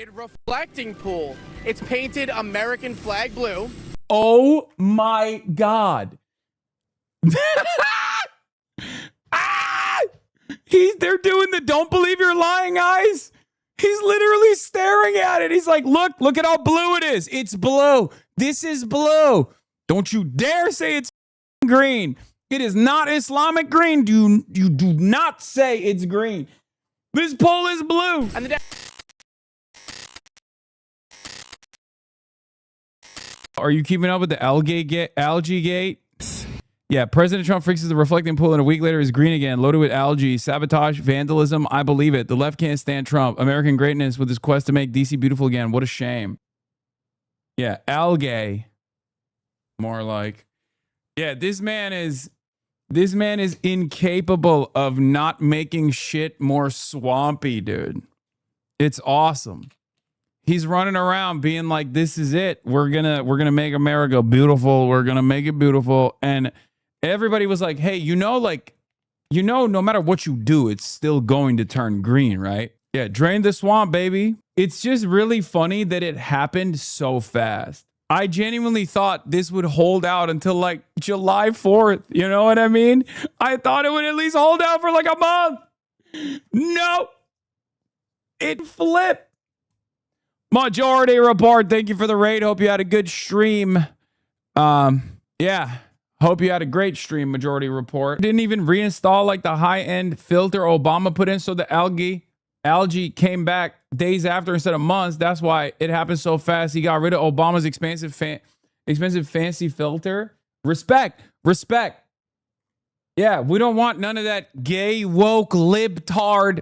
reflecting pool. It's painted American flag blue. Oh my God. They're doing the don't believe your lying eyes. He's literally staring at it. He's like, look at how blue it is. It's blue. This is blue. Don't you dare say it's green. It is not Islamic green. You do not say it's green. This pole is blue. And Are you keeping up with the algae gate? Yeah, President Trump fixes the reflecting pool and a week later is green again, loaded with algae, sabotage, vandalism. I believe it. The left can't stand Trump. American greatness with his quest to make DC beautiful again. What a shame. Yeah, algae. More like. Yeah, this man is incapable of not making shit more swampy, dude. It's awesome. He's running around being like, this is it. We're gonna make America beautiful. We're gonna make it beautiful. And everybody was like, hey, no matter what you do, it's still going to turn green, right? Yeah, drain the swamp, baby. It's just really funny that it happened so fast. I genuinely thought this would hold out until like July 4th. You know what I mean? I thought it would at least hold out for like a month. No, it flipped. Majority Report, thank you for the raid. Hope you had a good stream. Yeah, hope you had a great stream, Majority Report. Didn't even reinstall like the high-end filter Obama put in, so the algae came back days after instead of months. That's why it happened so fast. He got rid of Obama's expensive fancy filter. Respect. Yeah, we don't want none of that gay, woke, libtard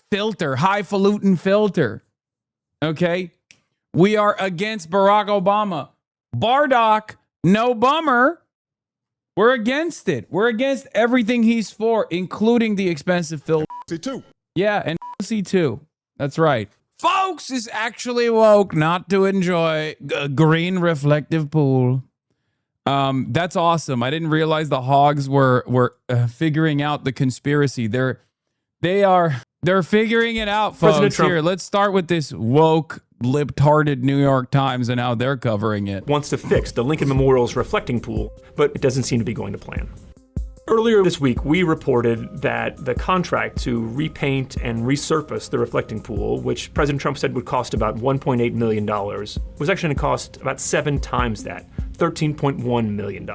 filter, highfalutin filter. Okay? We are against Barack Obama. Bardock, no bummer. We're against it. We're against everything he's for, including the expensive filter. C2. Yeah, and C2. That's right. Folks is actually woke not to enjoy a green reflective pool. That's awesome. I didn't realize the hogs were figuring out the conspiracy. They're figuring it out, folks. Here, let's start with this woke, libtarded New York Times and how they're covering it. Wants to fix the Lincoln Memorial's reflecting pool, but it doesn't seem to be going to plan. Earlier this week, we reported that the contract to repaint and resurface the reflecting pool, which President Trump said would cost about $1.8 million, was actually going to cost about 7 times that, $13.1 million.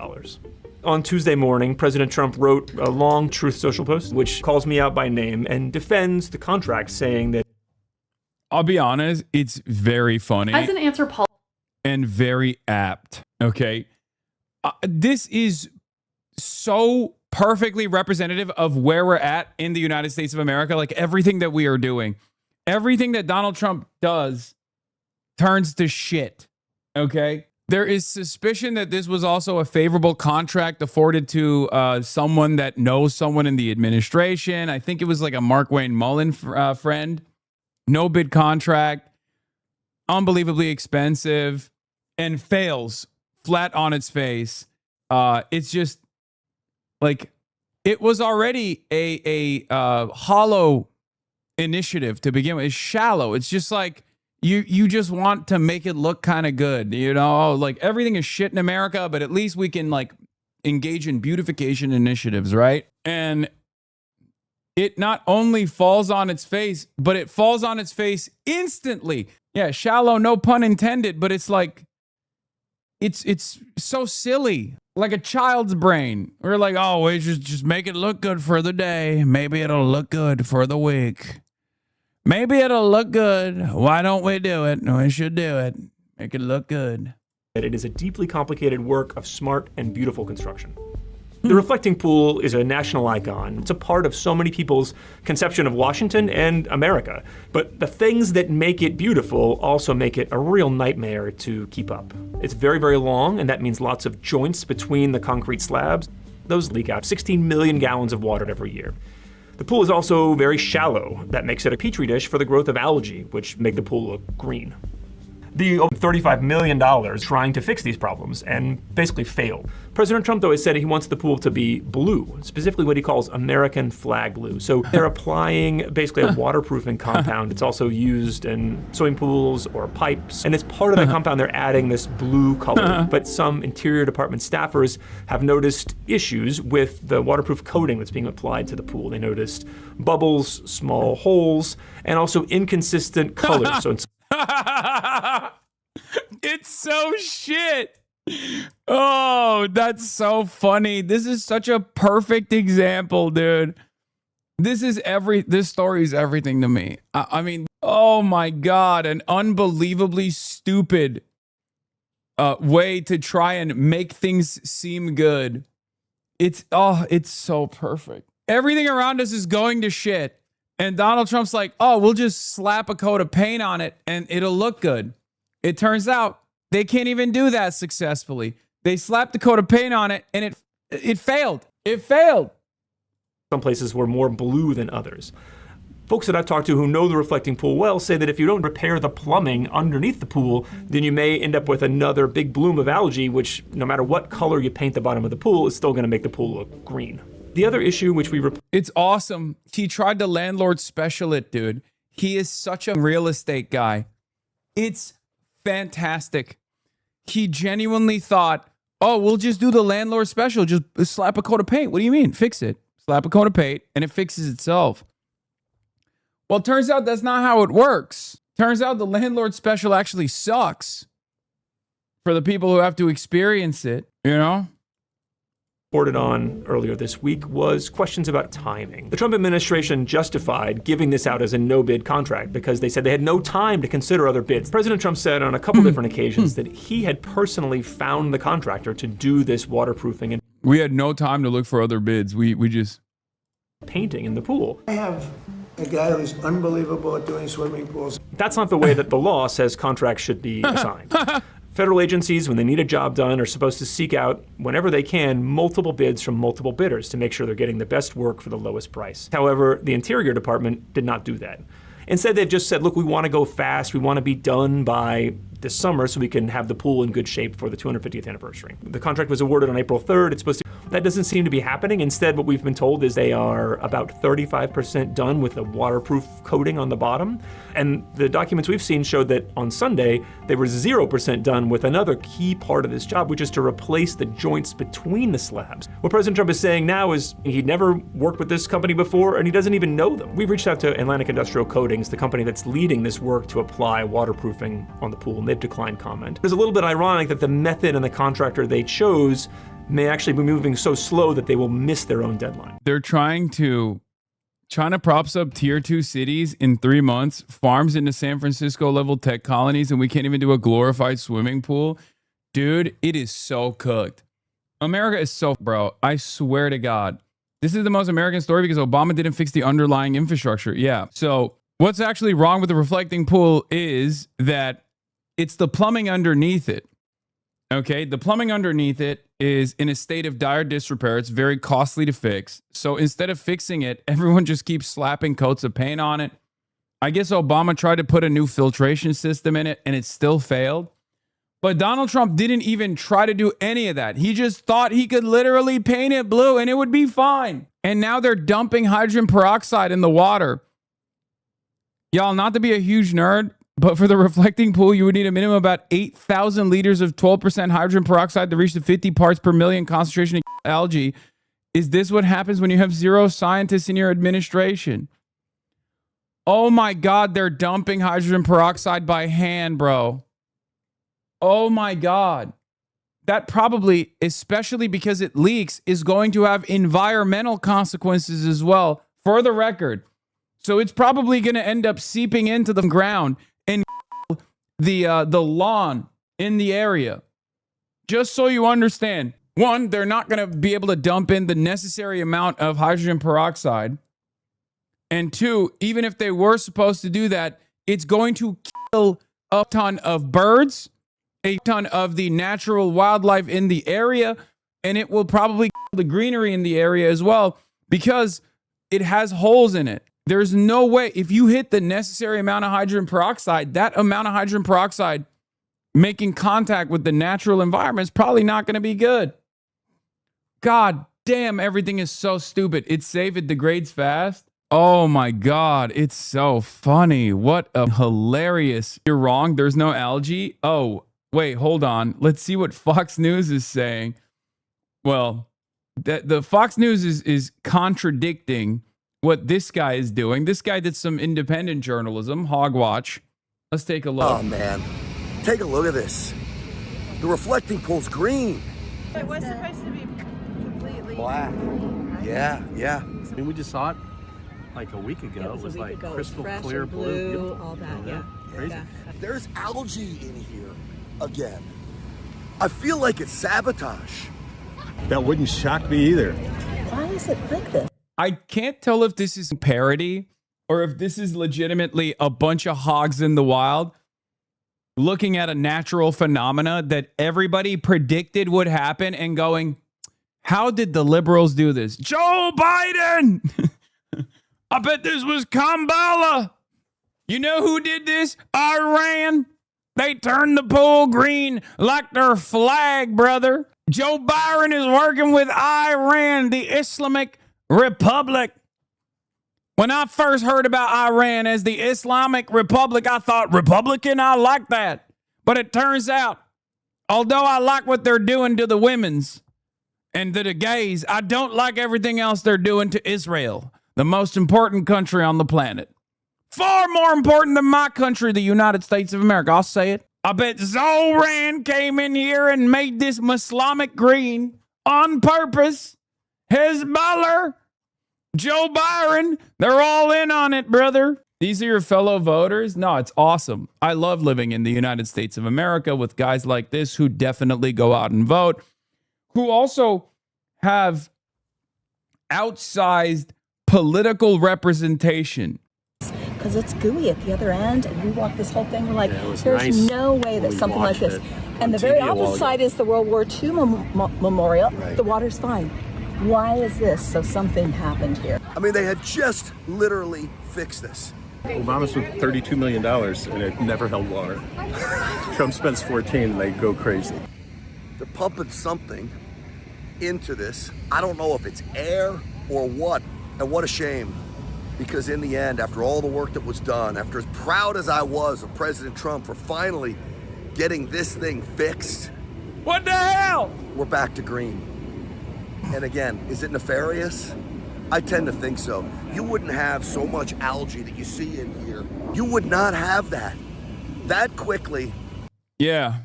On Tuesday morning, President Trump wrote a long Truth Social post, which calls me out by name and defends the contract, saying that, I'll be honest, it's very funny. As an anthropologist. And very apt, okay? This is so perfectly representative of where we're at in the United States of America. Like everything that we are doing, everything that Donald Trump does turns to shit, okay? There is suspicion that this was also a favorable contract afforded to someone that knows someone in the administration. I think it was like a Mark Wayne Mullen friend. No bid contract, unbelievably expensive, and fails flat on its face. It's just like it was already a hollow initiative to begin with. It's shallow. It's just like you just want to make it look kind of good, you know? Like everything is shit in America, but at least we can like engage in beautification initiatives, right? And it not only falls on its face, but it falls on its face instantly. Yeah, shallow, no pun intended, but it's like, it's so silly, like a child's brain. We're like, oh, we just make it look good for the day. Maybe it'll look good for the week. Maybe it'll look good. Why don't we do it? We should do it. Make it look good. That it is a deeply complicated work of smart and beautiful construction. The reflecting pool is a national icon. It's a part of so many people's conception of Washington and America. But the things that make it beautiful also make it a real nightmare to keep up. It's very, very long, and that means lots of joints between the concrete slabs. Those leak out 16 million gallons of water every year. The pool is also very shallow. That makes it a petri dish for the growth of algae, which make the pool look green. The $35 million trying to fix these problems and basically failed. President Trump, though, has said he wants the pool to be blue, specifically what he calls American flag blue. So they're applying basically a waterproofing compound. It's also used in swimming pools or pipes. And as part of the compound, they're adding this blue color. But some Interior Department staffers have noticed issues with the waterproof coating that's being applied to the pool. They noticed bubbles, small holes, and also inconsistent colors. So it's so shit. Oh, that's so funny. This is such a perfect example, dude. This story is everything to me. I mean, oh my God, an unbelievably stupid way to try and make things seem good. It's so perfect. Everything around us is going to shit. And Donald Trump's like, oh, we'll just slap a coat of paint on it and it'll look good. It turns out they can't even do that successfully. They slapped the coat of paint on it and it failed. It failed. Some places were more blue than others. Folks that I've talked to who know the reflecting pool well say that if you don't repair the plumbing underneath the pool, then you may end up with another big bloom of algae, which no matter what color you paint the bottom of the pool, is still going to make the pool look green. The other issue which it's awesome. He tried to landlord special it, dude. He is such a real estate guy. It's fantastic. He genuinely thought, oh, we'll just do the landlord special. Just slap a coat of paint. What do you mean? Fix it. Slap a coat of paint and it fixes itself. Well, it turns out that's not how it works. Turns out the landlord special actually sucks for the people who have to experience it, you know? Reported on earlier this week was questions about timing. The Trump administration justified giving this out as a no-bid contract because they said they had no time to consider other bids. President Trump said on a couple different occasions that he had personally found the contractor to do this waterproofing and we had no time to look for other bids. We just painting in the pool. I have a guy who's unbelievable at doing swimming pools. That's not the way that the law says contracts should be assigned. Federal agencies, when they need a job done, are supposed to seek out, whenever they can, multiple bids from multiple bidders to make sure they're getting the best work for the lowest price. However, the Interior Department did not do that. Instead, they've just said, look, we want to go fast. We want to be done by this summer so we can have the pool in good shape for the 250th anniversary. The contract was awarded on April 3rd. It's supposed to. That doesn't seem to be happening. Instead, what we've been told is they are about 35% done with the waterproof coating on the bottom. And the documents we've seen showed that on Sunday, they were 0% done with another key part of this job, which is to replace the joints between the slabs. What President Trump is saying now is he'd never worked with this company before, and he doesn't even know them. We've reached out to Atlantic Industrial Coatings, the company that's leading this work to apply waterproofing on the pool, and they've declined comment. It's a little bit ironic that the method and the contractor they chose may actually be moving so slow that they will miss their own deadline. They're trying to props up tier 2 cities in 3 months, farms into San Francisco level tech colonies, and we can't even do a glorified swimming pool. Dude, it is so cooked. America is so, bro, I swear to God. This is the most American story because Obama didn't fix the underlying infrastructure. Yeah. So what's actually wrong with the reflecting pool is that it's the plumbing underneath it. Okay, the plumbing underneath it is in a state of dire disrepair. It's very costly to fix. So instead of fixing it, everyone just keeps slapping coats of paint on it. I guess Obama tried to put a new filtration system in it and it still failed. But Donald Trump didn't even try to do any of that. He just thought he could literally paint it blue and it would be fine. And now they're dumping hydrogen peroxide in the water. Y'all, not to be a huge nerd, but for the reflecting pool, you would need a minimum of about 8,000 liters of 12% hydrogen peroxide to reach the 50 parts per million concentration of algae. Is this what happens when you have 0 scientists in your administration? Oh my God, they're dumping hydrogen peroxide by hand, bro. Oh my God. That probably, especially because it leaks, is going to have environmental consequences as well, for the record. So it's probably going to end up seeping into the ground and the lawn in the area. Just so you understand, one, they're not going to be able to dump in the necessary amount of hydrogen peroxide. And two, even if they were supposed to do that, it's going to kill a ton of birds, a ton of the natural wildlife in the area, and it will probably kill the greenery in the area as well because it has holes in it. There's no way, if you hit the necessary amount of hydrogen peroxide, that amount of hydrogen peroxide making contact with the natural environment is probably not going to be good. God damn, everything is so stupid. It's safe, it degrades fast. Oh my God, it's so funny. What a hilarious. You're wrong, there's no algae. Oh, wait, hold on. Let's see what Fox News is saying. Well, the Fox News is contradicting what this guy is doing. This guy did some independent journalism, Hogwatch. Let's take a look. Oh man, take a look at this. The reflecting pool's green. It was supposed to be completely Black. Yeah. I mean, we just saw it like a week ago. It was like crystal clear blue. all that, yeah. Crazy. Yeah. There's algae in here again. I feel like it's sabotage. That wouldn't shock me either. Why is it like this? I can't tell if this is parody or if this is legitimately a bunch of hogs in the wild looking at a natural phenomena that everybody predicted would happen and going, how did the liberals do this? Joe Biden! I bet this was Kamala. You know who did this? Iran. They turned the pool green like their flag, brother. Joe Biden is working with Iran, the Islamic Republic. When I first heard about Iran as the Islamic Republic, I thought, Republican, I like that. But it turns out, although I like what they're doing to the women's and to the gays, I don't like everything else they're doing to Israel, the most important country on the planet. Far more important than my country, the United States of America. I'll say it. I bet Zoran came in here and made this Islamic green on purpose. Hezbollah, Joe Biden, they're all in on it, brother. These are your fellow voters? No, it's awesome. I love living in the United States of America with guys like this who definitely go out and vote, who also have outsized political representation. Because it's gooey at the other end, and we walk this whole thing, we're like, there's nice no way that when we something like watched this. it And on the very TV a while opposite ago. side is the World War II memorial. Right. The water's fine. Why is this? So something happened here. I mean, they had just literally fixed this. Obama spent $32 million and it never held water. Trump spends 14 and they go crazy. They're pumping something into this. I don't know if it's air or what. And what a shame. Because in the end, after all the work that was done, after as proud as I was of President Trump for finally getting this thing fixed, What the hell? we're back to green. And again, is it nefarious? I tend to think so. You wouldn't have so much algae that you see in here. You would not have that quickly. Yeah.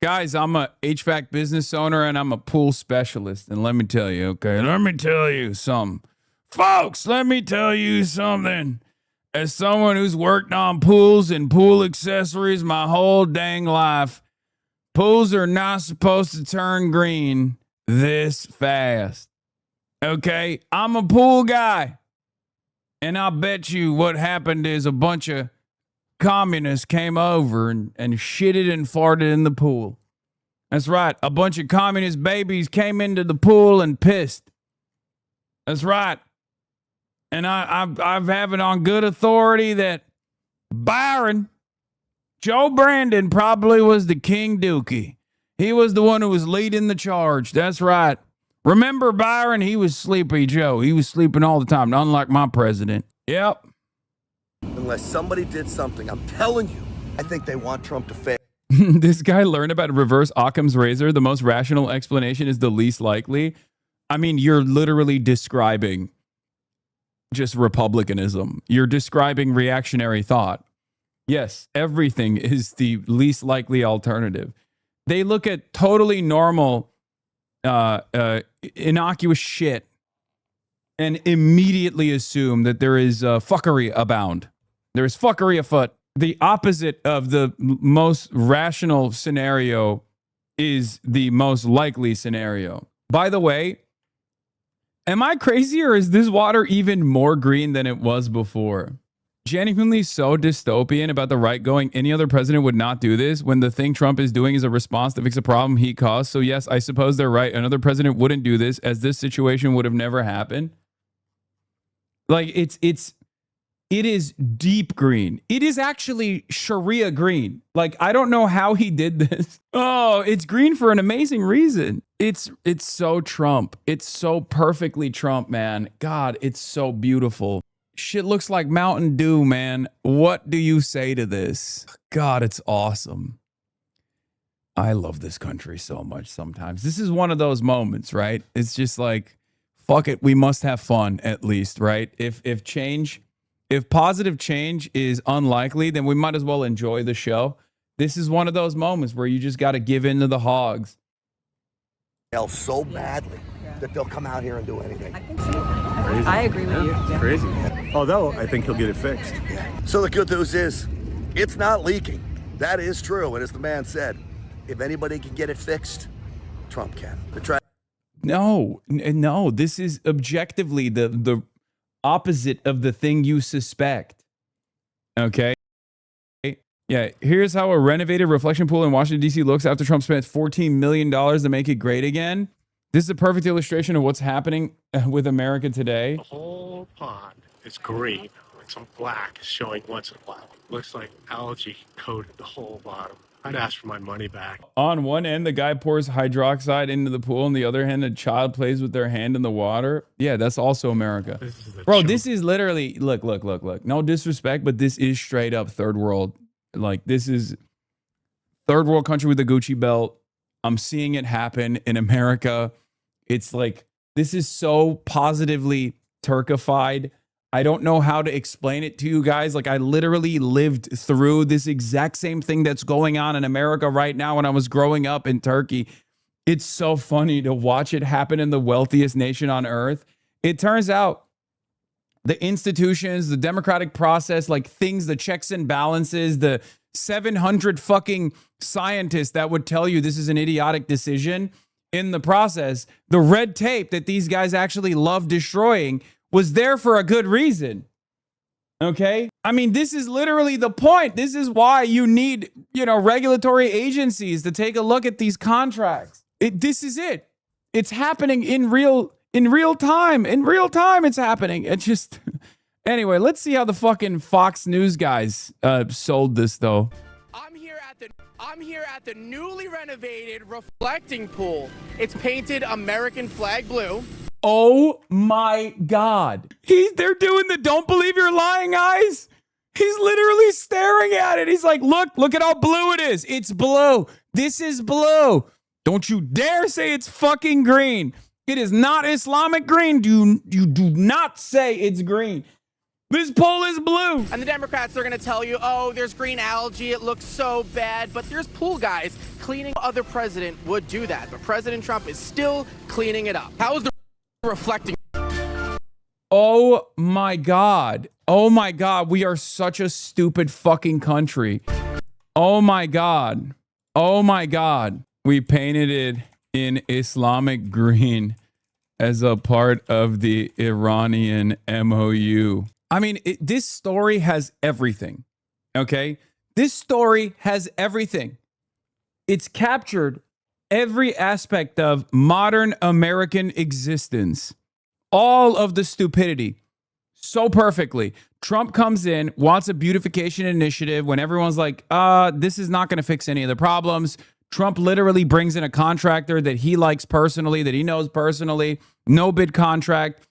Guys, I'm a HVAC business owner and I'm a pool specialist. And let me tell you, okay, let me tell you something. Folks, let me tell you something. As someone who's worked on pools and pool accessories my whole dang life, pools are not supposed to turn green this fast. Okay? I'm a pool guy. And I bet you what happened is a bunch of communists came over and shitted and farted in the pool. That's right. A bunch of communist babies came into the pool and pissed. That's right. And I have it on good authority that Byron, Joe Brandon probably was the King Dookie. He was the one who was leading the charge. That's right. Remember Byron? He was sleepy Joe. He was sleeping all the time, unlike my president. Yep. Unless somebody did something, I'm telling you, I think they want Trump to fail. This guy learned about reverse Occam's razor. The most rational explanation is the least likely. I mean, you're literally describing just republicanism. You're describing reactionary thought. Yes, everything is the least likely alternative. They look at totally normal, innocuous shit and immediately assume that there is fuckery abound. There's fuckery afoot. The opposite of the most rational scenario is the most likely scenario. By the way, am I crazy or is this water even more green than it was before? Genuinely so dystopian about the right going. Any other president would not do this when the thing Trump is doing is a response to fix a problem he caused. So yes, I suppose they're right. Another president wouldn't do this as this situation would have never happened. Like it's It is deep green. It is actually Sharia green. Like, I don't know how he did this. Oh, it's green for an amazing reason. It's so Trump. It's so perfectly Trump, man. God, it's so beautiful. Shit looks like Mountain Dew, man. What do you say to this? God, it's awesome. I love this country so much sometimes. This is one of those moments, right? It's just like, fuck it, we must have fun at least, right? If positive change is unlikely, then we might as well enjoy the show. This is one of those moments where you just got to give in to the hogs. So badly that they'll come out here and do anything. I think so. I agree with you. It's crazy. Although I think he'll get it fixed. So the good news is, it's not leaking. That is true. And as the man said, if anybody can get it fixed, Trump can. No, this is objectively the opposite of the thing you suspect. Okay? Yeah, here's how a renovated reflection pool in Washington, D.C. looks after Trump spent $14 million to make it great again. This is a perfect illustration of what's happening with America today. The whole pond is green with some black showing once in a while. Looks like algae coated the whole bottom. I'd ask for my money back. On one end, the guy pours hydroxide into the pool. On the other hand, a child plays with their hand in the water. Yeah, that's also America. Bro, this is literally, look. No disrespect, but this is straight up third world. Like, this is third world country with a Gucci belt. I'm seeing it happen in America. It's like, this is so positively Turkified. I don't know how to explain it to you guys. Like, I literally lived through this exact same thing that's going on in America right now when I was growing up in Turkey. It's so funny to watch it happen in the wealthiest nation on earth. It turns out the institutions, the democratic process, like things, the checks and balances, the 700 fucking scientists that would tell you this is an idiotic decision in the process, the red tape that these guys actually love destroying was there for a good reason. Okay? I mean, this is literally the point. This is why you need, regulatory agencies to take a look at these contracts. This is it. It's happening in real time. In real time, it's happening. It's just... Anyway, let's see how the fucking Fox News guys sold this, though. I'm here at the newly renovated reflecting pool. It's painted American flag blue. Oh my God. They're doing the don't believe you're lying eyes. He's literally staring at it. He's like, look at how blue it is. It's blue. This is blue. Don't you dare say it's fucking green. It is not Islamic green. You do not say it's green. This pool is blue. And the Democrats, they're going to tell you, oh, there's green algae. It looks so bad. But there's pool guys cleaning. Other president would do that. But President Trump is still cleaning it up. How is the reflecting? Oh, my God. Oh, my God. We are such a stupid fucking country. Oh, my God. Oh, my God. We painted it in Islamic green as a part of the Iranian MOU. I mean, this story has everything, okay? This story has everything. It's captured every aspect of modern American existence, all of the stupidity, so perfectly. Trump comes in, wants a beautification initiative when everyone's like, this is not going to fix any of the problems. Trump literally brings in a contractor that he likes personally, that he knows personally, no bid contract.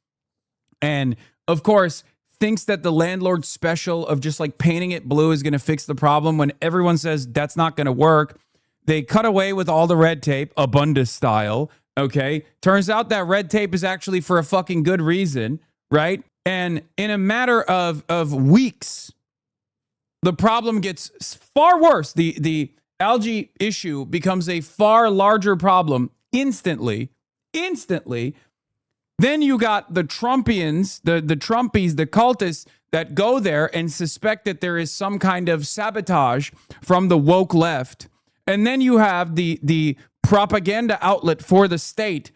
And of course, thinks that the landlord special of just like painting it blue is going to fix the problem when everyone says that's not going to work. They cut away with all the red tape, Abundus style. Okay. Turns out that red tape is actually for a fucking good reason. Right. And in a matter of weeks, the problem gets far worse. The algae issue becomes a far larger problem instantly. Then you got the Trumpians, the Trumpies, the cultists that go there and suspect that there is some kind of sabotage from the woke left. And then you have the propaganda outlet for the state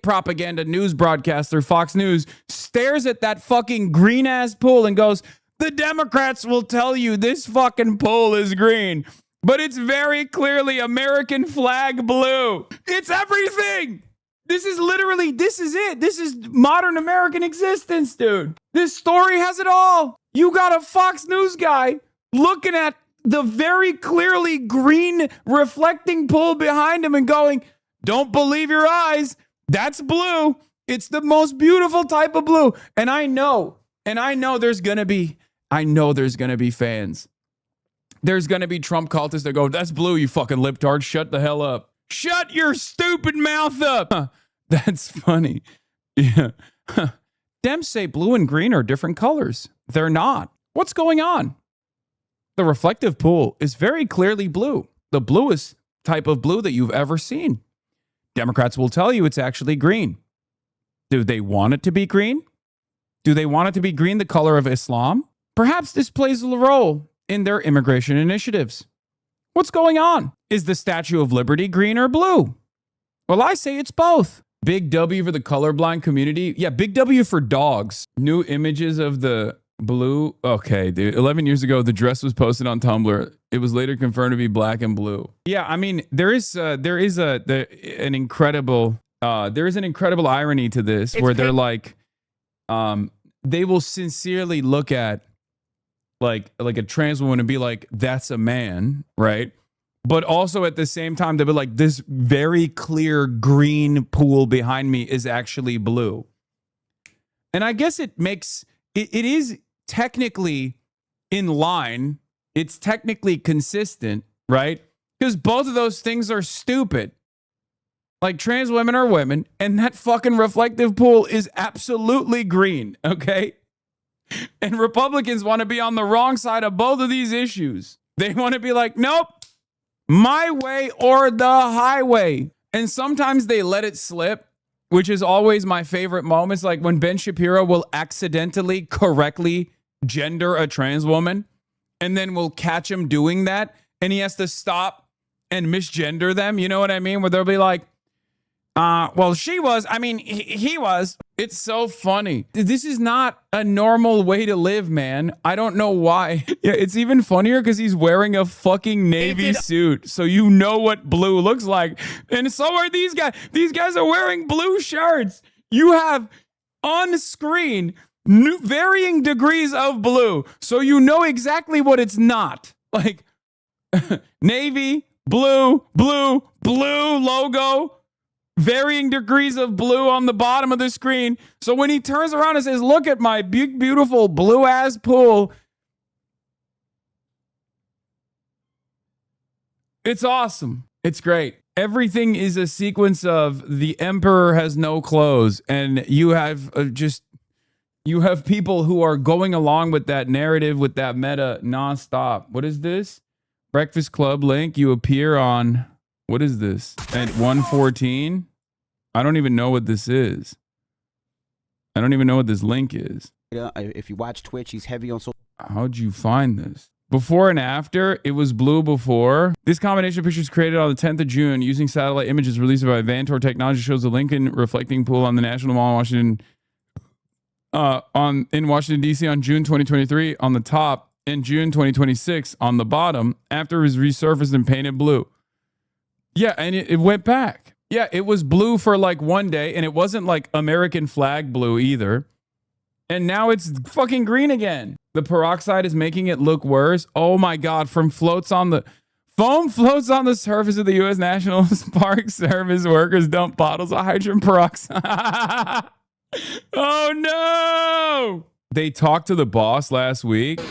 propaganda news broadcaster, Fox News, stares at that fucking green ass pool and goes, the Democrats will tell you this fucking pool is green, but it's very clearly American flag blue. It's everything. This is it. This is modern American existence, dude. This story has it all. You got a Fox News guy looking at the very clearly green reflecting pool behind him and going, don't believe your eyes. That's blue. It's the most beautiful type of blue. And I know there's going to be fans. There's going to be Trump cultists that go, that's blue, you fucking libtard. Shut the hell up. Shut your stupid mouth up. Huh, that's funny. Yeah. Huh. Dems say blue and green are different colors. They're not. What's going on? The reflective pool is very clearly blue. The bluest type of blue that you've ever seen. Democrats will tell you it's actually green. Do they want it to be green? Do they want it to be green, the color of Islam? Perhaps this plays a role in their immigration initiatives. What's going on? Is the Statue of Liberty green or blue? Well, I say it's both. Big W for the colorblind community. Yeah, big W for dogs. New images of the blue. Okay, dude. 11 years ago, the dress was posted on Tumblr. It was later confirmed to be black and blue. Yeah, I mean, there is an incredible irony to this, where they're like, they will sincerely look at like a trans woman and be like, that's a man, right? But also at the same time, they'll be like, this very clear green pool behind me is actually blue. And I guess it is technically in line. It's technically consistent, right? Because both of those things are stupid. Like, trans women are women, and that fucking reflective pool is absolutely green, okay? And Republicans want to be on the wrong side of both of these issues. They want to be like, nope, my way or the highway. And sometimes they let it slip, which is always my favorite moments. Like when Ben Shapiro will accidentally correctly gender a trans woman, and then we'll catch him doing that, and he has to stop and misgender them. You know what I mean? Where they'll be like, well, she was, I mean, he was. It's so funny. This is not a normal way to live, man. I don't know why. Yeah, it's even funnier because he's wearing a fucking navy suit. So you know what blue looks like. And so are these guys. These guys are wearing blue shirts. You have on screen varying degrees of blue. So you know exactly what it's not. Like navy, blue logo. Varying degrees of blue on the bottom of the screen. So when he turns around and says, look at my big, beautiful blue ass pool, it's awesome. It's great. Everything is a sequence of the emperor has no clothes. And you have you have people who are going along with that narrative, with that meta nonstop. What is this? Breakfast Club link. You appear on, what is this? At 1:14. I don't even know what this is. I don't even know what this link is. If you watch Twitch, he's heavy on social. How'd you find this? Before and after, it was blue before. This combination of pictures created on the 10th of June using satellite images released by Vantor Technology shows the Lincoln reflecting pool on the National Mall in Washington, in Washington, D.C. on June 2023 on the top and June 2026 on the bottom after it was resurfaced and painted blue. Yeah, and it went back. Yeah, it was blue for like one day, and it wasn't like American flag blue either. And now it's fucking green again. The peroxide is making it look worse. Oh my God, foam floats on the surface of the U.S. National Park Service workers dump bottles of hydrogen peroxide. Oh no! They talked to the boss last week.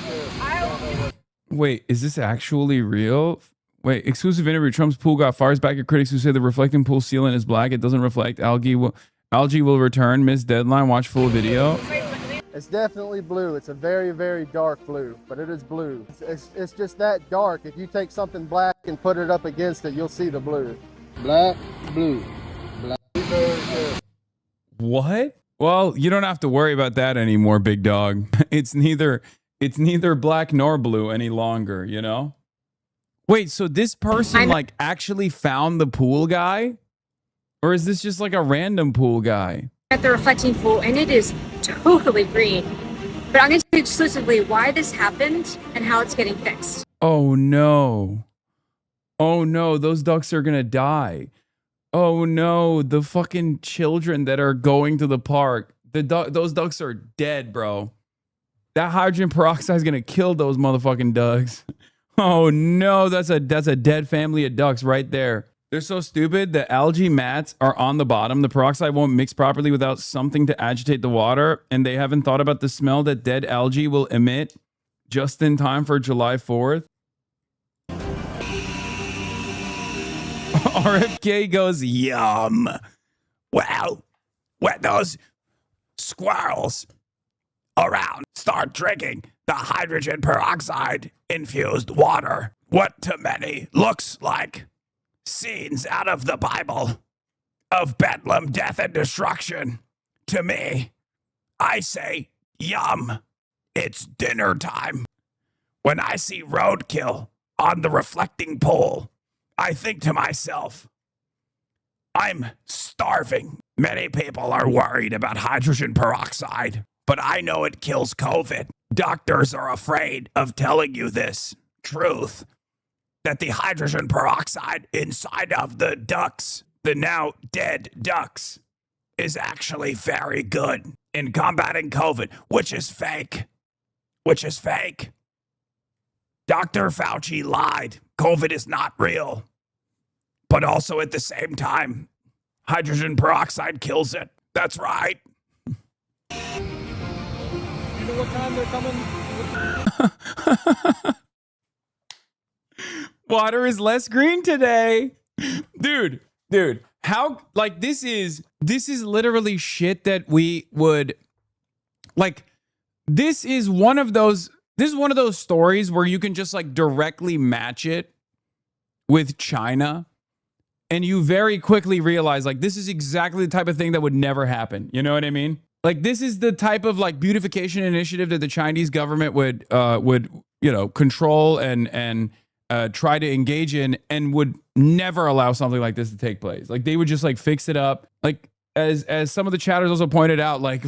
Wait, is this actually real? Wait, exclusive interview. Trump's pool got fires back at critics who say the reflecting pool sealant is black. It doesn't reflect. Algae will return. Miss deadline. Watch full video. It's definitely blue. It's a very, very dark blue, but it is blue. It's just that dark. If you take something black and put it up against it, you'll see the blue. Black, blue. Black, blue. What? Well, you don't have to worry about that anymore, big dog. It's neither black nor blue any longer, you know? Wait, so this person like actually found the pool guy? Or is this just like a random pool guy? At the reflecting pool, and it is totally green. But I'm going to tell you exclusively why this happened and how it's getting fixed. Oh no. Oh no, those ducks are going to die. Oh no, the fucking children that are going to the park, Those ducks are dead, bro. That hydrogen peroxide is gonna kill those motherfucking ducks. Oh no, that's a dead family of ducks right there. They're so stupid. The algae mats are on the bottom. The peroxide won't mix properly without something to agitate the water, and they haven't thought about the smell that dead algae will emit just in time for July 4th. RFK goes, yum. Well, when those squirrels around start drinking the hydrogen peroxide infused water, what to many looks like scenes out of the Bible of bedlam, death, and destruction, to me, I say, yum, it's dinner time. When I see roadkill on the reflecting pool, I think to myself, I'm starving. Many people are worried about hydrogen peroxide, but I know it kills COVID. Doctors are afraid of telling you this truth, that the hydrogen peroxide inside of the ducks, the now dead ducks, is actually very good in combating COVID, which is fake. Which is fake. Dr. Fauci lied. COVID is not real. But also at the same time, hydrogen peroxide kills it. That's right. You know what time they're coming? Water is less green today. Dude, how, like, this is literally shit that we would, like, this is one of those stories where you can just, like, directly match it with China, and you very quickly realize, like, this is exactly the type of thing that would never happen. You know what I mean? Like, this is the type of, like, beautification initiative that the Chinese government would control and try to engage in, and would never allow something like this to take place. Like, they would just, like, fix it up. Like, as some of the chatters also pointed out, like,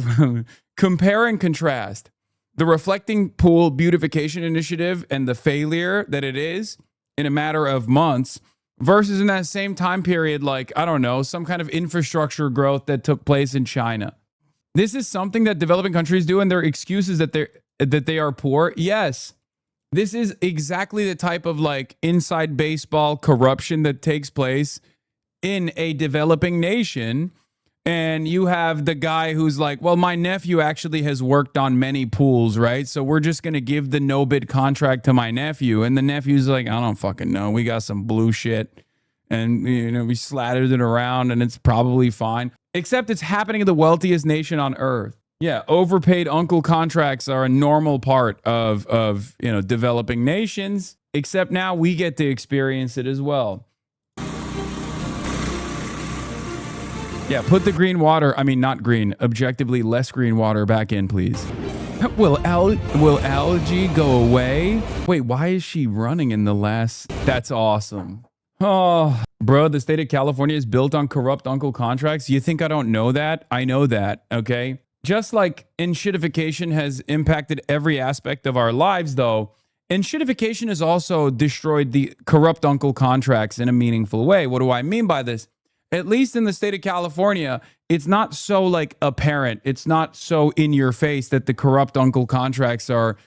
compare and contrast the reflecting pool beautification initiative and the failure that it is in a matter of months versus in that same time period, like, I don't know, some kind of infrastructure growth that took place in China. This is something that developing countries do, and their excuses that they are poor. Yes. This is exactly the type of, like, inside baseball corruption that takes place in a developing nation. And you have the guy who's like, well, my nephew actually has worked on many pools, right? So we're just going to give the no bid contract to my nephew. And the nephew's like, I don't fucking know. We got some blue shit. And, you know, we slattered it around and it's probably fine. Except it's happening in the wealthiest nation on earth. Yeah, overpaid uncle contracts are a normal part of developing nations, except now we get to experience it as well. Yeah, put the green water, I mean, not green, objectively less green water back in, please. Will algae go away? Wait, why is she running in the last? That's awesome. Oh, bro, the state of California is built on corrupt uncle contracts. You think I don't know that? I know that, okay? Just like enshittification has impacted every aspect of our lives, though, enshittification has also destroyed the corrupt uncle contracts in a meaningful way. What do I mean by this? At least in the state of California, it's not so, like, apparent. It's not so in your face that the corrupt uncle contracts are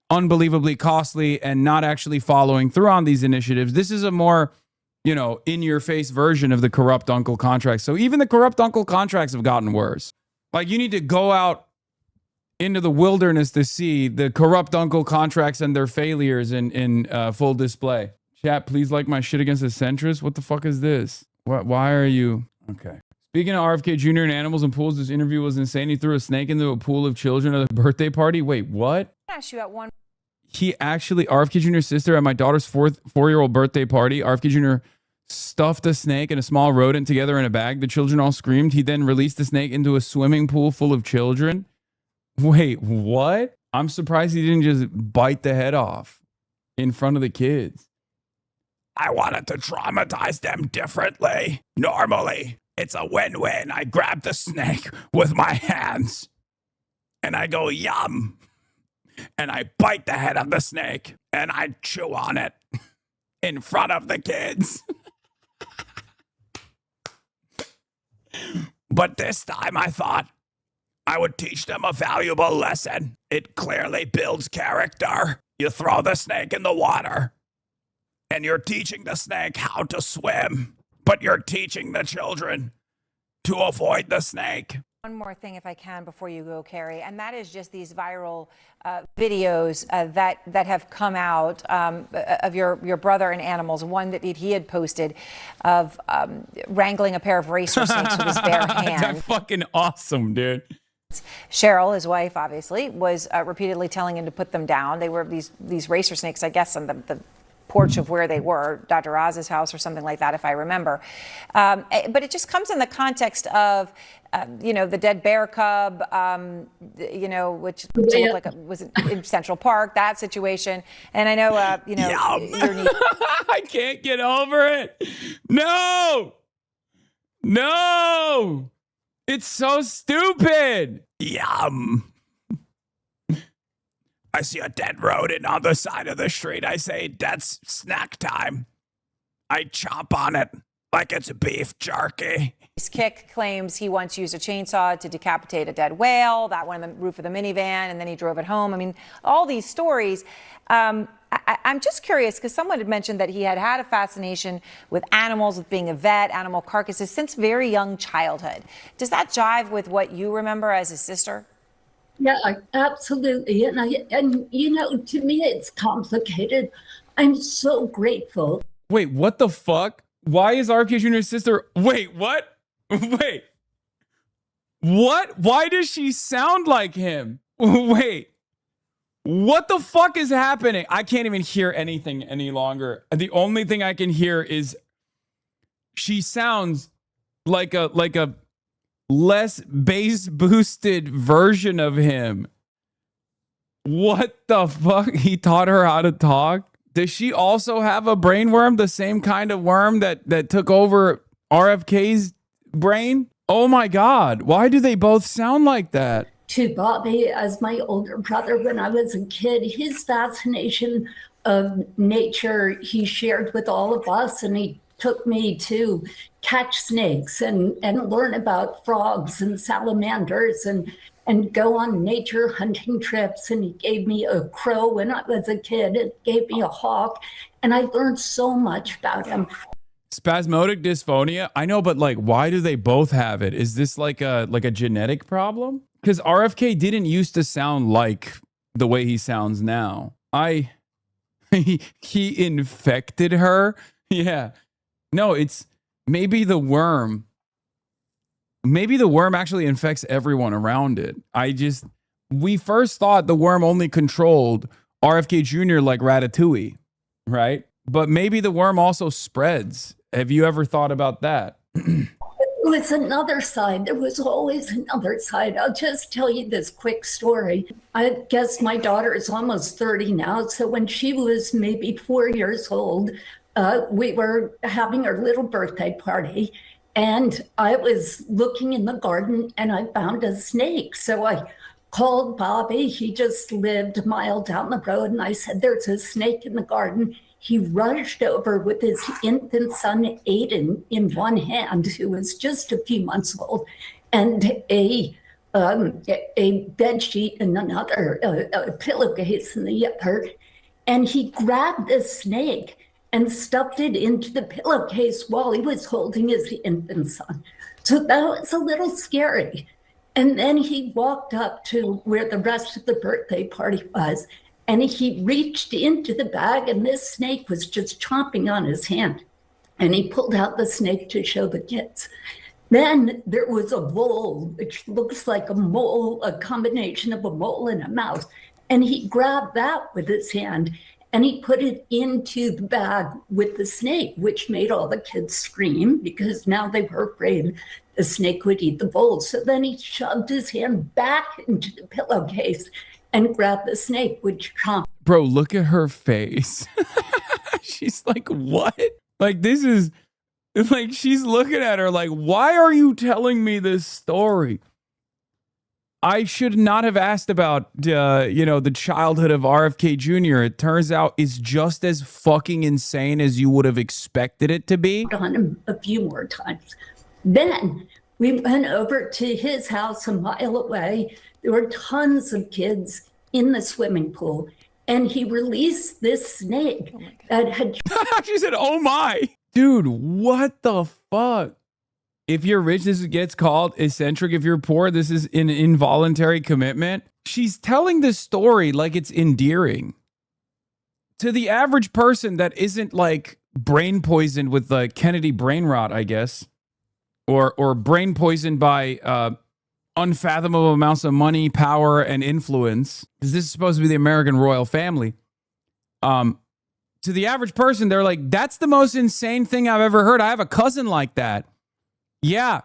unbelievably costly and not actually following through on these initiatives. This is a more, in your face version of the corrupt uncle contracts. So even the corrupt uncle contracts have gotten worse. Like, you need to go out into the wilderness to see the corrupt uncle contracts and their failures in full display. Chat, please like my shit against the centrist. What the fuck is this? Why are you? Okay. Speaking of RFK Jr. and animals and pools, this interview was insane. He threw a snake into a pool of children at a birthday party. Wait, what? He actually, RFK Jr.'s sister at my daughter's four-year-old birthday party, RFK Jr. stuffed a snake and a small rodent together in a bag. The children all screamed. He then released the snake into a swimming pool full of children. Wait, what? I'm surprised he didn't just bite the head off in front of the kids. I wanted to traumatize them differently. Normally, it's a win-win. I grab the snake with my hands and I go, yum. And I bite the head of the snake and I chew on it in front of the kids. But this time I thought, I would teach them a valuable lesson. It clearly builds character. You throw the snake in the water, and you're teaching the snake how to swim, but you're teaching the children to avoid the snake. One more thing, if I can, before you go, Carrie, and that is just these viral videos that have come out of your brother and animals. One that he had posted of wrangling a pair of racer snakes with his bare hand. That's fucking awesome, dude. Cheryl, his wife, obviously, was repeatedly telling him to put them down. They were these racer snakes, I guess, on the porch of where they were, Dr. Oz's house or something like that, if I remember. But it just comes in the context of, the dead bear cub, which looked like it was in Central Park, that situation. And I know, I can't get over it. No. It's so stupid. Yum. I see a dead rodent on the side of the street. I say, that's snack time. I chomp on it like it's beef jerky. Kick claims he once used a chainsaw to decapitate a dead whale. That went on the roof of the minivan, and then he drove it home. I mean, all these stories. I'm just curious, because someone had mentioned that he had a fascination with animals, with being a vet, animal carcasses, since very young childhood. Does that jive with what you remember as his sister? Yeah, absolutely. And to me, it's complicated. I'm so grateful. Wait, what the fuck? Why is RFK Jr.'s sister? Wait, what? Wait. What? Why does she sound like him? Wait. What the fuck is happening? I can't even hear anything any longer. The only thing I can hear is she sounds like a less bass boosted version of him. What the fuck? He taught her how to talk? Does she also have a brain worm, the same kind of worm that took over RFK's brain? Oh my God. Why do they both sound like that? To Bobby, as my older brother when I was a kid, his fascination of nature he shared with all of us, and he took me to catch snakes and learn about frogs and salamanders and go on nature hunting trips. And he gave me a crow when I was a kid, and gave me a hawk, and I learned so much about him. Spasmodic dysphonia? I know, but why do they both have it? Is this like a genetic problem? Because RFK didn't used to sound like the way he sounds now. He infected her? Yeah. No, it's maybe the worm. Maybe the worm actually infects everyone around it. We first thought the worm only controlled RFK Jr. like Ratatouille, right? But maybe the worm also spreads. Have you ever thought about that? It was another side. There was always another side. I'll just tell you this quick story. I guess my daughter is almost 30 now. So when she was maybe 4 years old, we were having our little birthday party, and I was looking in the garden and I found a snake. So I called Bobby. He just lived a mile down the road, and I said, "There's a snake in the garden." He rushed over with his infant son, Aiden, in one hand, who was just a few months old, and a bed sheet in another, a pillowcase in the other. And he grabbed the snake and stuffed it into the pillowcase while he was holding his infant son. So that was a little scary. And then he walked up to where the rest of the birthday party was, and he reached into the bag, and this snake was just chomping on his hand. And he pulled out the snake to show the kids. Then there was a vole, which looks like a mole, a combination of a mole and a mouse. And he grabbed that with his hand, and he put it into the bag with the snake, which made all the kids scream because now they were afraid the snake would eat the vole. So then he shoved his hand back into the pillowcase and grabbed the snake, which chomped. Bro, look at her face. She's like, what? This is she's looking at her like, why are you telling me this story? I should not have asked about, the childhood of RFK Jr. It turns out it's just as fucking insane as you would have expected it to be. On him a few more times. Then We went over to his house a mile away. There were tons of kids in the swimming pool. And he released this snake that had... She said, oh my. Dude, what the fuck? If you're rich, this gets called eccentric. If you're poor, this is an involuntary commitment. She's telling this story like it's endearing. To the average person that isn't like brain poisoned with the Kennedy brain rot, I guess, or brain poisoned by unfathomable amounts of money, power, and influence, because this is supposed to be the American royal family. To the average person, they're like, that's the most insane thing I've ever heard. I have a cousin like that. Yeah,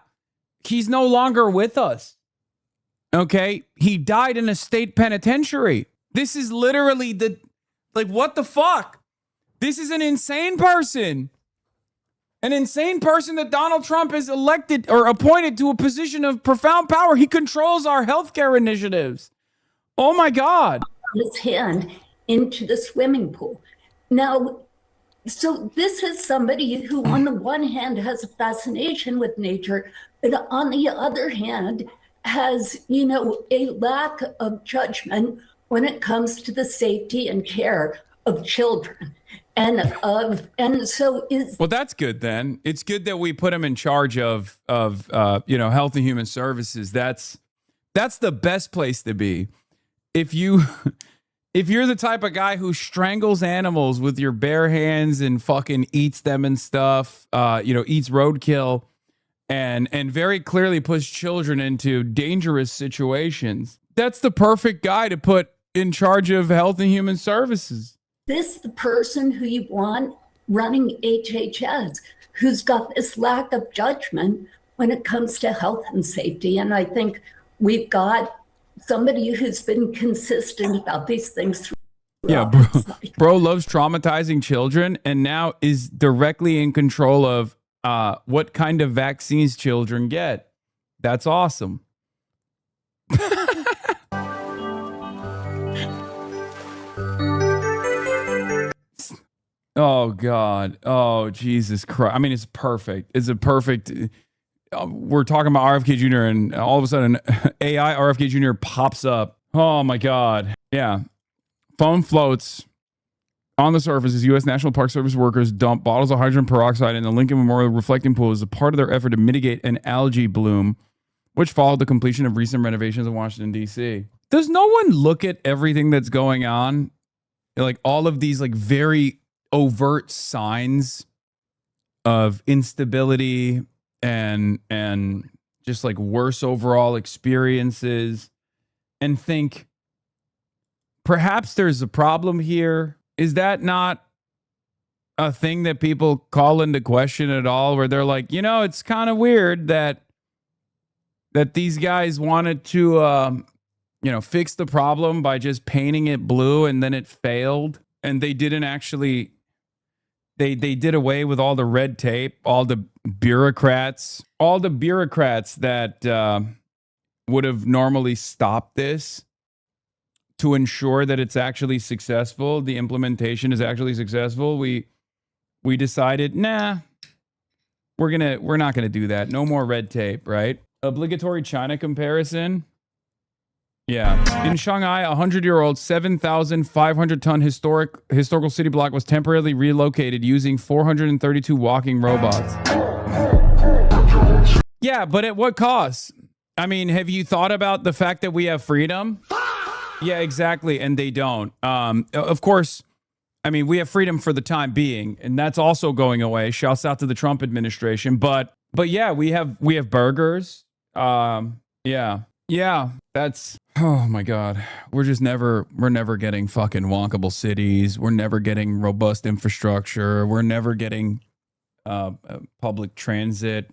he's no longer with us. Okay, he died in a state penitentiary. This is literally like, what the fuck? This is an insane person. An insane person that Donald Trump has elected or appointed to a position of profound power. He controls our healthcare initiatives. Oh my God. His hand into the swimming pool. Now, so this is somebody who on the one hand has a fascination with nature, but on the other hand has, you know, a lack of judgment when it comes to the safety and care of children. And so is... Well, that's good then. It's good that we put him in charge of you know, Health and Human Services. That's the best place to be. If you're the type of guy who strangles animals with your bare hands and fucking eats them and stuff, you know, eats roadkill and very clearly puts children into dangerous situations, that's the perfect guy to put in charge of Health and Human Services. This the person who you want running HHS, who's got this lack of judgment when it comes to health and safety. And I think we've got somebody who's been consistent about these things. Yeah, bro loves traumatizing children and now is directly in control of what kind of vaccines children get. That's awesome. Oh, God. Oh, Jesus Christ. I mean, it's perfect. It's a perfect... we're talking about RFK Jr. and all of a sudden AI RFK Jr. pops up. Oh, my God. Yeah. Foam floats on the surface as U.S. National Park Service workers dump bottles of hydrogen peroxide in the Lincoln Memorial reflecting pool as a part of their effort to mitigate an algae bloom, which followed the completion of recent renovations in Washington, D.C. Does no one look at everything that's going on? Like all of these like very overt signs of instability and just like worse overall experiences and think perhaps there's a problem here. Is that not a thing that people call into question at all, where they're like, you know, it's kind of weird that these guys wanted to you know, fix the problem by just painting it blue and then it failed and they didn't actually They did away with all the red tape, all the bureaucrats that would have normally stopped this to ensure that it's actually successful. The implementation is actually successful. We decided, nah, we're not gonna do that. No more red tape, right? Obligatory China comparison. Yeah. In Shanghai, a 100-year-old 7,500-ton historical city block was temporarily relocated using 432 walking robots. Yeah, but at what cost? I mean, have you thought about the fact that we have freedom? Yeah, exactly, and they don't. Of course, I mean, we have freedom for the time being, and that's also going away. Shouts out to the Trump administration. But yeah, we have burgers. Yeah, that's, oh my God. We're never getting fucking wonkable cities. We're never getting robust infrastructure. We're never getting public transit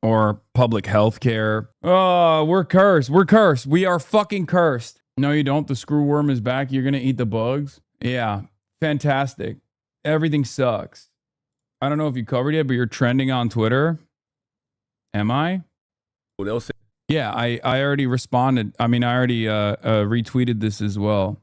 or public health care. Oh, we're cursed. We're cursed. We are fucking cursed. No, you don't. The screwworm is back. You're going to eat the bugs. Yeah, fantastic. Everything sucks. I don't know if you covered it, but you're trending on Twitter. Am I? Well, they'll say. Yeah, I already responded. I mean, I already retweeted this as well.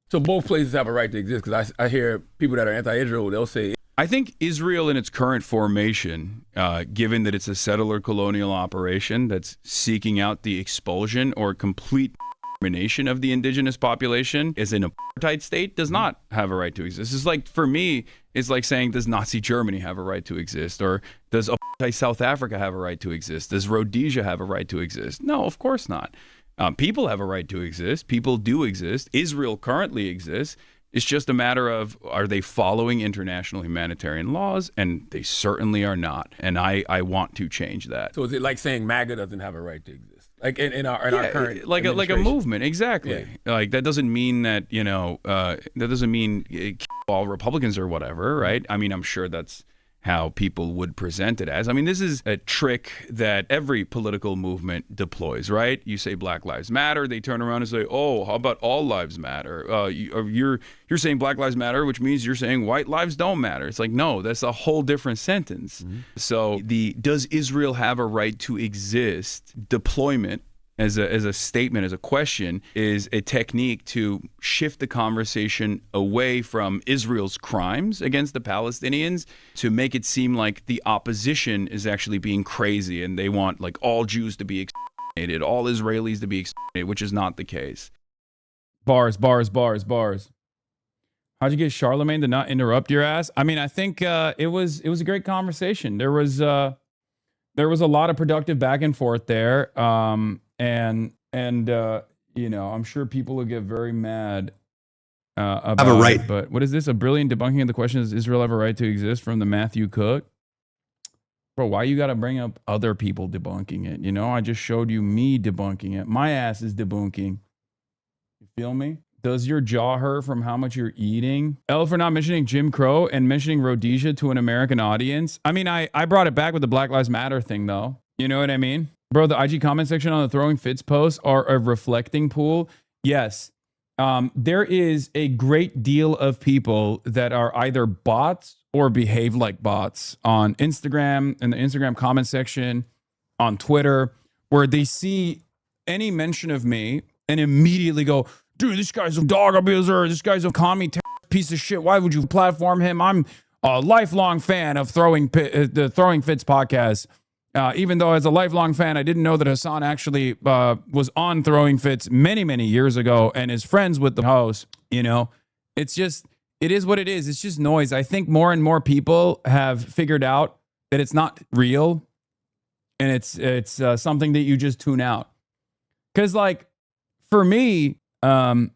So both places have a right to exist, because I hear people that are anti-Israel, they'll say I think Israel in its current formation, given that it's a settler colonial operation that's seeking out the expulsion or complete extermination of the indigenous population, is an apartheid state, does not have a right to exist. It's like, for me, it's like saying, does Nazi Germany have a right to exist? Or does apartheid South Africa have a right to exist? Does Rhodesia have a right to exist? No, of course not. People have a right to exist. People do exist. Israel currently exists. It's just a matter of, are they following international humanitarian laws? And they certainly are not. And I want to change that. So is it like saying MAGA doesn't have a right to exist? Like in our current like a movement, exactly. Yeah. Like that doesn't mean that, that doesn't mean all Republicans or whatever, right? I mean, I'm sure that's how people would present it as. I mean, this is a trick that every political movement deploys, right? You say Black Lives Matter, they turn around and say, oh, how about all lives matter? You're saying Black Lives Matter, which means you're saying white lives don't matter. It's like, no, that's a whole different sentence. Mm-hmm. So does Israel have a right to exist deployment as a statement, as a question, is a technique to shift the conversation away from Israel's crimes against the Palestinians to make it seem like the opposition is actually being crazy and they want like all Jews to be exterminated, all Israelis to be exterminated, which is not the case. Bars. How'd you get Charlemagne to not interrupt your ass? I mean, I think it was a great conversation. There was a lot of productive back and forth there. And I'm sure people will get very mad about have a right. it. But what is this? A brilliant debunking of the question, does Israel have a right to exist, from the Matthew Cook? Bro, why you got to bring up other people debunking it? I just showed you me debunking it. My ass is debunking. You feel me? Does your jaw hurt from how much you're eating? L, for not mentioning Jim Crow and mentioning Rhodesia to an American audience. I mean, I brought it back with the Black Lives Matter thing, though. You know what I mean? Bro, the IG comment section on the Throwing Fits posts are a reflecting pool. Yes. There is a great deal of people that are either bots or behave like bots on Instagram, in the Instagram comment section, on Twitter, where they see any mention of me and immediately go, dude, this guy's a dog abuser. This guy's a commie piece of shit. Why would you platform him? I'm a lifelong fan of the Throwing Fits podcast. Even though as a lifelong fan, I didn't know that Hasan actually was on Throwing Fits many, many years ago and is friends with the host. It's just, it is what it is. It's just noise. I think more and more people have figured out that it's not real and it's something that you just tune out. Because like, for me, I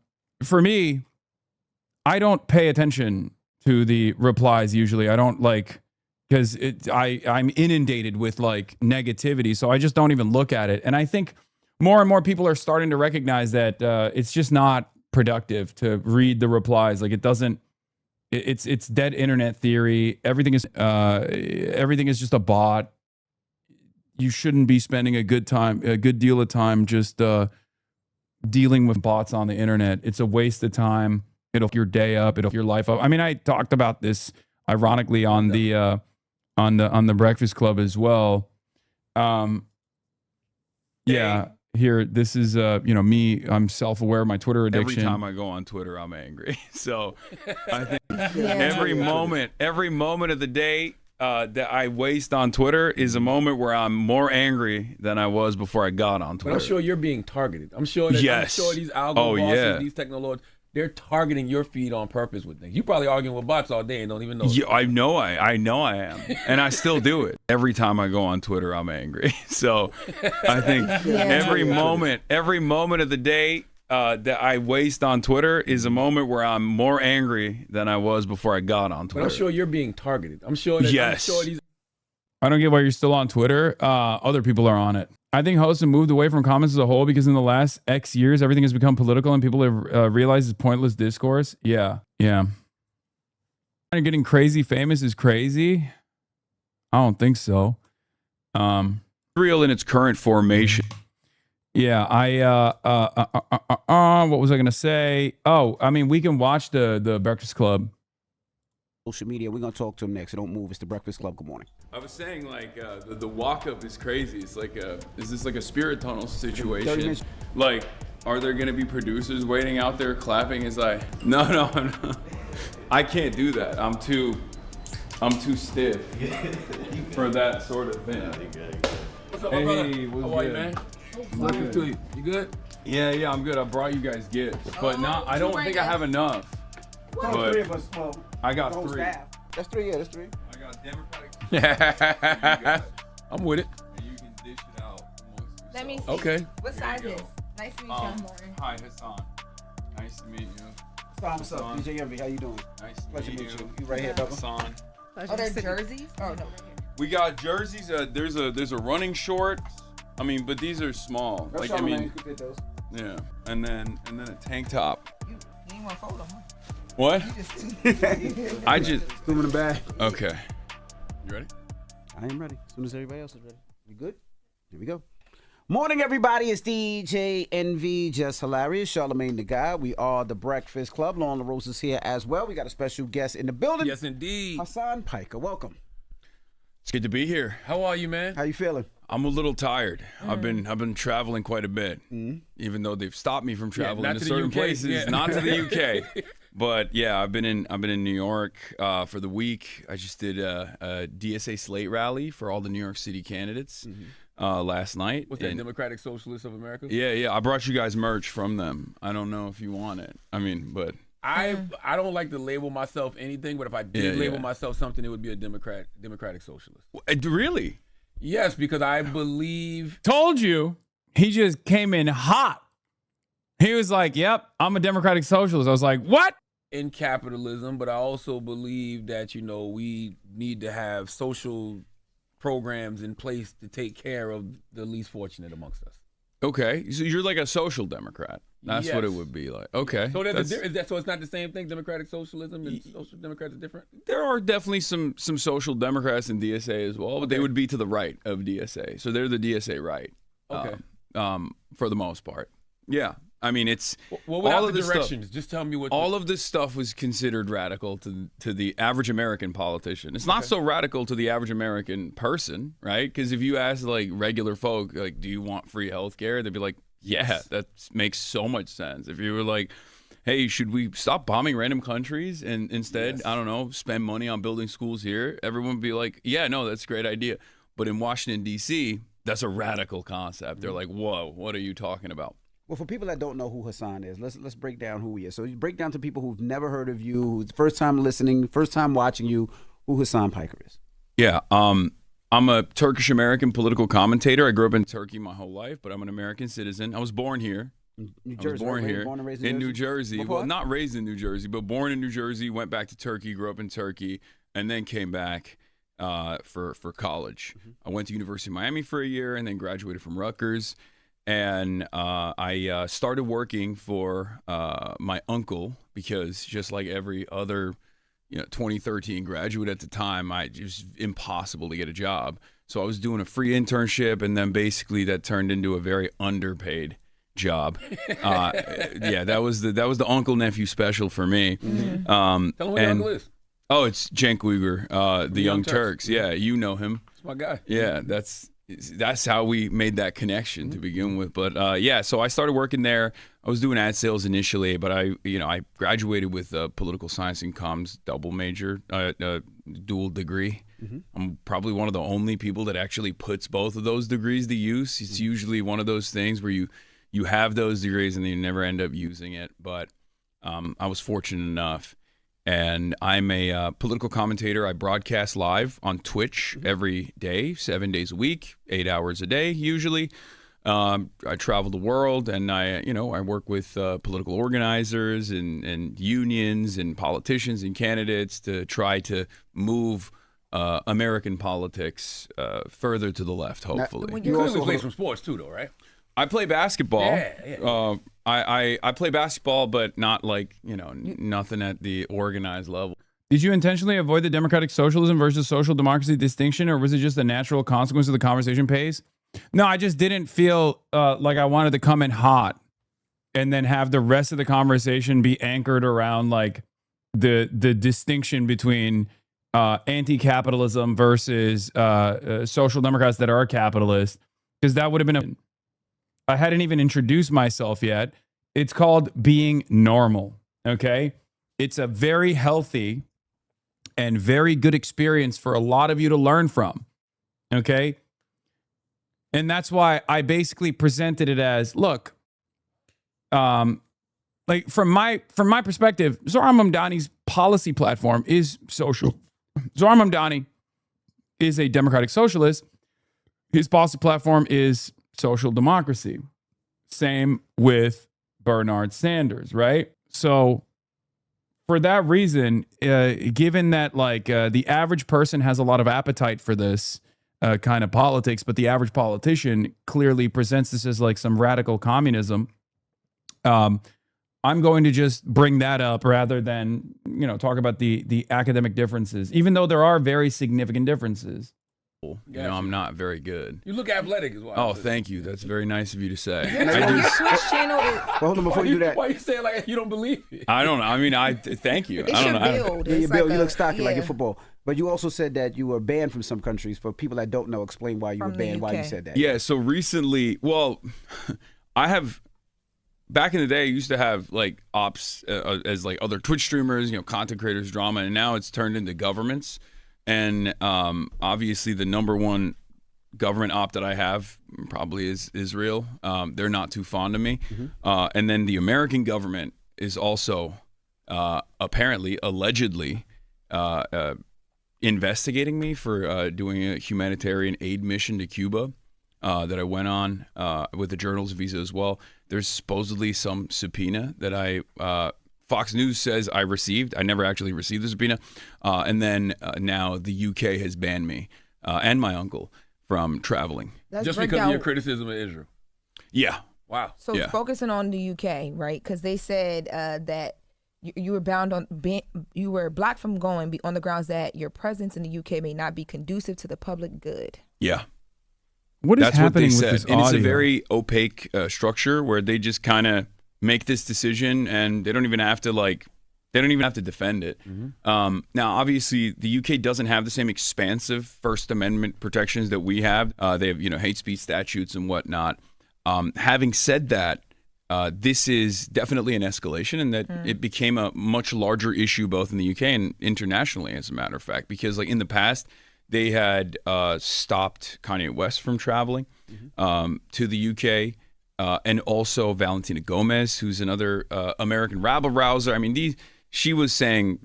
don't pay attention to the replies usually. I don't because I'm inundated with like negativity, so I just don't even look at it. And I think more and more people are starting to recognize that it's just not productive to read the replies. Like it's dead internet theory. Everything is just a bot. You shouldn't be spending a good deal of time just dealing with bots on the internet. It's a waste of time. It'll fuck your day up. It'll fuck your life up. I mean, I talked about this ironically on the Breakfast Club as well. Yeah, here, this is me. I'm self-aware of my Twitter addiction. Every time I go on Twitter, I'm angry. So I think every moment of the day that I waste on Twitter is a moment where I'm more angry than I was before I got on Twitter. But I'm sure you're being targeted. I'm sure these algo bosses, these technologies, they're targeting your feed on purpose with things. You probably arguing with bots all day and don't even know. Yeah, I know I am, and I still do it. Every time I go on Twitter, I'm angry. So I think every moment of the day that I waste on Twitter is a moment where I'm more angry than I was before I got on Twitter. But I'm sure you're being targeted. I'm sure these. I don't get why you're still on Twitter. Other people are on it. I think hosts have moved away from comments as a whole because in the last X years, everything has become political and people have realized it's pointless discourse. Yeah. Getting crazy famous is crazy. I don't think so. Real in its current formation. Yeah, what was I going to say? Oh, I mean, we can watch the Breakfast Club. Social media, we're going to talk to him next. So don't move. It's the Breakfast Club. Good morning. I was saying, like, the walk-up is crazy. It's like is this like a spirit tunnel situation? Like, are there going to be producers waiting out there clapping as no. I can't do that. I'm too I'm too stiff for that sort of thing. What's up, my brother? How are you, man? Welcome to you. You good? Yeah, I'm good. I brought you guys gifts, but not. I don't think I have enough. But Three of us. Well, I got the whole 3. staff. That's 3, yeah, that's 3. I got Democratic. I'm with it. And you can dish it out amongst Let me see. Okay. What size is? Nice to meet you, Martin. Hi, Hasan. Nice to meet you. What's up, DJ Envy? How you doing? Nice to Pleasure meet to meet you. You right here, brother. Hasan. Oh, there's jerseys? Oh, no, right here. We got jerseys. There's a running short. I mean, but these are small. That's Like I mean, you could fit those. yeah. And then a tank top. You ain't want to fold them, huh? What? I just. Threw them in the bag. Okay. You ready? I am ready. As soon as everybody else is ready. You good? Here we go. Morning, everybody. It's DJ NV, just hilarious. Charlemagne the Guy. We are the Breakfast Club. Lauren LaRose is here as well. We got a special guest in the building. Yes, indeed. Hasan Piker. Welcome. It's good to be here. How are you, man? How you feeling? I'm a little tired. I've been traveling quite a bit, even though they've stopped me from traveling to certain places, not to the UK. But yeah, I've been in New York for the week. I just did a DSA slate rally for all the New York City candidates last night. What's that, Democratic Socialists of America? Yeah. I brought you guys merch from them. I don't know if you want it. I mean, but I don't like to label myself anything, but if I did label myself something, it would be a Democratic Socialist. Really? Yes, because I believe. Told you. He just came in hot. He was like, "Yep, I'm a Democratic Socialist." I was like, "What?" In capitalism, but I also believe that we need to have social programs in place to take care of the least fortunate amongst us. Okay, so you're like a social democrat. That's what it would be like. Okay, so so it's not the same thing. Democratic socialism and social democrats are different. There are definitely some social democrats in DSA as well, but they would be to the right of DSA. So they're the DSA right. Okay. For the most part, yeah. I mean, it's well, without the directions. Just tell me what. All of this stuff was considered radical to the average American politician. It's not so radical to the average American person, right? Because if you ask like regular folk, like, do you want free health care? They'd be like, yeah, that makes so much sense. If you were like, hey, should we stop bombing random countries and instead, I don't know, spend money on building schools here? Everyone would be like, yeah, no, that's a great idea. But in Washington, D.C., that's a radical concept. They're like, whoa, what are you talking about? Well, for people that don't know who Hasan is, let's break down who he is. So you break down to people who've never heard of you, who's first time listening, first time watching you, who Hasan Piker is. Yeah, I'm a Turkish-American political commentator. I grew up in Turkey my whole life, but I'm an American citizen. I was born here. New Jersey, I was born here born and raised in New Jersey. Well, not raised in New Jersey, but born in New Jersey, went back to Turkey, grew up in Turkey, and then came back for college. I went to University of Miami for a year and then graduated from Rutgers. And I started working for my uncle because just like every other 2013 graduate at the time, it was impossible to get a job. So I was doing a free internship, and then basically that turned into a very underpaid job. Yeah, that was the uncle nephew special for me. Tell him who your uncle is. Oh, it's Cenk Uygur, the Young Turks. Yeah, you know him. That's my guy. Yeah, that's how we made that connection to begin with. But yeah, so I started working there. I was doing ad sales initially, but I graduated with a political science and comms double major, dual degree. I'm probably one of the only people that actually puts both of those degrees to use. It's usually one of those things where you have those degrees and then you never end up using it. But I was fortunate enough. And I'm a political commentator. I broadcast live on Twitch every day, 7 days a week, 8 hours a day usually. I travel the world, and I work with political organizers and unions and politicians and candidates to try to move American politics further to the left, hopefully. You also play some sports too, though, right? I play basketball. Yeah. I play basketball, but not like, nothing at the organized level. Did you intentionally avoid the democratic socialism versus social democracy distinction, or was it just a natural consequence of the conversation pace? No, I just didn't feel like I wanted to come in hot and then have the rest of the conversation be anchored around like the distinction between anti-capitalism versus social democrats that are capitalists, because that would have been I hadn't even introduced myself yet. It's called being normal, okay? It's a very healthy and very good experience for a lot of you to learn from. Okay. And that's why I basically presented it as, look, like from my perspective, Zohran Mamdani's policy platform is social. Zohran Mamdani is a democratic socialist. His policy platform is social democracy. Same with Bernard Sanders, right? So for that reason, given that like the average person has a lot of appetite for this kind of politics, but the average politician clearly presents this as like some radical communism, I'm going to just bring that up rather than, talk about the academic differences, even though there are very significant differences. I'm not very good. You look athletic as well. Oh, thank you. That's very nice of you to say. Switch channel. Well, hold on before you do that. Why you say it like you don't believe it? I don't know. I mean, thank you. It's I don't your know. build. Yeah, It's you build. like You look stocky like yeah. in football. But you also said that you were banned from some countries. For people that don't know, explain why you were From the banned. Why you UK. said that? Yeah. So recently, well, back in the day, I used to have like ops as like other Twitch streamers, content creators, drama, and now it's turned into governments. And obviously, the number one government op that I have probably is Israel. They're not too fond of me. And then the American government is also apparently, allegedly, investigating me for doing a humanitarian aid mission to Cuba that I went on with a journalist visa as well. There's supposedly some subpoena that Fox News says I received. I never actually received the subpoena. And then now the UK has banned me and my uncle from traveling. Just because of your criticism of Israel. Yeah. Wow. So focusing on the UK, right? Because they said that you were you were blocked from going on the grounds that your presence in the UK may not be conducive to the public good. Yeah. That's happening what they with said. this And it's a audio? very opaque structure where they just kind of make this decision and they don't even have to defend it. Now, obviously, the UK doesn't have the same expansive First Amendment protections that we have. They have, hate speech statutes and whatnot. Having said that, this is definitely an escalation, and that it became a much larger issue both in the UK and internationally, as a matter of fact, because like in the past, they had stopped Kanye West from traveling to the UK. And also Valentina Gomez, who's another American rabble-rouser. I mean, she was saying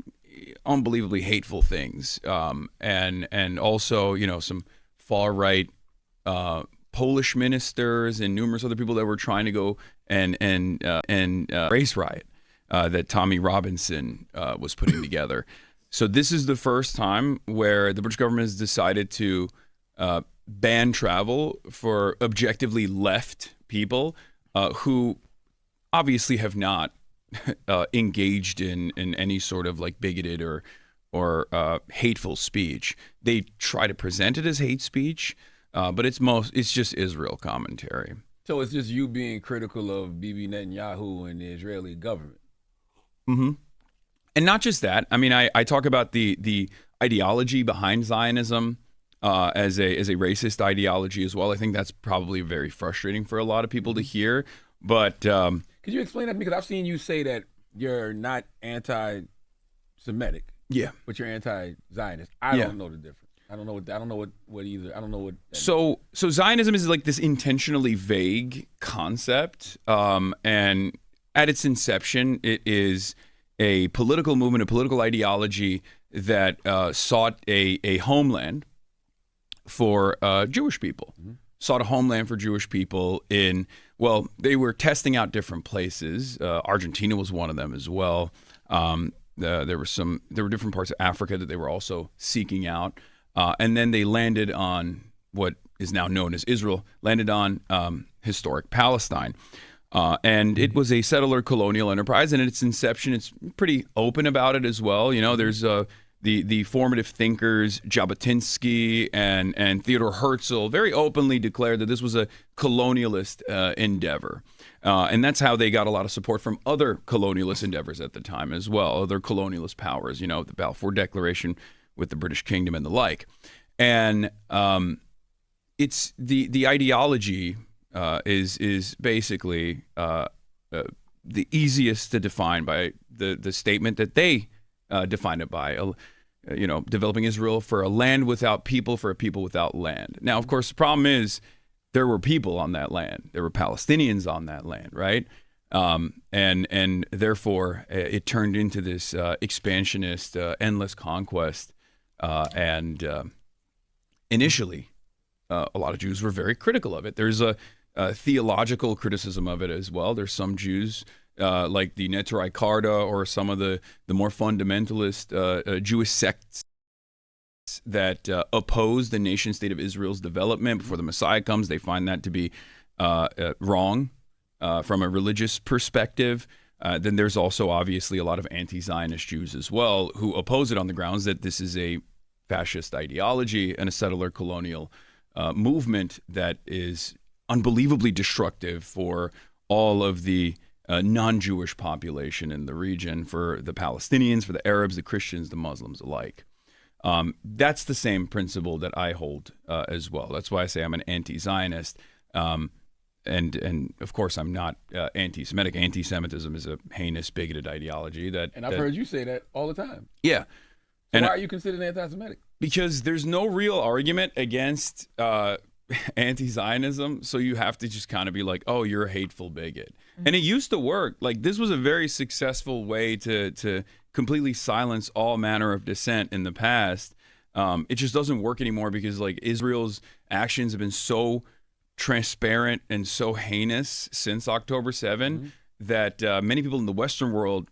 unbelievably hateful things, and also some far-right Polish ministers and numerous other people that were trying to go and race riot that Tommy Robinson was putting together. So this is the first time where the British government has decided to ban travel for objectively left people who obviously have not engaged in any sort of like bigoted or hateful speech. They try to present it as hate speech, but it's just Israel commentary. So it's just you being critical of Bibi Netanyahu and the Israeli government. Mm-hmm. And not just that. I mean, I talk about the ideology behind Zionism as a racist ideology as well. I think that's probably very frustrating for a lot of people to hear. But could you explain that? Because I've seen you say that you're not anti-Semitic. Yeah, but you're anti-Zionist. I don't know the difference. I don't know what either. I don't know what. So Zionism is like this intentionally vague concept, and at its inception, it is a political movement, a political ideology that sought a homeland for Jewish people. Sought a homeland for Jewish people they were testing out different places. Argentina was one of them as well. There were different parts of Africa that they were also seeking out. And then they landed on what is now known as Israel, landed on historic Palestine. And it was a settler colonial enterprise, and at its inception, it's pretty open about it as well. There's the formative thinkers, Jabotinsky and Theodore Herzl, very openly declared that this was a colonialist endeavor. And that's how they got a lot of support from other colonialist endeavors at the time as well, other colonialist powers, the Balfour Declaration with the British Kingdom and the like. And it's the ideology is basically the easiest to define by the statement that they define it by. developing Israel for a land without people, for a people without land. Now, of course, the problem is there were people on that land. There were Palestinians on that land, right? And therefore, it turned into this expansionist, endless conquest. And initially, a lot of Jews were very critical of it. There's a theological criticism of it as well. There's some Jews, like the Neturei Karta or some of the more fundamentalist Jewish sects that oppose the nation state of Israel's development before the Messiah comes. They find that to be wrong from a religious perspective. Then there's also obviously a lot of anti-Zionist Jews as well who oppose it on the grounds that this is a fascist ideology and a settler colonial movement that is unbelievably destructive for all of the non-Jewish population in the region, for the Palestinians, for the Arabs, the Christians, the Muslims alike. That's the same principle that I hold as well. That's why I say I'm an anti-Zionist. And of course, I'm not anti-Semitic. Anti-Semitism is a heinous, bigoted ideology. And I've heard you say that all the time. Yeah. So why are you considered anti-Semitic? Because there's no real argument against anti-Zionism, so you have to just kind of be like, oh, you're a hateful bigot. And it used to work. Like, this was a very successful way to completely silence all manner of dissent in the past. It just doesn't work anymore because, like, Israel's actions have been so transparent and so heinous since October 7 that many people in the Western world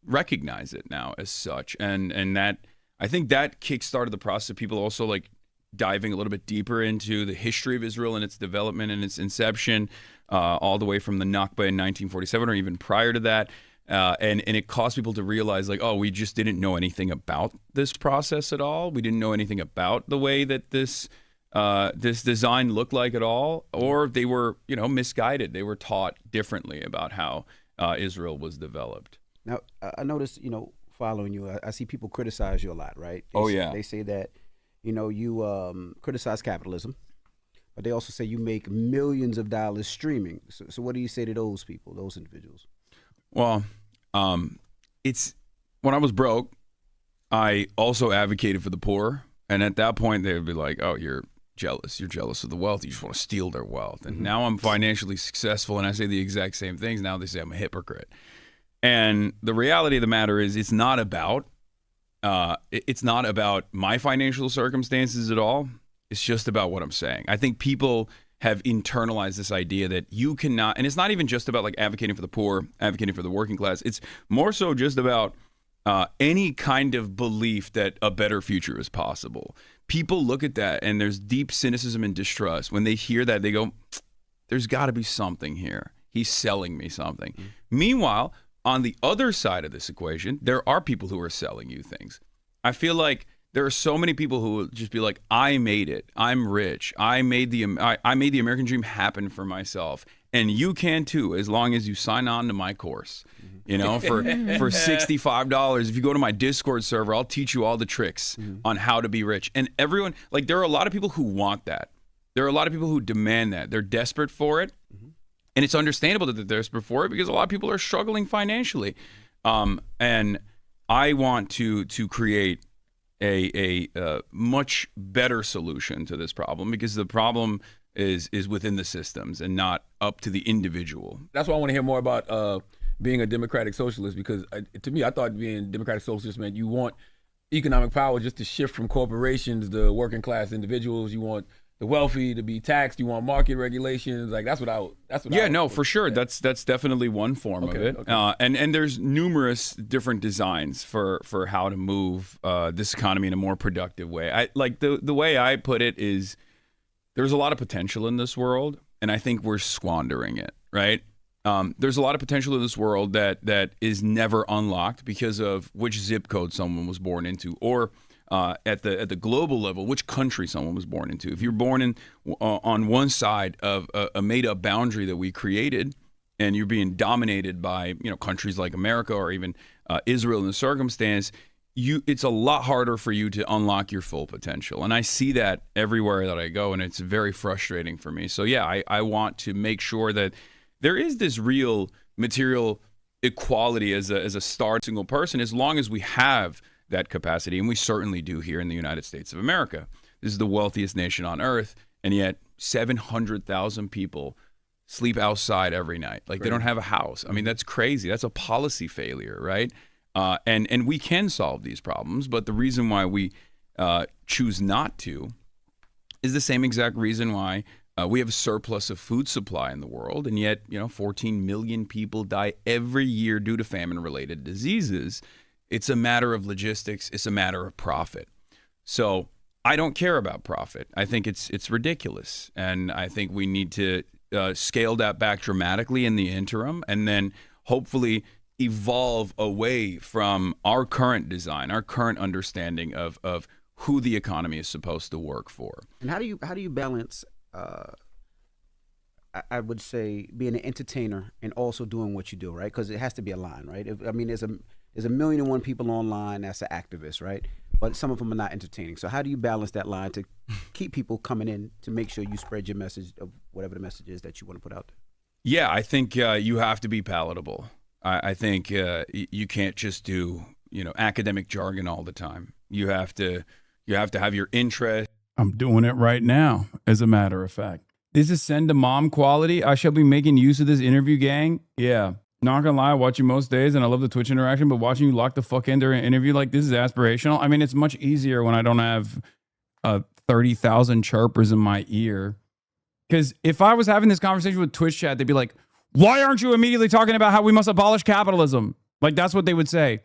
recognize it now as such. And that, I think that kickstarted the process of people also, like, diving a little bit deeper into the history of Israel and its development and its inception, all the way from the Nakba in 1947 or even prior to that. And it caused people to realize, like, oh, we just didn't know anything about this process at all. We didn't know anything about the way that this design looked like at all, or they were, misguided. They were taught differently about how Israel was developed. Now, I noticed, following you, I see people criticize you a lot, right? They say that, you criticize capitalism, but they also say you make millions of dollars streaming. So what do you say to those people, those individuals? Well, it's when I was broke, I also advocated for the poor. And at that point, they would be like, oh, you're jealous. You're jealous of the wealth. You just want to steal their wealth. And now I'm financially successful and I say the exact same things. Now they say I'm a hypocrite. And the reality of the matter is it's not about my financial circumstances at all. It's just about what I'm saying. I think people have internalized this idea that you cannot, and it's not even just about like advocating for the poor, advocating for the working class. It's more so just about any kind of belief that a better future is possible. People look at that and there's deep cynicism and distrust. When they hear that, they go, there's got to be something here. He's selling me something. Meanwhile, on the other side of this equation, there are people who are selling you things. I feel like there are so many people who will just be like, I made it. I'm rich. I made the American dream happen for myself. And you can too, as long as you sign on to my course. For $65. If you go to my Discord server, I'll teach you all the tricks on how to be rich. And everyone, like, there are a lot of people who want that. There are a lot of people who demand that. They're desperate for it. And it's understandable that they're desperate for it because a lot of people are struggling financially. And I want to create a much better solution to this problem because the problem is within the systems and not up to the individual. That's why I want to hear more about being a democratic socialist, because to me, I thought being a democratic socialist meant you want economic power just to shift from corporations to working class individuals. You want the wealthy to be taxed. You want market regulations. Like for sure. Yeah. That's definitely one form of it. Okay. And there's numerous different designs for how to move this economy in a more productive way. I like the way I put it is there's a lot of potential in this world, and I think we're squandering it. Right. There's a lot of potential in this world that is never unlocked because of which zip code someone was born into, or at the global level, which country someone was born into. If you're born on one side of a made-up boundary that we created, and you're being dominated by countries like America or even Israel in the circumstance, it's a lot harder for you to unlock your full potential. And I see that everywhere that I go, and it's very frustrating for me. So yeah, I want to make sure that there is this real material equality as a single person, as long as we have that capacity, and we certainly do here in the United States of America. This is the wealthiest nation on earth, and yet 700,000 people sleep outside every night. Like they don't have a house. I mean, that's crazy. That's a policy failure, right? And we can solve these problems, but the reason why we choose not to is the same exact reason why we have a surplus of food supply in the world, and yet 14 million people die every year due to famine-related diseases. It's a matter of logistics. It's a matter of profit. So I don't care about profit. I think it's ridiculous, and I think we need to scale that back dramatically in the interim, and then hopefully evolve away from our current design, our current understanding of who the economy is supposed to work for. And how do you balance? I would say being an entertainer and also doing what you do, right? Because it has to be a line, right? There's a million and one people online that's an activist, right? But some of them are not entertaining. So how do you balance that line to keep people coming in to make sure you spread your message of whatever the message is that you want to put out there? Yeah, I think you have to be palatable. I think you can't just do academic jargon all the time. You have to have your interest. I'm doing it right now, as a matter of fact. This is send to mom quality. I shall be making use of this interview, gang. Yeah. Not gonna lie, I watch you most days, and I love the Twitch interaction, but watching you lock the fuck in during an interview like this is aspirational. I mean, it's much easier when I don't have 30,000 chirpers in my ear. Because if I was having this conversation with Twitch chat, they'd be like, why aren't you immediately talking about how we must abolish capitalism? Like, that's what they would say.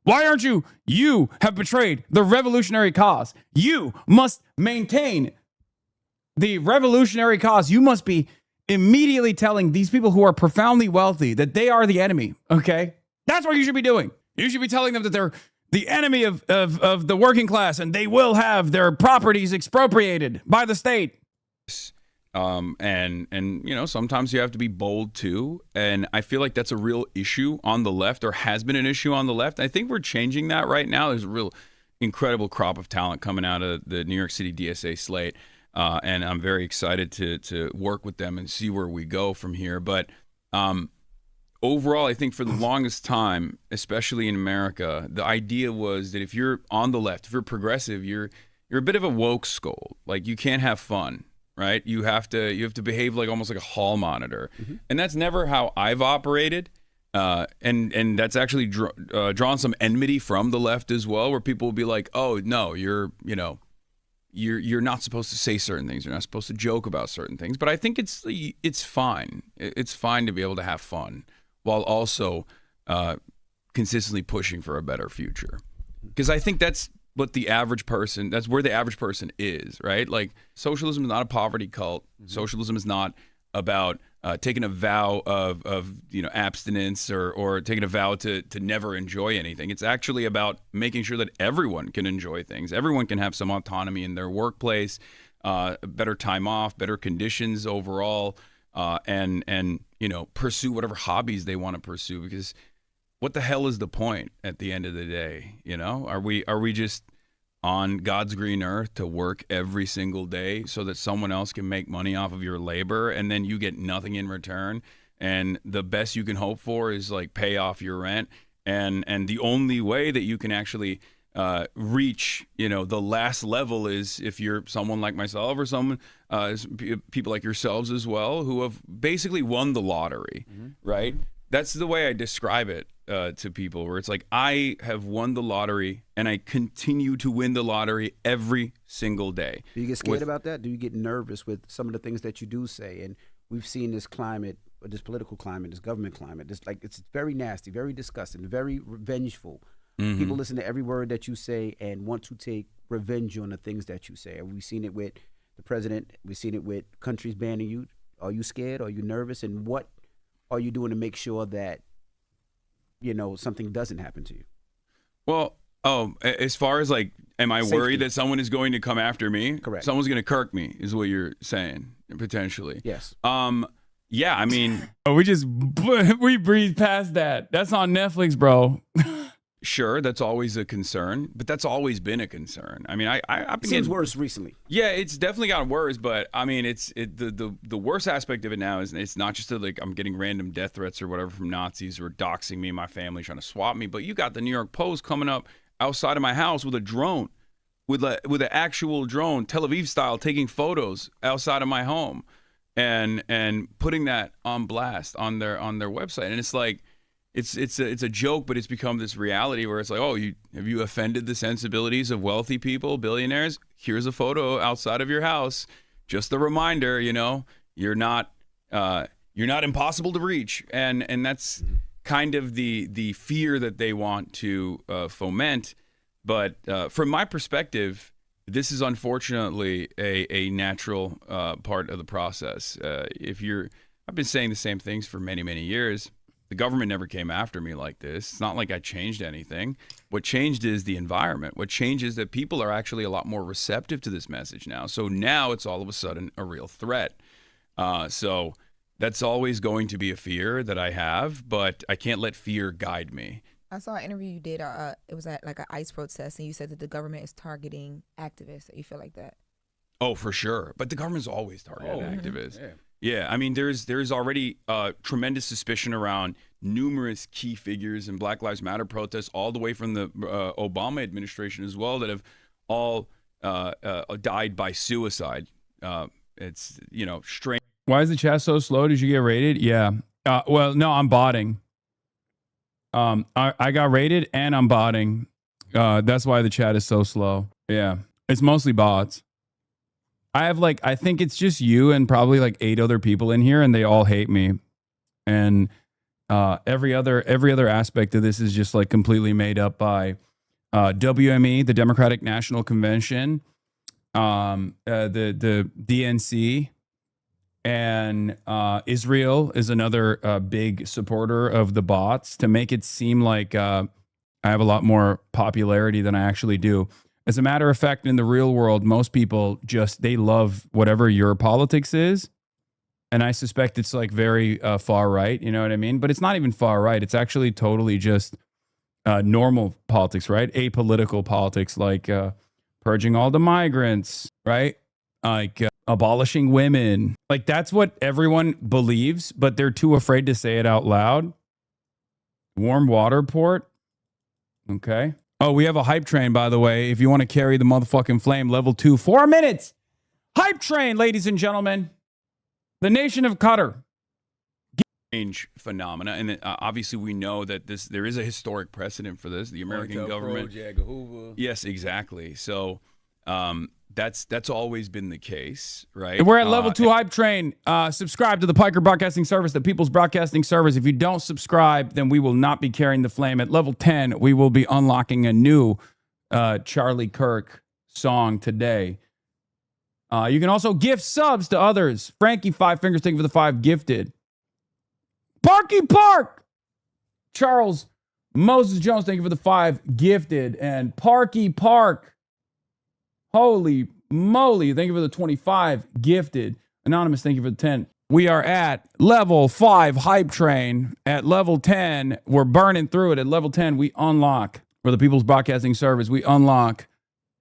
Why aren't you? You have betrayed the revolutionary cause. You must maintain the revolutionary cause. You must be immediately telling these people who are profoundly wealthy that they are the enemy, okay? That's what you should be doing. You should be telling them that they're the enemy of the working class and they will have their properties expropriated by the state. And sometimes you have to be bold too. And I feel like that's a real issue on the left, or has been an issue on the left. I think we're changing that right now. There's a real incredible crop of talent coming out of the New York City DSA slate. And I'm very excited to work with them and see where we go from here. But overall, I think for the longest time, especially in America, the idea was that if you're on the left, if you're progressive, you're a bit of a woke skull. Like, you can't have fun, right? You have to behave like almost like a hall monitor. Mm-hmm. And that's never how I've operated. And that's actually drawn some enmity from the left as well, where people will be like, oh, no, you're not supposed to say certain things. You're not supposed to joke about certain things. But I think it's fine. It's fine to be able to have fun while also consistently pushing for a better future. Because I think that's what the average person, that's where the average person is, right? Like, socialism is not a poverty cult. Mm-hmm. Socialism is not about taking a vow of abstinence or taking a vow to never enjoy anything. It's actually about making sure that everyone can enjoy things. Everyone can have some autonomy in their workplace, better time off, better conditions overall, and pursue whatever hobbies they want to pursue. Because what the hell is the point at the end of the day? Are we just on God's green earth to work every single day so that someone else can make money off of your labor and then you get nothing in return? And the best you can hope for is like pay off your rent. And the only way that you can actually reach, the last level is if you're someone like myself or someone, people like yourselves as well, who have basically won the lottery, mm-hmm. right? That's the way I describe it to people, where it's like, I have won the lottery and I continue to win the lottery every single day. Do you get scared about that? Do you get nervous with some of the things that you do say? And we've seen this climate, this political climate, this government climate, it's very nasty, very disgusting, very revengeful. Mm-hmm. People listen to every word that you say and want to take revenge on the things that you say. We've seen it with the president. We've seen it with countries banning you. Are you scared? Are you nervous? And what are you doing to make sure that something doesn't happen to you? Well, as far as like, am I Safety. worried that someone is going to come after me? Correct. Someone's going to kirk me, is what you're saying, potentially. Yes. Yeah, I mean, we breezed past that. That's on Netflix, bro. Sure, that's always a concern, but that's always been a concern. I mean, I've been seems worse recently. Yeah, it's definitely gotten worse, but I mean, the worst aspect of it now is it's not just like I'm getting random death threats or whatever from Nazis who are doxing me and my family, trying to swap me, but you got the New York Post coming up outside of my house with a drone, with an actual drone, Tel Aviv style, taking photos outside of my home, and putting that on blast on their website. And it's like, it's a joke, but it's become this reality where it's like, oh, have you offended the sensibilities of wealthy people, billionaires? Here's a photo outside of your house. Just a reminder, you're not impossible to reach, and that's kind of the fear that they want to foment. But from my perspective, this is unfortunately a natural part of the process. I've been saying the same things for many, many years. The government never came after me like this. It's not like I changed anything. What changed is the environment. What changed is that people are actually a lot more receptive to this message now. So now it's all of a sudden a real threat. So that's always going to be a fear that I have, but I can't let fear guide me. I saw an interview you did. It was at like an ICE protest, and you said that the government is targeting activists. You feel like that? Oh, for sure. But the government's always targeting activists. Yeah, I mean, there's already tremendous suspicion around numerous key figures in Black Lives Matter protests, all the way from the Obama administration as well, that have all died by suicide. It's strange. Why is the chat so slow? Did you get raided? Yeah. Well, no, I'm botting. I got raided and I'm botting. That's why the chat is so slow. Yeah, it's mostly bots. I have I think it's just you and probably 8 other people in here, and they all hate me. And every other aspect of this is just completely made up by WME, the Democratic National Convention, the DNC, and Israel is another big supporter of the bots to make it seem like I have a lot more popularity than I actually do. As a matter of fact, in the real world, most people they love whatever your politics is. And I suspect it's very far right, you know what I mean? But it's not even far right. It's actually totally just normal politics, right? Apolitical politics, purging all the migrants, right? Abolishing women. That's what everyone believes, but they're too afraid to say it out loud. Warm water port. Okay. Oh, we have a hype train, by the way. If you want to carry the motherfucking flame, level 2, 4 minutes. Hype train, ladies and gentlemen. The nation of Qatar. Strange phenomena, and obviously we know that there is a historic precedent for this. The American government. Yes, exactly. So that's always been the case, right? We're at level 2 hype train. Subscribe to the Piker Broadcasting Service, the People's Broadcasting Service. If you don't subscribe, then we will not be carrying the flame. At level 10, we will be unlocking a new Charlie Kirk song today. You can also gift subs to others. Frankie, 5 fingers, thank you for the 5 gifted. Parky Park! Charles Moses Jones, thank you for the 5 gifted. And Parky Park, holy moly, thank you for the 25 gifted. Anonymous, thank you for the 10. We are at level 5 hype train. At level 10, we're burning through it. At level 10, we unlock, for the People's Broadcasting Service, we unlock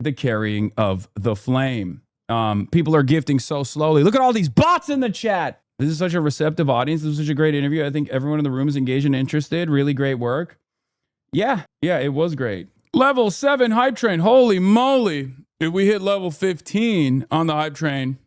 the carrying of the flame. People are gifting so slowly. Look at all these bots in the chat. This is such a receptive audience. This was such a great interview. I think everyone in the room is engaged and interested. Really great work. Yeah, it was great. Level 7 hype train. Holy moly. If we hit level 15 on the hype train,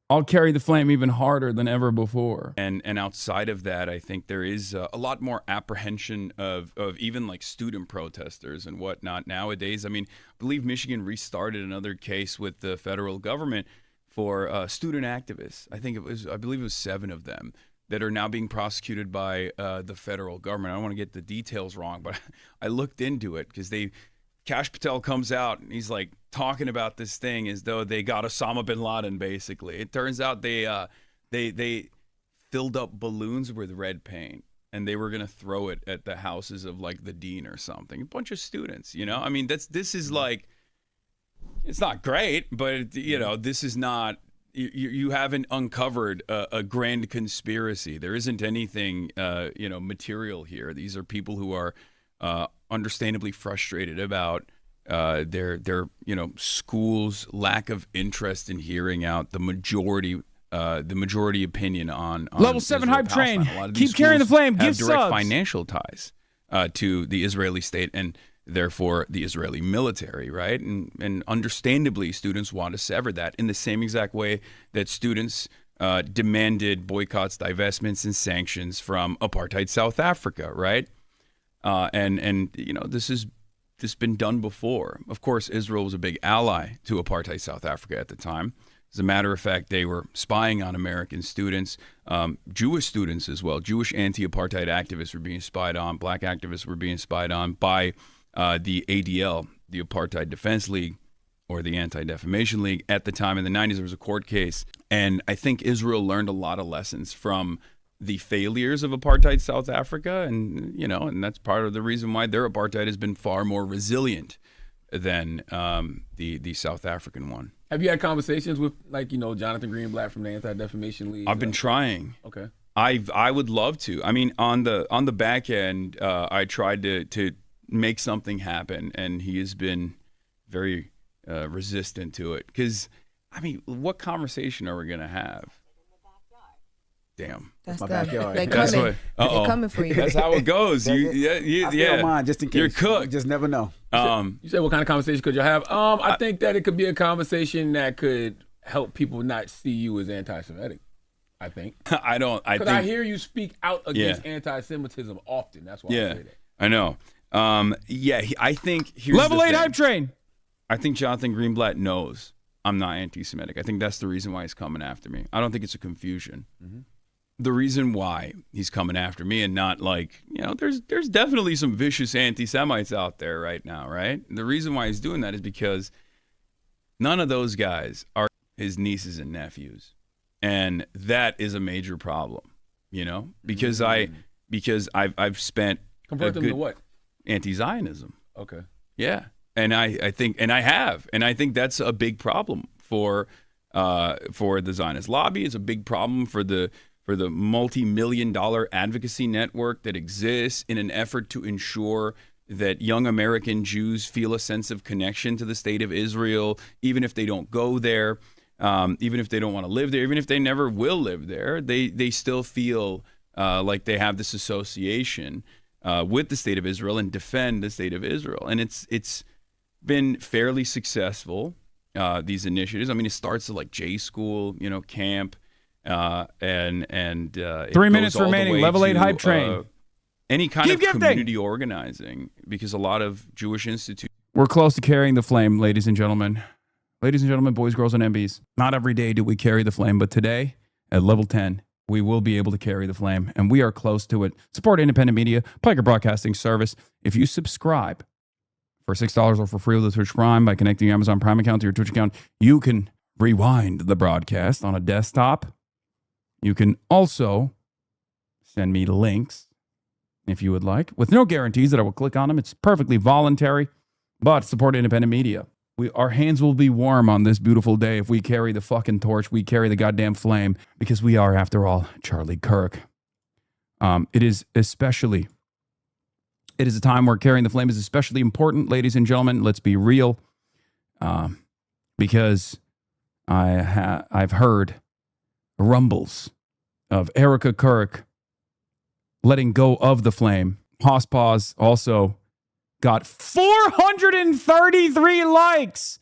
I'll carry the flame even harder than ever before. And outside of that, I think there is a lot more apprehension of even student protesters and whatnot nowadays. I mean, I believe Michigan restarted another case with the federal government for student activists. I believe it was 7 of them that are now being prosecuted by the federal government. I don't want to get the details wrong, but I looked into it because Kash Patel comes out and he's talking about this thing as though they got Osama bin Laden, basically. It turns out they filled up balloons with red paint and they were going to throw it at the houses of the dean or something. A bunch of students, I mean, this is it's not great, but this is not, you haven't uncovered a grand conspiracy. There isn't anything, material here. These are people who are understandably frustrated about their school's lack of interest in hearing out the majority opinion on level 7 hype train. Keep carrying the flame. Give direct subs. Financial ties to the Israeli state, and therefore the Israeli military, right? And understandably, students want to sever that in the same exact way that students demanded boycotts, divestments, and sanctions from apartheid South Africa, right? And you know, this has been done before. Of course, Israel was a big ally to apartheid South Africa at the time. As a matter of fact, they were spying on American students, Jewish students as well. Jewish anti-apartheid activists were being spied on. Black activists were being spied on by the ADL, the Apartheid Defense League, or the Anti-Defamation League. At the time in the 90s, there was a court case. And I think Israel learned a lot of lessons from the failures of apartheid South Africa. And, you know, and that's part of the reason why their apartheid has been far more resilient than the South African one. Have you had conversations with, like, you know, Jonathan Greenblatt from the Anti-Defamation League? I've been trying. Okay. I would love to. I mean, on the back end, I tried to make something happen, and he has been very resistant to it. Because, I mean, what conversation are we gonna have? Damn. That's my backyard. They coming. They're coming for you. That's how it goes. I feel mine just in case. You're cooked. You just never know. You said what kind of conversation could you have? I think that it could be a conversation that could help people not see you as anti-Semitic. I think. I Because I hear you speak out against anti-Semitism often. That's why I say that. I know. I think here's Level the 8 thing. hype train. I think Jonathan Greenblatt knows I'm not anti-Semitic. I think that's the reason why he's coming after me. I don't think it's a confusion. Mm-hmm. The reason why he's coming after me and not like, you know, there's definitely some vicious anti-Semites out there right now, right? The reason why he's doing that is because none of those guys are his nieces and nephews. And that is a major problem, you know, because I've spent Convert them to what? Anti-Zionism. Okay. Yeah. And I think that's a big problem for the Zionist lobby. It's a big problem for the multi-million-dollar advocacy network that exists in an effort to ensure that young American Jews feel a sense of connection to the state of Israel, even if they don't go there, even if they don't want to live there, even if they never will live there, they still feel like they have this association with the state of Israel and defend the state of Israel. And it's been fairly successful, these initiatives. I mean, it starts at like J School, you know, camp, and 3 minutes remaining. Level 8 hype train. Any kind of community organizing, because a lot of Jewish institutions. We're close to carrying the flame, ladies and gentlemen. Ladies and gentlemen, boys, girls, and MBs. Not every day do we carry the flame, but today at level 10, we will be able to carry the flame, and we are close to it. Support independent media, Piker Broadcasting Service. If you subscribe for $6 or for free with the Twitch Prime by connecting your Amazon Prime account to your Twitch account, you can rewind the broadcast on a desktop. You can also send me links if you would like, with no guarantees that I will click on them. It's perfectly voluntary, but support independent media. Our hands will be warm on this beautiful day if we carry the fucking torch, we carry the goddamn flame, because we are, after all, Charlie Kirk. It is a time where carrying the flame is especially important, ladies and gentlemen. Let's be real, because I've heard rumbles of Erica Kirk letting go of the flame. Hospause also got 433 likes.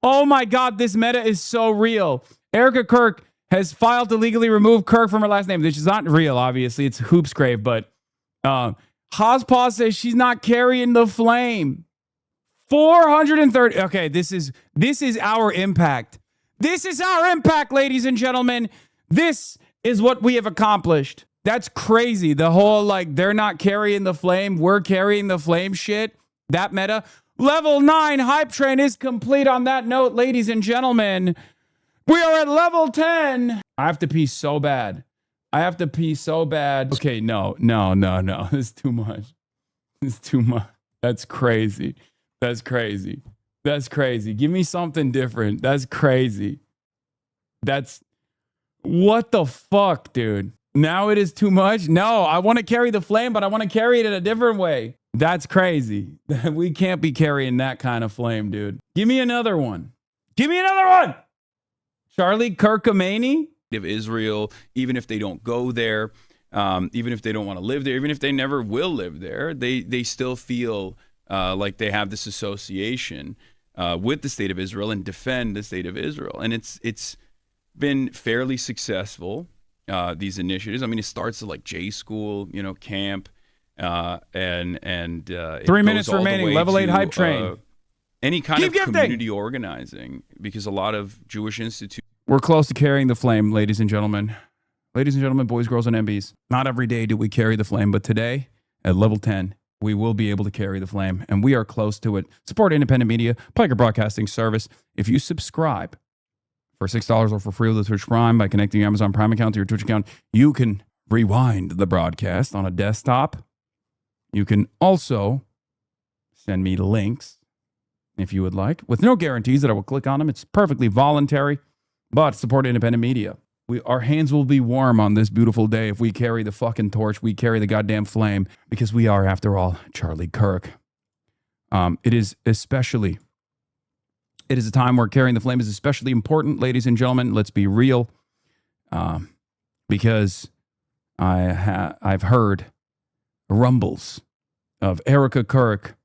Oh my God, this meta is so real. Erica Kirk has filed to legally remove Kirk from her last name. This is not real, obviously. It's Hoopsgrave, but Hospause says she's not carrying the flame. 430. Okay, this is our impact. This is our impact, ladies and gentlemen. This is what we have accomplished. That's crazy. The whole, like, they're not carrying the flame, we're carrying the flame shit. That meta. Level 9 hype train is complete on that note, ladies and gentlemen. We are at level 10. I have to pee so bad. Okay, no. This is too much. That's crazy. Give me something different. That's crazy. What the fuck, dude? Now it is too much? No, I want to carry the flame, but I want to carry it in a different way. That's crazy. We can't be carrying that kind of flame, dude. Give me another one. Charlie Kirkamani? Of Israel, even if they don't go there, even if they don't want to live there, even if they never will live there, they still feel like they have this association with the state of Israel and defend the state of Israel. And it's been fairly successful, these initiatives. I mean, it starts at like J School, camp, and 3 minutes remaining, level 8 hype train. Any kind of community organizing, because a lot of Jewish institutions. We're close to carrying the flame, ladies and gentlemen. Ladies and gentlemen, boys, girls, and MBs. Not every day do we carry the flame, but today, at level 10, we will be able to carry the flame, and we are close to it. Support independent media, Piker Broadcasting Service. If you subscribe for $6 or for free with the Twitch Prime by connecting your Amazon Prime account to your Twitch account, you can rewind the broadcast on a desktop. You can also send me links if you would like, with no guarantees that I will click on them. It's perfectly voluntary, but support independent media. Our hands will be warm on this beautiful day if we carry the fucking torch, we carry the goddamn flame, because we are, after all, Charlie Kirk. It is a time where carrying the flame is especially important, ladies and gentlemen. Let's be real, because I've heard rumbles of Erica Kirk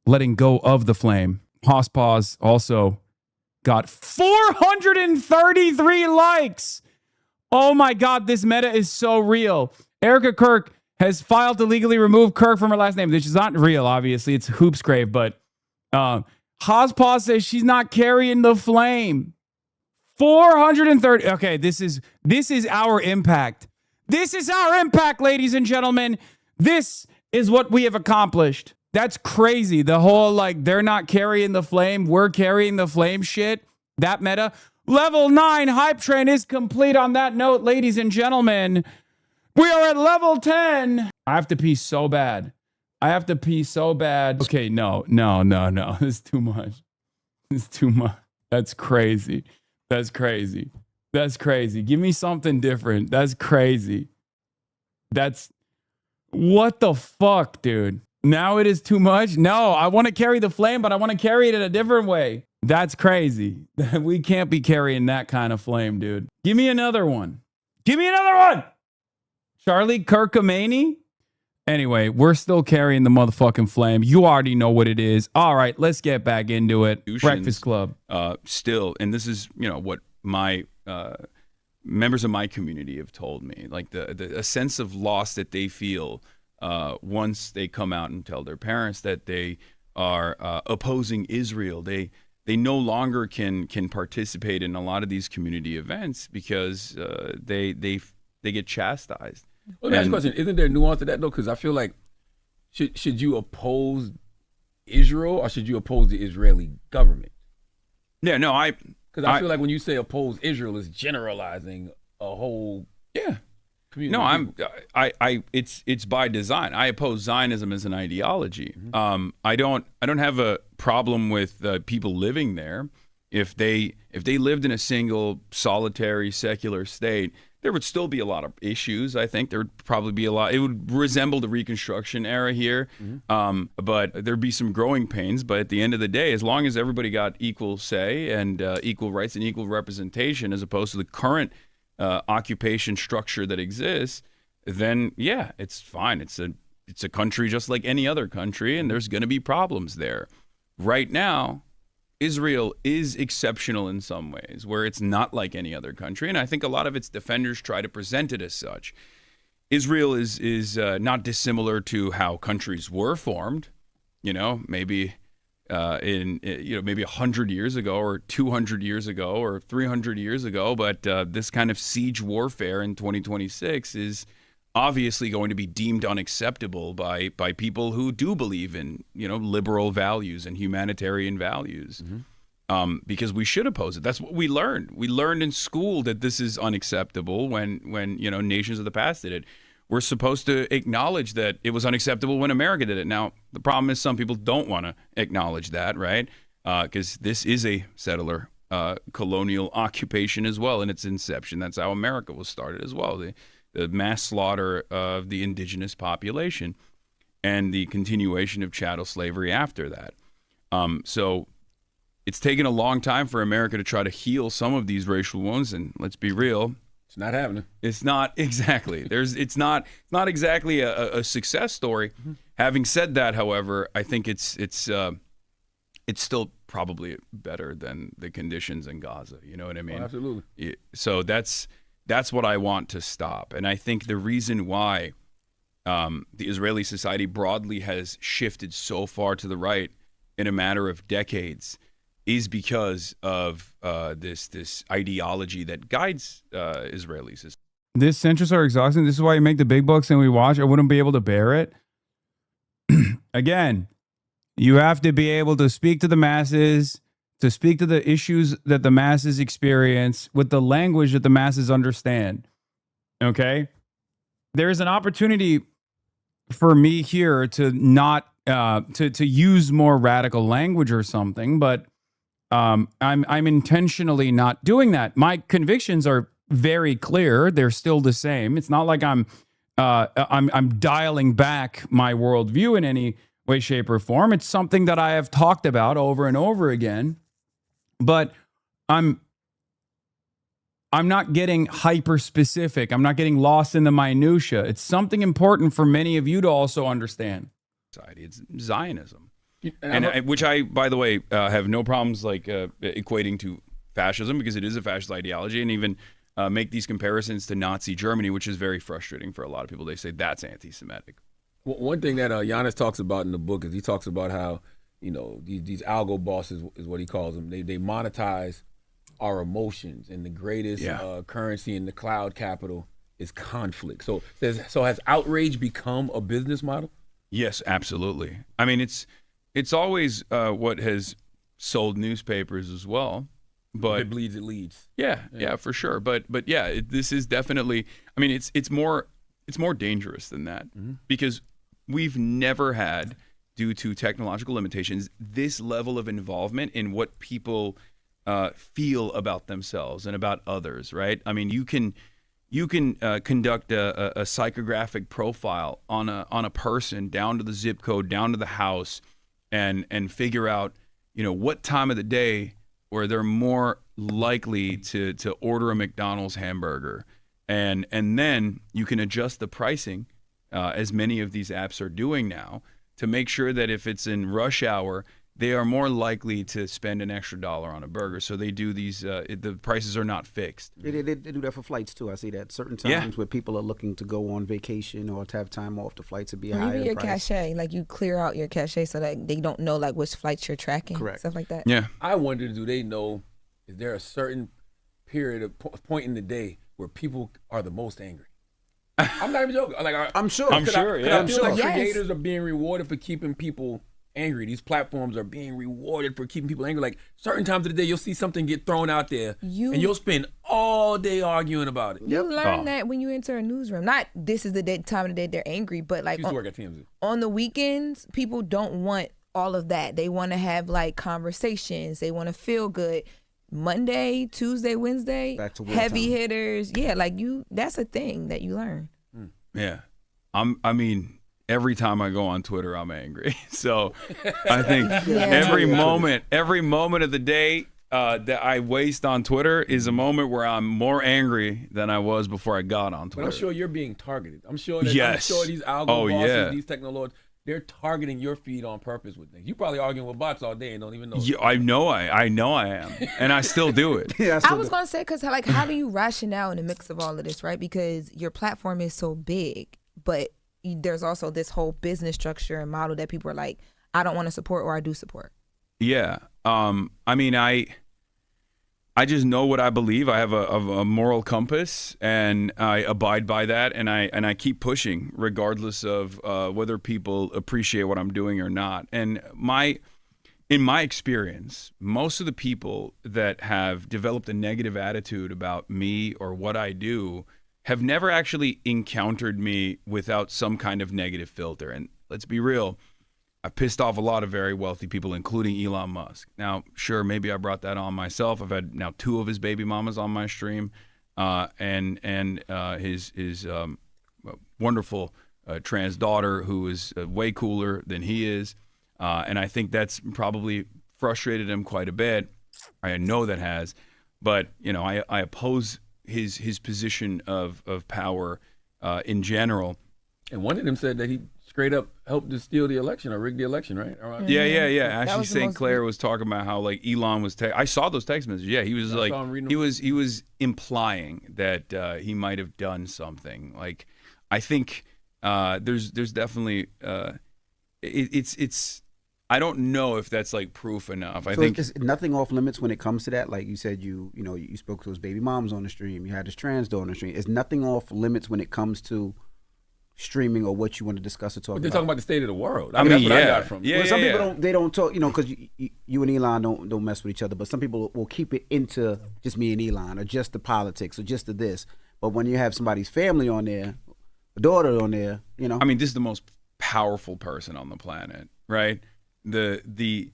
letting go of the flame. Hospause also got 433 likes. Oh my God, this meta is so real. Erica Kirk has filed to legally remove Kirk from her last name, which is not real, obviously. It's Hoopsgrave, but Hospause says she's not carrying the flame. 430. Okay, this is our impact. This is our impact, ladies and gentlemen. This is what we have accomplished. That's crazy. The whole, like, they're not carrying the flame, we're carrying the flame shit. That meta. Level 9 hype train is complete on that note, ladies and gentlemen. We are at level 10. I have to pee so bad. Okay, no. This is too much. That's crazy. Give me something different. That's crazy. What the fuck, dude? Now it is too much? No, I want to carry the flame, but I want to carry it in a different way. That's crazy. We can't be carrying that kind of flame, dude. Give me another one. Charlie Kirkamani? Anyway, we're still carrying the motherfucking flame. You already know what it is. All right, let's get back into it. Breakfast Club. Still, and this is, what my members of my community have told me, like a sense of loss that they feel once they come out and tell their parents that they are opposing Israel. They no longer can participate in a lot of these community events because they get chastised. Well, let me ask you a question. Isn't there nuance to that though? Because I feel like should you oppose Israel or should you oppose the Israeli government? Yeah, no, because I feel like when you say oppose Israel, it's generalizing a whole community. No, it's by design. I oppose Zionism as an ideology. Mm-hmm. I don't have a problem with people living there. If they lived in a single solitary secular state, there would still be a lot of issues. I think there would probably be a lot. It would resemble the Reconstruction era here, but there'd be some growing pains. But at the end of the day, as long as everybody got equal say and equal rights and equal representation, as opposed to the current occupation structure that exists, then yeah, it's fine. It's a country just like any other country, and there's going to be problems there. Right now, Israel is exceptional in some ways, where it's not like any other country, and I think a lot of its defenders try to present it as such. Israel is not dissimilar to how countries were formed, maybe maybe 100 years ago or 200 years ago or 300 years ago, but this kind of siege warfare in 2026 is obviously going to be deemed unacceptable by people who do believe in liberal values and humanitarian values, because we should oppose it. That's what we learned. We learned in school that this is unacceptable when nations of the past did it. We're supposed to acknowledge that it was unacceptable when America did it. Now, the problem is some people don't want to acknowledge that, right? Because this is a settler colonial occupation as well in its inception. That's how America was started as well. The mass slaughter of the indigenous population and the continuation of chattel slavery after that. So it's taken a long time for America to try to heal some of these racial wounds. And let's be real, It's not happening. It's not exactly. It's not exactly a success story. Mm-hmm. Having said that, however, I think it's still probably better than the conditions in Gaza. You know what I mean? Oh, absolutely. So that's what I want to stop. And I think the reason why the Israeli society broadly has shifted so far to the right in a matter of decades is because of this ideology that guides Israelis. This interests are exhausting. This is why you make the big bucks and we watch. I wouldn't be able to bear it. Again, you have to be able to speak to the masses, to speak to the issues that the masses experience with the language that the masses understand. Okay? There's an opportunity for me here to not to use more radical language or something, but I'm intentionally not doing that. My convictions are very clear. They're still the same. It's not like I'm dialing back my worldview in any way, shape, or form. It's something that I have talked about over and over again, but I'm not getting hyper specific. I'm not getting lost in the minutia. It's something important for many of you to also understand. It's Zionism. Which I, by the way, have no problems equating to fascism, because it is a fascist ideology, and even make these comparisons to Nazi Germany, which is very frustrating for a lot of people. They say that's anti-Semitic. Well, one thing that Giannis talks about in the book is he talks about how, these algo bosses is what he calls them. They monetize our emotions, and the greatest currency in the cloud capital is conflict. So has outrage become a business model? Yes, absolutely. I mean, it's always what has sold newspapers as well. But if it bleeds, it leads. Yeah, for sure. But yeah, this is definitely. I mean, it's more dangerous than that, because we've never had, due to technological limitations, this level of involvement in what people feel about themselves and about others. Right? I mean, you can conduct a psychographic profile on a person down to the zip code, down to the house, and figure out what time of the day where they're more likely to order a McDonald's hamburger, and then you can adjust the pricing, as many of these apps are doing now, to make sure that if it's in rush hour, they are more likely to spend an extra $1 on a burger. So they do these. The prices are not fixed. They do that for flights too. I see that certain times where people are looking to go on vacation or to have time off, the flights would be higher. Even your price. cachet, like you clear out your cachet so that they don't know like which flights you're tracking. Correct. Stuff like that. Yeah. I wonder, do they know? Is there a certain period of point in the day where people are the most angry? I'm not even joking. I'm sure. I feel like Yes. creators are being rewarded for keeping people angry. These platforms are being rewarded for keeping people angry. Like certain times of the day, you'll see something get thrown out there, and you'll spend all day arguing about it. You learn that when you enter a newsroom. Not this is the time of the day they're angry, but like used to work at TMZ. On the weekends, people don't want all of that. They want to have like conversations. They want to feel good. Monday, Tuesday, Wednesday, back to heavy hitters. Yeah, like that's a thing that you learn. Yeah. I mean, every time I go on Twitter, I'm angry. So I think every moment of the day that I waste on Twitter is a moment where I'm more angry than I was before I got on Twitter. But I'm sure you're being targeted. I'm sure these algo bosses, these technologies, they're targeting your feed on purpose with things. You probably arguing with bots all day and don't even know. Yeah, I know I am, and I still do it. I was gonna say, because like, how do you rationale in the mix of all of this, right? Because your platform is so big, but there's also this whole business structure and model that people are like, I don't want to support, or I do support. Yeah, I mean, I just know what I believe. I have a moral compass, and I abide by that, and I keep pushing regardless of whether people appreciate what I'm doing or not. And in my experience, most of the people that have developed a negative attitude about me or what I do have never actually encountered me without some kind of negative filter. And let's be real, I've pissed off a lot of very wealthy people, including Elon Musk. Now, sure, maybe I brought that on myself. I've had now 2 of his baby mamas on my stream, and his wonderful trans daughter, who is way cooler than he is. And I think that's probably frustrated him quite a bit. I know that has. But, I oppose his position of power in general. And one of them said that he straight up helped to steal the election or rig the election, right? Yeah. That Ashley was the St. most- Clair was talking about how like Elon was. I saw those text messages. Yeah, he was I like saw him reading he was implying that he might have done something. Like I think there's definitely it's. I don't know if that's like proof enough. I So think is nothing off limits when it comes to that. Like you said, you spoke to his baby moms on the stream. You had his trans daughter on the stream. Is nothing off limits when it comes to streaming or what you want to discuss or talk But they're about? talking about the state of the world. I mean, that's what I yeah. got from it. Yeah, Well, some yeah, people yeah. don't talk, because you and Elon don't mess with each other. But some people will keep it into just me and Elon, or just the politics, or just the this. But when you have somebody's family on there, a daughter on there, I mean, this is the most powerful person on the planet, right? The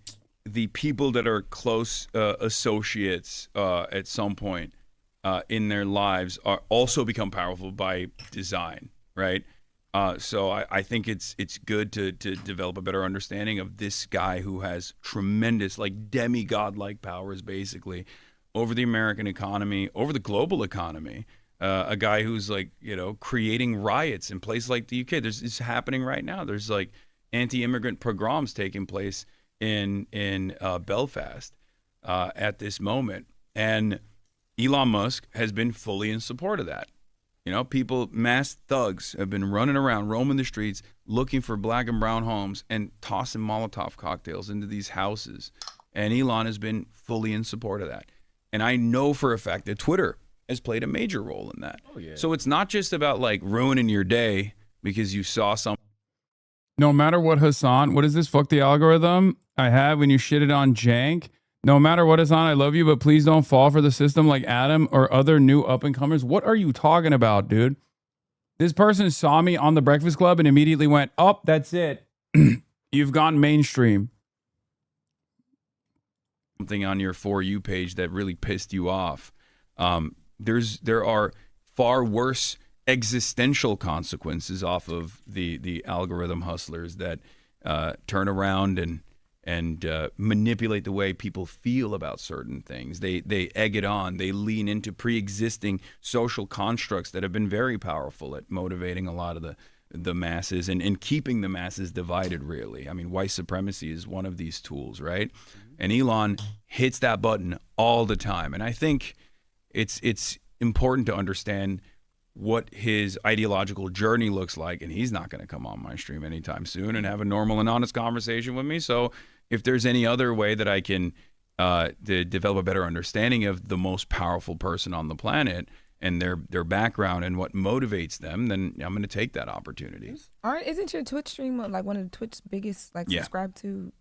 people that are close associates at some point in their lives are also become powerful by design, right? So I think it's good to develop a better understanding of this guy who has tremendous, like demigod-like powers, basically, over the American economy, over the global economy. A guy who's like, creating riots in places like the UK. It's happening right now. There's like anti-immigrant pogroms taking place in Belfast at this moment, and Elon Musk has been fully in support of that. People, masked thugs have been running around, roaming the streets, looking for black and brown homes and tossing Molotov cocktails into these houses. And Elon has been fully in support of that. And I know for a fact that Twitter has played a major role in that. Oh, yeah. So it's not just about like ruining your day because you saw something. No matter what, Hasan, what is this? Fuck the algorithm I have when you shit it on Jank. No matter what, Hasan, I love you, but please don't fall for the system like Adam or other new up-and-comers. What are you talking about, dude? This person saw me on The Breakfast Club and immediately went, oh, that's it. You've gone mainstream. Something on your For You page that really pissed you off. There are far worse existential consequences off of the algorithm hustlers that turn around and manipulate the way people feel about certain things. They egg it on. They lean into pre-existing social constructs that have been very powerful at motivating a lot of the masses and keeping the masses divided, really. I mean, white supremacy is one of these tools, right? And Elon hits that button all the time. And I think it's important to understand what his ideological journey looks like, and he's not going to come on my stream anytime soon and have a normal and honest conversation with me. So if there's any other way that I can develop a better understanding of the most powerful person on the planet and their background and what motivates them, then I'm going to take that opportunity. Isn't your Twitch stream like one of the Twitch's biggest subscribe to?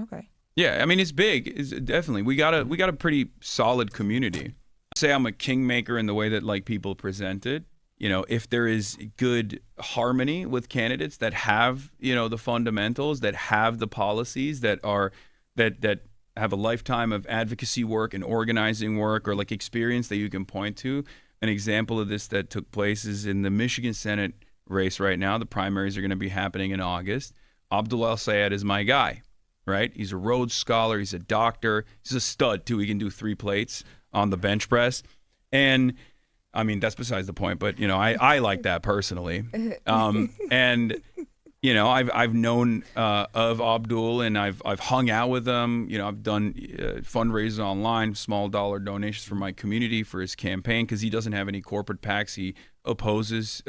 Okay. Yeah, I mean it's big. It's definitely we got a pretty solid community. Say I'm a kingmaker in the way that like people present it. If there is good harmony with candidates that have, the fundamentals, that have the policies that are that have a lifetime of advocacy work and organizing work or like experience that you can point to. An example of this that took place is in the Michigan Senate race right now. The primaries are going to be happening in August. Abdul El-Sayed is my guy, right? He's a Rhodes Scholar. He's a doctor. He's a stud, too. He can do 3 plates on the bench press. And I mean, that's besides the point, but I like that personally. And I've known of Abdul and I've hung out with him. I've done fundraisers online, small dollar donations for my community for his campaign because he doesn't have any corporate PACs. He opposes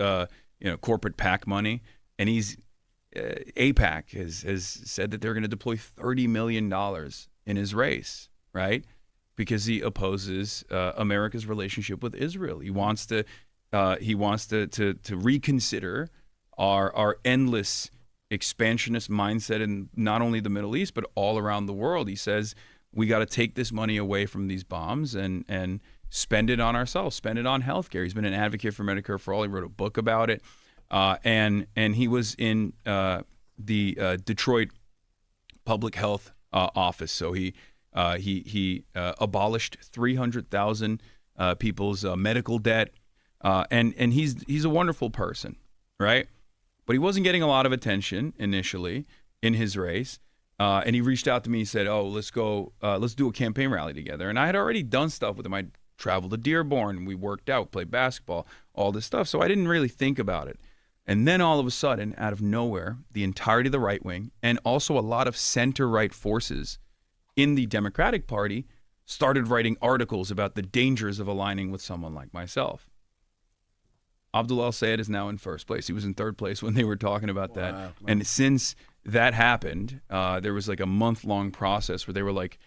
corporate PAC money, and he's AIPAC has said that they're going to deploy $30 million in his race, right? Because he opposes America's relationship with Israel. He wants to reconsider our endless expansionist mindset in not only the Middle East but all around the world. He says we got to take this money away from these bombs and spend it on ourselves, spend it on healthcare. He's been an advocate for Medicare for All. He wrote a book about it, and he was in the Detroit Public Health Office. So he abolished 300,000 people's medical debt, and he's a wonderful person, right? But he wasn't getting a lot of attention initially in his race, and he reached out to me. He said, "Oh, let's do a campaign rally together." And I had already done stuff with him. I traveled to Dearborn, we worked out, played basketball, all this stuff. So I didn't really think about it. And then all of a sudden, out of nowhere, the entirety of the right wing and also a lot of center-right forces in the Democratic Party started writing articles about the dangers of aligning with someone like myself. Abdul El-Sayed is now in first place. He was in third place when they were talking about that. Wow. And since that happened, there was like a month-long process where they were like,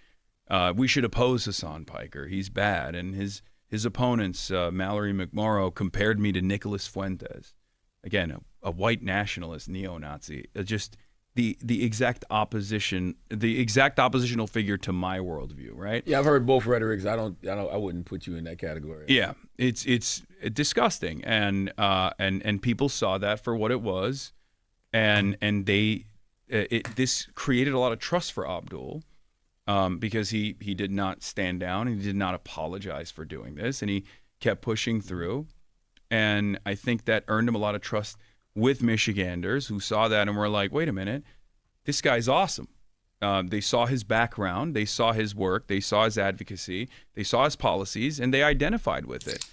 we should oppose Hasan Piker. He's bad. And his opponents, Mallory McMorrow, compared me to Nicholas Fuentes. Again, a white nationalist, neo-Nazi. Just the exact opposition, the exact oppositional figure to my worldview, right? Yeah, I've heard both rhetorics. I wouldn't put you in that category. Yeah, it's disgusting, and people saw that for what it was, and this created a lot of trust for Abdul, because he did not stand down, and he did not apologize for doing this, and he kept pushing through, and I think that earned him a lot of trust with Michiganders who saw that and were like, wait a minute, this guy's awesome. They saw his background, they saw his work, they saw his advocacy, they saw his policies, and they identified with it.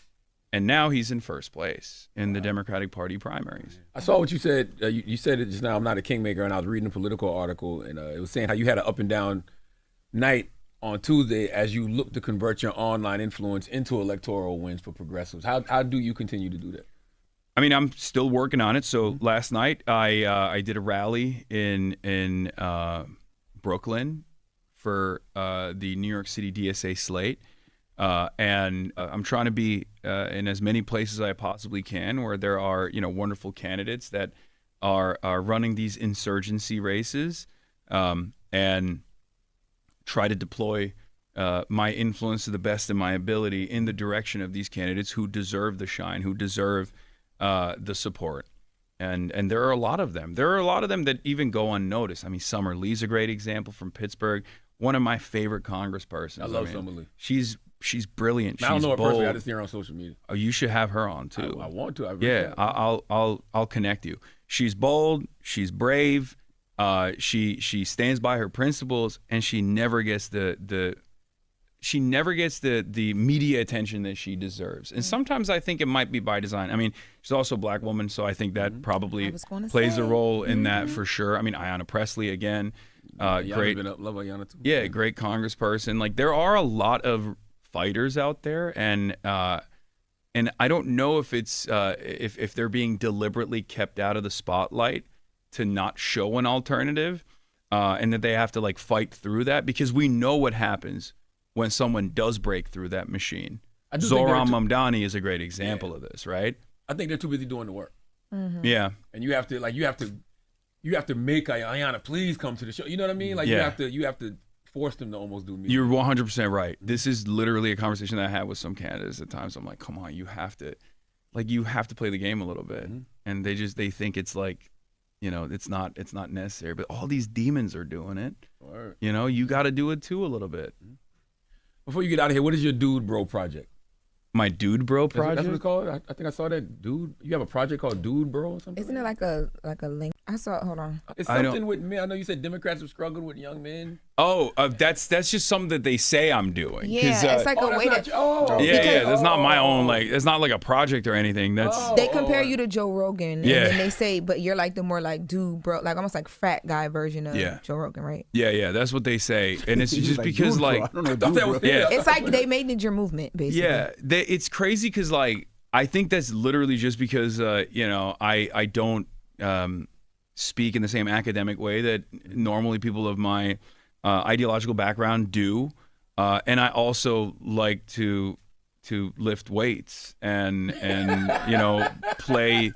And now he's in first place in the Democratic Party primaries. I saw what you said. You said it just now, I'm not a kingmaker, and I was reading a political article, and it was saying how you had an up and down night on Tuesday as you look to convert your online influence into electoral wins for progressives. How do you continue to do that? I mean, I'm still working on it. So last night I did a rally in Brooklyn for the New York City DSA slate, and I'm trying to be in as many places as I possibly can where there are wonderful candidates that are running these insurgency races, and try to deploy my influence to the best of my ability in the direction of these candidates who deserve the shine, who deserve the support. And there are a lot of them. There are a lot of them that even go unnoticed. I mean, Summer Lee's a great example from Pittsburgh. One of my favorite congresspersons. I love Summer Lee. She's brilliant. I don't know her bold. personally. I just see her on social media. Oh, you should have her on too. I want to. I'll connect you. She's bold. She's brave. She stands by her principles, and she never gets the media attention that she deserves. And sometimes I think it might be by design. I mean, she's also a black woman, so I think that probably plays a role in that for sure. I mean, Ayanna Pressley, again, great. Love Ayanna too. Yeah, great congressperson. Like, there are a lot of fighters out there, and I don't know if it's if they're being deliberately kept out of the spotlight to not show an alternative, and that they have to like fight through that, because we know what happens when someone does break through that machine. Zohran Mamdani is a great example of this, right? I think they're too busy doing the work. Mm-hmm. Yeah. And you have to make Ayanna please come to the show. You know what I mean? Like you have to force them to almost do me. You're 100% right. This is literally a conversation that I had with some candidates at times. I'm like, come on, you have to play the game a little bit. Mm-hmm. And they think it's like, it's not necessary, but all these demons are doing it. Word. You got to do it too a little bit. Before you get out of here, what is your Dude Bro project? My Dude Bro project? That's what it's called? I think I saw that. Dude, you have a project called Dude Bro or something? Isn't it like a link? I saw. Hold on. It's something with men. I know you said Democrats have struggled with young men. Oh, that's just something that they say I'm doing. Yeah, it's like a way to. That's not my own. Like, it's not like a project or anything. That's they compare you to Joe Rogan. And then they say, but you're like the more like dude bro, like almost like frat guy version of Joe Rogan, right? Yeah, that's what they say, and it's just because like I don't know. It's like they made your movement basically. Yeah, it's crazy because like I think that's literally just because I don't speak in the same academic way that normally people of my ideological background do, and I also like to lift weights and play.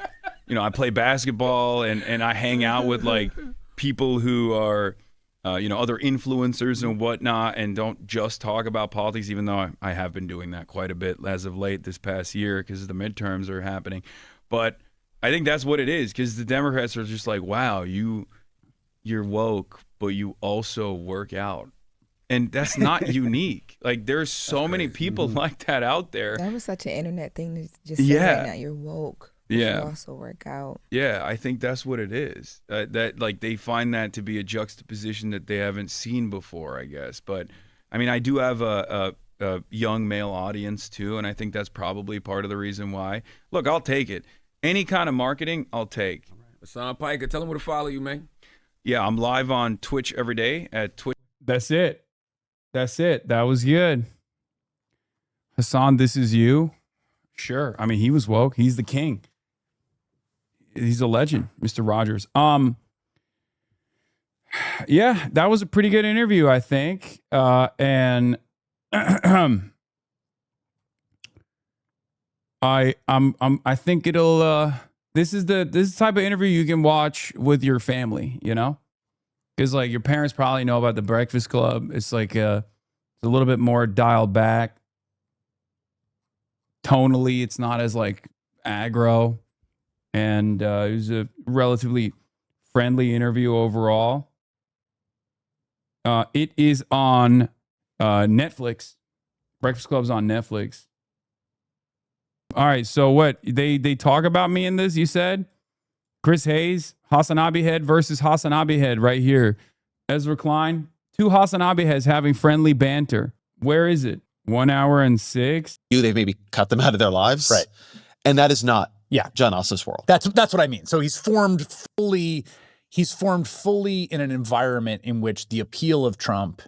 I play basketball and I hang out with like people who are other influencers and whatnot, and don't just talk about politics, even though I have been doing that quite a bit as of late this past year because the midterms are happening. But I think that's what it is, because the Democrats are just like, wow, you're woke, but you also work out. And that's not unique. Like, there's so many people like that out there. That was such an internet thing to just say right now, you're woke. Yeah. You also work out. Yeah, I think that's what it is. That like they find that to be a juxtaposition that they haven't seen before, I guess. But I mean, I do have a a young male audience too, and I think that's probably part of the reason why. Look, I'll take it. Any kind of marketing, I'll take. Hasan Piker, tell them where to follow you, man. Yeah, I'm live on Twitch every day at Twitch. That's it. That's it. That was good. Hasan, this is you. Sure. I mean, he was woke. He's the king. He's a legend, Mr. Rogers. Yeah, that was a pretty good interview, I think. And I think it'll this is the type of interview you can watch with your family, you know? Because like your parents probably know about the Breakfast Club. It's like it's a little bit more dialed back. Tonally, it's not as like aggro. And it was a relatively friendly interview overall. It is on Netflix. Breakfast Club's on Netflix. All right, so what? They talk about me in this, you said? Chris Hayes, HasanAbi head versus HasanAbi head right here. Ezra Klein, 2 HasanAbi heads having friendly banter. Where is it? 1 hour and 6? They've maybe cut them out of their lives. Right. And that is not Yeah. John Ossoff's world. That's what I mean. So he's formed fully in an environment in which the appeal of Trump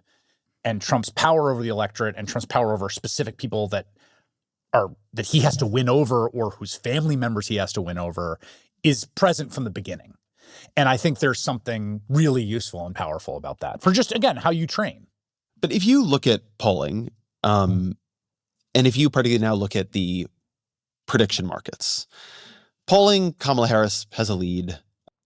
and Trump's power over the electorate and Trump's power over specific people that he has to win over or whose family members he has to win over is present from the beginning. And I think there's something really useful and powerful about that for just, again, how you train. But if you look at polling, and if you particularly now look at the prediction markets, polling, Kamala Harris has a lead.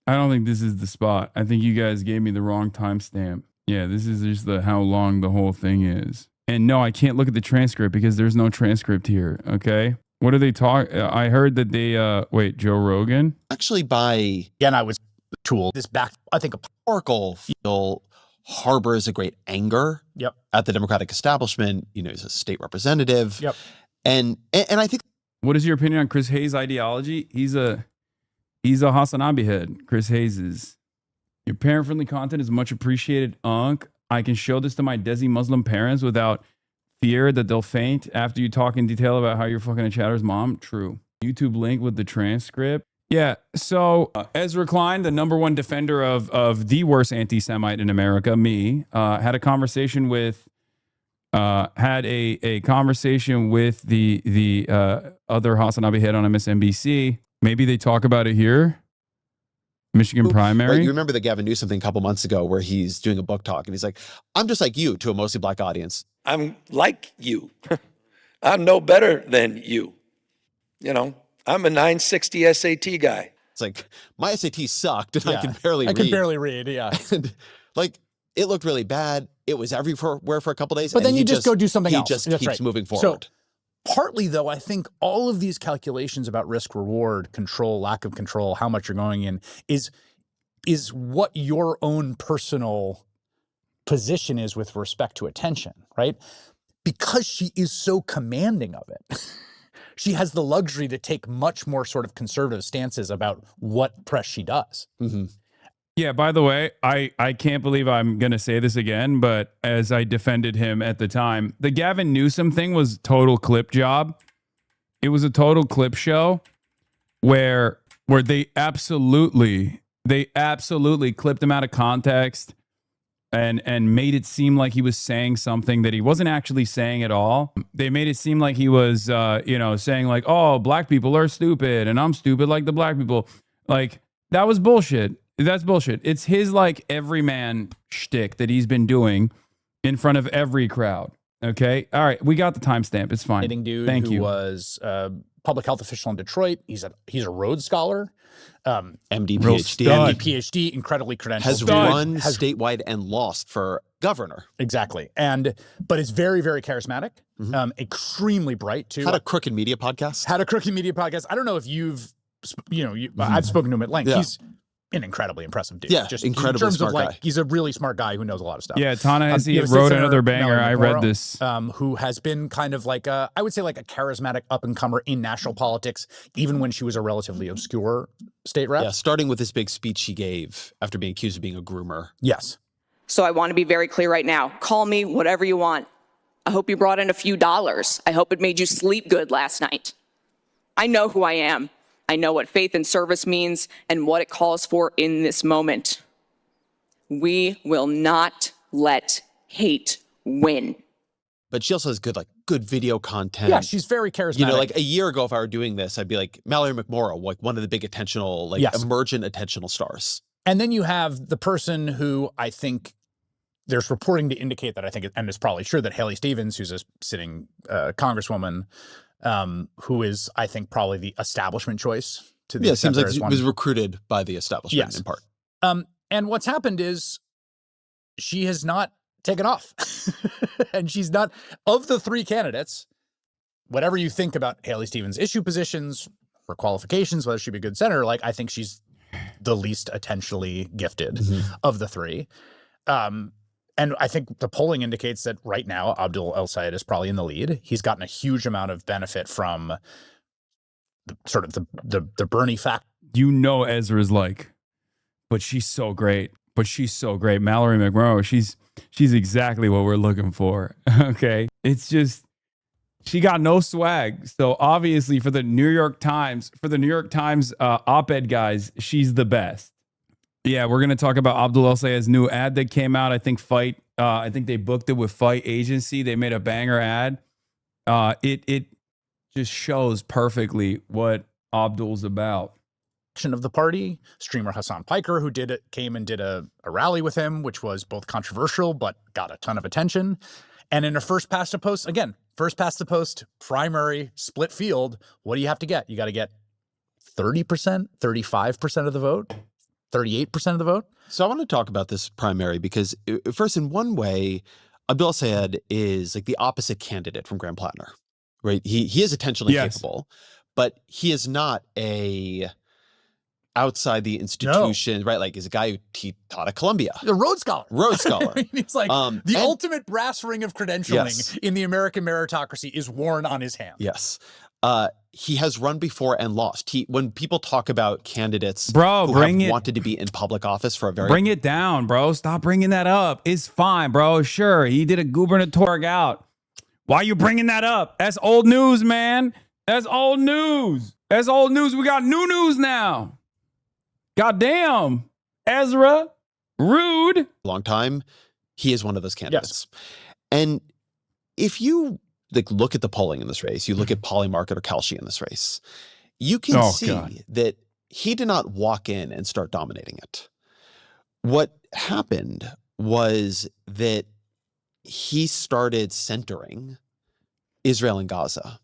I don't think this is the spot. I think you guys gave me the wrong timestamp. Yeah, this is just how long the whole thing is. And no, I can't look at the transcript because there's no transcript here, okay? What are they talking? I heard that they, wait, Joe Rogan? Actually, by... Again, I was tool. This back, I think, Oracle feel harbors a great anger at the Democratic establishment. You know, he's a state representative. Yep. And I think... What is your opinion on Chris Hayes' ideology? He's a HasanAbi head. Chris Hayes is. Your parent-friendly content is much appreciated, Unc. I can show this to my Desi Muslim parents without fear that they'll faint after you talk in detail about how you're fucking a Chatter's mom. True. YouTube link with the transcript. Yeah, so Ezra Klein, the #1 defender of the worst anti-Semite in America, me, had a conversation with a conversation with the other HasanAbi head on MSNBC. Maybe they talk about it here. Michigan primary. Right, you remember the Gavin Newsom thing a couple months ago where he's doing a book talk and he's like, I'm just like you to a mostly black audience. I'm like you. I'm no better than you. You know, I'm a 960 SAT guy. It's like, my SAT sucked and I can barely read. Yeah. And, like, it looked really bad. It was everywhere for a couple days. But then you just go do something else. He just keeps moving forward. So, partly, though, I think all of these calculations about risk, reward, control, lack of control, how much you're going in is what your own personal position is with respect to attention, right? Because she is so commanding of it. She has the luxury to take much more sort of conservative stances about what press she does. Mm-hmm. Yeah, by the way, I can't believe I'm going to say this again, but as I defended him at the time, the Gavin Newsom thing was total clip job. It was a total clip show where they absolutely clipped him out of context and made it seem like he was saying something that he wasn't actually saying at all. They made it seem like he was, saying like, oh, black people are stupid and I'm stupid like the black people. Like, that was bullshit. That's bullshit. It's his like everyman shtick that he's been doing in front of every crowd. Okay. All right. We got the timestamp. It's fine. Dude Thank who you. Was a public health official in Detroit. He's a Rhodes Scholar. MD, PhD, incredibly credentialed. Has run statewide and lost for governor. Exactly. But is very, very charismatic. Mm-hmm. Extremely bright too. Had a Crooked Media podcast. I don't know if I've spoken to him at length. Yeah. He's an incredibly impressive dude. Yeah, just incredibly in terms smart of like guy. He's a really smart guy who knows a lot of stuff. Yeah, Ta-Nehisi wrote another banger. I read this. Who has been kind of like I would say like a charismatic up-and-comer in national politics, even when she was a relatively obscure state rep. Yeah, starting with this big speech she gave after being accused of being a groomer. Yes. So I want to be very clear right now. Call me whatever you want. I hope you brought in a few dollars. I hope it made you sleep good last night. I know who I am. I know what faith and service means and what it calls for in this moment. We will not let hate win. But she also has good video content. Yeah, she's very charismatic. You know, like a year ago, if I were doing this, I'd be like Mallory McMorrow, like one of the big attentional, emergent attentional stars. And then you have the person who I think there's reporting to indicate that I think, and it's probably true, that Haley Stevens, who's a sitting congresswoman, who is, I think, probably the establishment choice to the it seems like she was recruited by the establishment in part. And what's happened is she has not taken off. And she's not, of the three candidates, whatever you think about Haley Stevens' issue positions, her qualifications, whether she'd be a good senator, I think she's the least attentionally gifted of the three. And I think the polling indicates that right now, Abdul El-Sayed is probably in the lead. He's gotten a huge amount of benefit from the Bernie fact. You know Ezra's but she's so great. Mallory McMorrow, she's exactly what we're looking for. Okay. It's just, she got no swag. So obviously for the New York Times op-ed guys, she's the best. Yeah, we're going to talk about Abdul El-Sayed's new ad that came out. I think they booked it with Fight Agency. They made a banger ad. It just shows perfectly what Abdul's about. Of the party, streamer Hasan Piker, who came and did a rally with him, which was both controversial but got a ton of attention. And in a first past the post primary split field, what do you have to get? You got to get 30%, 35% of the vote, 38% of the vote. So I want to talk about this primary because first, in one way, Abdul El-Sayed is like the opposite candidate from Graham Plattner, right? He is attentionally capable, but he is not a outside the institution, right? Like, he's a guy who taught at Columbia. The Rhodes Scholar. I mean, it's like the ultimate brass ring of credentialing in the American meritocracy is worn on his hand. Yes. He has run before and lost. When people talk about candidates who wanted to be in public office for a very... Bring it down, bro. Stop bringing that up. It's fine, bro. Sure, he did a gubernatorial out. Why are you bringing that up? That's old news, man. That's old news. That's old news. We got new news now. Goddamn, Ezra, rude. Long time, he is one of those candidates. Yes. And if you look at the polling in this race, you look at Polymarket or Kalshi in this race, you can see that he did not walk in and start dominating it. What happened was that he started centering Israel and Gaza.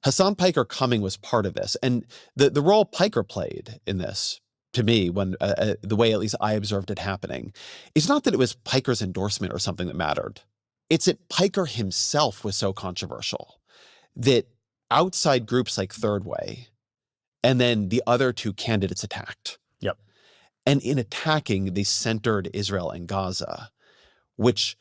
Hasan Piker coming was part of this. And the role Piker played in this, to me, when the way at least I observed it happening, is not that it was Piker's endorsement or something that mattered. It's that Piker himself was so controversial that outside groups like Third Way and then the other two candidates attacked. Yep. And in attacking, they centered Israel and Gaza, which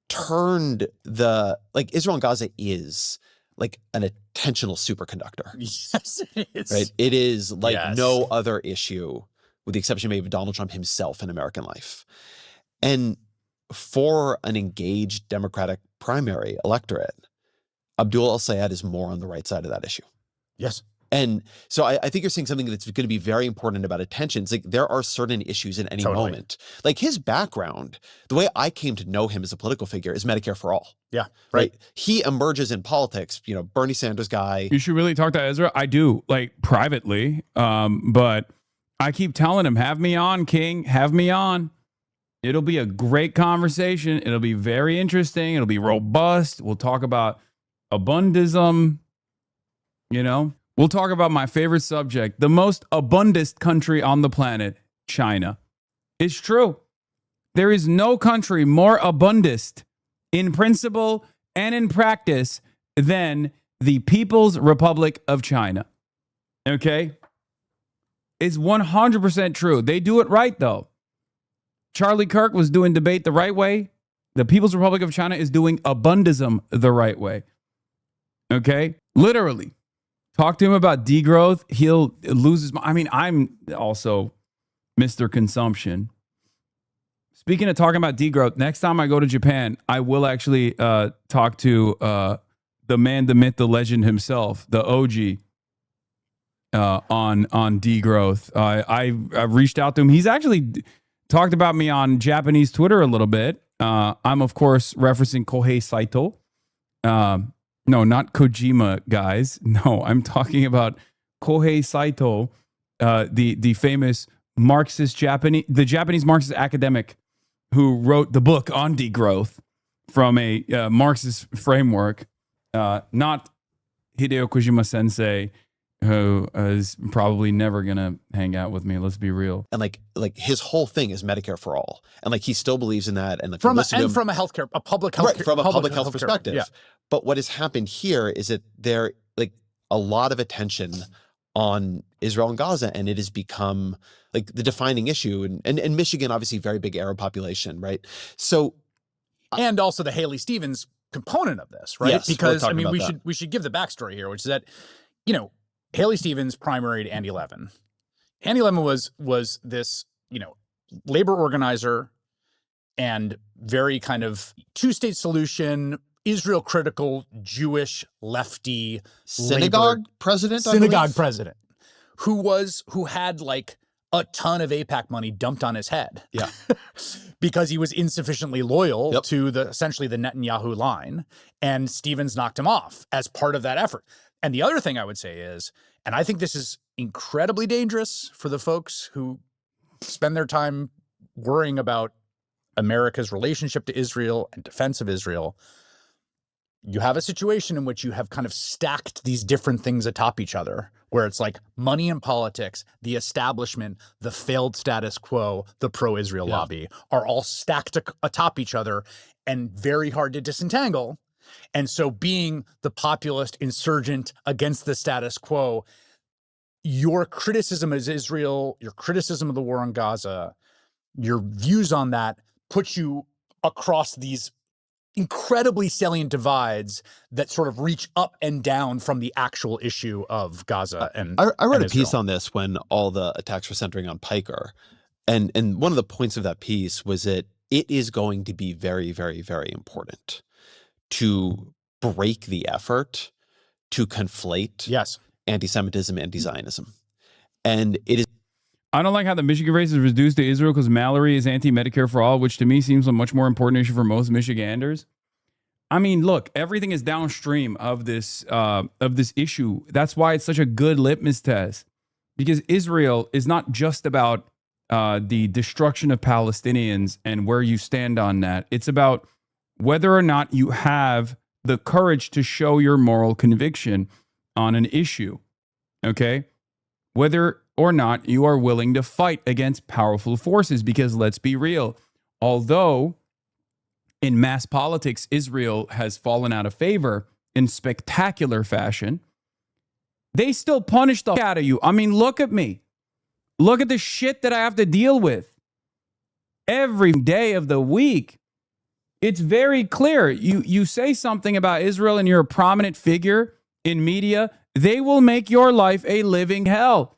turned Israel and Gaza is like an attentional superconductor. Yes, it is. Right? It is like no other issue, with the exception maybe of Donald Trump himself in American life. And for an engaged Democratic primary electorate, Abdul El-Sayed is more on the right side of that issue. Yes. And so I think you're saying something that's going to be very important about attention. It's like there are certain issues in any moment. Like his background, the way I came to know him as a political figure is Medicare for All. Yeah. Right. He emerges in politics, Bernie Sanders guy. You should really talk to Ezra. I do, privately. But I keep telling him, have me on, King. Have me on. It'll be a great conversation. It'll be very interesting. It'll be robust. We'll talk about abundism, We'll talk about my favorite subject, the most abundant country on the planet, China. It's true. There is no country more abundant in principle and in practice than the People's Republic of China. Okay? It's 100% true. They do it right, though. Charlie Kirk was doing debate the right way. The People's Republic of China is doing abundism the right way. Okay? Literally. Talk to him about degrowth. He'll lose his mind. I mean, I'm also Mr. Consumption. Speaking of talking about degrowth, next time I go to Japan, I will actually talk to the man, the myth, the legend himself, the OG, on degrowth. I've reached out to him. He's actually talked about me on Japanese Twitter a little bit. I'm, of course, referencing Kohei Saito. No, not Kojima, guys. No, I'm talking about Kohei Saito, the famous the Japanese Marxist academic who wrote the book on degrowth from a Marxist framework. Not Hideo Kojima Sensei, who is probably never gonna hang out with me. Let's be real. And like his whole thing is Medicare for all, and like he still believes in that. And like from a public health, right, from a public health perspective. Yeah. But what has happened here is that there like a lot of attention on Israel and Gaza, and it has become like the defining issue. And Michigan, obviously, very big Arab population, right? So, and also the Haley Stevens component of this, right? Yes, because I mean, we should give the backstory here, which is that, you know, Haley Stevens primaried Andy Levin. Andy Levin was this, you know, labor organizer and very kind of two-state solution, Israel critical, Jewish, lefty synagogue president, who had like a ton of AIPAC money dumped on his head. Yeah. Because he was insufficiently loyal to essentially the Netanyahu line, and Stevens knocked him off as part of that effort. And the other thing I would say is, and I think this is incredibly dangerous for the folks who spend their time worrying about America's relationship to Israel and defense of Israel, you have a situation in which you have kind of stacked these different things atop each other, where it's like money and politics, the establishment, the failed status quo, the pro-Israel lobby are all stacked atop each other and very hard to disentangle. And so being the populist insurgent against the status quo, your criticism of Israel, your criticism of the war on Gaza, your views on that puts you across these incredibly salient divides that sort of reach up and down from the actual issue of Gaza. And I wrote and a piece on this when all the attacks were centering on Piker. And one of the points of that piece was that it is going to be very, very, very important to break the effort to conflate anti-Semitism, anti-Zionism. And it is. I don't like how the Michigan race is reduced to Israel because Mallory is anti-Medicare for all, which to me seems a much more important issue for most Michiganders. I mean, look, everything is downstream of this issue. That's why it's such a good litmus test, because Israel is not just about the destruction of Palestinians and where you stand on that. It's about whether or not you have the courage to show your moral conviction on an issue. Okay? Whether or not you are willing to fight against powerful forces, because let's be real, although in mass politics, Israel has fallen out of favor in spectacular fashion, they still punish the out of you. I mean, look at me. Look at the shit that I have to deal with every day of the week. It's very clear. You say something about Israel and you're a prominent figure in media, they will make your life a living hell.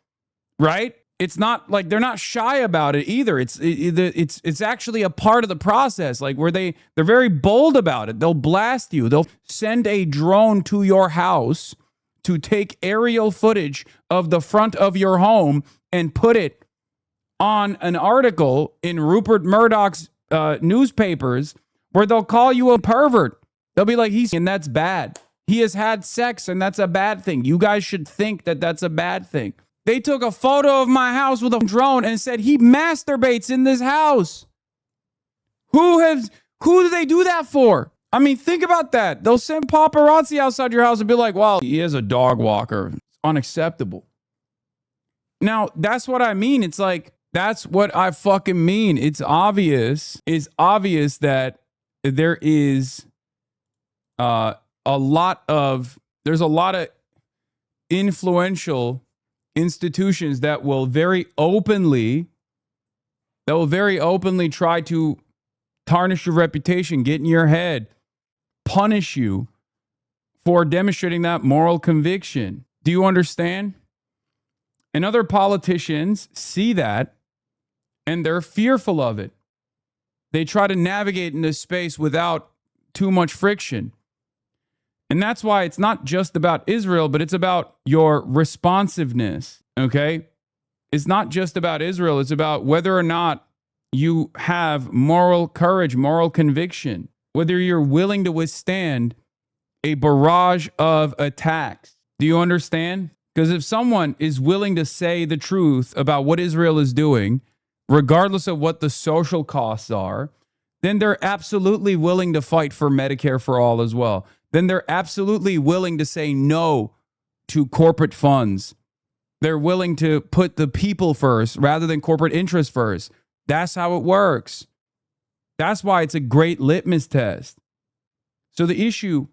Right? It's not like they're not shy about it either. It's actually a part of the process, like where they're very bold about it. They'll blast you. They'll send a drone to your house to take aerial footage of the front of your home and put it on an article in Rupert Murdoch's newspapers, where they'll call you a pervert. They'll be like, and that's bad. He has had sex and that's a bad thing. You guys should think that that's a bad thing. They took a photo of my house with a drone and said he masturbates in this house. Who do they do that for? I mean, think about that. They'll send paparazzi outside your house and be like, well, he is a dog walker. It's unacceptable. Now, that's what I mean. It's like, that's what I fucking mean. It's obvious. It's obvious that there is there's a lot of influential institutions that will very openly try to tarnish your reputation, get in your head, punish you for demonstrating that moral conviction. Do you understand? And other politicians see that and they're fearful of it. They try to navigate in this space without too much friction. And that's why it's not just about Israel, but it's about your responsiveness, okay? It's not just about Israel. It's about whether or not you have moral courage, moral conviction, whether you're willing to withstand a barrage of attacks. Do you understand? Because if someone is willing to say the truth about what Israel is doing, regardless of what the social costs are, then they're absolutely willing to fight for Medicare for all as well. Then they're absolutely willing to say no to corporate funds. They're willing to put the people first rather than corporate interest first. That's how it works. That's why it's a great litmus test. So the issue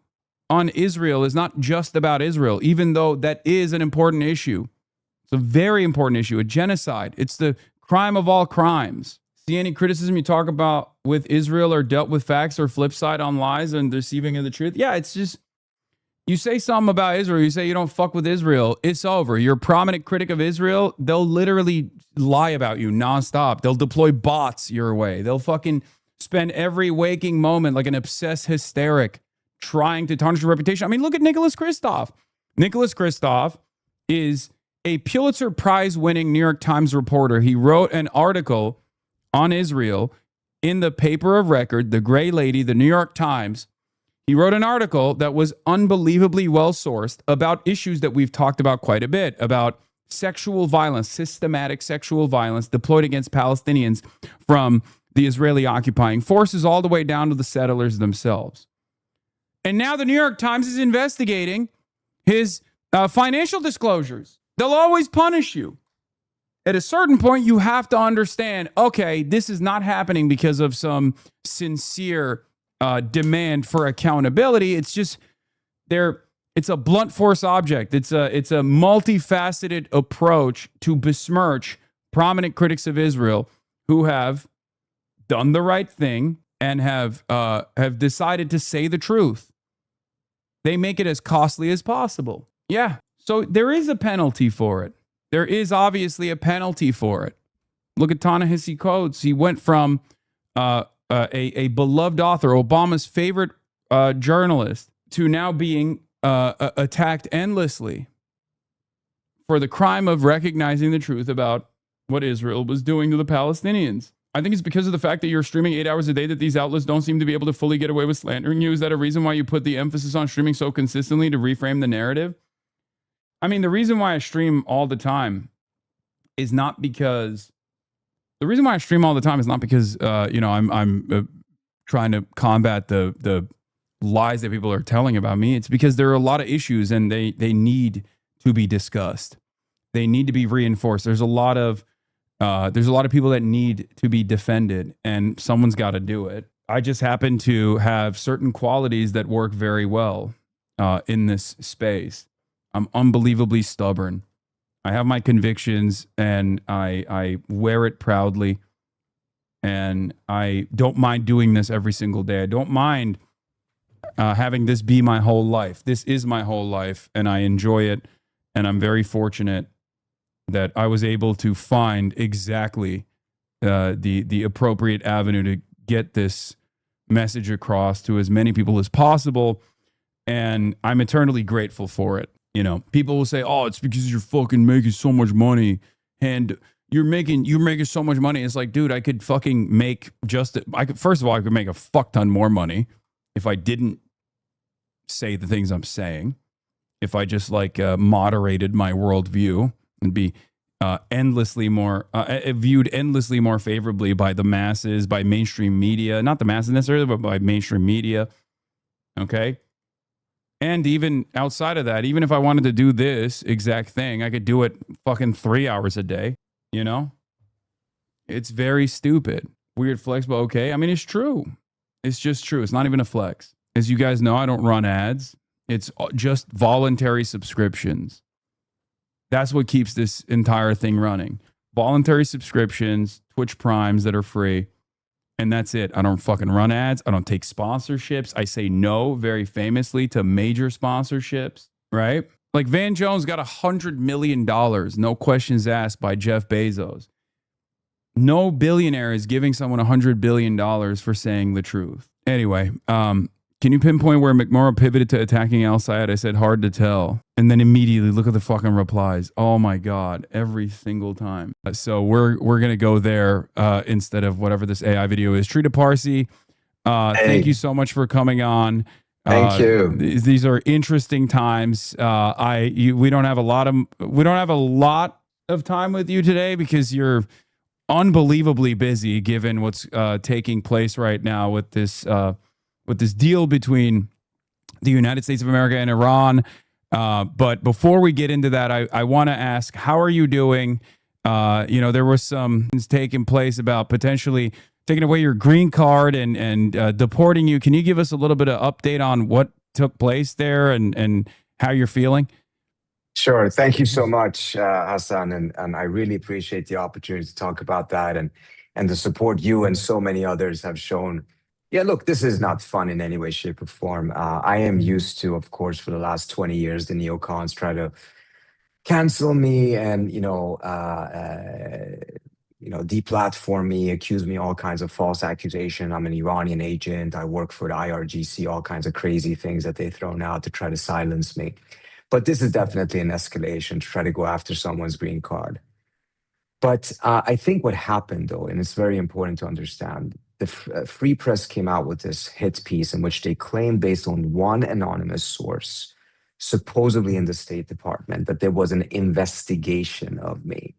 on Israel is not just about Israel, even though that is an important issue. It's a very important issue, a genocide. It's the crime of all crimes. See any criticism you talk about with Israel or dealt with facts or flip side on lies and deceiving of the truth? Yeah, it's just, you say something about Israel, you say you don't fuck with Israel, it's over. You're a prominent critic of Israel, they'll literally lie about you nonstop. They'll deploy bots your way. They'll fucking spend every waking moment like an obsessed hysteric trying to tarnish your reputation. I mean, look at Nicholas Kristof. Nicholas Kristof is a Pulitzer Prize winning New York Times reporter. He wrote an article on Israel in the paper of record, the Gray Lady, the New York Times. He wrote an article that was unbelievably well sourced about issues that we've talked about quite a bit, about sexual violence, systematic sexual violence deployed against Palestinians from the Israeli occupying forces all the way down to the settlers themselves. And now the New York Times is investigating his financial disclosures. They'll always punish you. At a certain point, you have to understand, okay, this is not happening because of some sincere demand for accountability. It's just it's a blunt force object. It's a multifaceted approach to besmirch prominent critics of Israel who have done the right thing and have decided to say the truth. They make it as costly as possible. Yeah. So there is a penalty for it. There is obviously a penalty for it. Look at Ta-Nehisi Coates. He went from a beloved author, Obama's favorite journalist, to now being attacked endlessly for the crime of recognizing the truth about what Israel was doing to the Palestinians. I think it's because of the fact that you're streaming 8 hours a day that these outlets don't seem to be able to fully get away with slandering you. Is that a reason why you put the emphasis on streaming so consistently to reframe the narrative? I mean, the reason why I stream all the time is not because I'm trying to combat the lies that people are telling about me. It's because there are a lot of issues and they need to be discussed. They need to be reinforced. There's a lot of people that need to be defended, and someone's got to do it. I just happen to have certain qualities that work very well in this space. I'm unbelievably stubborn. I have my convictions, and I wear it proudly. And I don't mind doing this every single day. I don't mind having this be my whole life. This is my whole life, and I enjoy it. And I'm very fortunate that I was able to find exactly the appropriate avenue to get this message across to as many people as possible. And I'm eternally grateful for it. You know, people will say, "Oh, it's because you're fucking making so much money, and you're making so much money." It's like, dude, I could fucking make first of all, I could make a fuck ton more money if I didn't say the things I'm saying. If I just moderated my worldview and be endlessly more viewed endlessly more favorably by the masses, by mainstream media, not the masses necessarily, but by mainstream media. Okay. And even outside of that, even if I wanted to do this exact thing, I could do it fucking 3 hours a day. You know, it's very stupid. Weird flex, but okay. I mean, it's true. It's just true. It's not even a flex. As you guys know, I don't run ads. It's just voluntary subscriptions. That's what keeps this entire thing running. Voluntary subscriptions, Twitch Primes that are free. And that's it. I don't fucking run ads. I don't take sponsorships. I say no very famously to major sponsorships, right? Like Van Jones got $100 million, no questions asked, by Jeff Bezos. No billionaire is giving someone $100 billion for saying the truth. Anyway, can you pinpoint where McMurrow pivoted to attacking Al Sayed? I said, hard to tell. And then immediately look at the fucking replies. Oh my God, every single time. So we're going to go there instead of whatever this AI video is. Trita Parsi, thank you so much for coming on. Thank you. These are interesting times. We don't have a lot of time with you today because you're unbelievably busy given what's taking place right now with this deal between the United States of America and Iran. But before we get into that, I want to ask, how are you doing? There was some things taking place about potentially taking away your green card and deporting you. Can you give us a little bit of update on what took place there and how you're feeling? Sure. Thank you so much, Hasan. And I really appreciate the opportunity to talk about that and the support you and so many others have shown. Yeah, look, this is not fun in any way, shape, or form. I am used to, of course, for the last 20 years, the neocons try to cancel me and, deplatform me, accuse me all kinds of false accusation. I'm an Iranian agent. I work for the IRGC, all kinds of crazy things that they've thrown out to try to silence me. But this is definitely an escalation to try to go after someone's green card. But I think what happened, though, and it's very important to understand, the Free Press came out with this hit piece in which they claimed, based on one anonymous source, supposedly in the State Department, that there was an investigation of me.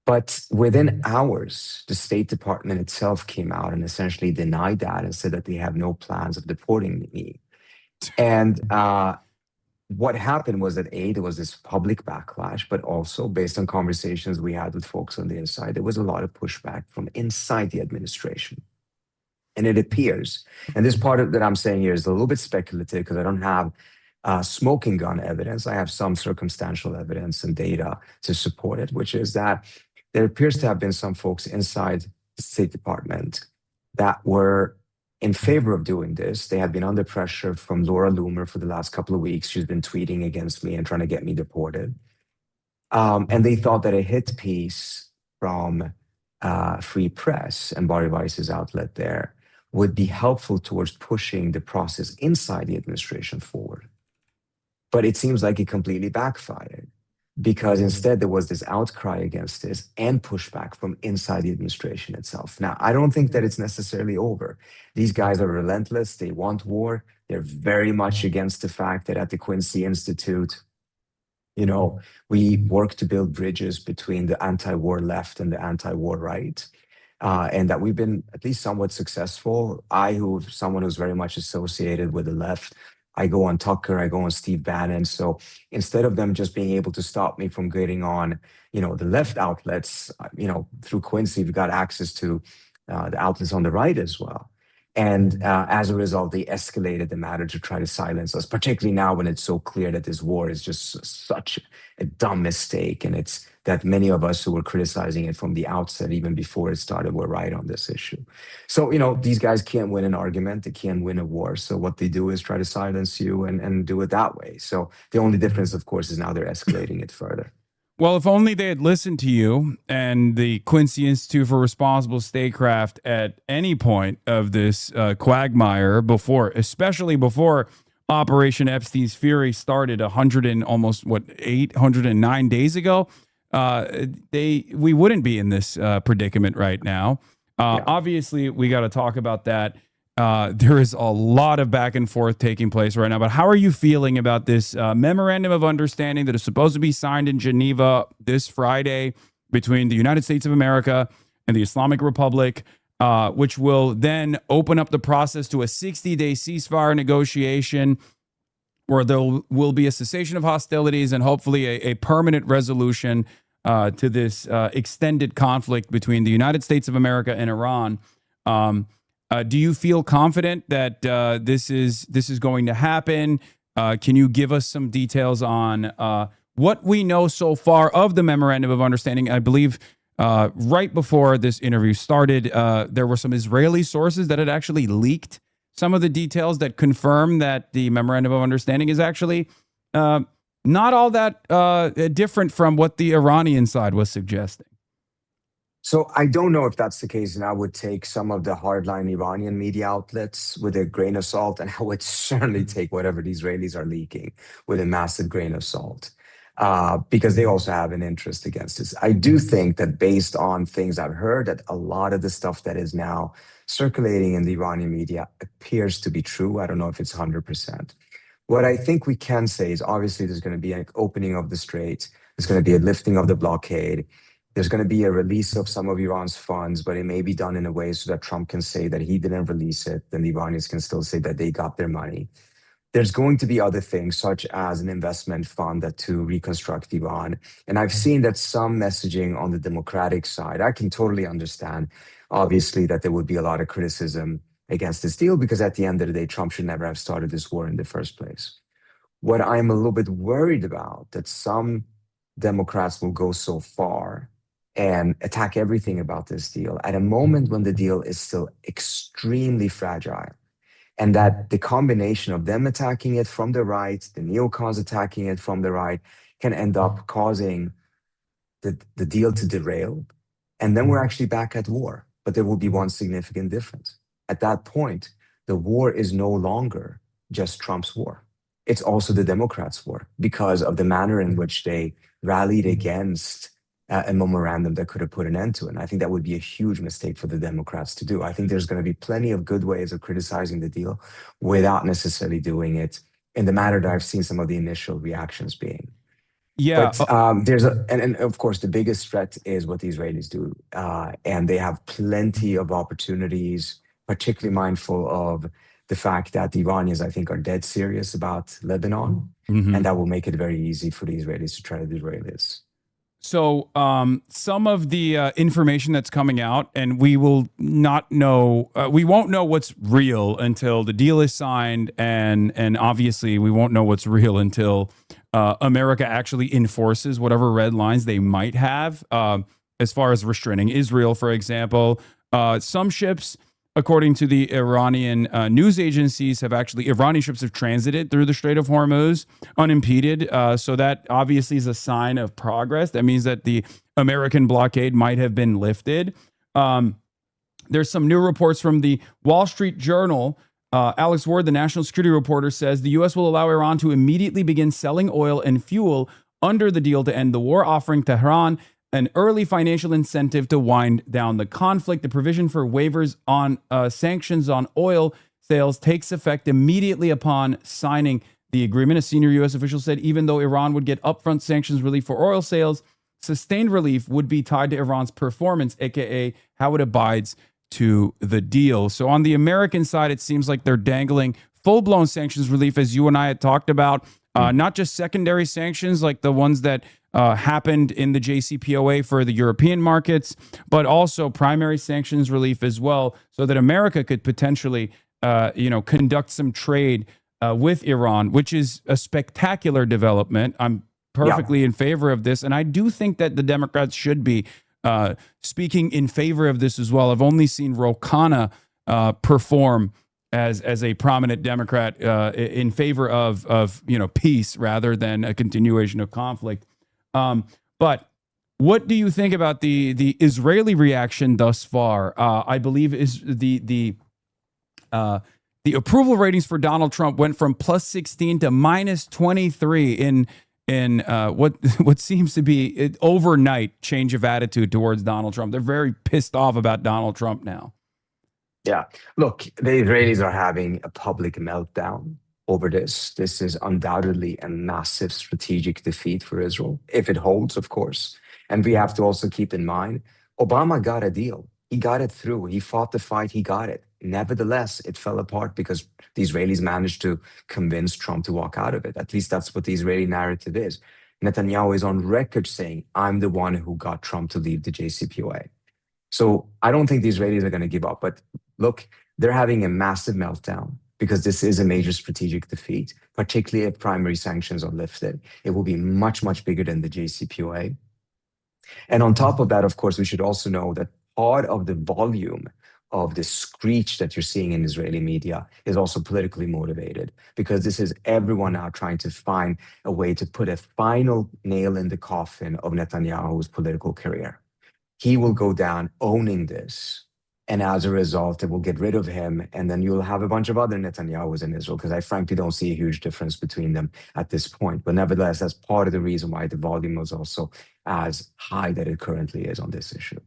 But within hours, the State Department itself came out and essentially denied that and said that they have no plans of deporting me. And what happened was that, there was this public backlash, but also based on conversations we had with folks on the inside, there was a lot of pushback from inside the administration. And it appears, and this part of that I'm saying here is a little bit speculative because I don't have smoking gun evidence. I have some circumstantial evidence and data to support it, which is that there appears to have been some folks inside the State Department that were in favor of doing this. They had been under pressure from Laura Loomer for the last couple of weeks. She's been tweeting against me and trying to get me deported. And they thought that a hit piece from Free Press and Bari Weiss's outlet there would be helpful towards pushing the process inside the administration forward. But it seems like it completely backfired, because instead there was this outcry against this and pushback from inside the administration itself. Now, I don't think that it's necessarily over. These guys are relentless. They want war. They're very much against the fact that at the Quincy Institute, we work to build bridges between the anti-war left and the anti-war right, and that we've been at least somewhat successful. Someone who's very much associated with the left, I go on Tucker, I go on Steve Bannon. So instead of them just being able to stop me from getting on, the left outlets, through Quincy, we've got access to the outlets on the right as well. And as a result, they escalated the matter to try to silence us, particularly now when it's so clear that this war is just such a dumb mistake. And it's that many of us who were criticizing it from the outset, even before it started, were right on this issue. So, these guys can't win an argument. They can't win a war. So what they do is try to silence you and do it that way. So the only difference, of course, is now they're escalating it further. Well, if only they had listened to you and the Quincy Institute for Responsible Statecraft at any point of this quagmire before, especially before Operation Epstein's Fury started 809 days ago, we wouldn't be in this predicament right now. Obviously, we got to talk about that. There is a lot of back and forth taking place right now, but how are you feeling about this memorandum of understanding that is supposed to be signed in Geneva this Friday between the United States of America and the Islamic Republic, which will then open up the process to a 60-day ceasefire negotiation where there will be a cessation of hostilities and hopefully a permanent resolution to this extended conflict between the United States of America and Iran. Do you feel confident that this is going to happen? Can you give us some details on what we know so far of the memorandum of understanding? I believe right before this interview started, there were some Israeli sources that had actually leaked some of the details that confirm that the memorandum of understanding is actually not all that different from what the Iranian side was suggesting. So I don't know if that's the case, and I would take some of the hardline Iranian media outlets with a grain of salt, and I would certainly take whatever the Israelis are leaking with a massive grain of salt, because they also have an interest against this. I do think that based on things I've heard, that a lot of the stuff that is now circulating in the Iranian media appears to be true. I don't know if it's 100%. What I think we can say is obviously there's going to be an opening of the Strait. There's going to be a lifting of the blockade. There's going to be a release of some of Iran's funds, but it may be done in a way so that Trump can say that he didn't release it. Then the Iranians can still say that they got their money. There's going to be other things, such as an investment fund to reconstruct Iran. And I've seen that some messaging on the Democratic side, I can totally understand, obviously, that there would be a lot of criticism against this deal, because at the end of the day, Trump should never have started this war in the first place. What I'm a little bit worried about, that some Democrats will go so far and attack everything about this deal at a moment when the deal is still extremely fragile. And that the combination of them attacking it from the right, the neocons attacking it from the right, can end up causing the deal to derail. And then we're actually back at war. But there will be one significant difference. At that point, the war is no longer just Trump's war. It's also the Democrats' war, because of the manner in which they rallied against a memorandum that could have put an end to it. And I think that would be a huge mistake for the Democrats to do. I think there's going to be plenty of good ways of criticizing the deal without necessarily doing it in the manner that I've seen some of the initial reactions being. Yeah. But and of course, the biggest threat is what the Israelis do. And they have plenty of opportunities, particularly mindful of the fact that the Iranians, I think, are dead serious about Lebanon. Mhm. And that will make it very easy for the Israelis to try to derail this. So some of the information that's coming out, and we will not know, we won't know what's real until the deal is signed, and obviously we won't know what's real until America actually enforces whatever red lines they might have, as far as restraining Israel, for example. Some ships, according to the Iranian news agencies, Iranian ships have transited through the Strait of Hormuz unimpeded. So that obviously is a sign of progress. That means that the American blockade might have been lifted. There's some new reports from the Wall Street Journal. Alex Ward, the national security reporter, says the U.S. will allow Iran to immediately begin selling oil and fuel under the deal to end the war, offering Tehran an early financial incentive to wind down the conflict. The provision for waivers on sanctions on oil sales takes effect immediately upon signing the agreement. A senior U.S. official said even though Iran would get upfront sanctions relief for oil sales, sustained relief would be tied to Iran's performance, aka how it abides to the deal. So on the American side, it seems like they're dangling full-blown sanctions relief, as you and I had talked about, not just secondary sanctions like the ones that happened in the JCPOA for the European markets, but also primary sanctions relief as well, so that America could potentially, conduct some trade with Iran, which is a spectacular development. I'm perfectly in favor of this, and I do think that the Democrats should be speaking in favor of this as well. I've only seen Ro Khanna perform as a prominent Democrat in favor of peace rather than a continuation of conflict. But what do you think about the Israeli reaction thus far? I believe is the approval ratings for Donald Trump went from +16 to -23 in what seems to be an overnight change of attitude towards Donald Trump. They're very pissed off about Donald Trump now. Yeah. Look, the Israelis are having a public meltdown over this. This is undoubtedly a massive strategic defeat for Israel, if it holds, of course. And we have to also keep in mind, Obama got a deal. He got it through. He fought the fight. He got it. Nevertheless, it fell apart because the Israelis managed to convince Trump to walk out of it. At least that's what the Israeli narrative is. Netanyahu is on record saying, I'm the one who got Trump to leave the JCPOA. So I don't think the Israelis are going to give up. But look, they're having a massive meltdown because this is a major strategic defeat, particularly if primary sanctions are lifted. It will be much, much bigger than the JCPOA. And on top of that, of course, we should also know that part of the volume of the screech that you're seeing in Israeli media is also politically motivated, because this is everyone now trying to find a way to put a final nail in the coffin of Netanyahu's political career. He will go down owning this. And as a result, it will get rid of him. And then you'll have a bunch of other Netanyahus in Israel, because I frankly don't see a huge difference between them at this point. But nevertheless, that's part of the reason why the volume was also as high that it currently is on this issue.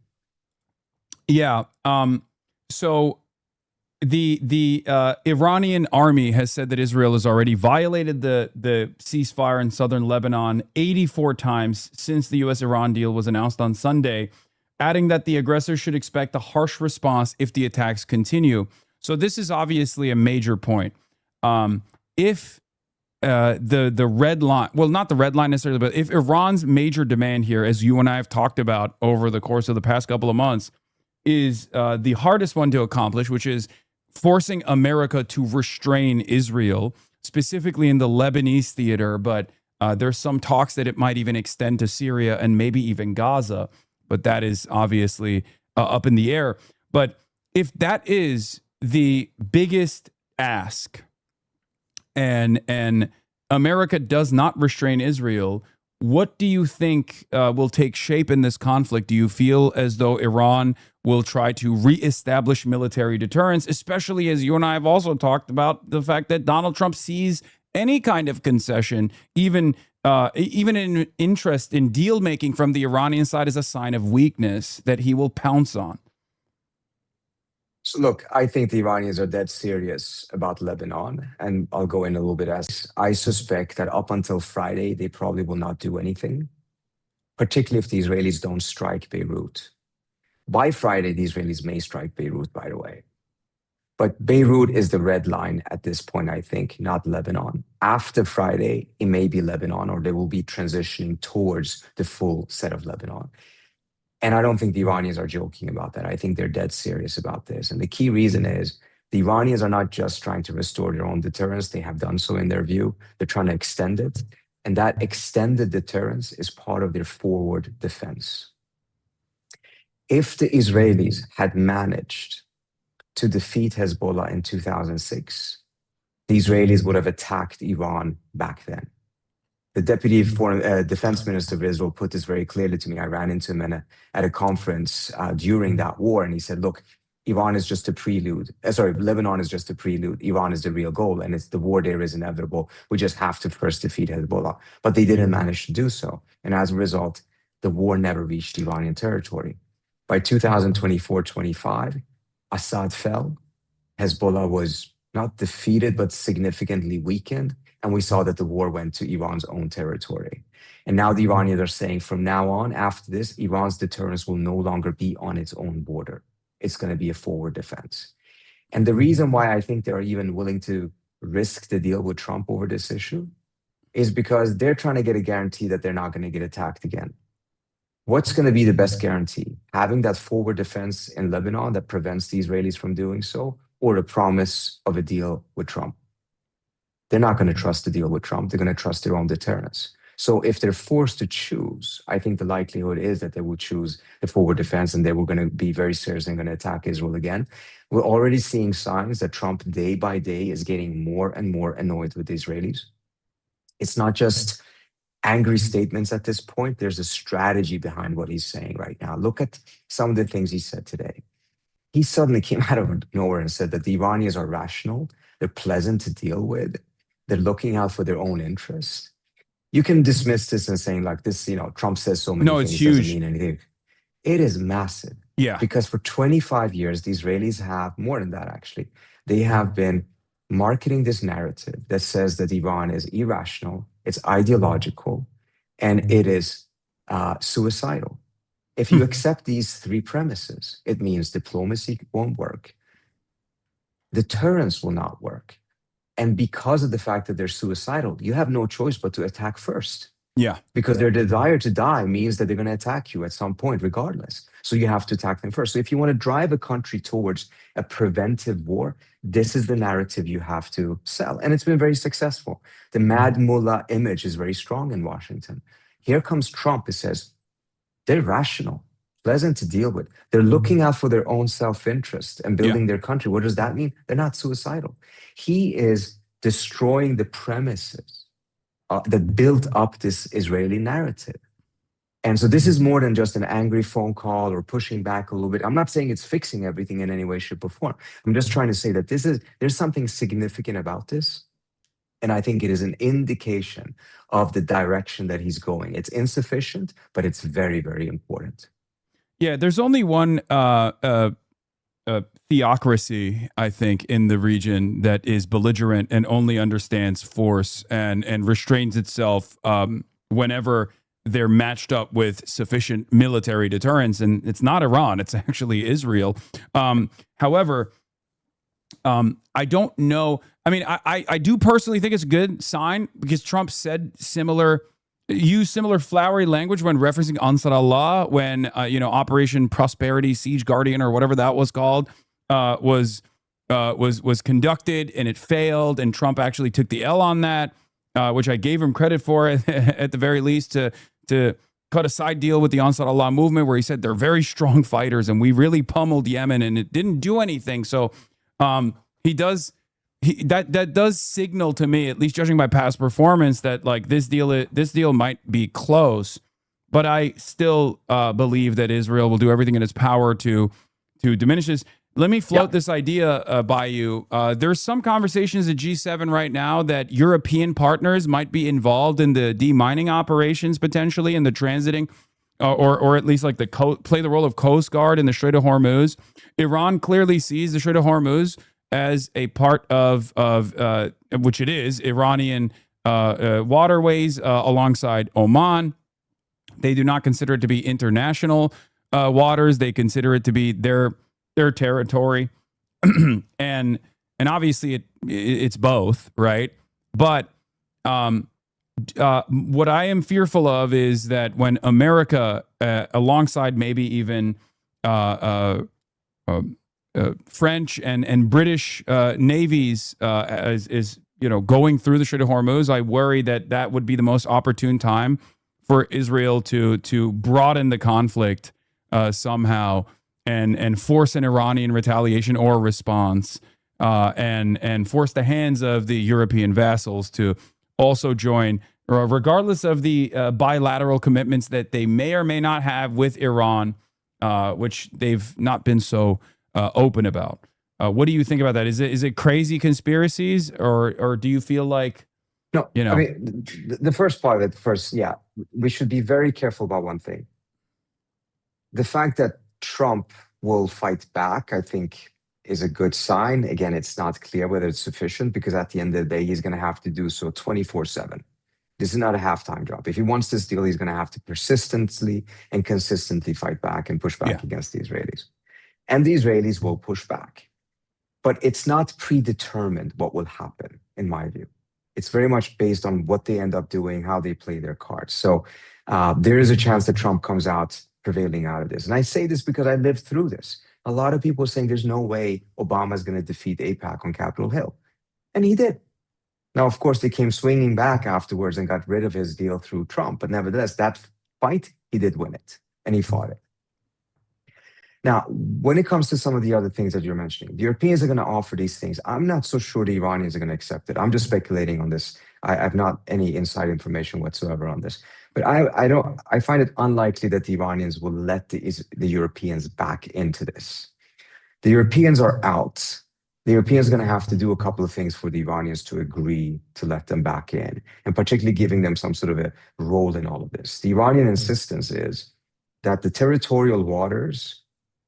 Yeah. So the Iranian army has said that Israel has already violated the ceasefire in southern Lebanon 84 times since the U.S.-Iran deal was announced on Sunday, adding that the aggressors should expect a harsh response if the attacks continue. So this is obviously a major point. If the red line, well, not the red line necessarily, but if Iran's major demand here, as you and I have talked about over the course of the past couple of months, is the hardest one to accomplish, which is forcing America to restrain Israel, specifically in the Lebanese theater, but there's some talks that it might even extend to Syria and maybe even Gaza. But that is obviously up in the air. But if that is the biggest ask, and America does not restrain Israel, what do you think will take shape in this conflict? Do you feel as though Iran will try to reestablish military deterrence, especially as you and I have also talked about the fact that Donald Trump sees any kind of concession, even an interest in deal making from the Iranian side, as a sign of weakness that he will pounce on? So look, I think the Iranians are dead serious about Lebanon, and I'll go in a little bit as I suspect that up until Friday, they probably will not do anything, particularly if the Israelis don't strike Beirut. By Friday, the Israelis may strike Beirut, by the way. But Beirut is the red line at this point, I think, not Lebanon. After Friday, it may be Lebanon, or they will be transitioning towards the full set of Lebanon. And I don't think the Iranians are joking about that. I think they're dead serious about this. And the key reason is the Iranians are not just trying to restore their own deterrence. They have done so in their view. They're trying to extend it. And that extended deterrence is part of their forward defense. If the Israelis had managed to defeat Hezbollah in 2006, the Israelis would have attacked Iran back then. The deputy foreign defense minister of Israel put this very clearly to me. I ran into him at a conference during that war, and he said, look, Iran is just a prelude. Lebanon is just a prelude. Iran is the real goal, and it's the war there is inevitable. We just have to first defeat Hezbollah. But they didn't manage to do so. And as a result, the war never reached Iranian territory. By 2024-25, Assad fell. Hezbollah was not defeated, but significantly weakened. And we saw that the war went to Iran's own territory. And now the Iranians are saying from now on, after this, Iran's deterrence will no longer be on its own border. It's going to be a forward defense. And the reason why I think they're even willing to risk the deal with Trump over this issue is because they're trying to get a guarantee that they're not going to get attacked again. What's going to be the best guarantee? Having that forward defense in Lebanon that prevents the Israelis from doing so, or the promise of a deal with Trump? They're not going to trust the deal with Trump. They're going to trust their own deterrence. So if they're forced to choose, I think the likelihood is that they will choose the forward defense, and they were going to be very serious and going to attack Israel again. We're already seeing signs that Trump day by day is getting more and more annoyed with the Israelis. It's not just angry statements at this point. There's a strategy behind what he's saying right now. Look at some of the things he said today. He suddenly came out of nowhere and said that the Iranians are rational. They're pleasant to deal with. They're looking out for their own interests. You can dismiss this and saying like this, Trump says so many things, huge. Doesn't mean anything. It is massive. Yeah. Because for 25 years, the Israelis have, more than that actually, they have been marketing this narrative that says that Iran is irrational, it's ideological, and it is suicidal. If you accept these three premises, it means diplomacy won't work, deterrence will not work, and because of the fact that they're suicidal, you have no choice but to attack first. Yeah. Because their desire to die means that they're going to attack you at some point regardless. So you have to attack them first. So if you want to drive a country towards a preventive war, this is the narrative you have to sell. And it's been very successful. The Mad Mullah image is very strong in Washington. Here comes Trump who says, they're rational, pleasant to deal with. They're looking out for their own self-interest and building their country. What does that mean? They're not suicidal. He is destroying the premises that built up this Israeli narrative. And so this is more than just an angry phone call or pushing back a little bit. I'm not saying it's fixing everything in any way, shape, or form. I'm just trying to say that there's something significant about this. And I think it is an indication of the direction that he's going. It's insufficient, but it's very, very important. Yeah, there's only one theocracy, I think, in the region that is belligerent and only understands force and restrains itself whenever they're matched up with sufficient military deterrence. And it's not Iran, it's actually Israel. However, I don't know. I mean, I do personally think it's a good sign because Trump used similar flowery language when referencing Ansar Allah when, Operation Prosperity Siege Guardian or whatever that was called was conducted and it failed. And Trump actually took the L on that, which I gave him credit for at the very least to cut a side deal with the Ansar Allah movement where he said they're very strong fighters and we really pummeled Yemen and it didn't do anything. So that does signal to me, at least judging by past performance, that like this deal might be close. But I still believe that Israel will do everything in its power to diminish this. Let me float this idea by you. There's some conversations at G7 right now that European partners might be involved in the demining operations potentially, in the transiting, or at least like play the role of Coast Guard in the Strait of Hormuz. Iran clearly sees the Strait of Hormuz as a part of which it is, Iranian waterways alongside Oman. They do not consider it to be international waters. They consider it to be their territory. and obviously it's both, right? But what I am fearful of is that when America, alongside maybe even French and British navies is going through the Strait of Hormuz, I worry that would be the most opportune time for Israel to broaden the conflict somehow and force an Iranian retaliation or response and force the hands of the European vassals to also join, regardless of the bilateral commitments that they may or may not have with Iran, which they've not been so open about. What do you think about that? Is it crazy conspiracies, or do you feel like no? I mean, the first part of it, we should be very careful about one thing. The fact that Trump will fight back, I think, is a good sign. Again, it's not clear whether it's sufficient because at the end of the day, he's going to have to do so 24/7. This is not a halftime job. If he wants this deal, he's going to have to persistently and consistently fight back and push back against the Israelis. And the Israelis will push back. But it's not predetermined what will happen, in my view. It's very much based on what they end up doing, how they play their cards. So there is a chance that Trump comes out prevailing out of this. And I say this because I lived through this. A lot of people are saying there's no way Obama's going to defeat AIPAC on Capitol Hill. And he did. Now, of course, they came swinging back afterwards and got rid of his deal through Trump. But nevertheless, that fight, he did win it. And he fought it. Now, when it comes to some of the other things that you're mentioning, the Europeans are going to offer these things. I'm not so sure the Iranians are going to accept it. I'm just speculating on this. I have not any inside information whatsoever on this. But I find it unlikely that the Iranians will let the Europeans back into this. The Europeans are out. The Europeans are going to have to do a couple of things for the Iranians to agree to let them back in, and particularly giving them some sort of a role in all of this. The Iranian insistence is that the territorial waters,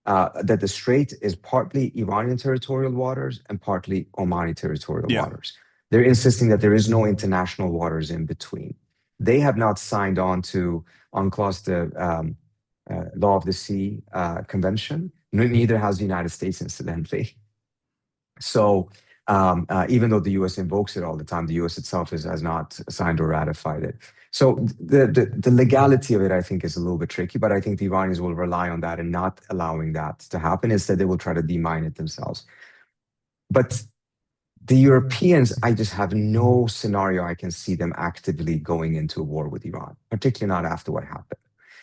that the strait is partly Iranian territorial waters and partly Omani territorial waters. They're insisting that there is no international waters in between. They have not signed on to UNCLOS, the Law of the Sea Convention. Neither has the United States, incidentally. So even though the U.S. invokes it all the time, the U.S. itself has not signed or ratified it. So the legality of it, I think, is a little bit tricky, but I think the Iranians will rely on that and not allowing that to happen. Instead, they will try to demine it themselves. But the Europeans, I just have no scenario I can see them actively going into a war with Iran, particularly not after what happened.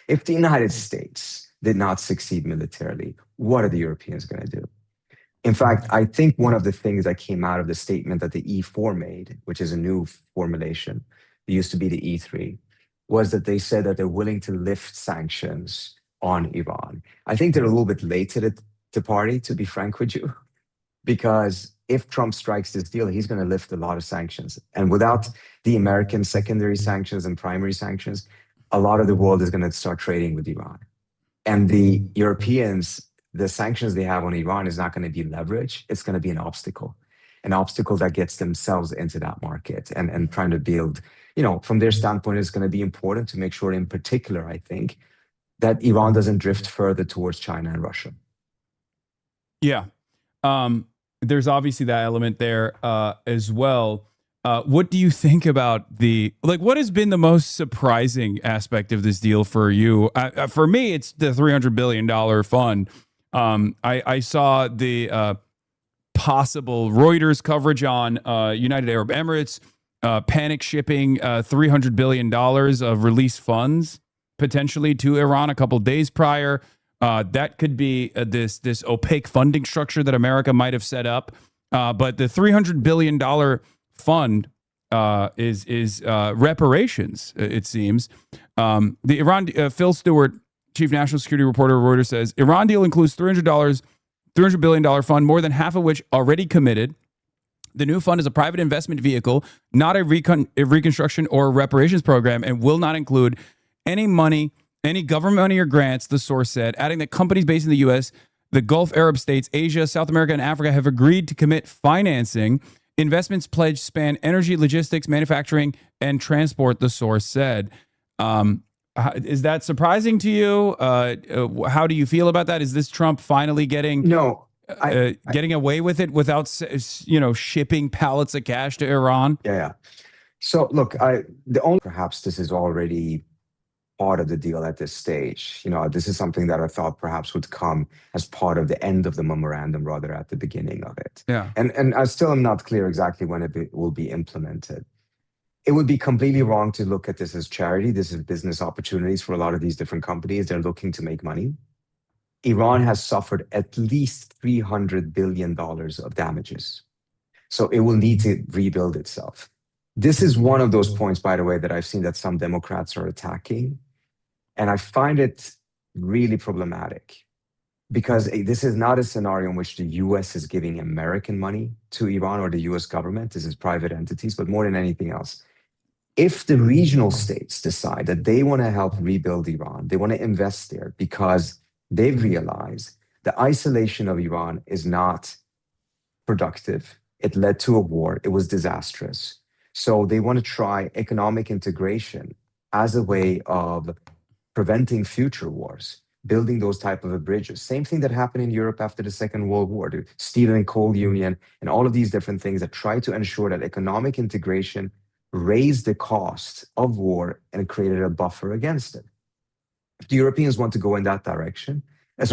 If the United States did not succeed militarily, what are the Europeans going to do? In fact, I think one of the things that came out of the statement that the E4 made, which is a new formulation, it used to be the E3, was that they said that they're willing to lift sanctions on Iran. I think they're a little bit late to the party, to be frank with you, because if Trump strikes this deal, he's going to lift a lot of sanctions. And without the American secondary sanctions and primary sanctions, a lot of the world is going to start trading with Iran. And the Europeans, the sanctions they have on Iran is not going to be leverage. It's going to be an obstacle that gets themselves into that market and trying to build, from their standpoint, it's going to be important to make sure, in particular, I think, that Iran doesn't drift further towards China and Russia. Yeah. There's obviously that element there as well. What do you think about what has been the most surprising aspect of this deal for you? For me, it's the $300 billion fund. I saw the possible Reuters coverage on United Arab Emirates panic shipping $300 billion of released funds potentially to Iran a couple days prior. That could be this opaque funding structure that America might have set up. But the $300 billion fund is reparations, it seems. The Iran, Phil Stewart, chief national security reporter, Reuters says, Iran deal includes $300 billion fund, more than half of which already committed. The new fund is a private investment vehicle, not a reconstruction or reparations program, and will not include any money, any government money or grants, the source said, adding that companies based in the U.S., the Gulf Arab states, Asia, South America, and Africa have agreed to commit financing. Investments pledged span energy, logistics, manufacturing, and transport, the source said. Is that surprising to you? How do you feel about that? Is this Trump finally getting getting away with it without shipping pallets of cash to Iran? Yeah. So look, perhaps this is already part of the deal at this stage. This is something that I thought perhaps would come as part of the end of the memorandum rather at the beginning of it. Yeah. And I still am not clear exactly when it will be implemented. It would be completely wrong to look at this as charity. This is business opportunities for a lot of these different companies. They're looking to make money. Iran has suffered at least $300 billion of damages. So it will need to rebuild itself. This is one of those points, by the way, that I've seen that some Democrats are attacking. And I find it really problematic because this is not a scenario in which the US is giving American money to Iran or the US government. This is private entities, but more than anything else, if the regional states decide that they want to help rebuild Iran, they want to invest there because they've realized the isolation of Iran is not productive. It led to a war. It was disastrous. So they want to try economic integration as a way of preventing future wars, building those type of bridges. Same thing that happened in Europe after the Second World War, the Steel and Coal Union, and all of these different things that try to ensure that economic integration raised the cost of war and created a buffer against it. If the Europeans want to go in that direction, the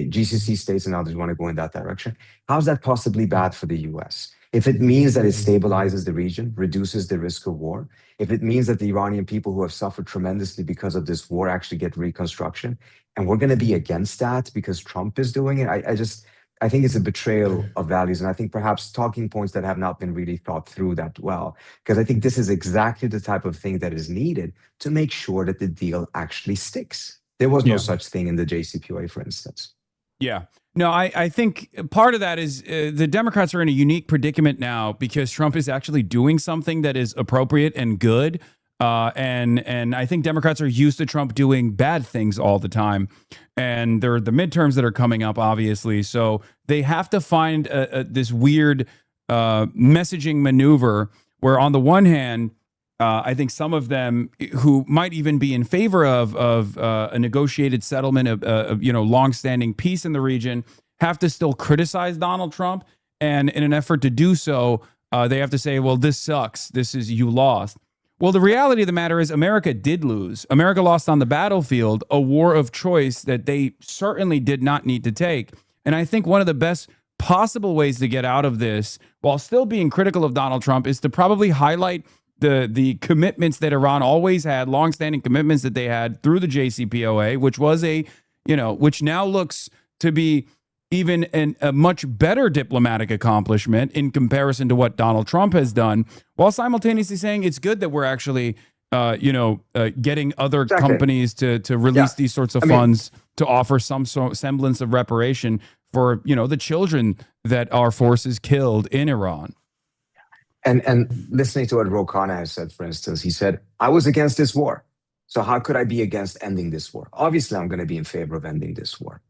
GCC states and others want to go in that direction, how's that possibly bad for the US? If it means that it stabilizes the region, reduces the risk of war, if it means that the Iranian people who have suffered tremendously because of this war actually get reconstruction, and we're going to be against that because Trump is doing it, I think it's a betrayal of values. And I think perhaps talking points that have not been really thought through that well, because I think this is exactly the type of thing that is needed to make sure that the deal actually sticks. There was no such thing in the JCPOA, for instance. Yeah. No, I think part of that is the Democrats are in a unique predicament now because Trump is actually doing something that is appropriate and good. And I think Democrats are used to Trump doing bad things all the time. And there are the midterms that are coming up, obviously. So they have to find this weird messaging maneuver where on the one hand, I think some of them who might even be in favor of a negotiated settlement of longstanding peace in the region have to still criticize Donald Trump. And in an effort to do so, they have to say, well, this sucks. You lost. Well, the reality of the matter is America did lose. America lost on the battlefield, a war of choice that they certainly did not need to take. And I think one of the best possible ways to get out of this, while still being critical of Donald Trump, is to probably highlight the commitments that Iran always had, longstanding commitments that they had through the JCPOA, which was which now looks to be even a much better diplomatic accomplishment in comparison to what Donald Trump has done, while simultaneously saying it's good that we're actually getting other companies to release these sorts of funds to offer some semblance of reparation for, the children that our forces killed in Iran. And listening to what Ro Khanna has said, for instance, he said, I was against this war. So how could I be against ending this war? Obviously, I'm going to be in favor of ending this war.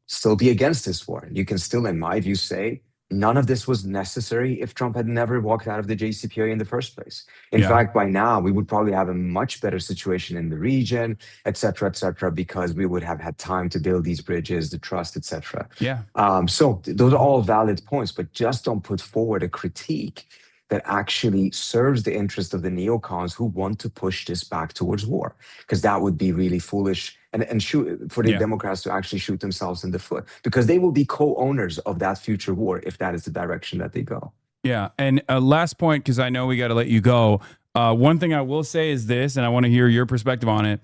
Still be against this war. You can still, in my view, say none of this was necessary if Trump had never walked out of the JCPOA in the first place. In fact, by now, we would probably have a much better situation in the region, et cetera, because we would have had time to build these bridges, the trust, et cetera. Yeah. So those are all valid points, but just don't put forward a critique that actually serves the interest of the neocons who want to push this back towards war, because that would be really foolish and shoot for the Democrats to actually shoot themselves in the foot, because they will be co-owners of that future war if that is the direction that they go. Yeah. And last point, because I know we got to let you go. One thing I will say is this, and I want to hear your perspective on it.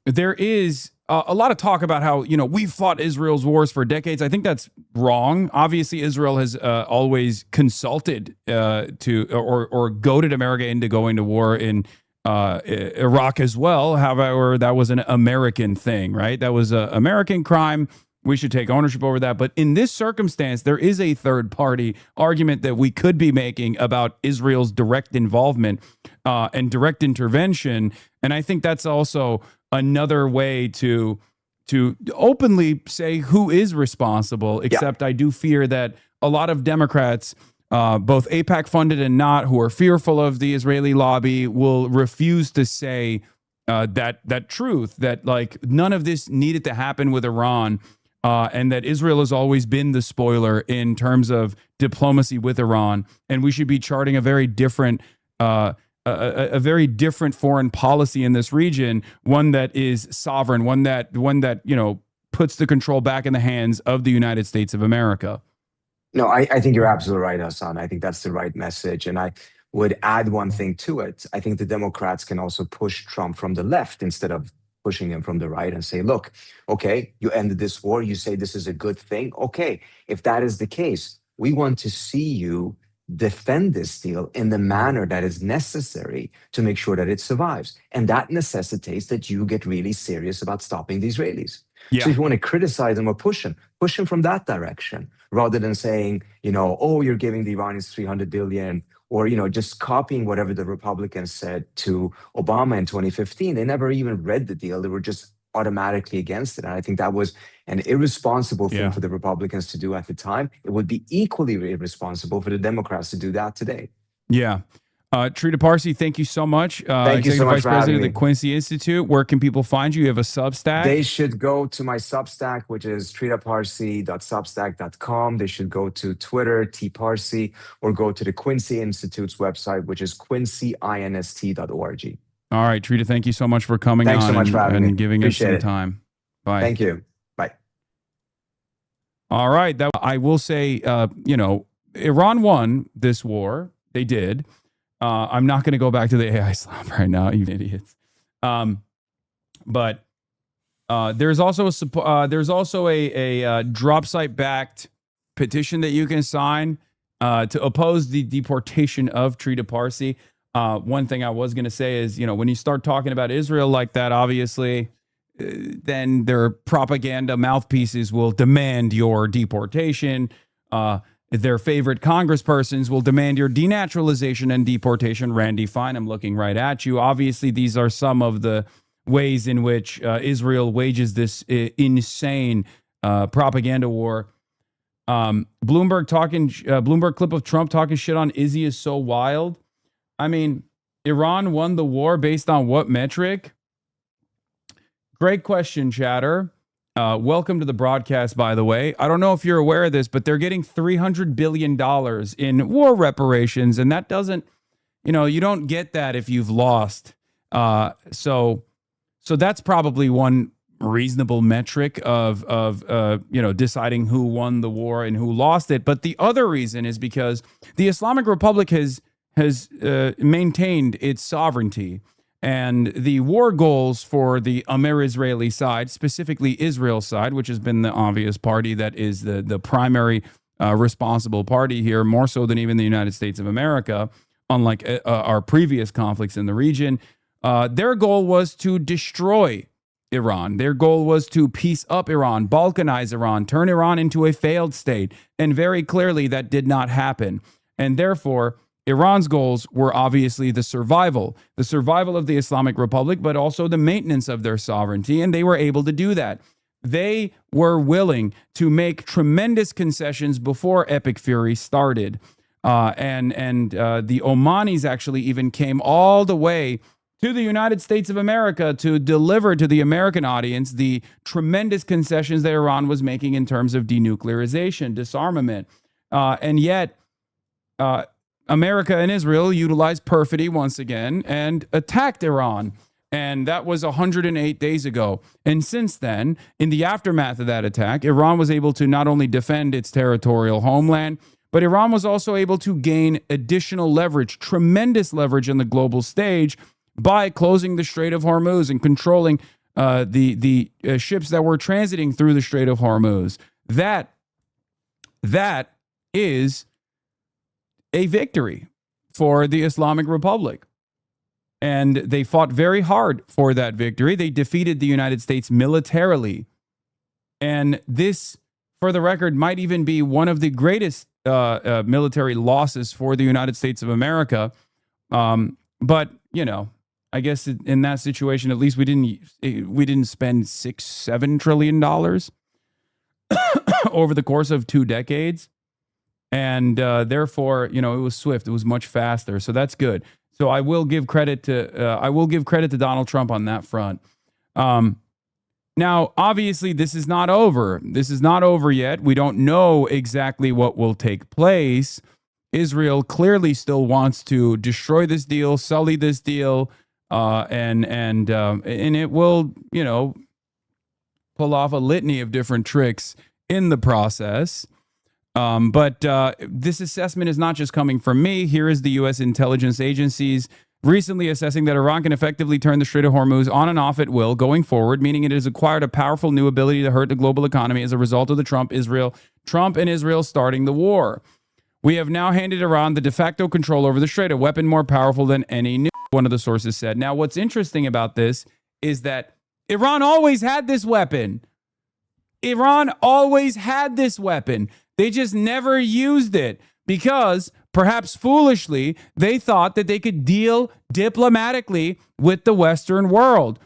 There is a lot of talk about how, we've fought Israel's wars for decades. I think that's wrong. Obviously, Israel has always consulted or goaded America into going to war in Iraq as well. However, that was an American thing, right? That was an American crime. We should take ownership over that. But in this circumstance, there is a third party argument that we could be making about Israel's direct involvement and direct intervention. And I think that's also another way to openly say who is responsible, except I do fear that a lot of Democrats, both AIPAC funded and not, who are fearful of the Israeli lobby, will refuse to say that truth, that like none of this needed to happen with Iran, and that Israel has always been the spoiler in terms of diplomacy with Iran, and we should be charting a very different a very different foreign policy in this region, one that is sovereign, one that puts the control back in the hands of the United States of America. No, I think you're absolutely right, Hasan. I think that's the right message. And I would add one thing to it. I think the Democrats can also push Trump from the left instead of pushing him from the right and say, look, okay, you ended this war. You say this is a good thing. Okay, if that is the case, we want to see you defend this deal in the manner that is necessary to make sure that it survives. And that necessitates that you get really serious about stopping the Israelis. So if you want to criticize them or push them from that direction, rather than saying, oh, you're giving the Iranians $300 billion, or, just copying whatever the Republicans said to Obama in 2015. They never even read the deal. They were just automatically against it. And I think that was an irresponsible thing for the Republicans to do at the time. It would be equally irresponsible for the Democrats to do that today. Yeah. Trita Parsi, thank you so much. Thank you so much Vice for President having of the Quincy Institute. Where can people find you? You have a Substack? They should go to my Substack, which is tritaparsi.substack.com. They should go to Twitter, tparsi, or go to the Quincy Institute's website, which is quincyinst.org. All right, Trita, thank you so much for coming Thanks on so much for having me. and giving us some Appreciate it. time. Bye. Thank you. Bye. All right. I will say, Iran won this war. They did. I'm not going to go back to the AI slap right now, you idiots. But there's also a drop site backed petition that you can sign to oppose the deportation of Trita Parsi. One thing I was going to say is, when you start talking about Israel like that, obviously, then their propaganda mouthpieces will demand your deportation. Their favorite congresspersons will demand your denaturalization and deportation. Randy Fine, I'm looking right at you. Obviously, these are some of the ways in which Israel wages this insane propaganda war. Bloomberg clip of Trump talking shit on Izzy is so wild. I mean, Iran won the war based on what metric? Great question, chatter. Welcome to the broadcast, by the way. I don't know if you're aware of this, but they're getting $300 billion in war reparations, and that doesn't, you don't get that if you've lost. So that's probably one reasonable metric of deciding who won the war and who lost it. But the other reason is because the Islamic Republic has maintained its sovereignty. And the war goals for the Amer-Israeli side, specifically Israel's side, which has been the obvious party that is the primary responsible party here, more so than even the United States of America, unlike our previous conflicts in the region, Their goal was to destroy Iran. Their goal was to piece up Iran, balkanize Iran, turn Iran into a failed state. And very clearly that did not happen. And therefore, Iran's goals were obviously the survival of the Islamic Republic, but also the maintenance of their sovereignty. And they were able to do that. They were willing to make tremendous concessions before Epic Fury started. And the Omanis actually even came all the way to the United States of America to deliver to the American audience the tremendous concessions that Iran was making in terms of denuclearization, disarmament. And yet, America and Israel utilized perfidy once again and attacked Iran. And that was 108 days ago. And since then, in the aftermath of that attack, Iran was able to not only defend its territorial homeland, but Iran was also able to gain additional leverage, tremendous leverage on the global stage by closing the Strait of Hormuz and controlling the ships that were transiting through the Strait of Hormuz. That is a victory for the Islamic Republic. And they fought very hard for that victory. They defeated the United States militarily. And this, for the record, might even be one of the greatest military losses for the United States of America. But, you know, I guess in that situation, at least we didn't spend $6-7 trillion over the course of 2 decades. And therefore, you know, it was swift. It was much faster. So that's good. So I will give credit to Donald Trump on that front. Now, obviously, this is not over. This is not over yet. We don't know exactly what will take place. Israel clearly still wants to destroy this deal, sully this deal, and it will, you know, pull off a litany of different tricks in the process. But this assessment is not just coming from me. Here is the U.S. intelligence agencies recently assessing that Iran can effectively turn the Strait of Hormuz on and off at will going forward, meaning it has acquired a powerful new ability to hurt the global economy as a result of the Trump and Israel starting the war. We have now handed Iran the de facto control over the Strait, a weapon more powerful than any new, one of the sources said. Now, what's interesting about this is that Iran always had this weapon. Iran always had this weapon. They just never used it because, perhaps foolishly, they thought that they could deal diplomatically with the Western world.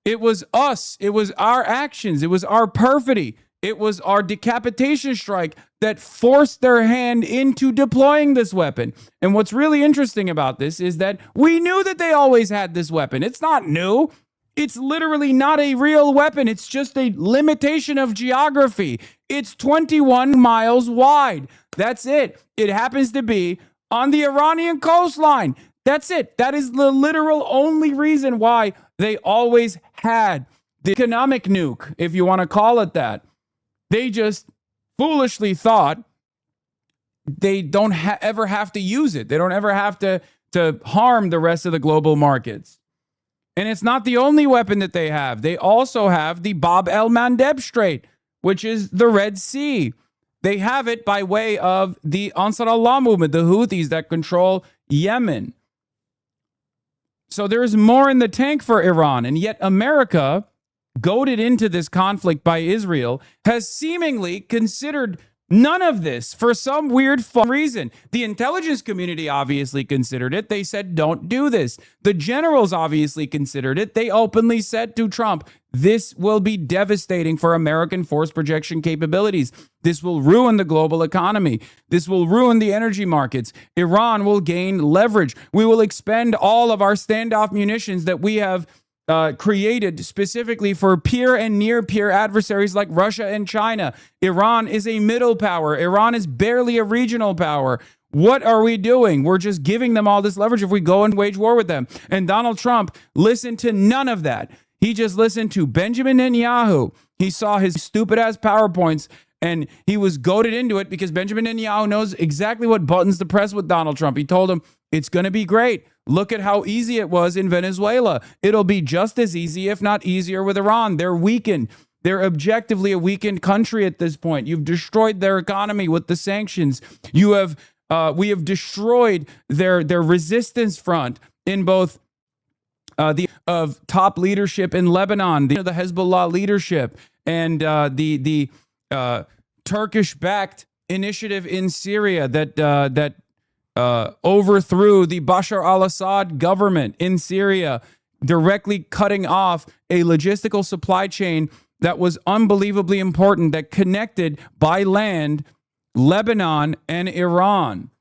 It was us. It was our actions. It was our perfidy. It was our decapitation strike that forced their hand into deploying this weapon. And what's really interesting about this is that we knew that they always had this weapon. It's not new. It's literally not a real weapon. It's just a limitation of geography. It's 21 miles wide. That's it. It happens to be on the Iranian coastline. That's it. That is the literal only reason why they always had the economic nuke, if you want to call it that. They just foolishly thought they don't ever have to use it. They don't ever have to harm the rest of the global markets. And it's not the only weapon that they have. They also have the Bab el-Mandeb Strait, which is the Red Sea. They have it by way of the Ansar Allah movement, the Houthis that control Yemen. So there is more in the tank for Iran. And yet America, goaded into this conflict by Israel, has seemingly considered none of this for some weird fun reason. The intelligence community obviously considered it. They said, don't do this. The generals obviously considered it. They openly said to Trump, this will be devastating for American force projection capabilities. This will ruin the global economy. This will ruin the energy markets. Iran will gain leverage. We will expend all of our standoff munitions that we have created specifically for peer and near peer adversaries like Russia and China. Iran is a middle power. Iran is barely a regional power. What are we doing? We're just giving them all this leverage if we go and wage war with them. And Donald Trump listened to none of that. He just listened to Benjamin Netanyahu. He saw his stupid ass PowerPoints and he was goaded into it because Benjamin Netanyahu knows exactly what buttons to press with Donald Trump. He told him, it's going to be great. Look at how easy it was in Venezuela. It'll be just as easy, if not easier, with Iran. They're weakened. They're objectively a weakened country at this point. You've destroyed their economy with the sanctions. We have destroyed their resistance front in both of top leadership in Lebanon, the Hezbollah leadership, and the Turkish-backed initiative in Syria that overthrew the Bashar al-Assad government in Syria, directly cutting off a logistical supply chain that was unbelievably important, that connected by land Lebanon and Iran.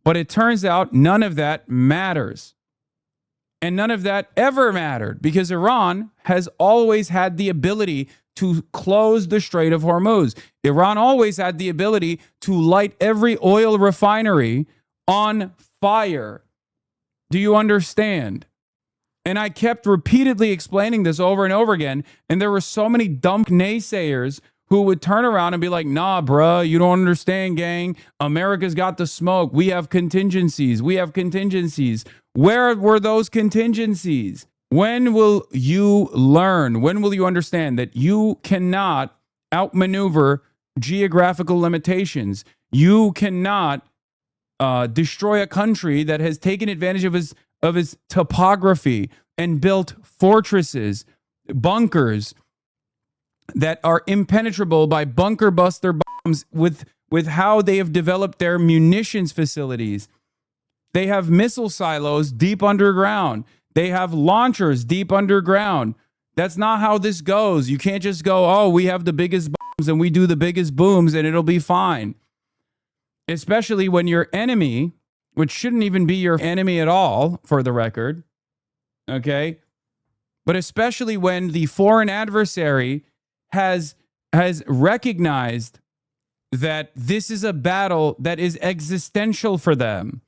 But it turns out none of that matters. And none of that ever mattered, because Iran has always had the ability to close the Strait of Hormuz. Iran always had the ability to light every oil refinery on fire. Do you understand? And I kept repeatedly explaining this over and over again. And there were so many dumb naysayers who would turn around and be like, nah, bruh, you don't understand, gang. America's got the smoke. We have contingencies. We have contingencies. Where were those contingencies? When will you learn? When will you understand that you cannot outmaneuver geographical limitations? You cannot destroy a country that has taken advantage of its topography and built fortresses, bunkers that are impenetrable by bunker buster bombs with how they have developed their munitions facilities. They have missile silos deep underground. They have launchers deep underground. That's not how this goes. You can't just go, oh, we have the biggest bombs and we do the biggest booms and it'll be fine. Especially when your enemy, which shouldn't even be your enemy at all, for the record, okay? But especially when the foreign adversary has recognized that this is a battle that is existential for them.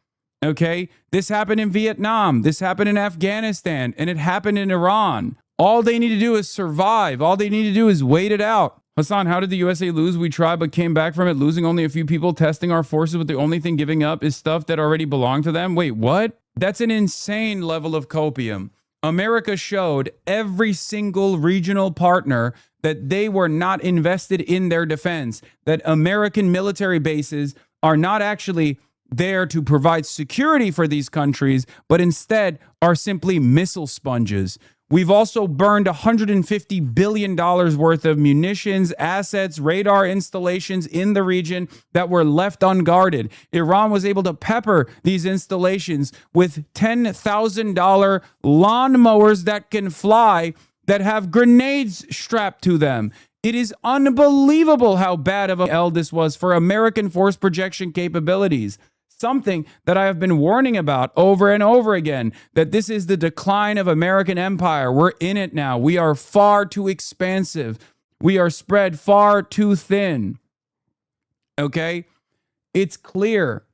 Okay, this happened in Vietnam, this happened in Afghanistan, and it happened in Iran. All they need to do is survive. All they need to do is wait it out. Hasan, how did the USA lose? We tried but came back from it, losing only a few people, testing our forces, but the only thing giving up is stuff that already belonged to them. Wait, what? That's an insane level of copium. America showed every single regional partner that they were not invested in their defense, that American military bases are not actually there to provide security for these countries, but instead are simply missile sponges. We've also burned $150 billion worth of munitions, assets, radar installations in the region that were left unguarded. Iran was able to pepper these installations with $10,000 lawnmowers that can fly, that have grenades strapped to them. It is unbelievable how bad of a L this was for American force projection capabilities. Something that I have been warning about over and over again, that this is the decline of American empire. We're in it now. We are far too expansive. We are spread far too thin. Okay? It's clear.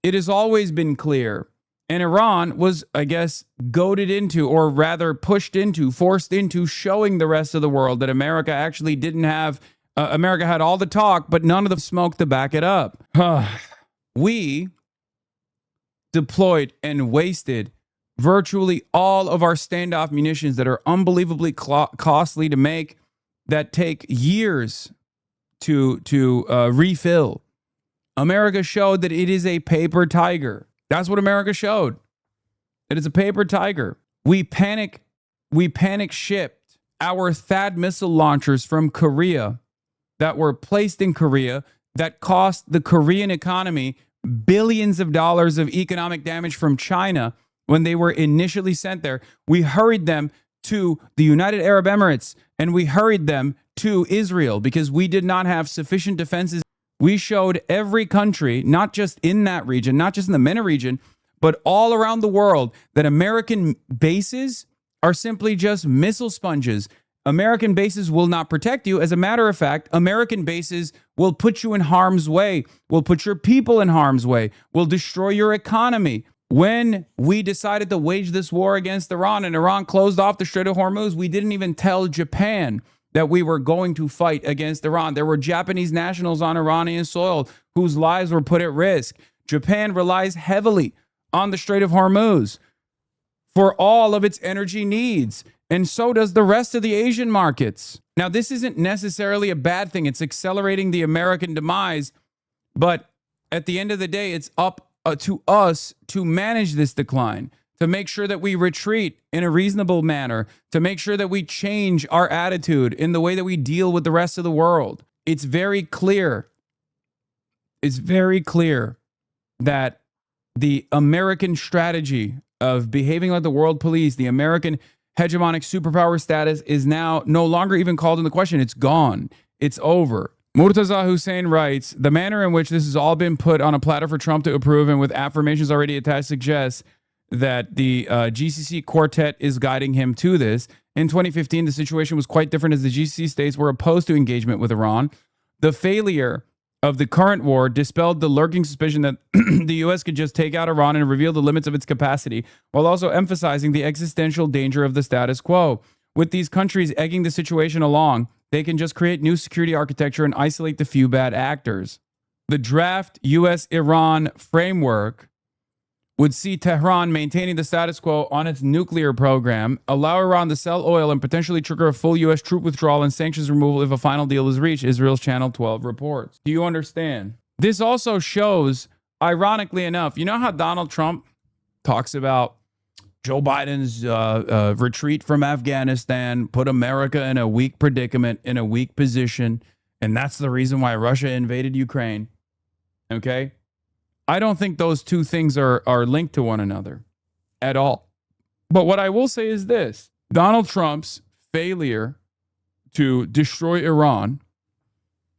It has always been clear. And Iran was, I guess, goaded into, or rather pushed into, forced into showing the rest of the world that America actually didn't have, America had all the talk, but none of the smoke to back it up. We deployed and wasted virtually all of our standoff munitions that are unbelievably costly to make, that take years to refill. America showed that it is a paper tiger. That's what America showed. It is a paper tiger. We panic shipped our THAAD missile launchers from Korea that were placed in Korea that cost the Korean economy billions of dollars of economic damage from China when they were initially sent there. We hurried them to the United Arab Emirates and we hurried them to Israel because we did not have sufficient defenses. We showed every country, not just in that region, not just in the MENA region, but all around the world, that American bases are simply just missile sponges. American bases will not protect you. As a matter of fact, American bases will put you in harm's way, will put your people in harm's way, will destroy your economy. When we decided to wage this war against Iran and Iran closed off the Strait of Hormuz, we didn't even tell Japan that we were going to fight against Iran. There were Japanese nationals on Iranian soil whose lives were put at risk. Japan relies heavily on the Strait of Hormuz for all of its energy needs. And so does the rest of the Asian markets. Now, this isn't necessarily a bad thing. It's accelerating the American demise. But at the end of the day, it's up to us to manage this decline. to make sure that we retreat in a reasonable manner, to make sure that we change our attitude in the way that we deal with the rest of the world. It's very clear. It's very clear that the American strategy of behaving like the world police, the American hegemonic superpower status, is now no longer even called into question. It's gone. It's over. Murtaza Hussein writes, the manner in which this has all been put on a platter for Trump to approve and with affirmations already attached suggests that the GCC quartet is guiding him to this. In 2015, the situation was quite different as the GCC states were opposed to engagement with Iran. The failure of the current war dispelled the lurking suspicion that the U.S. could just take out Iran and reveal the limits of its capacity, while also emphasizing the existential danger of the status quo. With these countries egging the situation along, they can just create new security architecture and isolate the few bad actors. The draft U.S.-Iran framework would see Tehran maintaining the status quo on its nuclear program, allow Iran to sell oil, and potentially trigger a full U.S. troop withdrawal and sanctions removal if a final deal is reached, Israel's Channel 12 reports. Do you understand? This also shows, ironically enough, you know how Donald Trump talks about Joe Biden's retreat from Afghanistan put America in a weak predicament, in a weak position, and that's the reason why Russia invaded Ukraine. Okay? I don't think those two things are linked to one another at all. But what I will say is this. Donald Trump's failure to destroy Iran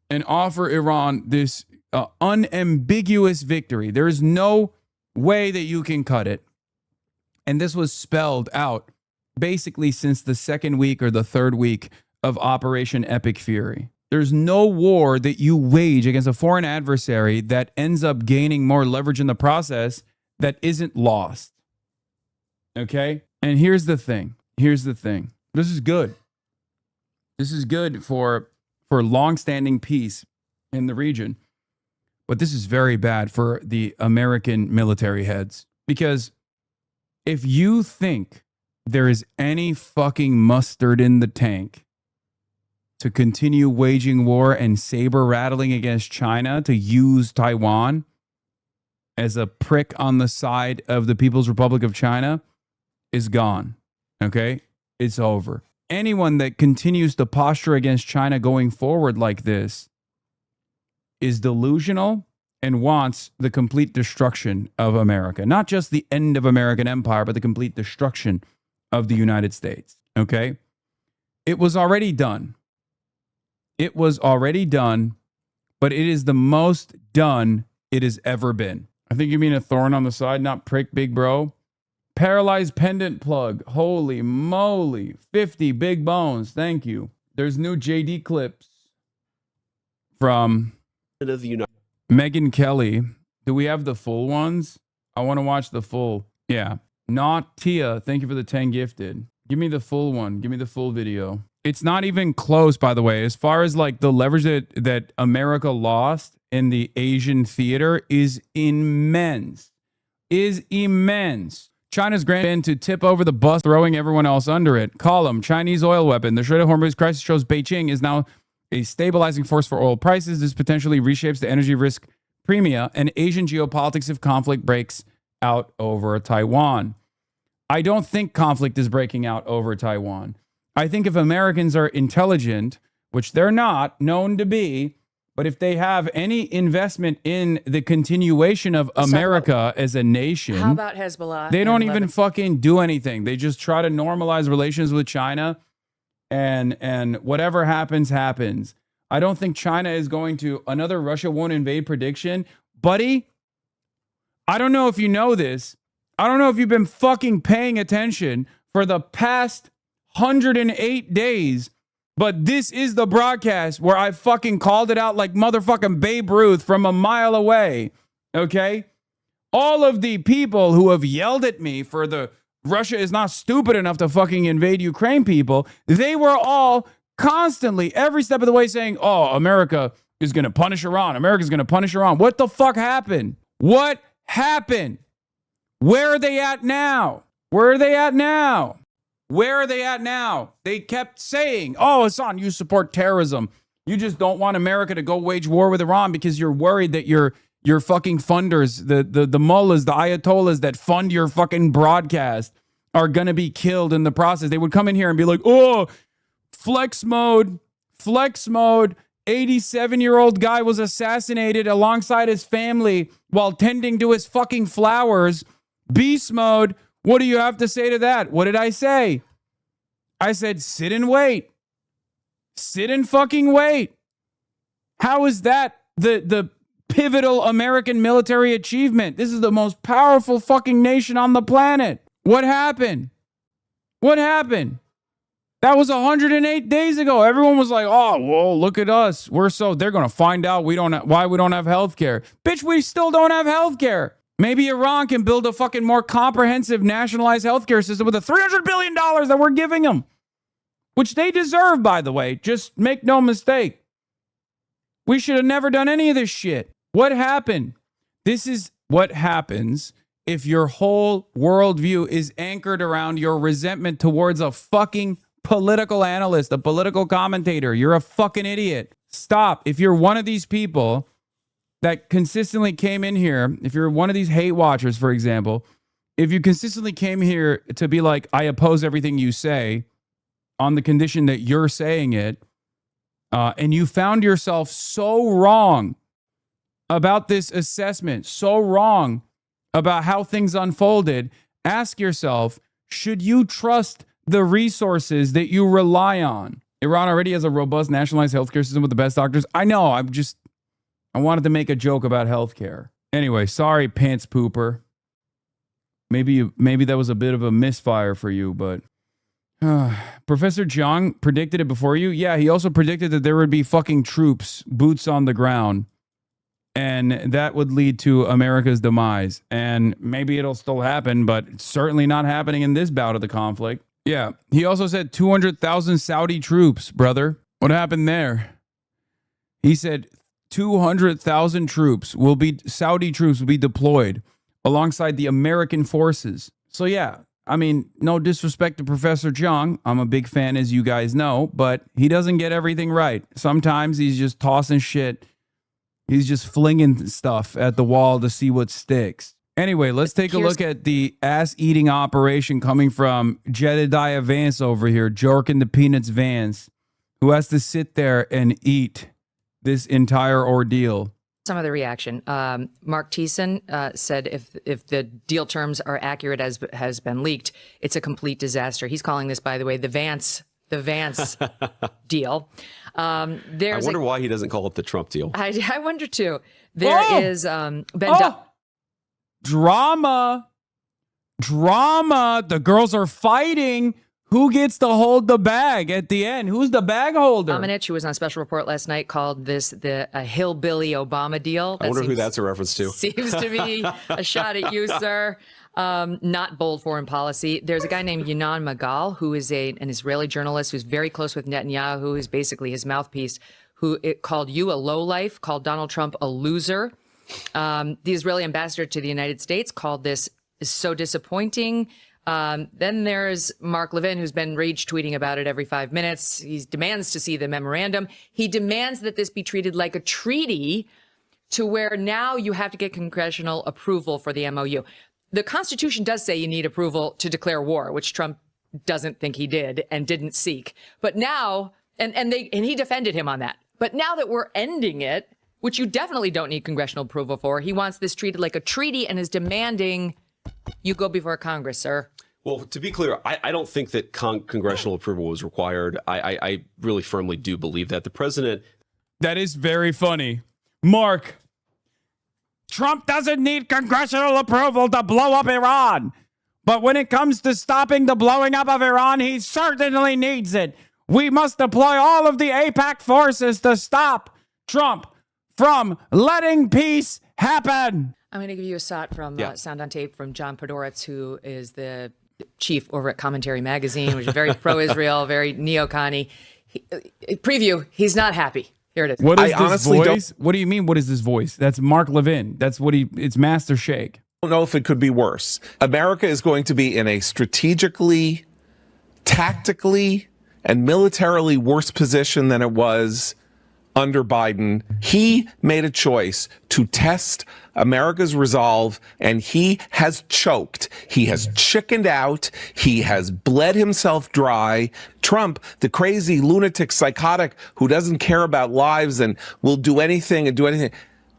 and offer Iran this unambiguous victory, there is no way that you can cut it. And this was spelled out basically since the second week or the third week of Operation Epic Fury. There's no war that you wage against a foreign adversary that ends up gaining more leverage in the process that isn't lost. Okay? And here's the thing. This is good. This is good for long-standing peace in the region. But this is very bad for the American military heads. Because if you think there is any fucking mustard in the tank to continue waging war and saber rattling against China, to use Taiwan as a prick on the side of the People's Republic of China, is gone. Okay? It's over. Anyone that continues to posture against China going forward like this is delusional and wants the complete destruction of America. Not just the end of American empire, but the complete destruction of the United States. Okay? It was already done. It was already done, but it is the most done it has ever been. I think you mean a thorn on the side, not prick, big bro. Paralyzed pendant plug. Holy moly. 50 big bones. Thank you. There's new JD clips from Megyn Kelly. Do we have the full ones? I want to watch the full. Yeah. Not Tia. Thank you for the 10 gifted. Give me the full one. Give me the full video. It's not even close, by the way. As far as like the leverage that America lost in the Asian theater is immense. China's granted to tip over the bus, throwing everyone else under it. Column, Chinese oil weapon. The Strait of Hormuz crisis shows Beijing is now a stabilizing force for oil prices. This potentially reshapes the energy risk premia and Asian geopolitics if conflict breaks out over Taiwan. I don't think conflict is breaking out over Taiwan. I think if Americans are intelligent, which they're not known to be, but if they have any investment in the continuation of America as a nation, how about Hezbollah? They don't even fucking do anything. They just try to normalize relations with China, and whatever happens, happens. I don't think China is going to, another Russia won't invade prediction. Buddy, I don't know if you know this. I don't know if you've been fucking paying attention for the past 108 days, but this is the broadcast where I fucking called it out like motherfucking Babe Ruth from a mile away. Okay? All of the people who have yelled at me for the Russia is not stupid enough to fucking invade Ukraine people, they were all constantly, every step of the way saying, oh, America is going to punish Iran. America's going to punish Iran. What the fuck happened? What happened? Where are they at now? Where are they at now? Where are they at now? They kept saying, oh, Hasan, you support terrorism. You just don't want America to go wage war with Iran because you're worried that your your fucking funders, the mullahs, the ayatollahs that fund your fucking broadcast are going to be killed in the process. They would come in here and be like, oh, flex mode. 87-year-old guy was assassinated alongside his family while tending to his fucking flowers. Beast mode. What do you have to say to that? What did I say? I said, sit and wait. Sit and fucking wait. How is that the pivotal American military achievement? This is the most powerful fucking nation on the planet. What happened? What happened? That was 108 days ago. Everyone was like, oh, well, look at us. They're going to find out why we don't have health care. Bitch, we still don't have health care. Maybe Iran can build a fucking more comprehensive nationalized healthcare system with the $300 billion that we're giving them, which they deserve, by the way. Just make no mistake. We should have never done any of this shit. What happened? This is what happens if your whole worldview is anchored around your resentment towards a fucking political analyst, a political commentator. You're a fucking idiot. Stop. If you're one of these people that consistently came in here, if you're one of these hate watchers, for example, if you consistently came here to be like, I oppose everything you say on the condition that you're saying it, and you found yourself so wrong about this assessment, so wrong about how things unfolded, ask yourself, should you trust the resources that you rely on? Iran already has a robust nationalized healthcare system with the best doctors. I know, I wanted to make a joke about healthcare. Anyway, sorry, pants pooper. Maybe that was a bit of a misfire for you, but Professor Jiang predicted it before you. Yeah, he also predicted that there would be fucking troops, boots on the ground, and that would lead to America's demise. And maybe it'll still happen, but it's certainly not happening in this bout of the conflict. Yeah, he also said 200,000 Saudi troops, brother. What happened there? He said 200,000 Saudi troops will be deployed alongside the American forces. So yeah, I mean, no disrespect to Professor Jiang. I'm a big fan, as you guys know, but he doesn't get everything right. Sometimes he's just tossing shit. He's just flinging stuff at the wall to see what sticks. Anyway, let's take a look at the ass-eating operation coming from Jedediah Vance over here, Jorkin the Peanuts Vance, who has to sit there and eat this entire ordeal. Some of the reaction. Mark Thiessen said if the deal terms are accurate as has been leaked, it's a complete disaster. He's calling this, by the way, the Vance deal. I wonder why he doesn't call it the Trump deal. I wonder too. There is Ben. Drama. The girls are fighting. Who gets to hold the bag at the end? Who's the bag holder? Dominich, who was on special report last night, called this a hillbilly Obama deal. I wonder who that's a reference to. Seems to be a shot at you, sir. Not bold foreign policy. There's a guy named Yanan Magal, who is an Israeli journalist who's very close with Netanyahu, who is basically his mouthpiece, who called you a lowlife, called Donald Trump a loser. The Israeli ambassador to the United States called this so disappointing. Then there's Mark Levin, who's been rage tweeting about it every 5 minutes. He demands to see the memorandum. He demands that this be treated like a treaty, to where now you have to get congressional approval for the MOU. The Constitution does say you need approval to declare war, which Trump doesn't think he did and didn't seek. But now, and he defended him on that. But now that we're ending it, which you definitely don't need congressional approval for, he wants this treated like a treaty and is demanding you go before Congress, sir. Well, to be clear, I don't think that congressional approval was required. I really firmly do believe that the president. That is very funny. Mark, Trump doesn't need congressional approval to blow up Iran. But when it comes to stopping the blowing up of Iran, he certainly needs it. We must deploy all of the AIPAC forces to stop Trump from letting peace happen. I'm going to give you a shot from Sound on Tape from John Podhoretz, who is the chief over at Commentary Magazine, which is very pro-Israel, very neo-Connie. Preview, he's not happy. Here it is. What is this voice? What do you mean, what is this voice? That's Mark Levin. That's what it's Master Shake. I don't know if it could be worse. America is going to be in a strategically, tactically, and militarily worse position than it was under Biden. He made a choice to test America's resolve, and he has choked. He has chickened out. He has bled himself dry. Trump, the crazy lunatic psychotic who doesn't care about lives and will do anything and do anything,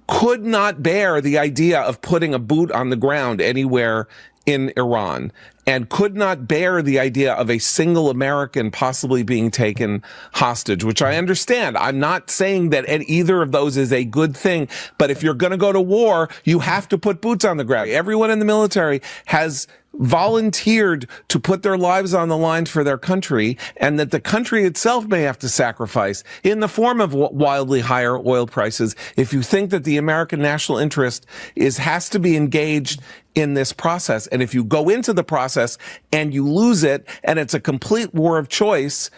could not bear the idea of putting a boot on the ground anywhere in Iran, and could not bear the idea of a single American possibly being taken hostage, which I understand. I'm not saying that either of those is a good thing, but if you're going to go to war, you have to put boots on the ground. Everyone in the military has volunteered to put their lives on the line for their country, and that the country itself may have to sacrifice in the form of wildly higher oil prices. If you think that the American national interest has to be engaged in this process, and if you go into the process and you lose it, and it's a complete war of choice,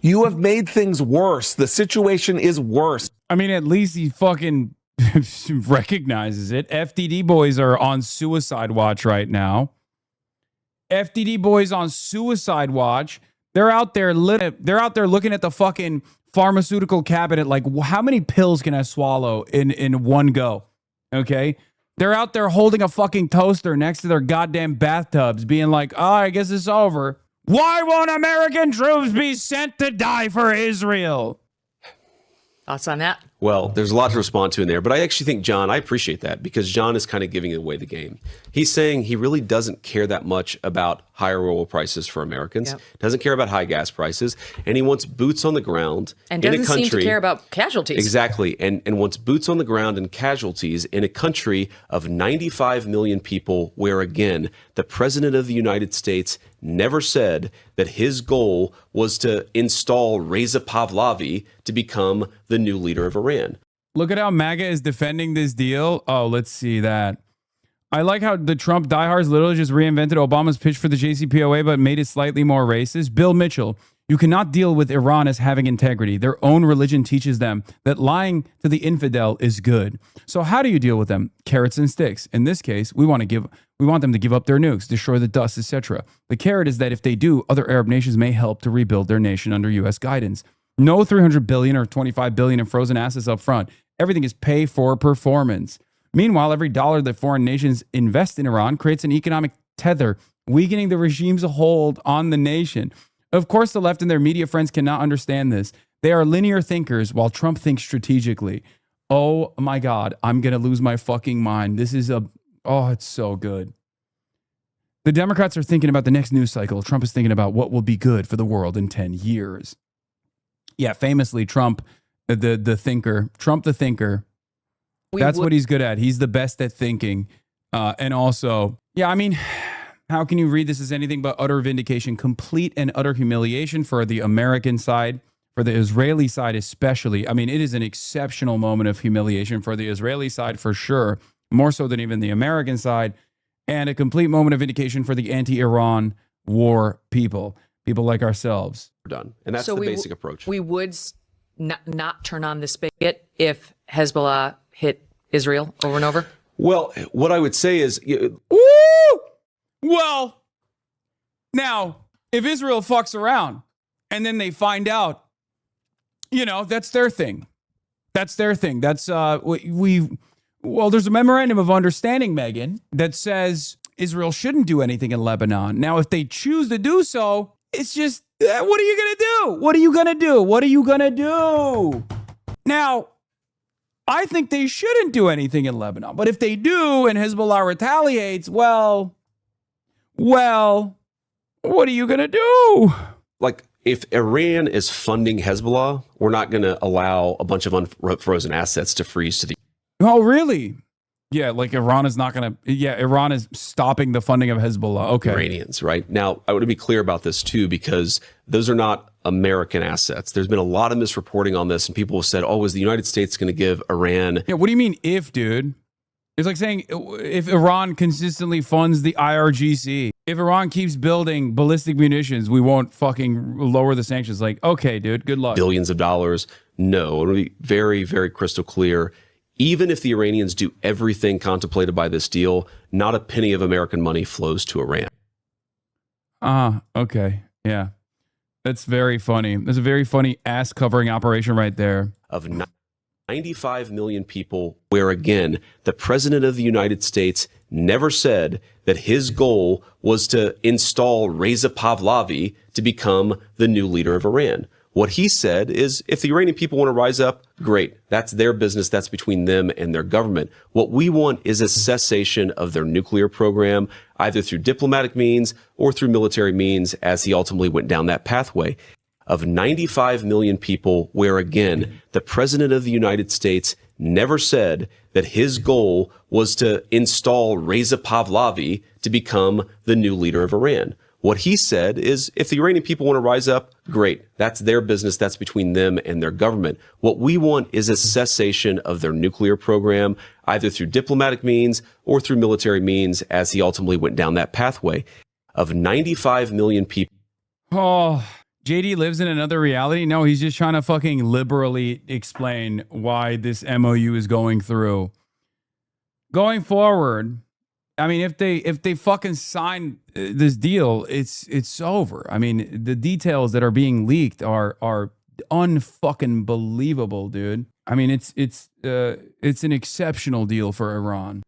you have made things worse. The situation is worse. I mean, at least he fucking recognizes it. FDD boys are on suicide watch right now. FDD boys on suicide watch. They're out there looking at the fucking pharmaceutical cabinet like, how many pills can I swallow in one go? Okay? They're out there holding a fucking toaster next to their goddamn bathtubs being like, oh, I guess it's over. Why won't American troops be sent to die for Israel? Thoughts on that? Well, there's a lot to respond to in there, but I actually think I appreciate that, because John is kind of giving away the game. He's saying he really doesn't care that much about higher oil prices for Americans, doesn't care about high gas prices, and he wants boots on the ground and in a doesn't country. seem to care about casualties. Exactly, and wants boots on the ground and casualties in a country of 95 million people where, again, the President of the United States never said that his goal was to install Reza Pahlavi to become the new leader of Iran. Look at how MAGA is defending this deal. Oh, let's see that. I like how the Trump diehards literally just reinvented Obama's pitch for the JCPOA, but made it slightly more racist. Bill Mitchell, you cannot deal with Iran as having integrity. Their own religion teaches them that lying to the infidel is good. So how do you deal with them? Carrots and sticks. In this case, we want them to give up their nukes, destroy the dust, etc. The carrot is that if they do, other Arab nations may help to rebuild their nation under U.S. guidance. No $300 billion or $25 billion in frozen assets up front. Everything is pay for performance. Meanwhile, every dollar that foreign nations invest in Iran creates an economic tether, weakening the regime's hold on the nation. Of course, the left and their media friends cannot understand this. They are linear thinkers while Trump thinks strategically. Oh my God, I'm going to lose my fucking mind. It's so good. The Democrats are thinking about the next news cycle. Trump is thinking about what will be good for the world in 10 years. Yeah, famously, Trump the thinker. That's what he's good at. He's the best at thinking. And also, yeah, I mean, how can you read this as anything but utter vindication, complete and utter humiliation for the American side, for the Israeli side especially. I mean, it is an exceptional moment of humiliation for the Israeli side for sure, more so than even the American side, and a complete moment of vindication for the anti-Iran war people like ourselves. We're done. And that's the basic approach. We would not turn on the spigot if Hezbollah hit Israel over and over? Well, what I would say is... Well, now, if Israel fucks around and then they find out, that's their thing. That's their thing. That's, there's a memorandum of understanding, Megan, that says Israel shouldn't do anything in Lebanon. Now, if they choose to do so, it's just, what are you going to do? What are you going to do? What are you going to do? Now, I think they shouldn't do anything in Lebanon. But if they do and Hezbollah retaliates, well, what are you going to do? Like, if Iran is funding Hezbollah, we're not going to allow a bunch of unfrozen assets to freeze to the... Oh, really? Yeah, like Iran is not going to... Yeah, Iran is stopping the funding of Hezbollah. Okay. Iranians, right? Now, I want to be clear about this, too, because those are not American assets. There's been a lot of misreporting on this, and people have said, oh, is the United States going to give Iran... Yeah, what do you mean if, dude? It's like saying if Iran consistently funds the IRGC, if Iran keeps building ballistic munitions, we won't fucking lower the sanctions. Like, okay, dude, good luck. Billions of dollars. No, it'll be very, very crystal clear. Even if the Iranians do everything contemplated by this deal, not a penny of American money flows to Iran. Okay. Yeah. That's very funny. That's a very funny ass covering operation right there. 95 million people, where again, the president of the United States never said that his goal was to install Reza Pahlavi to become the new leader of Iran. What he said is, if the Iranian people want to rise up, great. That's their business. That's between them and their government. What we want is a cessation of their nuclear program, either through diplomatic means or through military means, as he ultimately went down that pathway. Of 95 million people, where again, the president of the United States never said that his goal was to install Reza Pahlavi to become the new leader of Iran. What he said is, if the Iranian people want to rise up, great. That's their business. That's between them and their government. What we want is a cessation of their nuclear program, either through diplomatic means or through military means, as he ultimately went down that pathway. Of 95 million people. Oh, JD lives in another reality? No, he's just trying to fucking liberally explain why this MOU is going through. Going forward, I mean, if they fucking sign this deal, it's over. I mean, the details that are being leaked are unfucking believable, dude. I mean, it's an exceptional deal for Iran.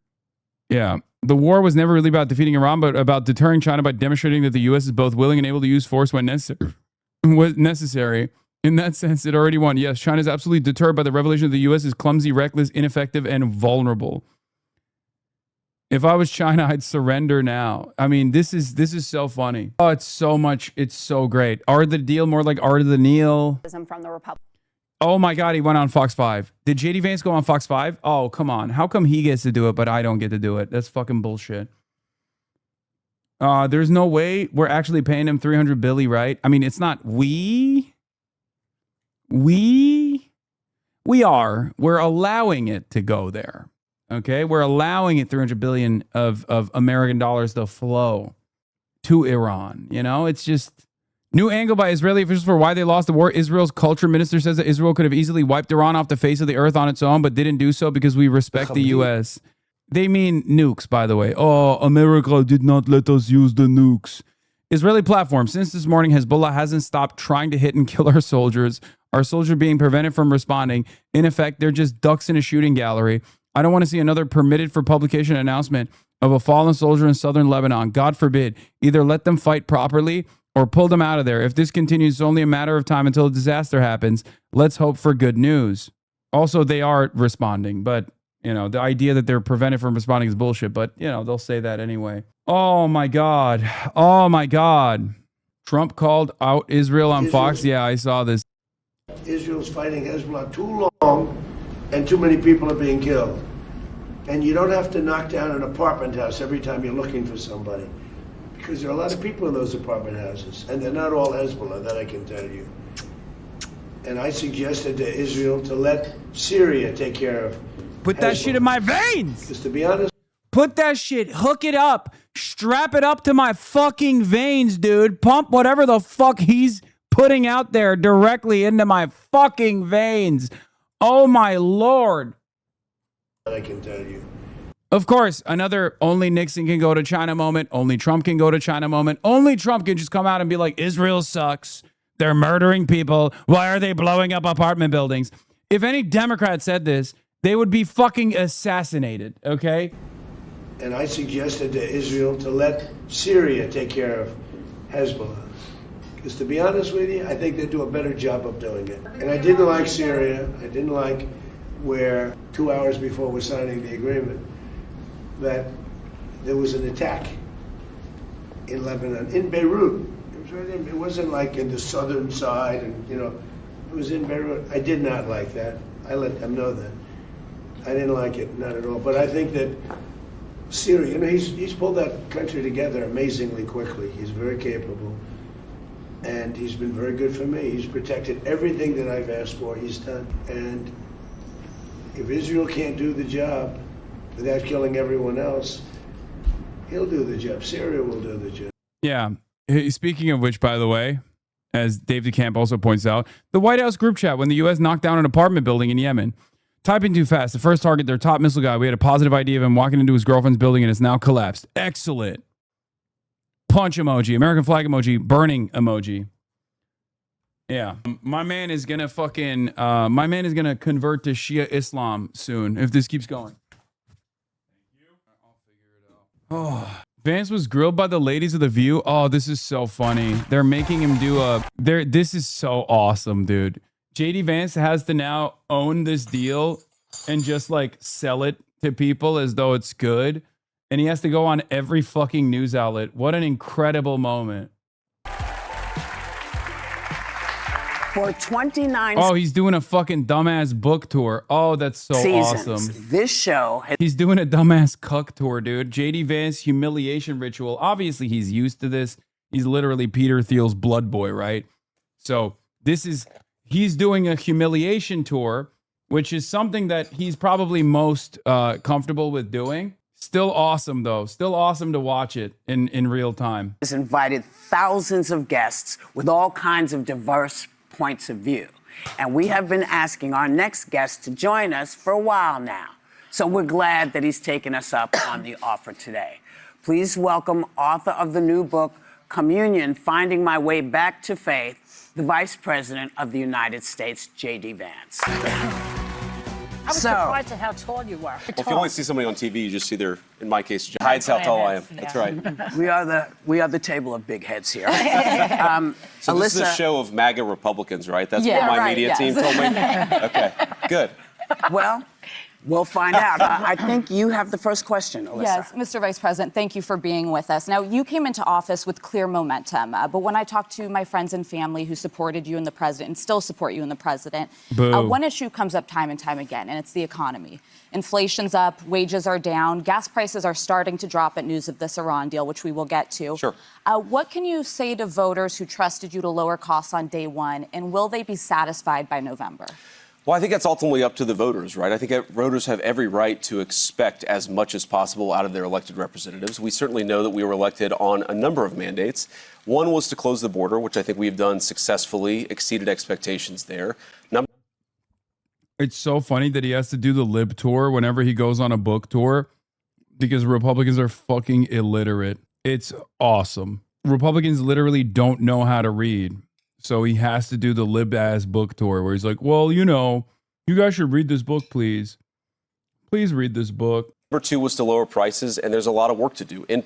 Yeah. The war was never really about defeating Iran, but about deterring China by demonstrating that the U.S. is both willing and able to use force when necessary. In that sense, it already won. Yes, China is absolutely deterred by the revelation that the U.S. is clumsy, reckless, ineffective, and vulnerable. If I was China, I'd surrender now. I mean, this is so funny. Oh, it's so much. It's so great. Art of the deal, more like Art of the Neil. From the Republic. Oh my God, he went on Fox 5. Did JD Vance go on Fox 5? Oh, come on. How come he gets to do it, but I don't get to do it? That's fucking bullshit. There's no way we're actually paying him $300 billion, right? I mean, it's not we are. We're allowing it to go there. Okay? We're allowing it $300 billion of American dollars to flow to Iran. You know, it's just new angle by Israeli officials for why they lost the war. Israel's culture minister says that Israel could have easily wiped Iran off the face of the earth on its own, but didn't do so because we respect the U.S. They mean nukes, by the way. Oh, America did not let us use the nukes. Israeli platform. Since this morning, Hezbollah hasn't stopped trying to hit and kill our soldiers. Our soldiers being prevented from responding. In effect, they're just ducks in a shooting gallery. I don't want to see another permitted for publication announcement of a fallen soldier in southern Lebanon. God forbid. Either let them fight properly or pull them out of there. If this continues, it's only a matter of time until a disaster happens. Let's hope for good news. Also, they are responding, but you know, the idea that they're prevented from responding is bullshit, but you know, they'll say that anyway. Oh my God. Oh my God. Trump called out Israel on Fox. Yeah, I saw this. Israel's fighting Hezbollah too long and too many people are being killed. And you don't have to knock down an apartment house every time you're looking for somebody. Because there are a lot of people in those apartment houses, and they're not all Hezbollah, that I can tell you. And I suggested to Israel to let Syria take care of Put that shit in my veins. Because to be honest, put that shit, hook it up, strap it up to my fucking veins, dude. Pump whatever the fuck he's putting out there directly into my fucking veins. Oh my Lord. I can tell you. Of course, another only Nixon can go to China moment. Only Trump can go to China moment. Only Trump can just come out and be like, Israel sucks. They're murdering people. Why are they blowing up apartment buildings? If any Democrat said this, they would be fucking assassinated, okay? And I suggested to Israel to let Syria take care of Hezbollah. Because to be honest with you, I think they do a better job of doing it. And I didn't like Syria. I didn't like where 2 hours before we're signing the agreement that there was an attack in Lebanon, in Beirut. It wasn't like in the southern side, and you know, it was in Beirut. I did not like that. I let them know that. I didn't like it, not at all. But I think that Syria, you know, he's pulled that country together amazingly quickly. He's very capable. And he's been very good for me. He's protected everything that I've asked for, he's done. And if Israel can't do the job without killing everyone else, he'll do the job. Syria will do the job. Yeah. Speaking of which, by the way, as Dave DeCamp also points out, the White House group chat when the U.S. knocked down an apartment building in Yemen. Typing too fast. The first target, their top missile guy. We had a positive idea of him walking into his girlfriend's building and it's now collapsed. Excellent. Punch emoji. American flag emoji. Burning emoji. Yeah. My man is going to convert to Shia Islam soon if this keeps going. Oh, Vance was grilled by the ladies of The View. Oh, this is so funny. They're making him do this is so awesome, dude. JD Vance has to now own this deal and just like sell it to people as though it's good. And he has to go on every fucking news outlet. What an incredible moment. For 29 Oh, he's doing a fucking dumbass book tour. Oh, that's so seasons, awesome. this show He's doing a dumbass cuck tour, dude. JD Vance humiliation ritual. Obviously, he's used to this. He's literally Peter Thiel's blood boy, right? So he's doing a humiliation tour, which is something that he's probably most comfortable with doing. Still awesome, though. Still awesome to watch it in real time. has invited thousands of guests with all kinds of diverse points of view. And we have been asking our next guest to join us for a while now. So we're glad that he's taken us up on the offer today. Please welcome author of the new book, Communion, Finding My Way Back to Faith, the Vice President of the United States, J.D. Vance. I was surprised at how tall you were. Well, if you only see somebody on TV, you just see their, in my case, hides how tall I am. That's right. We are the table of big heads here. So this is a show of MAGA Republicans, right? That's what my media team told me? Okay, good. Well, we'll find out. I think you have the first question, Alyssa. Yes, Mr. Vice President, thank you for being with us. Now, you came into office with clear momentum, but when I talk to my friends and family who supported you and the president and still support you and the president, one issue comes up time and time again, and it's the economy. Inflation's up, wages are down, gas prices are starting to drop at news of this Iran deal, which we will get to. Sure. What can you say to voters who trusted you to lower costs on day one, and will they be satisfied by November? Well, I think that's ultimately up to the voters, right? I think voters have every right to expect as much as possible out of their elected representatives. We certainly know that we were elected on a number of mandates. One was to close the border, which I think we've done successfully, exceeded expectations there. It's so funny that he has to do the lib tour whenever he goes on a book tour because Republicans are fucking illiterate. It's awesome. Republicans literally don't know how to read. So he has to do the lib-ass book tour where he's like, well, you know, you guys should read this book, please. Please read this book. Number two was to lower prices, and there's a lot of work to do, in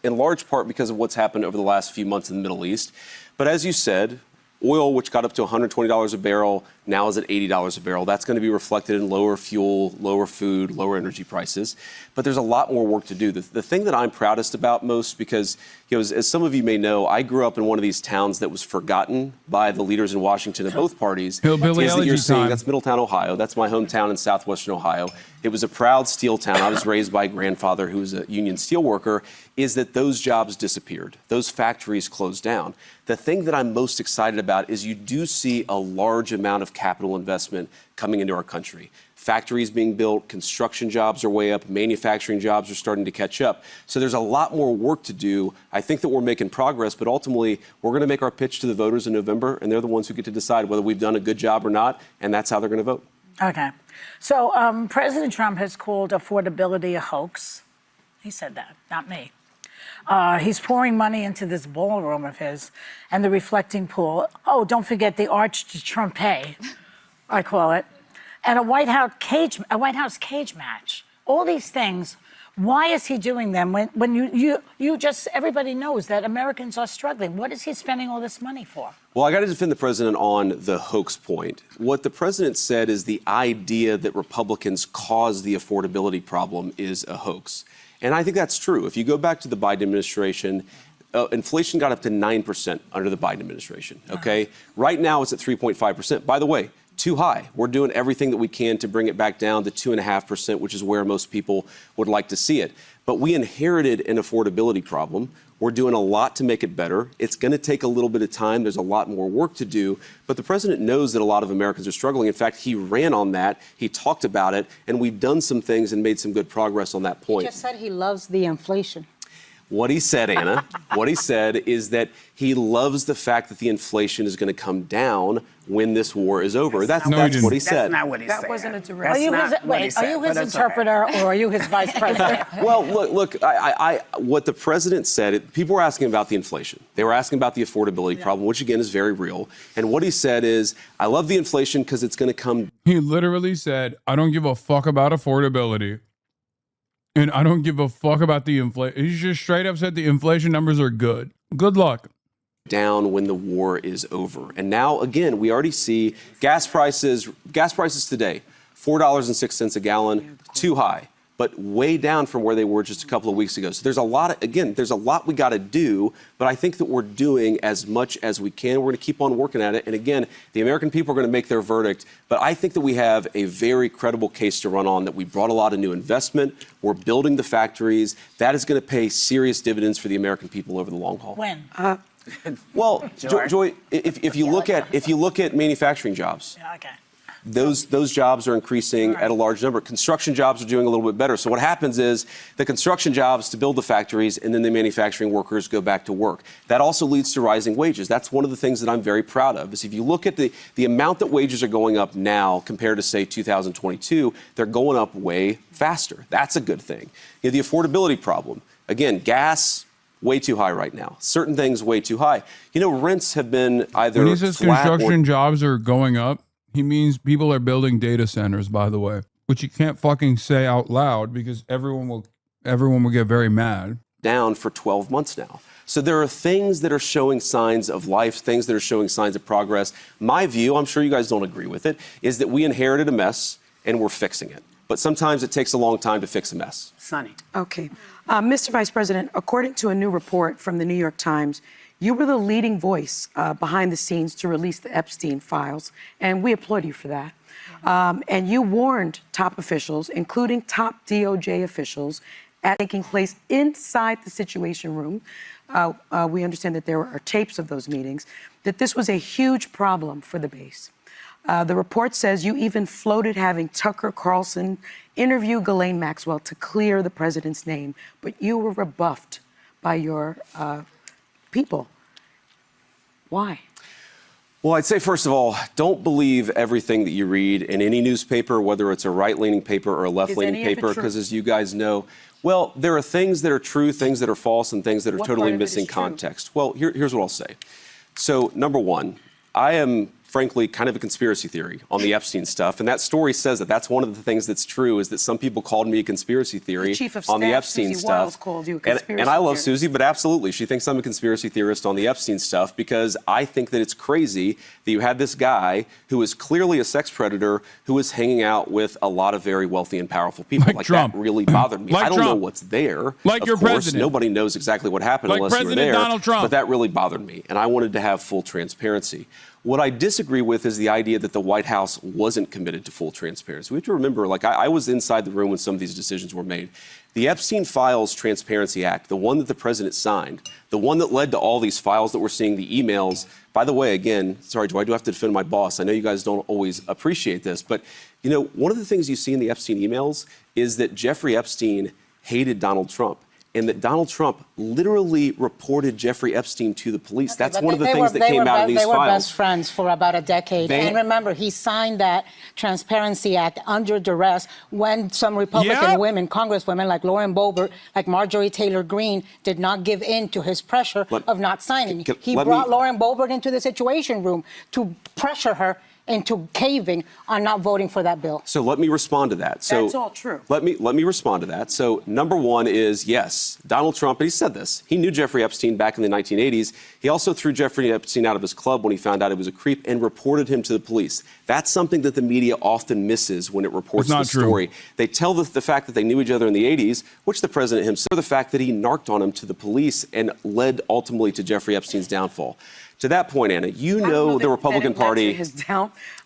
large part because of what's happened over the last few months in the Middle East. But as you said, oil, which got up to $120 a barrel, now is at $80 a barrel. That's going to be reflected in lower fuel, lower food, lower energy prices. But there's a lot more work to do. The thing that I'm proudest about most, because as some of you may know, I grew up in one of these towns that was forgotten by the leaders in Washington of both parties. Hillbilly is that you're seeing, time. that's Middletown, Ohio. That's my hometown in southwestern Ohio. It was a proud steel town. I was raised by a grandfather who was a union steel worker. Is that those jobs disappeared. Those factories closed down. The thing that I'm most excited about is you do see a large amount of capital investment coming into our country. Factories being built, construction jobs are way up, manufacturing jobs are starting to catch up. So there's a lot more work to do. I think that we're making progress, but ultimately we're going to make our pitch to the voters in November, and they're the ones who get to decide whether we've done a good job or not, and that's how they're going to vote. Okay. So President Trump has called affordability a hoax. He said that, not me. He's pouring money into this ballroom of his and the reflecting pool. Oh, don't forget the Arch de Trumpe, I call it, and a White House cage match. All these things. Why is he doing them when you just, everybody knows that Americans are struggling? What is he spending all this money for? Well, I got to defend the president on the hoax point. What the president said is the idea that Republicans caused the affordability problem is a hoax. And I think that's true. If you go back to the Biden administration, inflation got up to 9% under the Biden administration, okay? Right now it's at 3.5%. By the way, too high. We're doing everything that we can to bring it back down to 2.5%, which is where most people would like to see it. But we inherited an affordability problem. We're doing a lot to make it better. It's going to take a little bit of time. There's a lot more work to do. But the president knows that a lot of Americans are struggling. In fact, he ran on that. He talked about it. And we've done some things and made some good progress on that point. He just said he loves the inflation. What he said, Anna, what he said is that he loves the fact that the inflation is going to come down when this war is over. That's what he said. That's not what he said. That wasn't a direct. That's Are you not his, what he wait, said, are you but his it's interpreter or are you his vice president? Well, look. What the president said. People were asking about the inflation. They were asking about the affordability problem, which again is very real. And what he said is, "I love the inflation because it's going to come." He literally said, "I don't give a fuck about affordability, and I don't give a fuck about the inflation." He just straight up said the inflation numbers are good. Good luck. Down when the war is over. And now, again, we already see gas prices today, $4.06 a gallon, too high, but way down from where they were just a couple of weeks ago. So there's a lot we got to do, but I think that we're doing as much as we can. We're going to keep on working at it. And again, the American people are going to make their verdict, but I think that we have a very credible case to run on, that we brought a lot of new investment. We're building the factories. That is going to pay serious dividends for the American people over the long haul. When? Well, Joy, if you look at manufacturing jobs, those jobs are increasing at a large number. Construction jobs are doing a little bit better. So what happens is the construction jobs to build the factories, and then the manufacturing workers go back to work. That also leads to rising wages. That's one of the things that I'm very proud of. Is if you look at the amount that wages are going up now compared to, say, 2022, they're going up way faster. That's a good thing. You know, the affordability problem. Again, gas, way too high right now. Certain things way too high. You know, rents have been either When he says construction jobs are going up, he means people are building data centers, by the way, which you can't fucking say out loud because everyone will get very mad. Down for 12 months now. So there are things that are showing signs of life, things that are showing signs of progress. My view, I'm sure you guys don't agree with it, is that we inherited a mess and we're fixing it. But sometimes it takes a long time to fix a mess. Sonny. Okay. Mr. Vice President, according to a new report from the New York Times, you were the leading voice behind the scenes to release the Epstein files, and we applaud you for that. And you warned top officials, including top DOJ officials, at taking place inside the Situation Room. We understand that there are tapes of those meetings, that this was a huge problem for the base. The report says you even floated having Tucker Carlson interview Ghislaine Maxwell to clear the president's name, but you were rebuffed by your people. Why? Well, I'd say, first of all, don't believe everything that you read in any newspaper, whether it's a right-leaning paper or a left-leaning paper, because as you guys know, well, there are things that are true, things that are false, and things that are totally missing context. Well, here's what I'll say. So, number one, I am frankly kind of a conspiracy theory on the Epstein stuff, and that story says that that's one of the things that's true, is that some people called me a conspiracy theory on the Epstein Susie stuff. Wiles called you a conspiracy and I love theorist. Susie, but absolutely, she thinks I'm a conspiracy theorist on the Epstein stuff, because I think that it's crazy that you had this guy who is clearly a sex predator who was hanging out with a lot of very wealthy and powerful people. Like Trump. That really bothered me. Like I don't know Trump. what's there. Like of your course, president. Nobody knows exactly what happened Like unless you were President there. Donald Trump. But that really bothered me, and I wanted to have full transparency. What I disagree with is the idea that the White House wasn't committed to full transparency. We have to remember, like, I was inside the room when some of these decisions were made. The Epstein Files Transparency Act, the one that the president signed, the one that led to all these files that we're seeing, the emails. By the way, again, sorry, Joe, I do have to defend my boss. I know you guys don't always appreciate this, but, you know, one of the things you see in the Epstein emails is that Jeffrey Epstein hated Donald Trump, and that Donald Trump literally reported Jeffrey Epstein to the police. Okay, that's one of the things that came out of these files. They were files. best friends for about a decade. And remember, he signed that Transparency Act under duress when some Republican women, congresswomen like Lauren Boebert, like Marjorie Taylor Greene, did not give in to his pressure of not signing. He brought Lauren Boebert into the Situation Room to pressure her into caving on not voting for that bill. So let me respond to that. So that's all true. Let me respond to that. So number one is, yes, Donald Trump, and he said this, he knew Jeffrey Epstein back in the 1980s. He also threw Jeffrey Epstein out of his club when he found out he was a creep and reported him to the police. That's something that the media often misses when it reports the story. They tell the fact that they knew each other in the 80s, which the president himself, the fact that he narked on him to the police and led ultimately to JeffreyEpstein's downfall. To that point, Anna, you know the Republican Party.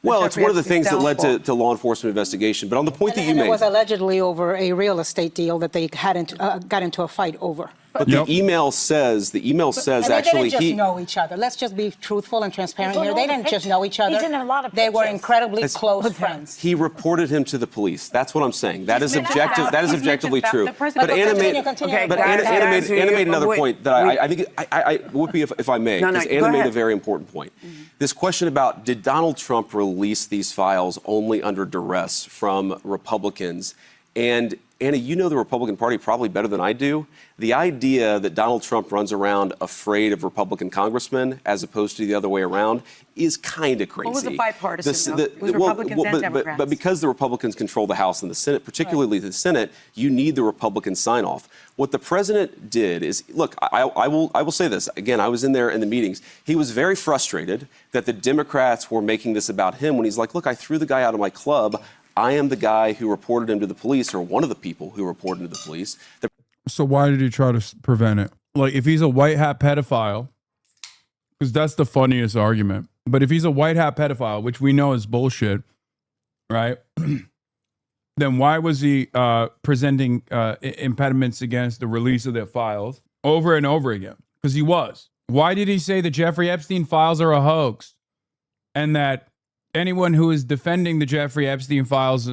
Well, it's one of the things that led to law enforcement investigation. But on the point that you made, it was allegedly over a real estate deal that they got into a fight over. But the email says and actually they didn't just know each other. Let's just be truthful and transparent here. They didn't just know each other. He's in a lot of They were pictures. incredibly close friends. he reported him to the police. That's what I'm saying. That is objective. That is objectively true. But Continue. Anna made another point that I think Whoopi, if I may, because Anna made a very important point. This question about did Donald Trump release these files only under duress from Republicans? And Anna, you know the Republican Party probably better than I do. The idea that Donald Trump runs around afraid of Republican congressmen as opposed to the other way around is kind of crazy. What was it bipartisan, it was Republicans and Democrats. But because the Republicans control the House and the Senate, particularly the Senate, you need the Republican sign-off. What the president did is, look, I will say this. Again, I was in there in the meetings. He was very frustrated that the Democrats were making this about him when he's like, look, I threw the guy out of my club. I am the guy who reported him to the police, or one of the people who reported him to the police. So why did he try to prevent it? Like, if he's a white hat pedophile, because that's the funniest argument. But if he's a white hat pedophile, which we know is bullshit, right? Then why was he presenting impediments against the release of their files over and over again? Because he was. Why did he say the Jeffrey Epstein files are a hoax, and that anyone who is defending the Jeffrey Epstein files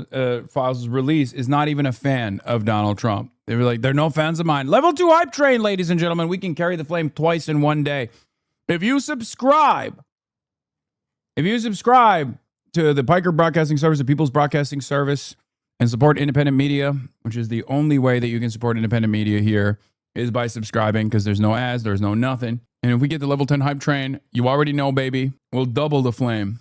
release is not even a fan of Donald Trump? They were like, they're no fans of mine. Level 2 hype train, ladies and gentlemen. We can carry the flame twice in one day. If you subscribe to the Piker Broadcasting Service, the People's Broadcasting Service, and support independent media, which is the only way that you can support independent media here, is by subscribing, because there's no ads, there's no nothing. And if we get the level 10 hype train, you already know, baby, we'll double the flame.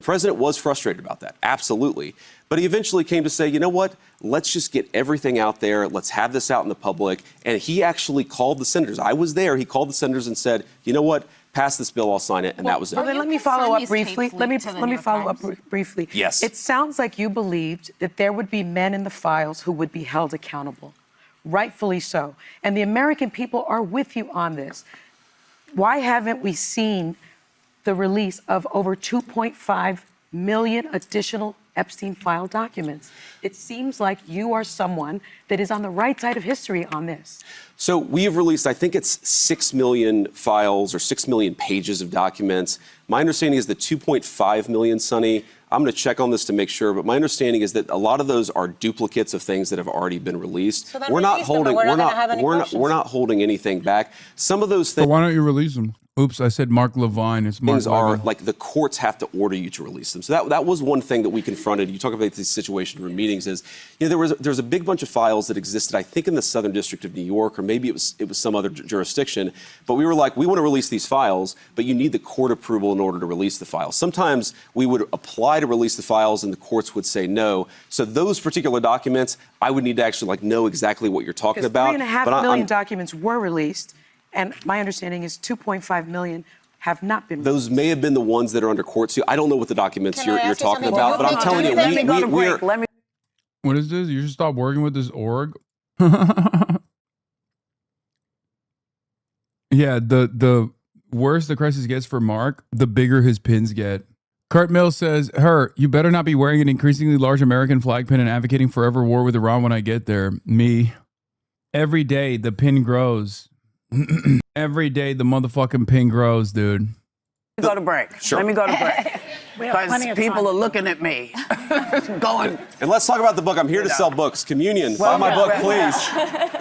The president was frustrated about that, absolutely. But he eventually came to say, you know what, let's just get everything out there. Let's have this out in the public. And he actually called the senators. I was there. He called the senators and said, you know what, pass this bill, I'll sign it. And that was it. Well, then let me follow up briefly. Let me follow up briefly. Yes. It sounds like you believed that there would be men in the files who would be held accountable. Rightfully so. And the American people are with you on this. Why haven't we seen the release of over 2.5 million additional Epstein file documents? It seems like you are someone that is on the right side of history on this. So we have released, I think it's 6 million files or 6 million pages of documents. My understanding is that 2.5 million, Sonny, I'm going to check on this to make sure, but my understanding is that a lot of those are duplicates of things that have already been released. So we're not holding anything back. Some of those things. So why don't you release them? Oops, I said Mark Levine. It's Mark things are Levine. like the courts have to order you to release them. So that was one thing that we confronted. You talk about these situations in meetings is, you know, there's a big bunch of files that existed, I think in the Southern District of New York, or maybe it was some other jurisdiction. But we were like, we want to release these files, but you need the court approval in order to release the files. Sometimes we would apply to release the files and the courts would say no. So those particular documents, I would need to actually know exactly what you're talking about. 3.5 million documents were released. And my understanding is 2.5 million have not been released. Those may have been the ones that are under court. So I don't know what the documents you're talking about, but I'm telling you, we're. What is this? You should stop working with this org. Yeah, the worse the crisis gets for Mark, the bigger his pins get. Kurt Mills says, you better not be wearing an increasingly large American flag pin and advocating forever war with Iran when I get there. Me. Every day the pin grows. Every day the motherfucking pin grows, dude. Let me go to break. Sure. Let me go to break. Because people are looking at me. Going. And let's talk about the book. I'm here to sell books. Communion. Buy my book, please.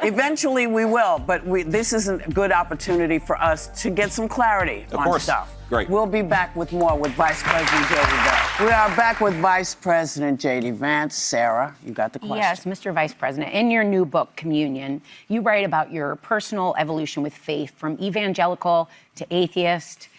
Eventually we will, but this is a good opportunity for us to get some clarity on stuff. Great. We'll be back with more with Vice President J.D. Vance. We are back with Vice President J.D. Vance. Sarah, you got the question. Yes, Mr. Vice President. In your new book, Communion, you write about your personal evolution with faith from evangelical to atheist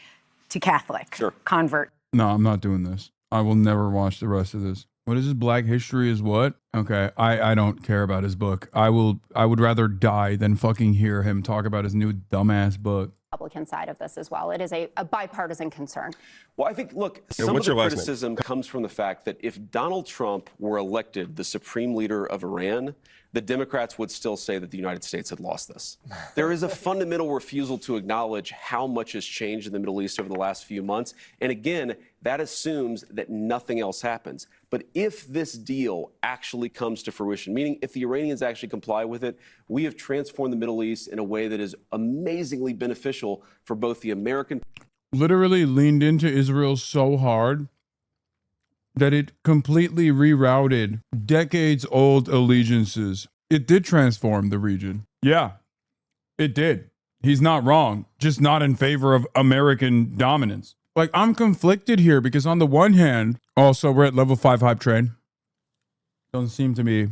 to Catholic. Sure. Convert. No, I'm not doing this. I will never watch the rest of this. What is this? Black History is what? Okay, I don't care about his book. I would rather die than fucking hear him talk about his new dumbass book. Republican side of this as well. It is a bipartisan concern. Well, I think, look, some of the criticism comes from the fact that if Donald Trump were elected the supreme leader of Iran, the Democrats would still say that the United States had lost this. There is a fundamental refusal to acknowledge how much has changed in the Middle East over the last few months. And again, that assumes that nothing else happens. But if this deal actually comes to fruition, meaning if the Iranians actually comply with it, we have transformed the Middle East in a way that is amazingly beneficial for both the American. Literally leaned into Israel so hard that it completely rerouted decades-old allegiances. It did transform the region. Yeah, it did. He's not wrong, just not in favor of American dominance. Like, I'm conflicted here because on the one hand, also, we're at level 5 hype train. Doesn't seem to me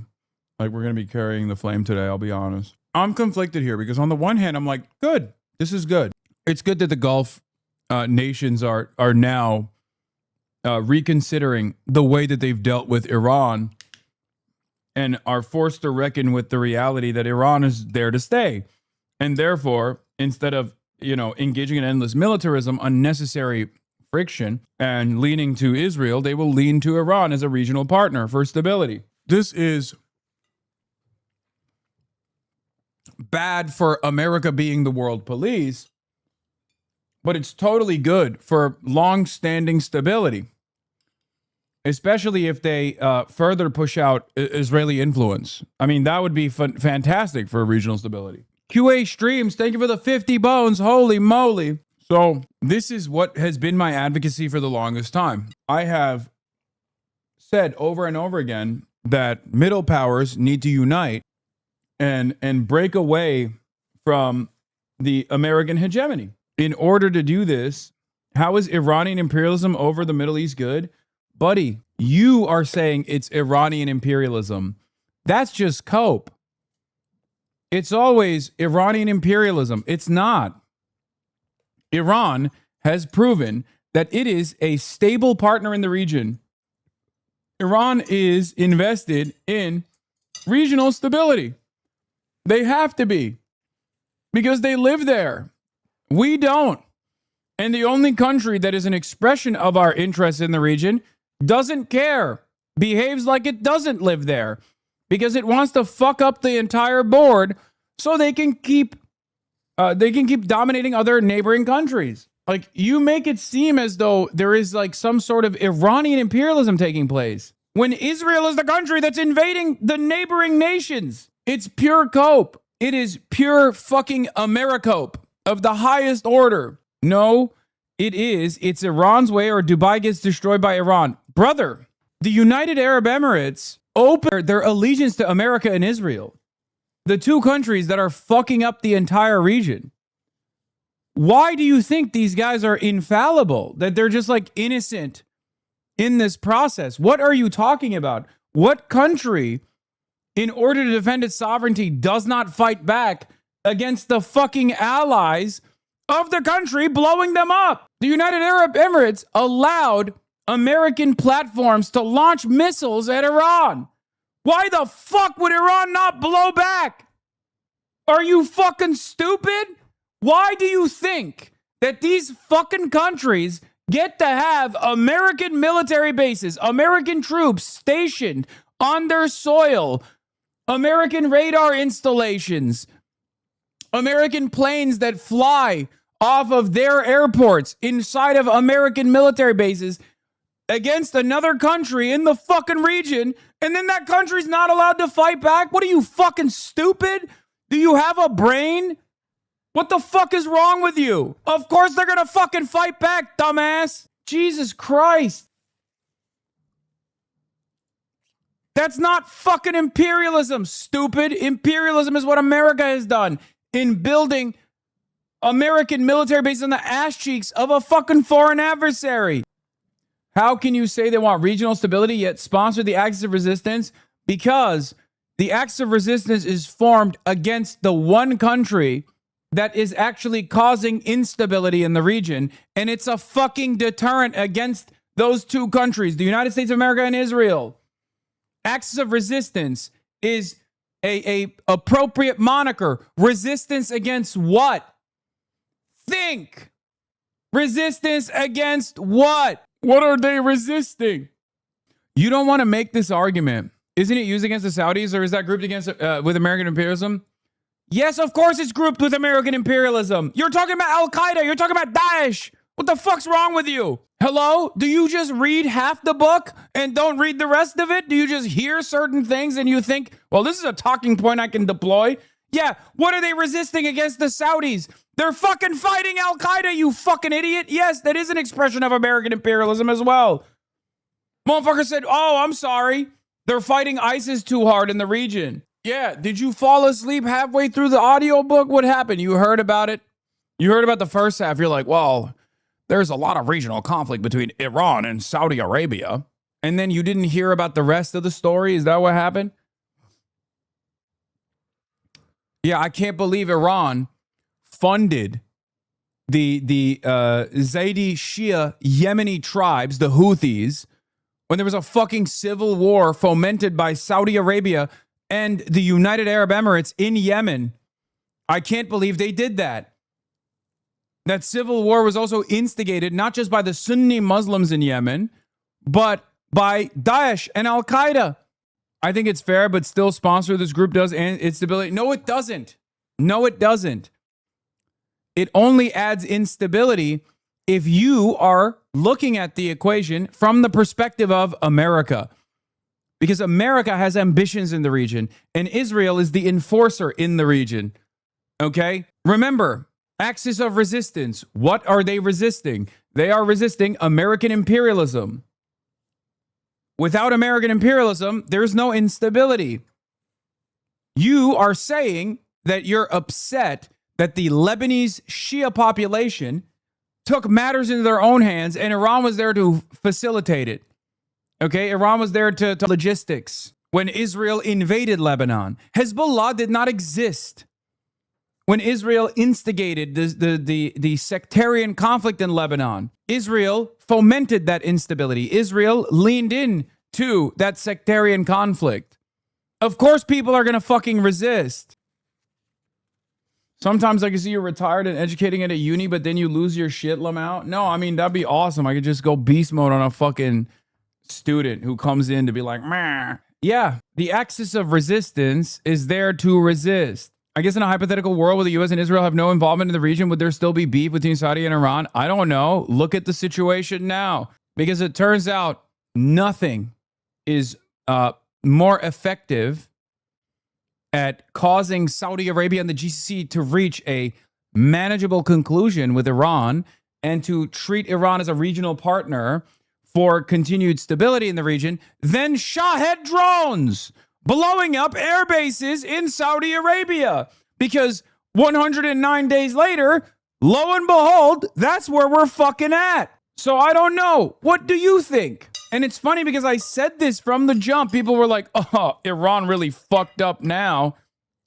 like we're going to be carrying the flame today, I'll be honest. I'm conflicted here because on the one hand, I'm like, good, this is good. It's good that the Gulf nations are now reconsidering the way that they've dealt with Iran and are forced to reckon with the reality that Iran is there to stay. And therefore, instead of, engaging in endless militarism, unnecessary friction, and leaning to Israel, they will lean to Iran as a regional partner for stability. This is bad for America being the world police, but it's totally good for long-standing stability, especially if they further push out Israeli influence. I mean, that would be fantastic for regional stability. QA Streams, thank you for the 50 bones. Holy moly. So this is what has been my advocacy for the longest time. I have said over and over again that middle powers need to unite and break away from the American hegemony. In order to do this, how is Iranian imperialism over the Middle East good? Buddy, you are saying it's Iranian imperialism. That's just cope. It's always Iranian imperialism. It's not. Iran has proven that it is a stable partner in the region. Iran is invested in regional stability. They have to be, because they live there. We don't. And the only country that is an expression of our interests in the region doesn't care, behaves like it doesn't live there, because it wants to fuck up the entire board so they can keep dominating other neighboring countries. Like, you make it seem as though there is like some sort of Iranian imperialism taking place when Israel is the country that's invading the neighboring nations. It's pure cope. It is pure fucking Americope of the highest order. No, it's Iran's way or Dubai gets destroyed by Iran. Brother, the United Arab Emirates opened their allegiance to America and Israel, the two countries that are fucking up the entire region. Why do you think these guys are infallible? That they're just like innocent in this process? What are you talking about? What country, in order to defend its sovereignty, does not fight back against the fucking allies of the country blowing them up? The United Arab Emirates allowed American platforms to launch missiles at Iran. Why the fuck would Iran not blow back? Are you fucking stupid? Why do you think that these fucking countries get to have American military bases, American troops stationed on their soil, American radar installations, American planes that fly off of their airports inside of American military bases against another country in the fucking region, and then that country's not allowed to fight back? What are you, fucking stupid? Do you have a brain? What the fuck is wrong with you? Of course they're gonna fucking fight back, dumbass. Jesus Christ. That's not fucking imperialism, stupid. Imperialism is what America has done in building American military bases on the ass cheeks of a fucking foreign adversary. How can you say they want regional stability yet sponsor the axis of resistance? Because the axis of resistance is formed against the one country that is actually causing instability in the region, and it's a fucking deterrent against those two countries, the United States of America and Israel. Axis of resistance is a appropriate moniker. Resistance against what? Think. Resistance against what? What are they resisting? You don't want to make this argument Isn't it used against the Saudis, or is that grouped against with American imperialism? Yes, of course it's grouped with American imperialism. You're talking about Al-Qaeda. You're talking about Daesh. What the fuck's wrong with you? Hello? Do you just read half the book and don't read the rest of it? Do you just hear certain things and you think, well, this is a talking point I can deploy? Yeah, what are they resisting against the Saudis? They're fucking fighting Al-Qaeda, you fucking idiot. Yes, that is an expression of American imperialism as well. Motherfucker said, oh, I'm sorry. They're fighting ISIS too hard in the region. Yeah, did you fall asleep halfway through the audiobook? What happened? You heard about it? You heard about the first half. You're like, well, there's a lot of regional conflict between Iran and Saudi Arabia. And then you didn't hear about the rest of the story? Is that what happened? Yeah, I can't believe Iran funded the Zaidi Shia Yemeni tribes, the Houthis, when there was a fucking civil war fomented by Saudi Arabia and the United Arab Emirates in Yemen. I can't believe they did that. That civil war was also instigated not just by the Sunni Muslims in Yemen, but by Daesh and Al-Qaeda. I think it's fair, but still sponsor this group does and instability. No, it doesn't. No, it doesn't. It only adds instability if you are looking at the equation from the perspective of America. Because America has ambitions in the region, and Israel is the enforcer in the region. Okay? Remember, axis of resistance. What are they resisting? They are resisting American imperialism. Without American imperialism, there's no instability. You are saying that you're upset that the Lebanese Shia population took matters into their own hands and Iran was there to facilitate it. Okay, Iran was there to logistics. When Israel invaded Lebanon, Hezbollah did not exist. When Israel instigated the sectarian conflict in Lebanon, Israel fomented that instability. Israel leaned in to that sectarian conflict. Of course, people are going to fucking resist. Sometimes I can see you're retired and educating at a uni, but then you lose your shit, Lamau. No, I mean, that'd be awesome. I could just go beast mode on a fucking student who comes in to be like, meh. Yeah, the axis of resistance is there to resist. I guess in a hypothetical world where the U.S. and Israel have no involvement in the region, would there still be beef between Saudi and Iran? I don't know. Look at the situation now. Because it turns out nothing is more effective at causing Saudi Arabia and the GCC to reach a manageable conclusion with Iran and to treat Iran as a regional partner for continued stability in the region than Shahed drones blowing up air bases in Saudi Arabia. Because 109 days later, lo and behold, that's where we're fucking at. So I don't know. What do you think? And it's funny because I said this from the jump. People were like, oh, Iran really fucked up now.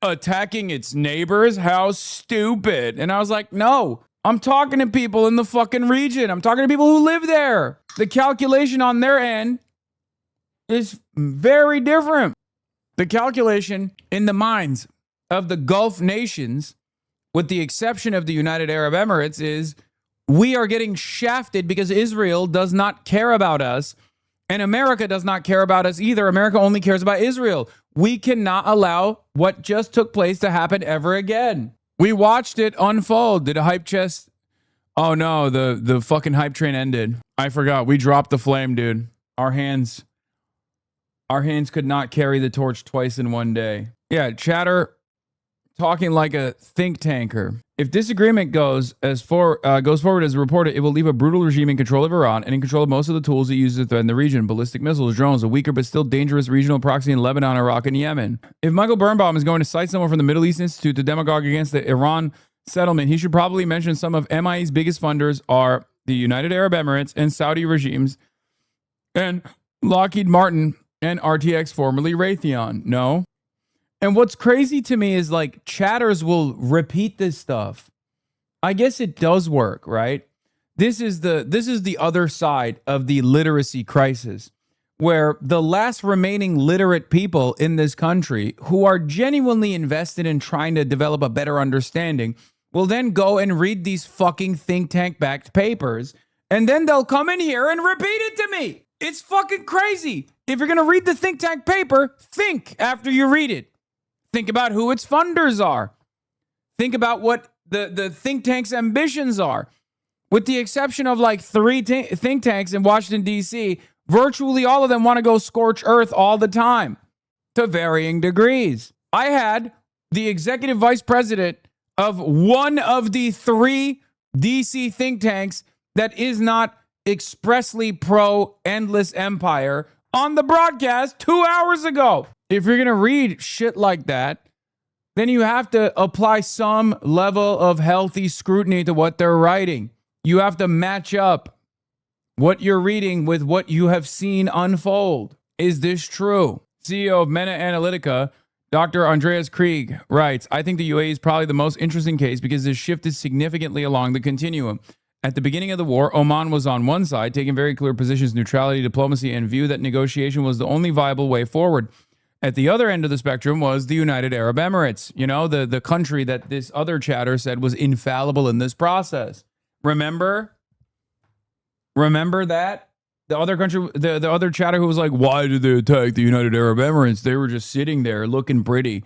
Attacking its neighbors? How stupid. And I was like, no, I'm talking to people in the fucking region. I'm talking to people who live there. The calculation on their end is very different. The calculation in the minds of the Gulf nations, with the exception of the United Arab Emirates, is we are getting shafted because Israel does not care about us. And America does not care about us either. America only cares about Israel. We cannot allow what just took place to happen ever again. We watched it unfold. Did a hype chest? Oh no, the fucking hype train ended. I forgot. We dropped the flame, dude. Our hands could not carry the torch twice in one day. Yeah, chatter talking like a think tanker. If disagreement goes forward as reported, it will leave a brutal regime in control of Iran and in control of most of the tools it uses to threaten the region: ballistic missiles, drones, a weaker but still dangerous regional proxy in Lebanon, Iraq, and Yemen. If Michael Birnbaum is going to cite someone from the Middle East Institute to demagogue against the Iran settlement, he should probably mention some of MIE's biggest funders are the United Arab Emirates and Saudi regimes, and Lockheed Martin and RTX, formerly Raytheon. No. And what's crazy to me is like chatters will repeat this stuff. I guess it does work, right? This is the other side of the literacy crisis, where the last remaining literate people in this country who are genuinely invested in trying to develop a better understanding will then go and read these fucking think tank backed papers, and then they'll come in here and repeat it to me. It's fucking crazy. if you're going to read the think tank paper, think after you read it. Think about who its funders are. Think about what the think tank's ambitions are. With the exception of like 3 think tanks in Washington, D.C., virtually all of them want to go scorch earth all the time to varying degrees. I had the executive vice president of one of the 3 D.C. think tanks that is not expressly pro-endless empire on the broadcast 2 hours ago. If you're going to read shit like that, then you have to apply some level of healthy scrutiny to what they're writing. You have to match up what you're reading with what you have seen unfold. Is this true? CEO of Meta Analytica, Dr. Andreas Krieg, writes, I think the UAE is probably the most interesting case because this shift is significantly along the continuum. At the beginning of the war, Oman was on one side, taking very clear positions, neutrality, diplomacy, and view that negotiation was the only viable way forward. At the other end of the spectrum was the United Arab Emirates, you know, the country that this other chatter said was infallible in this process. Remember that? The other country, the other chatter who was like, why did they attack the United Arab Emirates? They were just sitting there looking pretty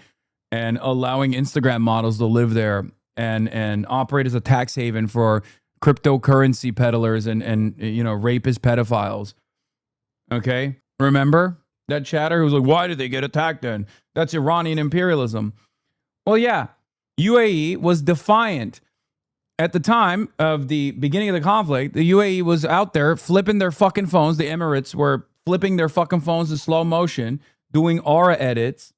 and allowing Instagram models to live there and operate as a tax haven for cryptocurrency peddlers and you know, rapist pedophiles. Okay? Remember that chatter who was like, why did they get attacked then? That's Iranian imperialism. Well, yeah, UAE was defiant. At the time of the beginning of the conflict, the UAE was out there flipping their fucking phones. The Emirates were flipping their fucking phones in slow motion, doing aura edits,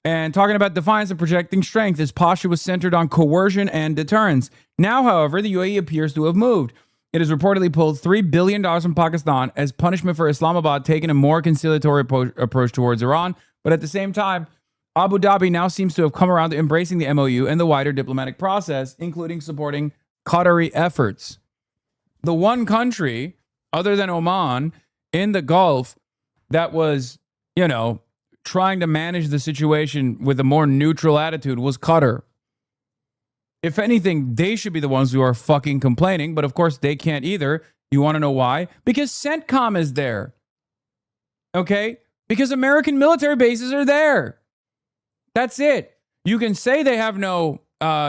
and talking about defiance and projecting strength. His posture was centered on coercion and deterrence. Now, however, the UAE appears to have moved. It has reportedly pulled $3 billion from Pakistan as punishment for Islamabad taking a more conciliatory approach towards Iran. But at the same time, Abu Dhabi now seems to have come around to embracing the MOU and the wider diplomatic process, including supporting Qatari efforts. The one country, other than Oman, in the Gulf that was, you know, trying to manage the situation with a more neutral attitude was Qatar. If anything, they should be the ones who are fucking complaining, but of course they can't either. You want to know why? Because CENTCOM is there. Okay? Because American military bases are there. That's it. You can say they have no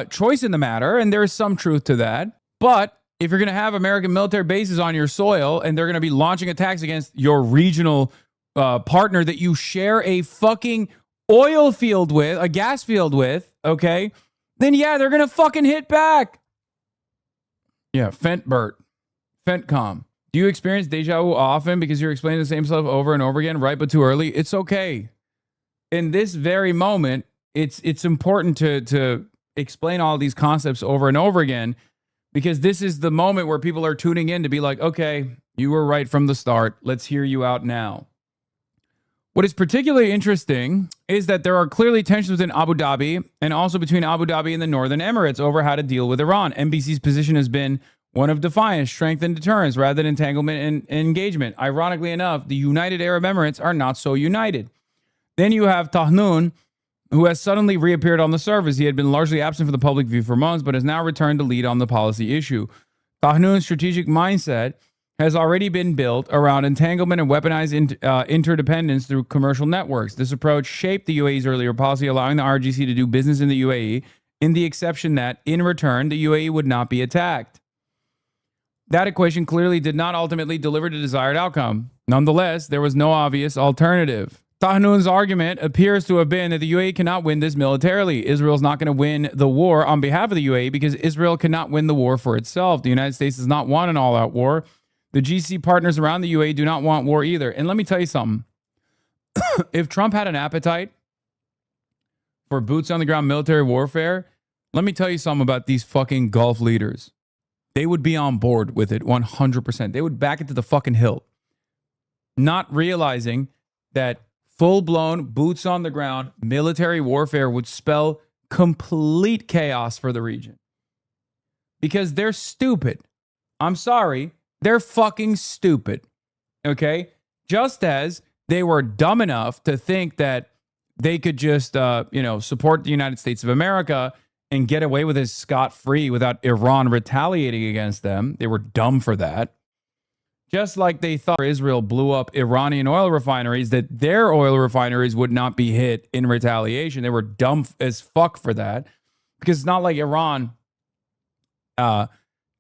choice in the matter, and there's some truth to that. But if you're going to have American military bases on your soil and they're going to be launching attacks against your regional partner that you share a fucking oil field with, a gas field with, okay, then yeah, they're going to fucking hit back. Yeah, CENTCOM. Do you experience deja vu often because you're explaining the same stuff over and over again, right, but too early? It's okay. In this very moment, it's important to explain all these concepts over and over again, because this is the moment where people are tuning in to be like, okay, you were right from the start. Let's hear you out now. What is particularly interesting is that there are clearly tensions within Abu Dhabi and also between Abu Dhabi and the Northern Emirates over how to deal with Iran. NBC's position has been one of defiance, strength, and deterrence rather than entanglement and engagement. Ironically enough, the United Arab Emirates are not so united. Then you have Tahnoun, who has suddenly reappeared on the surface. He had been largely absent from the public view for months, but has now returned to lead on the policy issue. Tahnoun's strategic mindset has already been built around entanglement and weaponized interdependence through commercial networks. This approach shaped the UAE's earlier policy, allowing the RGC to do business in the UAE, in the exception that, in return, the UAE would not be attacked. That equation clearly did not ultimately deliver the desired outcome. Nonetheless, there was no obvious alternative. Tahnoun's argument appears to have been that the UAE cannot win this militarily. Israel's not going to win the war on behalf of the UAE because Israel cannot win the war for itself. The United States does not want an all-out war. The GC partners around the UAE do not want war either. And let me tell you something. If Trump had an appetite for boots on the ground military warfare, let me tell you something about these fucking Gulf leaders. They would be on board with it 100%. They would back it to the fucking hilt. Not realizing that full-blown boots on the ground military warfare would spell complete chaos for the region. Because they're stupid. I'm sorry. They're fucking stupid, okay? Just as they were dumb enough to think that they could just, support the United States of America and get away with it scot-free without Iran retaliating against them. They were dumb for that. Just like they thought Israel blew up Iranian oil refineries, that their oil refineries would not be hit in retaliation. They were dumb as fuck for that, because it's not like Iran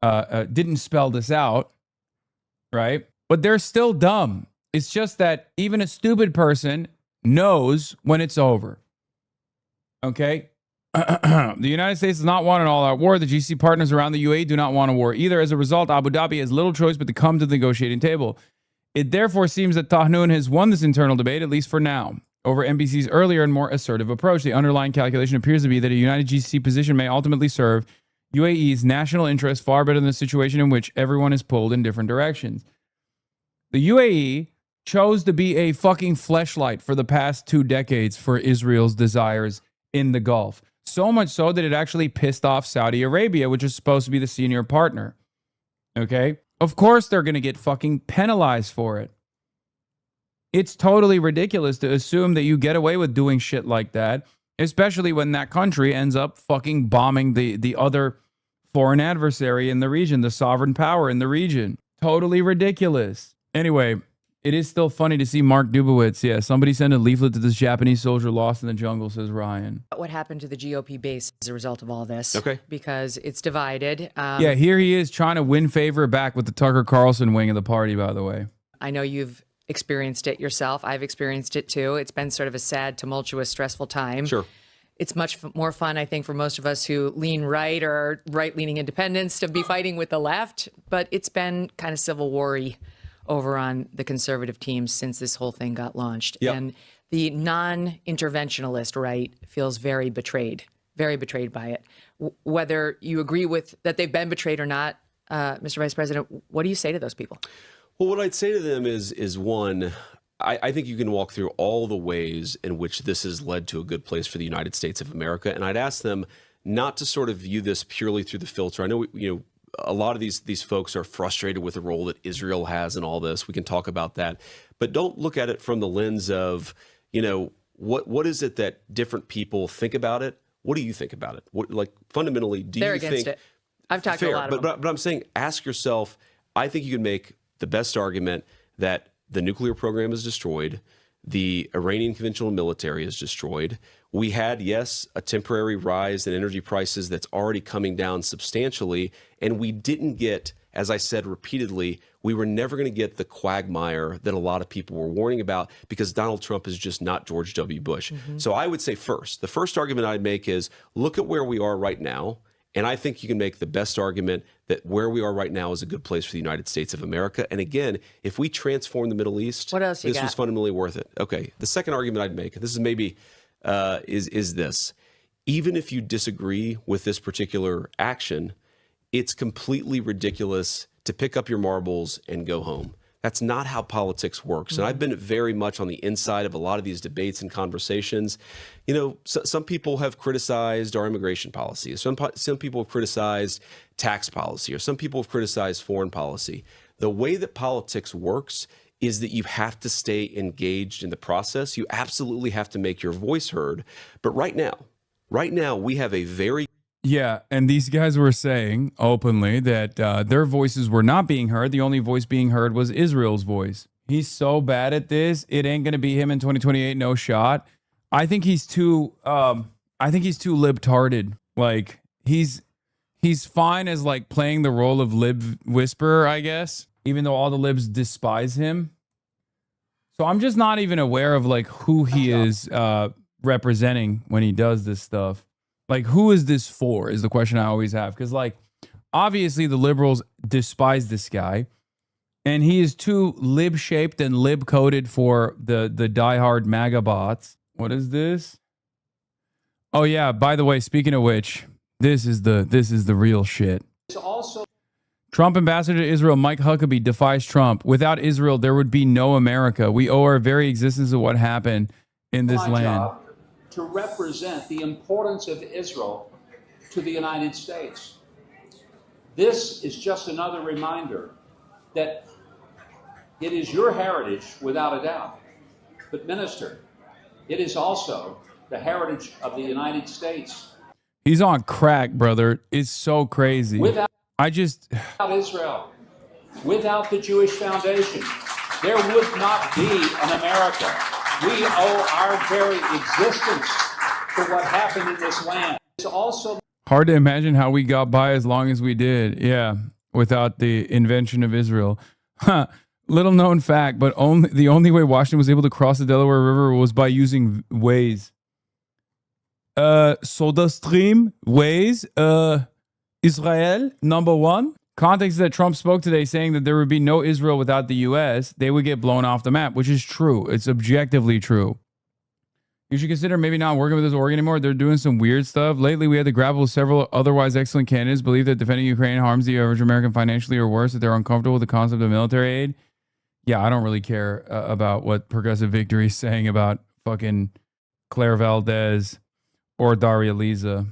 didn't spell this out, right? But they're still dumb. It's just that even a stupid person knows when it's over. Okay? The United States does not want an all-out war. The GC partners around the UAE do not want a war either. As a result, Abu Dhabi has little choice but to come to the negotiating table. It therefore seems that Tahnoon has won this internal debate, at least for now, over NBC's earlier and more assertive approach. The underlying calculation appears to be that a united GCC position may ultimately serve UAE's national interest far better than the situation in which everyone is pulled in different directions. The UAE chose to be a fucking fleshlight for the past 2 decades for Israel's desires in the Gulf. So much so that it actually pissed off Saudi Arabia, which is supposed to be the senior partner. Okay? Of course they're going to get fucking penalized for it. It's totally ridiculous to assume that you get away with doing shit like that, especially when that country ends up fucking bombing the other foreign adversary in the region, the sovereign power in the region. Totally ridiculous. Anyway, it is still funny to see Mark Dubowitz. Yeah, somebody sent a leaflet to this Japanese soldier lost in the jungle, says Ryan. What happened to the GOP base as a result of all this? Okay. Because it's divided. Yeah, here he is trying to win favor back with the Tucker Carlson wing of the party, by the way. I know you've experienced it yourself. I've experienced it too. It's been sort of a sad, tumultuous, stressful time. Sure. It's much more fun, I think, for most of us who lean right or are right-leaning independents to be fighting with the left. But it's been kind of Civil War-y over on the conservative teams since this whole thing got launched. Yep. And the non-interventionalist right feels very betrayed by it. Whether you agree with that they've been betrayed or not, Mr. Vice President, what do you say to those people? Well, what I'd say to them is one, I think you can walk through all the ways in which this has led to a good place for the United States of America. And I'd ask them not to sort of view this purely through the filter. I know, a lot of these folks are frustrated with the role that Israel has in all this. We can talk about that, but don't look at it from the lens of, what is it that different people think about it? What do you think about it? Fundamentally, They're against it. I've talked to a lot of them. But I'm saying, ask yourself, I think you can make the best argument that the nuclear program is destroyed. The Iranian conventional military is destroyed. We had, yes, a temporary rise in energy prices that's already coming down substantially. And we didn't get, as I said repeatedly, we were never going to get the quagmire that a lot of people were warning about because Donald Trump is just not George W. Bush. Mm-hmm. So I would say the first argument I'd make is look at where we are right now. And I think you can make the best argument that where we are right now is a good place for the United States of America. And again, if we transform the Middle East, what else this was fundamentally worth it. Okay. The second argument I'd make, this is maybe, is this. Even if you disagree with this particular action, it's completely ridiculous to pick up your marbles and go home. That's not how politics works. And I've been very much on the inside of a lot of these debates and conversations. Some people have criticized our immigration policy. Some people have criticized tax policy, or some people have criticized foreign policy. The way that politics works is that you have to stay engaged in the process. You absolutely have to make your voice heard. But right now, we have a very Yeah, and these guys were saying openly that their voices were not being heard. The only voice being heard was Israel's voice. He's so bad at this; it ain't gonna be him in 2028. No shot. I think he's too. I think he's too libtarded. Like he's fine as like playing the role of lib whisperer, I guess. Even though all the libs despise him. So I'm just not even aware of like who he is representing when he does this stuff. Like, who is this for is the question I always have. Because, like, obviously the liberals despise this guy. And he is too lib-shaped and lib-coded for the diehard MAGA bots. What is this? Oh, yeah, by the way, speaking of which, this is the real shit. Trump ambassador to Israel, Mike Huckabee, defies Trump. Without Israel, there would be no America. We owe our very existence to what happened in this land. To represent the importance of Israel to the United States. This is just another reminder that it is your heritage without a doubt. But Minister, it is also the heritage of the United States. He's on crack, brother. It's so crazy. Without I just Israel, Without the Jewish foundation, there would not be an America. We owe our very existence to what happened in this land. It's also Hard to imagine how we got by as long as we did. Yeah, without the invention of Israel. Huh. Little known fact, but the only way Washington was able to cross the Delaware River was by using Waze. SodaStream, Waze, Israel, #1. Context is that Trump spoke today saying that there would be no Israel without the U.S. They would get blown off the map, which is true. It's objectively true. You should consider maybe not working with this org anymore. They're doing some weird stuff. Lately, we had to grapple with several otherwise excellent candidates believe that defending Ukraine harms the average American financially or worse, that they're uncomfortable with the concept of military aid. Yeah, I don't really care about what Progressive Victory is saying about fucking Claire Valdez or Daria Liza.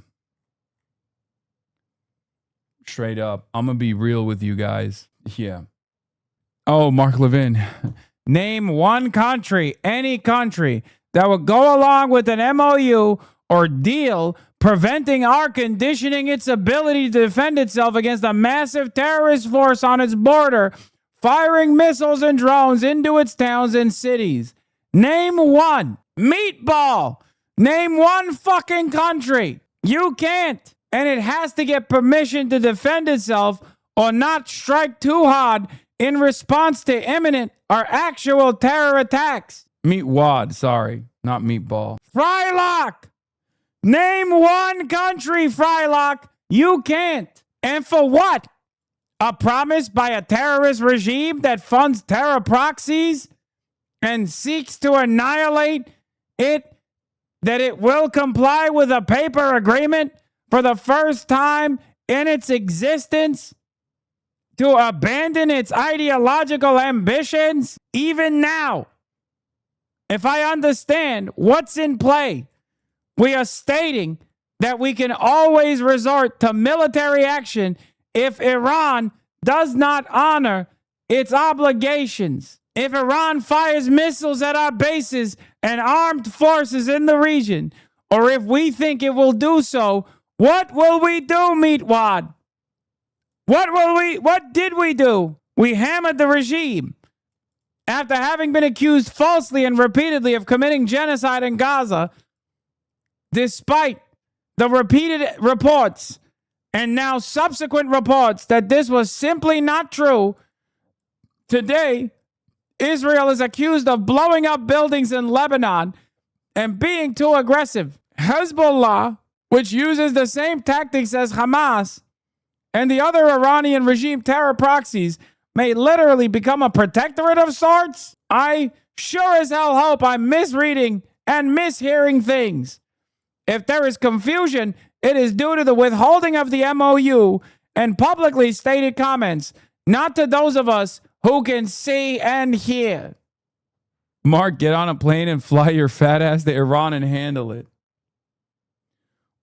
Straight up. I'm going to be real with you guys. Yeah. Oh, Mark Levin. Name one country, any country, that would go along with an MOU or deal preventing our conditioning its ability to defend itself against a massive terrorist force on its border, firing missiles and drones into its towns and cities. Name one. Meatball. Name one fucking country. You can't. And it has to get permission to defend itself or not strike too hard in response to imminent or actual terror attacks. Meat wad, sorry, not meatball. Frylock! Name one country, Frylock. You can't. And for what? A promise by a terrorist regime that funds terror proxies and seeks to annihilate it, that it will comply with a paper agreement for the first time in its existence to abandon its ideological ambitions? Even now, if I understand what's in play, we are stating that we can always resort to military action if Iran does not honor its obligations. If Iran fires missiles at our bases and armed forces in the region, or if we think it will do so, what will we do, Meatwad? What did we do? We hammered the regime. After having been accused falsely and repeatedly of committing genocide in Gaza, despite the repeated reports and now subsequent reports that this was simply not true, today, Israel is accused of blowing up buildings in Lebanon and being too aggressive. Hezbollah, which uses the same tactics as Hamas and the other Iranian regime terror proxies, may literally become a protectorate of sorts. I sure as hell hope I'm misreading and mishearing things. If there is confusion, it is due to the withholding of the MOU and publicly stated comments, not to those of us who can see and hear. Mark, get on a plane and fly your fat ass to Iran and handle it.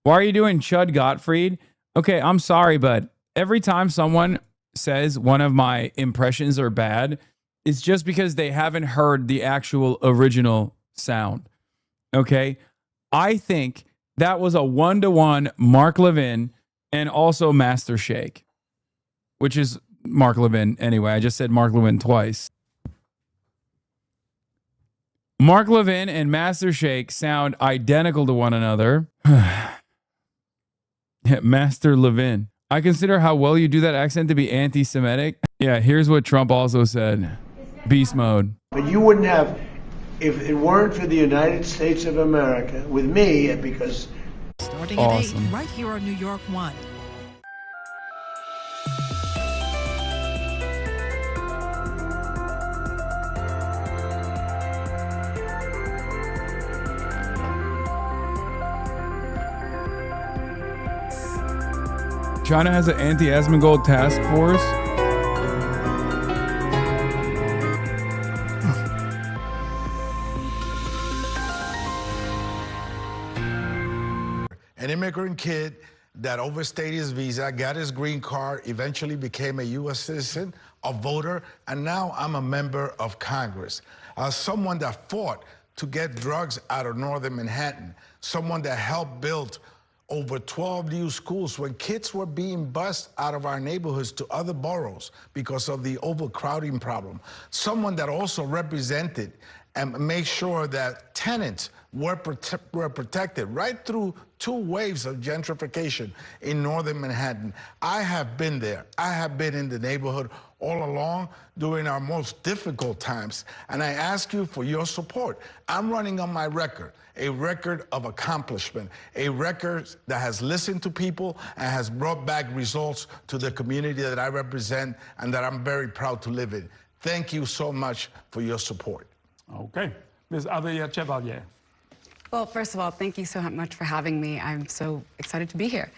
Why are you doing Chud Gottfried? Okay, I'm sorry, but every time someone says one of my impressions are bad, it's just because they haven't heard the actual original sound. Okay? I think that was a 1-to-1 Mark Levin and also Master Shake, which is Mark Levin. Anyway, I just said Mark Levin twice. Mark Levin and Master Shake sound identical to one another. Yeah, Master Levin. I consider how well you do that accent to be anti-Semitic. Yeah, here's what Trump also said. Beast mode. But you wouldn't have, if it weren't for the United States of America, with me, because... Starting awesome. at 8, right here on New York One. China has an anti-Asmongold task force. An immigrant kid that overstayed his visa, got his green card, eventually became a U.S. citizen, a voter, and now I'm a member of Congress. Someone that fought to get drugs out of northern Manhattan, someone that helped build over 12 new schools when kids were being bused out of our neighborhoods to other boroughs because of the overcrowding problem. Someone that also represented and made sure that tenants were protected right through 2 waves of gentrification in northern Manhattan. I have been there. I have been in the neighborhood all along during our most difficult times, and I ask you for your support. I'm running on my record, a record of accomplishment, a record that has listened to people and has brought back results to the community that I represent and that I'm very proud to live in. Thank you so much for your support. Okay. Ms. Avia Chevalier. Well, first of all, thank you so much for having me. I'm so excited to be here.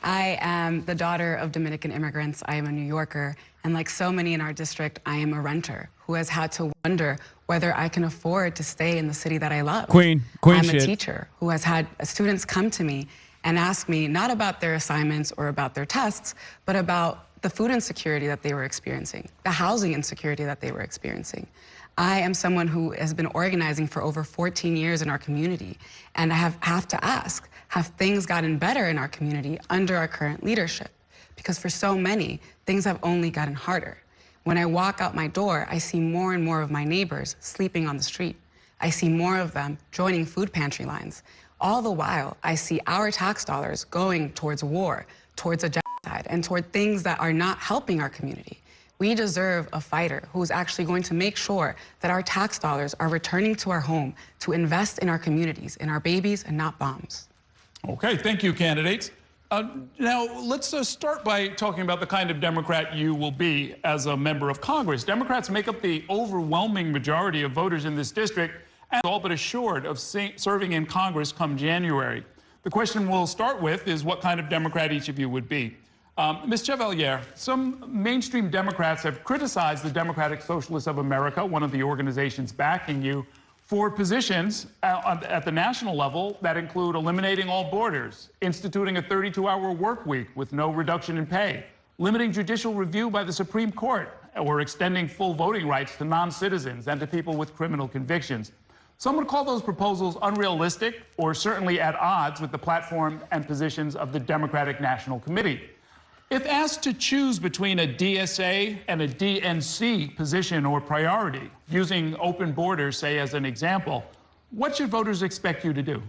I am the daughter of Dominican immigrants. I am a New Yorker. And like so many in our district, I am a renter who has had to wonder whether I can afford to stay in the city that I love. Queen I'm shit. a teacher who has had students come to me and ask me not about their assignments or about their tests, but about the food insecurity that they were experiencing, the housing insecurity that they were experiencing. I am someone who has been organizing for over 14 years in our community, and I have to ask, have things gotten better in our community under our current leadership? Because for so many, things have only gotten harder. When I walk out my door, I see more and more of my neighbors sleeping on the street. I see more of them joining food pantry lines. All the while, I see our tax dollars going towards war, towards a genocide, and toward things that are not helping our community. We deserve a fighter who's actually going to make sure that our tax dollars are returning to our home to invest in our communities, in our babies, and not bombs. Okay, thank you, candidates. Now, let's start by talking about the kind of Democrat you will be as a member of Congress. Democrats make up the overwhelming majority of voters in this district and all but assured of serving in Congress come January. The question we'll start with is what kind of Democrat each of you would be. Ms. Chevalier, some mainstream Democrats have criticized the Democratic Socialists of America, one of the organizations backing you, for positions at the national level that include eliminating all borders, instituting a 32-hour work week with no reduction in pay, limiting judicial review by the Supreme Court, or extending full voting rights to non-citizens and to people with criminal convictions. Some would call those proposals unrealistic or certainly at odds with the platform and positions of the Democratic National Committee. If asked to choose between a DSA and a DNC position or priority, using open borders, say, as an example, what should voters expect you to do?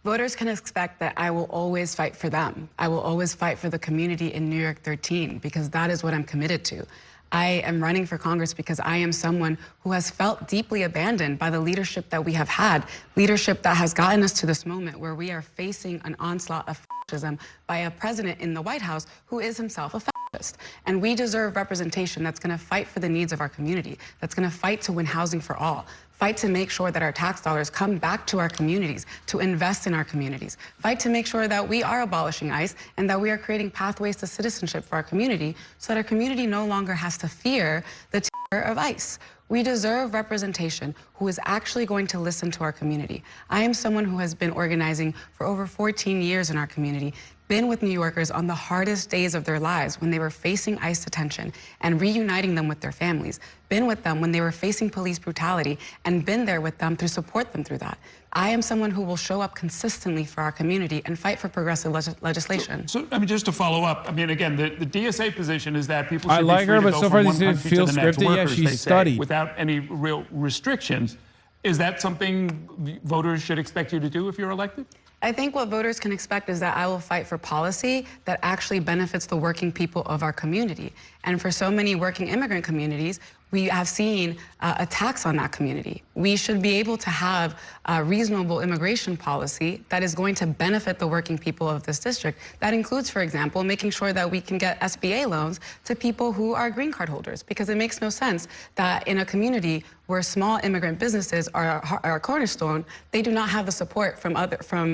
Voters can expect that I will always fight for them. I will always fight for the community in New York 13, because that is what I'm committed to. I am running for Congress because I am someone who has felt deeply abandoned by the leadership that we have had, leadership that has gotten us to this moment where we are facing an onslaught of fascism by a president in the White House who is himself a fascist. And we deserve representation that's going to fight for the needs of our community, that's going to fight to win housing for all, fight to make sure that our tax dollars come back to our communities, to invest in our communities, fight to make sure that we are abolishing ICE and that we are creating pathways to citizenship for our community so that our community no longer has to fear the terror of ICE. We deserve representation who is actually going to listen to our community. I am someone who has been organizing for over 14 years in our community, been with New Yorkers on the hardest days of their lives when they were facing ICE detention and reuniting them with their families, been with them when they were facing police brutality and been there with them to support them through that. I am someone who will show up consistently for our community and fight for progressive legislation. So, I mean, just to follow up, I mean, again, the DSA position is that people should I like be free her, to but go so from far one this country feels to the next, scripted. Yeah, workers, she they say, studied. without any real restrictions. Is that something voters should expect you to do if you're elected? I think what voters can expect is that I will fight for policy that actually benefits the working people of our community. And for so many working immigrant communities, we have seen attacks on that community. We should be able to have a reasonable immigration policy that is going to benefit the working people of this district. That includes, for example, making sure that we can get SBA loans to people who are green card holders, because it makes no sense that in a community where small immigrant businesses are a cornerstone, they do not have the support from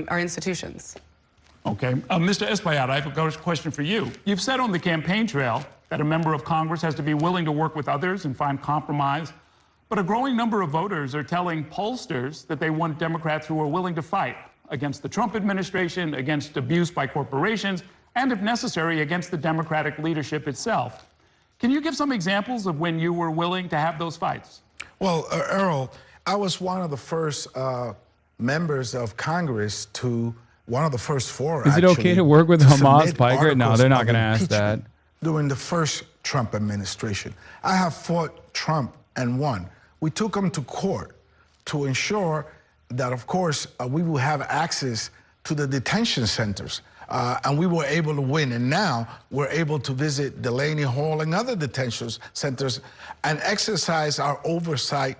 our institutions. Okay. Mr. Espaillat, I have a question for you. You've said on the campaign trail that a member of Congress has to be willing to work with others and find compromise. But a growing number of voters are telling pollsters that they want Democrats who are willing to fight against the Trump administration, against abuse by corporations, and if necessary, against the Democratic leadership itself. Can you give some examples of when you were willing to have those fights? Well, Earl, I was one of the first members of Congress to one of the first four. Is it okay actually, to work with to Hamas submit Piker? No, articles they're not of going to ask that. impeachment during the first Trump administration. I have fought Trump and won. We took him to court to ensure that, of course, we will have access to the detention centers. And we were able to win. And now we're able to visit Delaney Hall and other detention centers and exercise our oversight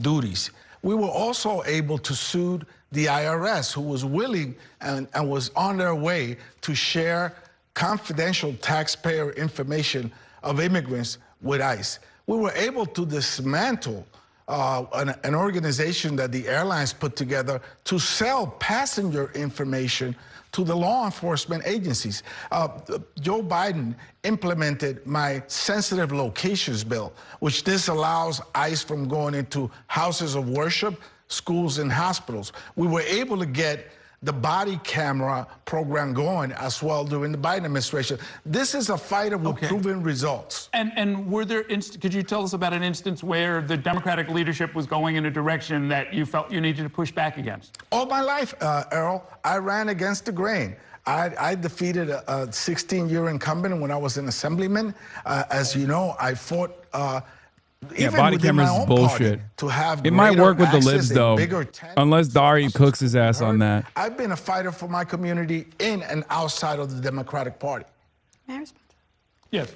duties. We were also able to sue the IRS, who was willing and was on their way to share confidential taxpayer information of immigrants with ICE. We were able to dismantle an organization that the airlines put together to sell passenger information to the law enforcement agencies. Joe Biden implemented my sensitive locations bill, which disallows ICE from going into houses of worship, schools, and hospitals. We were able to get the body camera program going as well during the Biden administration. This is a fight with proven results. And were there, could you tell us about an instance where the Democratic leadership was going in a direction that you felt you needed to push back against? All my life, Errol, I ran against the grain. I defeated a 16-year incumbent when I was an assemblyman. As you know, I fought Yeah, body cameras is bullshit. It might work with the libs, though, unless Dari cooks his ass on that. I've been a fighter for my community in and outside of the Democratic Party. May I respond? Yes.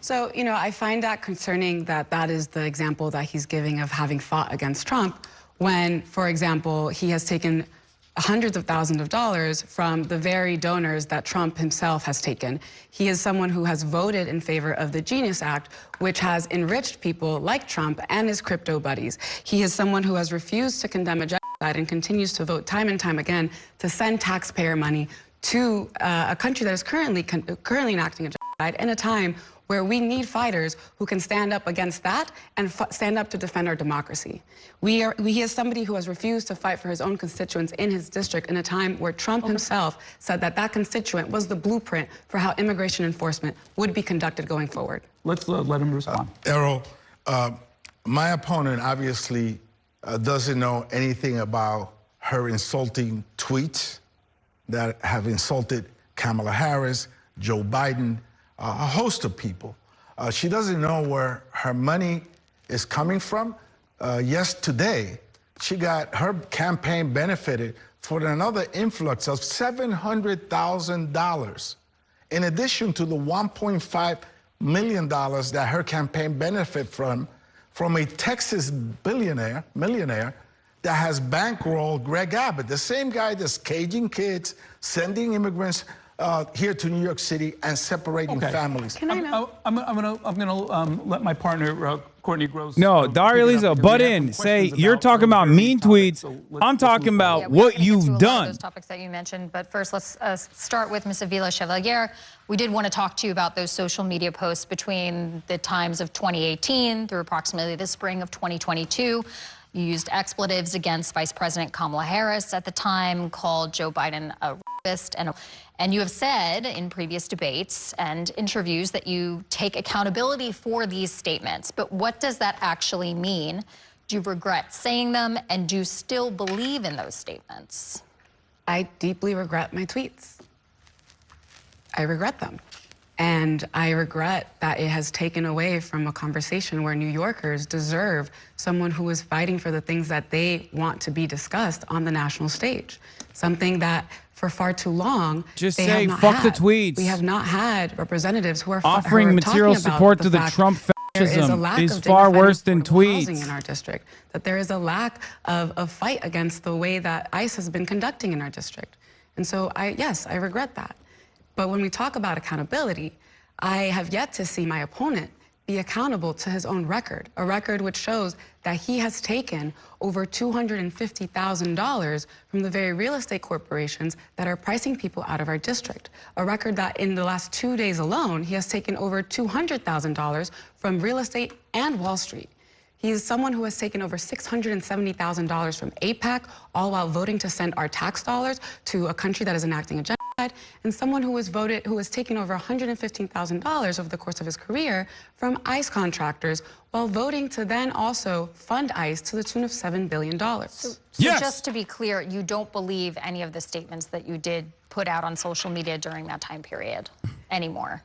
So, you know, I find that concerning that that is the example that he's giving of having fought against Trump when, for example, he has taken hundreds of thousands of dollars from the very donors that Trump himself has taken. He is someone who has voted in favor of the Genius Act, which has enriched people like Trump and his crypto buddies. He is someone who has refused to condemn a genocide and continues to vote time and time again to send taxpayer money to a country that is currently enacting a genocide in a time where we need fighters who can stand up against that and stand up to defend our democracy. He is somebody who has refused to fight for his own constituents in his district in a time where Trump himself said that that constituent was the blueprint for how immigration enforcement would be conducted going forward. Let's let him respond. Errol, my opponent obviously doesn't know anything about her insulting tweets that have insulted Kamala Harris, Joe Biden, a host of people. She doesn't know where her money is coming from. Yes, today, she got her campaign benefited for another influx of $700,000, in addition to the $1.5 million that her campaign benefited from a Texas millionaire that has bankrolled Greg Abbott, the same guy that's caging kids, sending immigrants here to New York City and separating families. Can I know? I'm gonna let my partner Courtney Gross. No, Dari Lisa, butt in. Say you're talking about mean tweets. I'm talking about what you've done. Those topics that you mentioned, but first let's start with Ms. Avila Chevalier. We did want to talk to you about those social media posts between the times of 2018 through approximately the spring of 2022. You used expletives against Vice President Kamala Harris at the time, called Joe Biden a rapist, and you have said in previous debates and interviews that you take accountability for these statements. But what does that actually mean? Do you regret saying them, and do you still believe in those statements? I deeply regret my tweets. I regret them. And I regret that it has taken away from a conversation where New Yorkers deserve someone who is fighting for the things that they want to be discussed on the national stage. Something that for far too long, just they say have not fuck had. the tweets. We have not had representatives who are offering who are material talking about support to the fact Trump there is a fascism lack is of far dignified worse than affordable housing tweets. in our district, that there is a lack of fight against the way that ICE has been conducting in our district. And so yes, I regret that. But when we talk about accountability, I have yet to see my opponent be accountable to his own record, a record which shows that he has taken over $250,000 from the very real estate corporations that are pricing people out of our district, a record that in the last 2 days alone, he has taken over $200,000 from real estate and Wall Street. He is someone who has taken over $670,000 from AIPAC, all while voting to send our tax dollars to a country that is enacting a genocide. and someone who was taking over $115,000 over the course of his career from ICE contractors while voting to then also fund ICE to the tune of $7 billion. So just to be clear, you don't believe any of the statements that you did put out on social media during that time period anymore?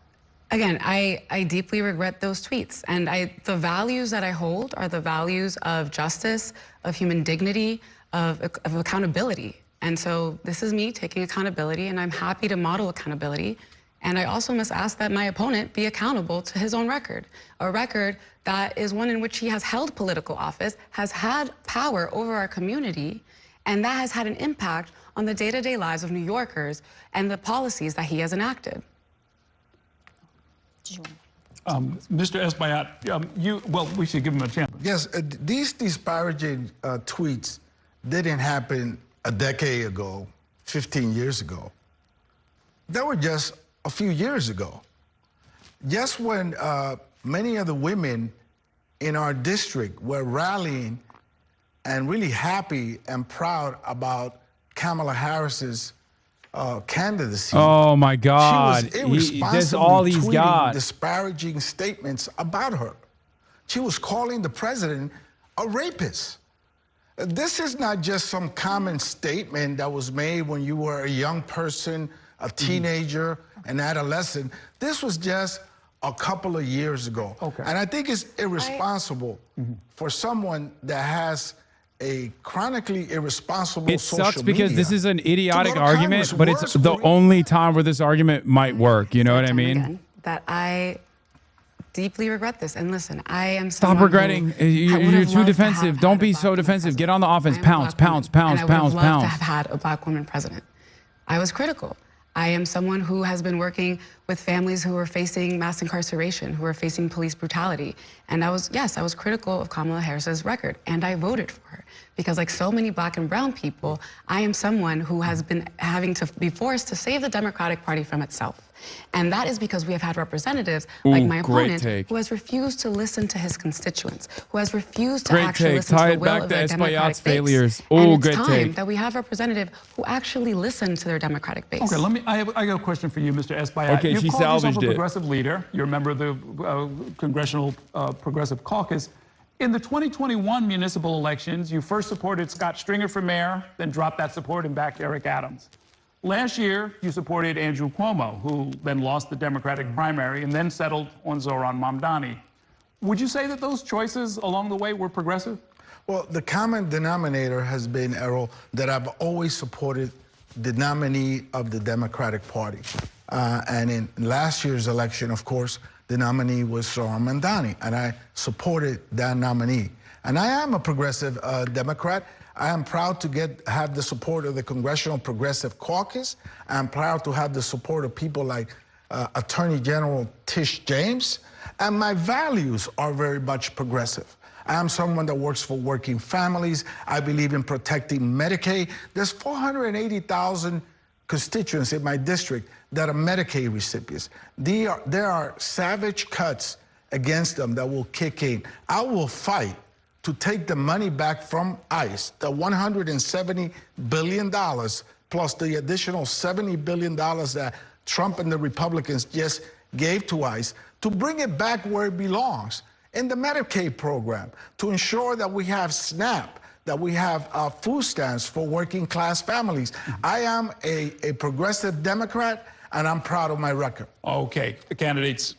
Again, I deeply regret those tweets. And the values that I hold are the values of justice, of human dignity, of accountability. And so this is me taking accountability, and I'm happy to model accountability. And I also must ask that my opponent be accountable to his own record, a record that is one in which he has held political office, has had power over our community, and that has had an impact on the day-to-day lives of New Yorkers and the policies that he has enacted. Mr. Espaillat, we should give him a chance. Yes, these disparaging tweets didn't happen a decade ago, 15 years ago. They were just a few years ago. Just when many of the women in our district were rallying and really happy and proud about Kamala Harris's candidacy. Oh my God! She was That's all he's tweeting got. disparaging statements about her. She was calling the president a rapist. This is not just some common statement that was made when you were a young person, a teenager, an adolescent. This was just a couple of years ago. Okay. And I think it's irresponsible for someone that has a chronically irresponsible It social sucks because media this is an idiotic to go to argument, Congress. but it's Words the were- only time where this argument might work. You know what I mean? Again, that I deeply regret this. And listen, I am Stop someone regretting. who You're would have too loved to defensive. have Don't had be a so black defensive. woman Get on the offense. president. I am a Pounce, black pounce, woman, pounce, and I would pounce, have loved pounce. to have had a black woman president. I was critical. I am someone who has been working with families who are facing mass incarceration, who are facing police brutality. And I was critical of Kamala Harris's record, and I voted for her. Because like so many black and brown people, I am someone who has been having to be forced to save the Democratic Party from itself. And that is because we have had representatives like my great opponent take. who has refused to listen to his constituents, who has refused to Great actually take. listen Tie to it the will back of to their Espaillat's Democratic base. failures. And Oh, it's good time take. that we have a representative who actually listened to their Democratic base. Okay, I got a question for you, Mr. Espaillat. Okay, you she called yourself salvaged a it. progressive leader. You're a member of the Congressional Progressive Caucus. In the 2021 municipal elections, you first supported Scott Stringer for mayor, then dropped that support and backed Eric Adams. Last year, you supported Andrew Cuomo, who then lost the Democratic primary and then settled on Zohran Mamdani. Would you say that those choices along the way were progressive? Well, the common denominator has been, Errol, that I've always supported the nominee of the Democratic Party. And in last year's election, of course, the nominee was Zohran Mamdani, and I supported that nominee. And I am a progressive Democrat. I am proud to have the support of the Congressional Progressive Caucus. I'm proud to have the support of people like Attorney General Tish James. And my values are very much progressive. I am someone that works for working families. I believe in protecting Medicaid. There's 480,000 constituents in my district that are Medicaid recipients. There are savage cuts against them that will kick in. I will fight to take the money back from ICE, the $170 billion plus the additional $70 billion that Trump and the Republicans just gave to ICE, to bring it back where it belongs, in the Medicaid program, to ensure that we have SNAP, that we have food stamps for working class families. I am a progressive Democrat, and I'm proud of my record. Okay, the candidates.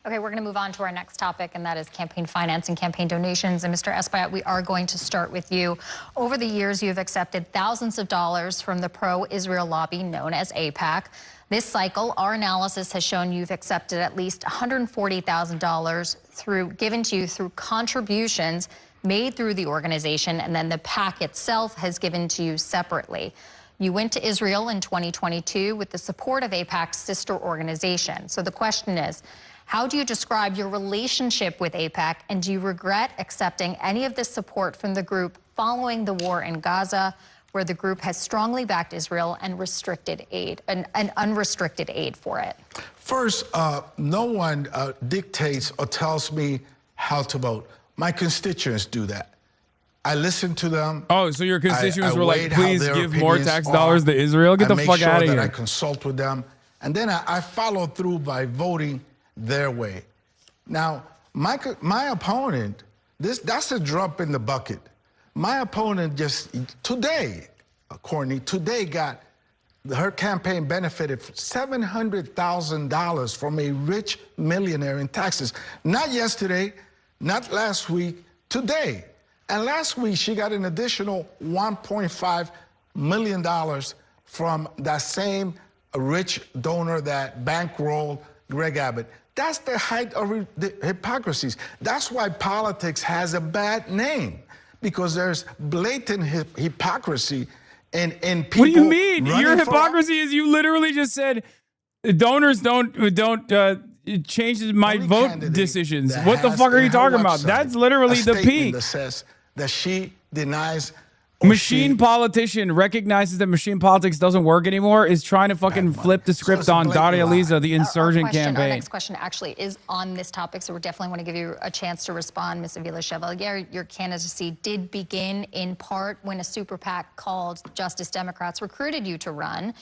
Okay, we're going to move on to our next topic, and that is campaign finance and campaign donations. And Mr. Espaillat, we are going to start with you. Over the years, you've accepted thousands of dollars from the pro-Israel lobby known as AIPAC. This cycle, our analysis has shown you've accepted at least $140,000 given to you through contributions made through the organization, and then the PAC itself has given to you separately. You went to Israel in 2022 with the support of AIPAC's sister organization. So the question is, how do you describe your relationship with AIPAC, and do you regret accepting any of this support from the group following the war in Gaza, where the group has strongly backed Israel and restricted aid, and unrestricted aid for it? First, no one dictates or tells me how to vote. My constituents do that. I listened to them. Oh, so your constituents I were like, weighed how please their give more opinions tax are. dollars to Israel? Get I the make fuck sure out of that here. I consult with them. And then I follow through by voting their way. Now, my opponent, that's a drop in the bucket. My opponent just today, Courtney, got her campaign benefited $700,000 from a rich millionaire in taxes. Not yesterday, not last week, today. And last week, she got an additional $1.5 million from that same rich donor that bankrolled Greg Abbott. That's the height of the hypocrisies. That's why politics has a bad name, because there's blatant hypocrisy in people. What do you mean? running Your for hypocrisy is you literally just said donors don't change my vote decisions. that What the has fuck are in you her talking about? website That's literally a the statement peak. that says that she denies Machine politician recognizes that machine politics doesn't work anymore, is trying to fucking flip the script on Daria Lisa, the insurgent Our campaign. next question actually is on this topic, so we definitely want to give you a chance to respond. Ms. Avila Chevalier, your candidacy did begin in part when a super PAC called Justice Democrats recruited you to run,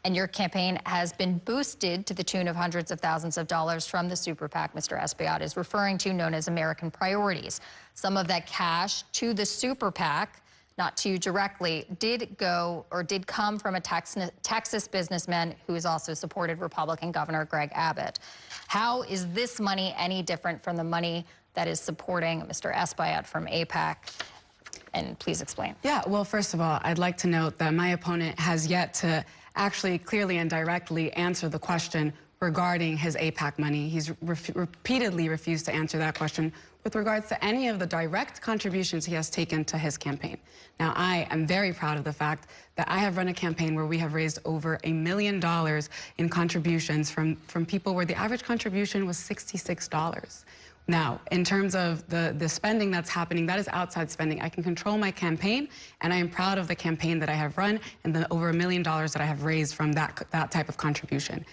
and your campaign has been boosted to the tune of hundreds of thousands of dollars from the super PAC Mr. Espaillat is referring to, known as American Priorities. Some of that cash to the super PAC, not to you directly, did come from a Texas businessman who has also supported Republican Governor Greg Abbott. How is this money any different from the money that is supporting Mr. Espaillat from AIPAC? And please explain. Yeah, well, first of all, I'd like to note that my opponent has yet to actually clearly and directly answer the question regarding his AIPAC money. He's repeatedly refused to answer that question with regards to any of the direct contributions he has taken to his campaign. Now, I am very proud of the fact that I have run a campaign where we have raised over $1 million in contributions from people where the average contribution was $66. Now, in terms of the spending that's happening, that is outside spending. I can control my campaign, and I am proud of the campaign that I have run and the over $1 million that I have raised from that type of contribution.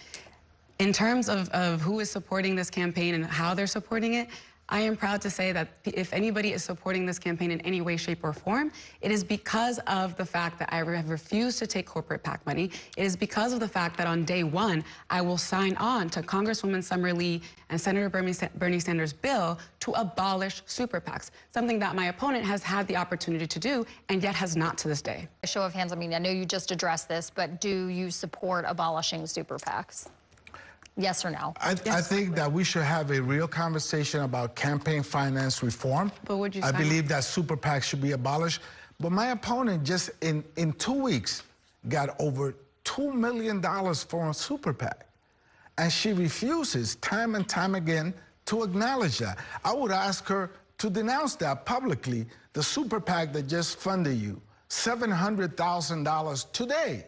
In terms of who is supporting this campaign and how they're supporting it, I am proud to say that if anybody is supporting this campaign in any way, shape, or form, it is because of the fact that I have refused to take corporate PAC money. It is because of the fact that on day one, I will sign on to Congresswoman Summer Lee and Senator Bernie Sanders' bill to abolish super PACs, something that my opponent has had the opportunity to do and yet has not to this day. A show of hands, I mean, I know you just addressed this, but do you support abolishing super PACs? Yes or no? I think that we should have a real conversation about campaign finance reform. But would you I believe that super PACs should be abolished. But my opponent just in 2 weeks got over $2 million for a super PAC. And she refuses time and time again to acknowledge that. I would ask her to denounce that publicly, the super PAC that just funded you, $700,000 today.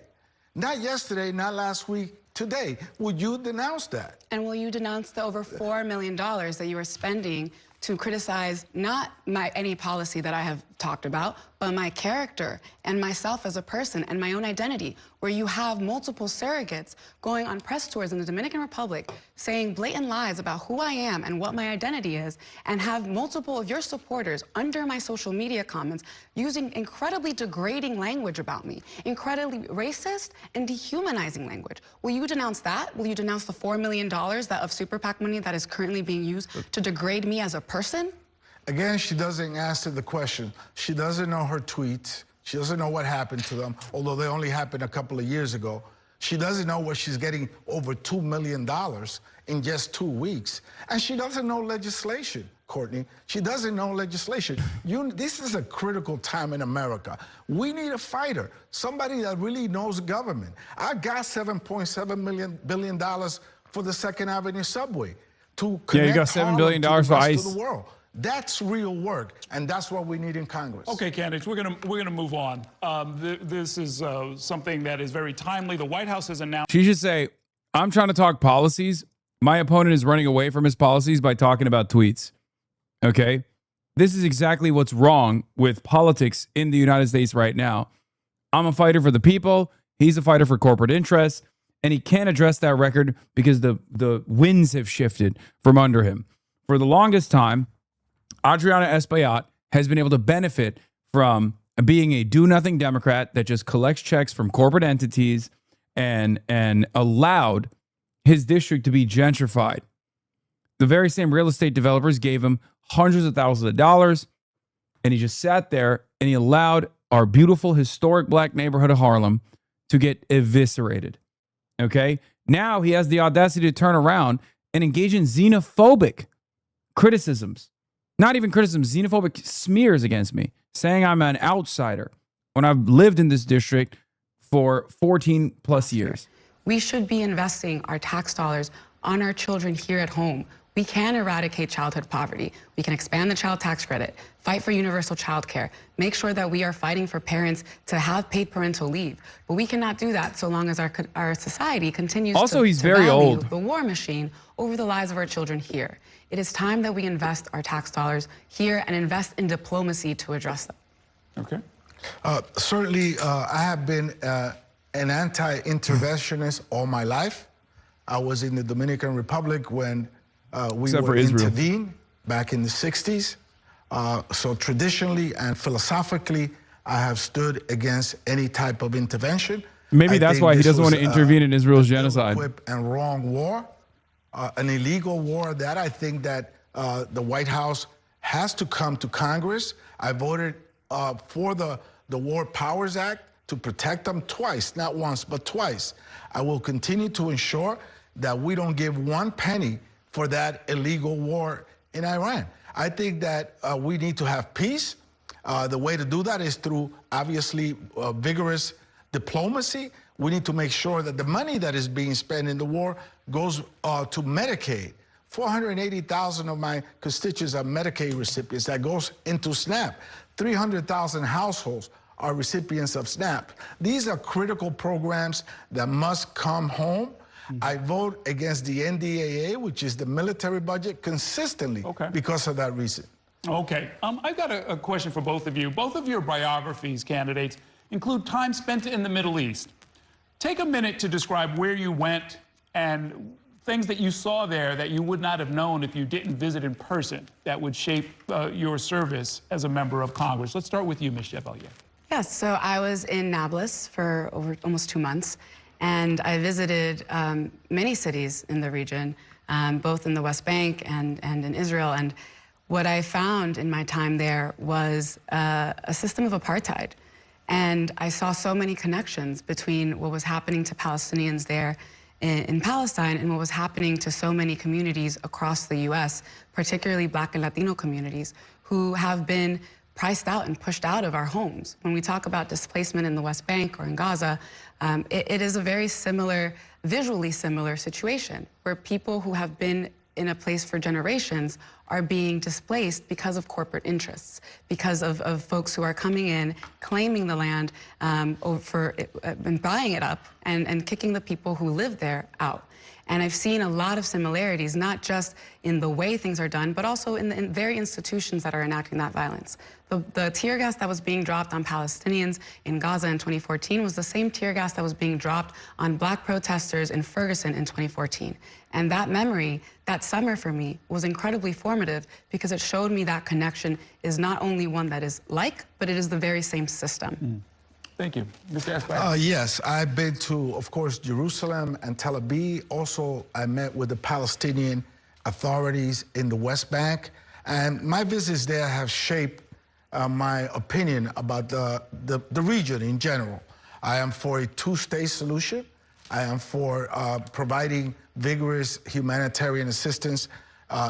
Not yesterday, not last week, today. Would you denounce that? And will you denounce the over $4 million that you are spending to criticize not any policy that I have talked about, but my character and myself as a person and my own identity, where you have multiple surrogates going on press tours in the Dominican Republic saying blatant lies about who I am and what my identity is, and have multiple of your supporters under my social media comments using incredibly degrading language about me, incredibly racist and dehumanizing language. Will you denounce that? Will you denounce the $4 million of super PAC money that is currently being used to degrade me as a person? Again, she doesn't answer the question. She doesn't know her tweets. She doesn't know what happened to them, although they only happened a couple of years ago. She doesn't know where she's getting over $2 million in just 2 weeks. And she doesn't know legislation, Courtney. She doesn't know legislation. This is a critical time in America. We need a fighter, somebody that really knows government. I got $7.7 billion for the 2nd Avenue subway to connect you got $7 billion to the for rest ICE. of the world. That's real work, and that's what we need in Congress. Okay, candidates, we're gonna move on. This is something that is very timely. The White House has announced. She should say, I'm trying to talk policies. My opponent is running away from his policies by talking about tweets. Okay? This is exactly what's wrong with politics in the United States right now. I'm a fighter for the people. He's a fighter for corporate interests. And he can't address that record because the winds have shifted from under him. For the longest time, Adriana Espaillat has been able to benefit from being a do-nothing Democrat that just collects checks from corporate entities and allowed his district to be gentrified. The very same real estate developers gave him hundreds of thousands of dollars, and he just sat there and he allowed our beautiful historic black neighborhood of Harlem to get eviscerated. Okay? Now he has the audacity to turn around and engage in xenophobic criticisms. Not even criticisms, xenophobic smears against me, saying I'm an outsider when I've lived in this district for 14 plus years. We should be investing our tax dollars on our children here at home. We can eradicate childhood poverty. We can expand the child tax credit, fight for universal child care, make sure that we are fighting for parents to have paid parental leave. But we cannot do that so long as our society continues he's to very value old. the war machine over the lives of our children here. It is time that we invest our tax dollars here and invest in diplomacy to address them. Okay. Certainly, I have been an anti-interventionist all my life. I was in the Dominican Republic when we were intervened back in the 60s. So traditionally and philosophically, I have stood against any type of intervention. Maybe that's why he doesn't want to intervene in Israel's genocide. And wrong war, an illegal war that I think that the White House has to come to Congress. I voted for the War Powers Act to protect them twice, not once, but twice. I will continue to ensure that we don't give one penny for that illegal war in Iran. I think that we need to have peace. The way to do that is through, obviously, vigorous diplomacy. We need to make sure that the money that is being spent in the war goes to Medicaid. 480,000 of my constituents are Medicaid recipients. That goes into SNAP. 300,000 households are recipients of SNAP. These are critical programs that must come home. I vote against the NDAA, which is the military budget, consistently because of that reason. Okay. I've got a question for both of you. Both of your biographies, candidates, include time spent in the Middle East. Take a minute to describe where you went and things that you saw there that you would not have known if you didn't visit in person that would shape your service as a member of Congress. Let's start with you, Ms. Chevalier. Yes, so I was in Nablus for almost 2 months. And I visited many cities in the region, both in the West Bank and in Israel. And what I found in my time there was a system of apartheid. And I saw so many connections between what was happening to Palestinians there in Palestine and what was happening to so many communities across the U.S., particularly Black and Latino communities, who have been priced out and pushed out of our homes. When we talk about displacement in the West Bank or in Gaza, it is a very similar, visually similar situation where people who have been in a place for generations are being displaced because of corporate interests, because of folks who are coming in, claiming the land and buying it up and kicking the people who live there out. And I've seen a lot of similarities, not just in the way things are done, but also in the very institutions that are enacting that violence. The tear gas that was being dropped on Palestinians in Gaza in 2014 was the same tear gas that was being dropped on Black protesters in Ferguson in 2014. And that memory, that summer for me, was incredibly formative because it showed me that connection is not only one that is like, but it is the very same system. Thank you. Mr. Esquire. Yes, I've been to, of course, Jerusalem and Tel Aviv. Also, I met with the Palestinian authorities in the West Bank. And my visits there have shaped my opinion about the region in general. I am for a two-state solution. I am for providing vigorous humanitarian assistance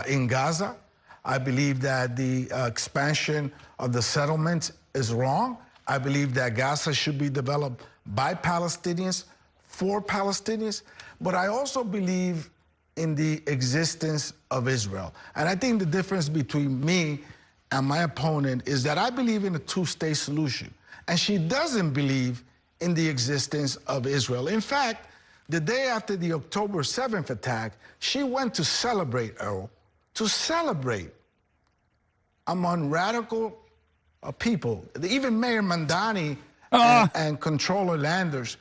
in Gaza. I believe that the expansion of the settlements is wrong. I believe that Gaza should be developed by Palestinians, for Palestinians, but I also believe in the existence of Israel. And I think the difference between me and my opponent is that I believe in a two-state solution, and she doesn't believe in the existence of Israel. In fact, the day after the October 7th attack, she went to celebrate, Earl, to celebrate among radical people. Even Mayor Mandani and Controller Landers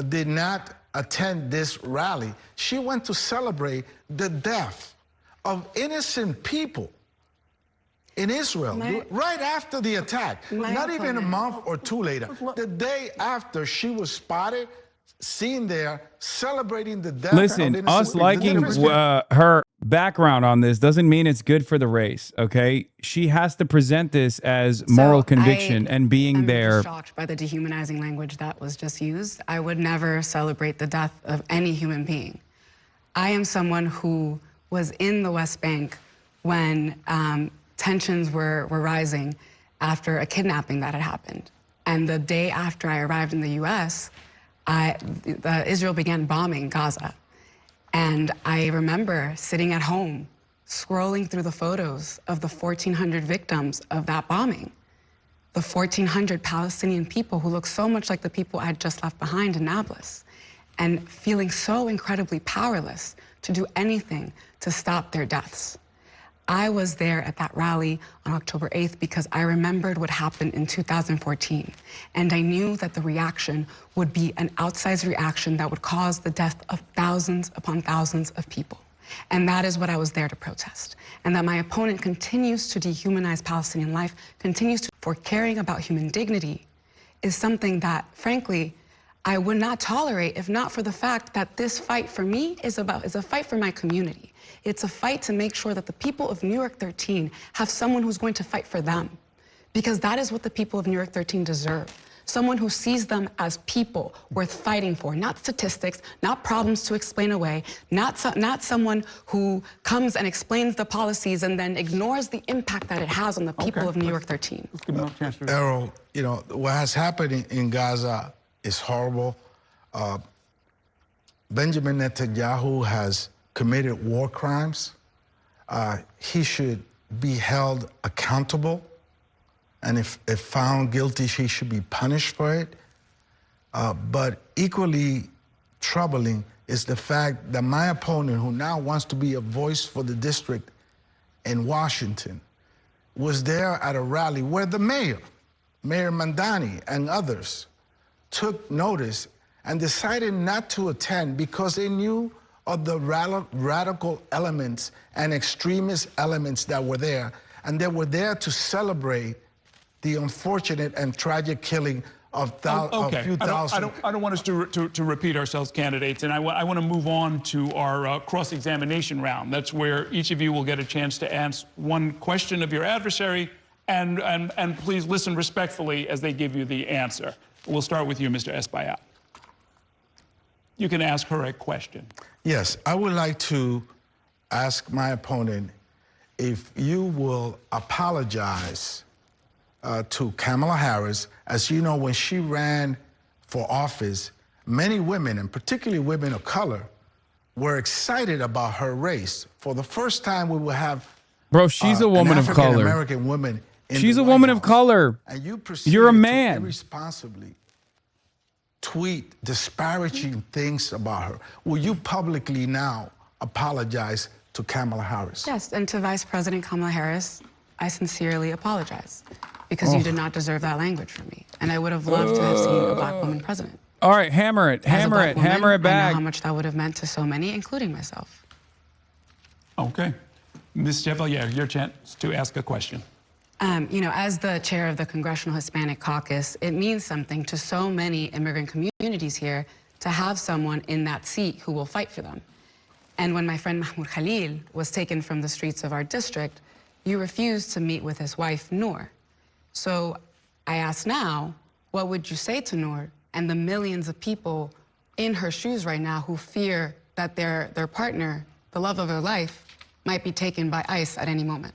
did not attend this rally. She went to celebrate the death of innocent people. in Israel, right after the attack. Not even a month or two later. The day after, she was spotted, seen there, celebrating the death of Listen, innocent us people. liking her background on this doesn't mean it's good for the race, okay? She has to present this as moral conviction and being there. I'm shocked by the dehumanizing language that was just used. I would never celebrate the death of any human being. I am someone who was in the West Bank when tensions were rising after a kidnapping that had happened. And the day after I arrived in the U.S., Israel began bombing Gaza. And I remember sitting at home, scrolling through the photos of the 1,400 victims of that bombing. The 1,400 Palestinian people who look so much like the people I had just left behind in Nablus, and feeling so incredibly powerless to do anything to stop their deaths. I was there at that rally on October 8th because I remembered what happened in 2014. And I knew that the reaction would be an outsized reaction that would cause the death of thousands upon thousands of people. And that is what I was there to protest. And that my opponent continues to dehumanize Palestinian life, continues to, for caring about human dignity, is something that, frankly, I would not tolerate if not for the fact that this fight for me is a fight for my community. It's a fight to make sure that the people of New York 13 have someone who's going to fight for them, because that is what the people of New York 13 deserve. Someone who sees them as people worth fighting for, not statistics, not problems to explain away, not someone who comes and explains the policies and then ignores the impact that it has on the people of New York 13. Errol, you know, what has happened in Gaza is horrible. Benjamin Netanyahu has committed war crimes. He should be held accountable. And if found guilty, he should be punished for it. But equally troubling is the fact that my opponent, who now wants to be a voice for the district in Washington, was there at a rally where the mayor, Mayor Mandani, and others took notice and decided not to attend because they knew of the radical elements and extremist elements that were there. And they were there to celebrate the unfortunate and tragic killing of a few thousand. I don't want us to repeat ourselves, candidates, and I want to move on to our cross-examination round. That's where each of you will get a chance to ask one question of your adversary, and please listen respectfully as they give you the answer. We'll start with you, Mr. Espaillat. You can ask her a question. Yes, I would like to ask my opponent if you will apologize to Kamala Harris. As you know, when she ran for office, many women, and particularly women of color, were excited about her race. For the first time, we will have Bro, she's a woman of color. American woman. She's a woman of color. And you're a man. Irresponsibly tweet disparaging things about her. Will you publicly now apologize to Kamala Harris? Yes, and to Vice President Kamala Harris, I sincerely apologize because you did not deserve that language from me. And I would have loved to have seen a black woman president. All right, hammer it, hammer it, hammer it back. I know how much that would have meant to so many, including myself. Okay. Ms. Chevalier, your chance to ask a question. You know, as the chair of the Congressional Hispanic Caucus, it means something to so many immigrant communities here to have someone in that seat who will fight for them. And when my friend Mahmoud Khalil was taken from the streets of our district, you refused to meet with his wife, Noor. So I ask now, what would you say to Noor and the millions of people in her shoes right now who fear that their partner, the love of their life, might be taken by ICE at any moment?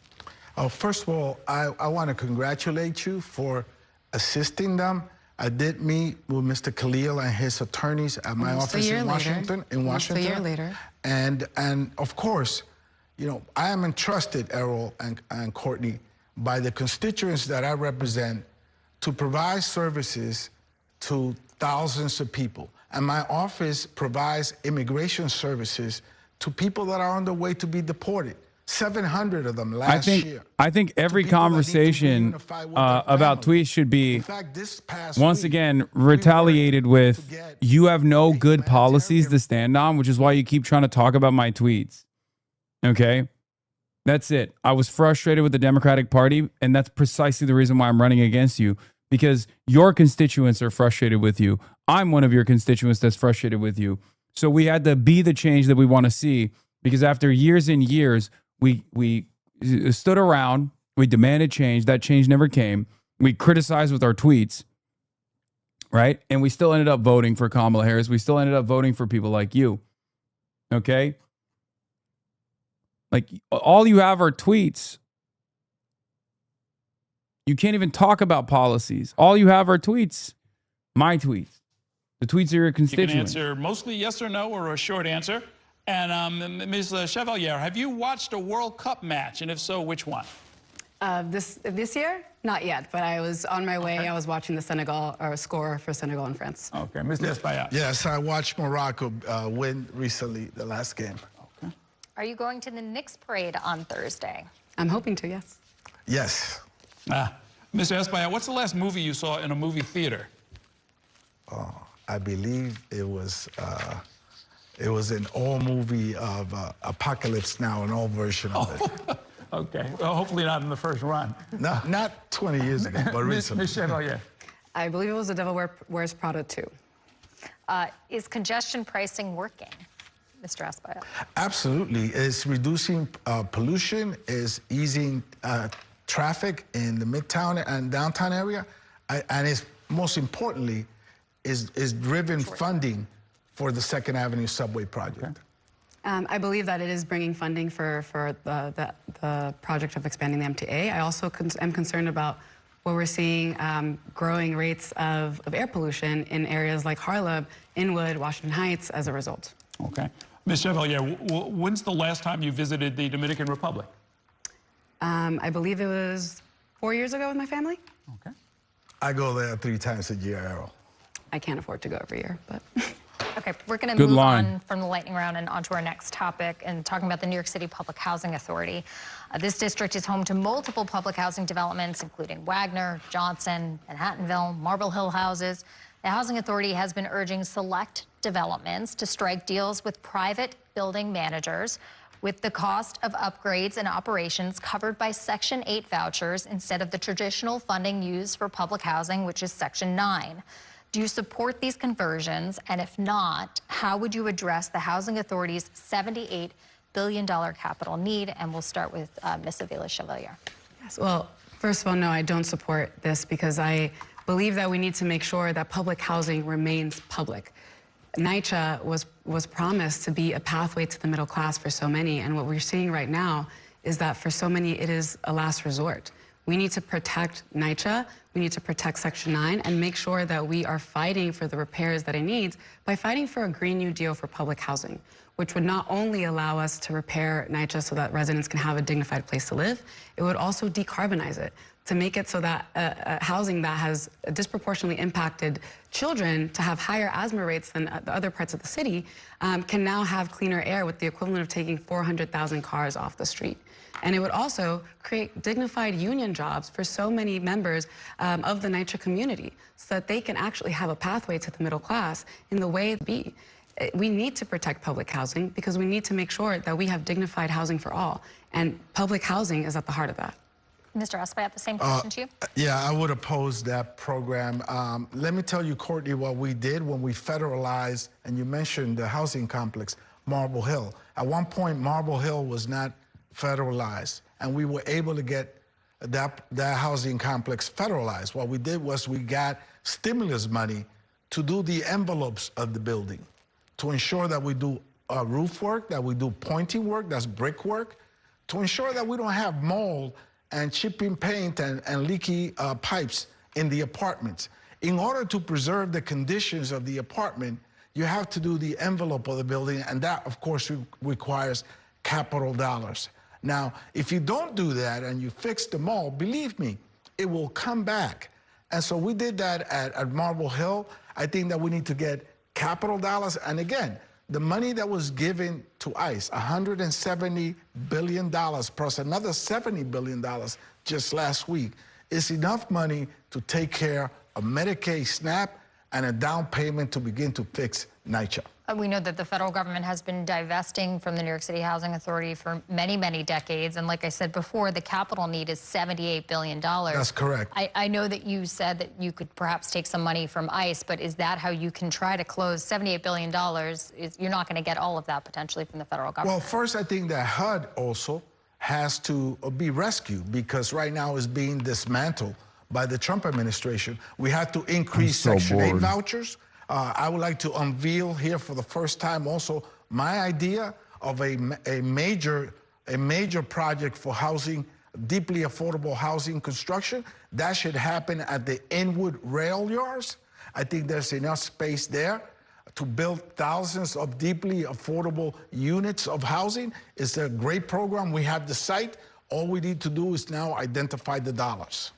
First of all, I want to congratulate you for assisting them. I did meet with Mr. Khalil and his attorneys at my office in Washington. Almost a year later. And of course, you know, I am entrusted, Errol and Courtney, by the constituents that I represent to provide services to thousands of people. And my office provides immigration services to people that are on the way to be deported. 700 of them last year. I think every conversation about tweets should be, once again, retaliated with, you have no good policies to stand on, which is why you keep trying to talk about my tweets. Okay? That's it. I was frustrated with the Democratic Party, and that's precisely the reason why I'm running against you, because your constituents are frustrated with you. I'm one of your constituents that's frustrated with you. So we had to be the change that we want to see, because after years and years, we stood around, we demanded change. That change never came. We criticized with our tweets, right? And we still ended up voting for Kamala Harris. We still ended up voting for people like you, okay? Like, all you have are tweets. You can't even talk about policies. All you have are tweets. My tweets. The tweets of your You can constituents. answer mostly yes or no or a short answer. And Ms. Chevalier, have you watched a World Cup match? And if so, which one? This year? Not yet, but I was on my way. I was watching the Senegal, or score for Senegal and France. Okay, Mr. Espaillat. Yes, I watched Morocco win recently, the last game. Are you going to the Knicks parade on Thursday? I'm hoping to, yes. Yes. Mr. Espaillat, what's the last movie you saw in a movie theater? I believe it was an old movie of Apocalypse Now, an old version of it. Okay, well, hopefully not in the first run. No, not 20 years ago, but recently. Ms. Chevalier. I believe it was The Devil Wears Prada 2. Is congestion pricing working, Mr. Espaillat? Absolutely. It's reducing pollution, is easing traffic in the Midtown and downtown area, and it's most importantly, is driven funding for the Second Avenue subway project. I believe that it is bringing funding for the project of expanding the MTA. I also am concerned about what we're seeing, growing rates of air pollution in areas like Harlem, Inwood, Washington Heights as a result. Okay. Ms. Chevalier, when's the last time you visited the Dominican Republic? I believe it was 4 years ago with my family. Okay. I go there 3 times a year, Errol. I can't afford to go every year, but... Okay, we're going to move on from the lightning round and on to our next topic and talking about the New York City Public Housing Authority. This district is home to multiple public housing developments, including Wagner, Johnson, Manhattanville, Marble Hill houses. The Housing Authority has been urging select developments to strike deals with private building managers with the cost of upgrades and operations covered by Section 8 vouchers instead of the traditional funding used for public housing, which is Section 9. Do you support these conversions? And if not, how would you address the Housing Authority's $78 billion capital need? And we'll start with Ms. Avila Chevalier. Yes, well, first of all, no, I don't support this because I believe that we need to make sure that public housing remains public. NYCHA was promised to be a pathway to the middle class for so many, and what we're seeing right now is that for so many, it is a last resort. We need to protect NYCHA, we need to protect Section 9, and make sure that we are fighting for the repairs that it needs by fighting for a Green New Deal for public housing, which would not only allow us to repair NYCHA so that residents can have a dignified place to live, it would also decarbonize it to make it so that housing that has disproportionately impacted children to have higher asthma rates than the other parts of the city can now have cleaner air with the equivalent of taking 400,000 cars off the street. And it would also create dignified union jobs for so many members of the NYCHA community so that they can actually have a pathway to the middle class in the way it be. We need to protect public housing because we need to make sure that we have dignified housing for all. And public housing is at the heart of that. Mr. Espaillat, the same question to you. Yeah, I would oppose that program. Let me tell you, Courtney, what we did when we federalized, and you mentioned the housing complex, Marble Hill. At one point, Marble Hill was not federalized, and we were able to get that housing complex federalized. What we did was we got stimulus money to do the envelopes of the building, to ensure that we do roof work, that we do pointing work, that's brick work, to ensure that we don't have mold and chipping paint and leaky pipes in the apartments. In order to preserve the conditions of the apartment, you have to do the envelope of the building, and that, of course, requires capital dollars. Now, if you don't do that and you fix the mold, believe me, it will come back. And so we did that at Marble Hill. I think that we need to get capital dollars. And again, the money that was given to ICE, $170 billion plus another $70 billion just last week, is enough money to take care of Medicaid, SNAP, and a down payment to begin to fix NYCHA. We know that the federal government has been divesting from the New York City Housing Authority for many, many decades. And like I said before, the capital need is $78 billion. That's correct. I know that you said that you could perhaps take some money from ICE, but is that how you can try to close $78 billion? You're not going to get all of that potentially from the federal government. Well, first, I think that HUD also has to be rescued because right now it's being dismantled by the Trump administration. We have to increase Section 8 vouchers. I would like to unveil here for the first time also my idea of a major project for housing, deeply affordable housing construction. That should happen at the Inwood rail yards. I think there's enough space there to build thousands of deeply affordable units of housing. It's a great program. We have the site. All we need to do is now identify the dollars.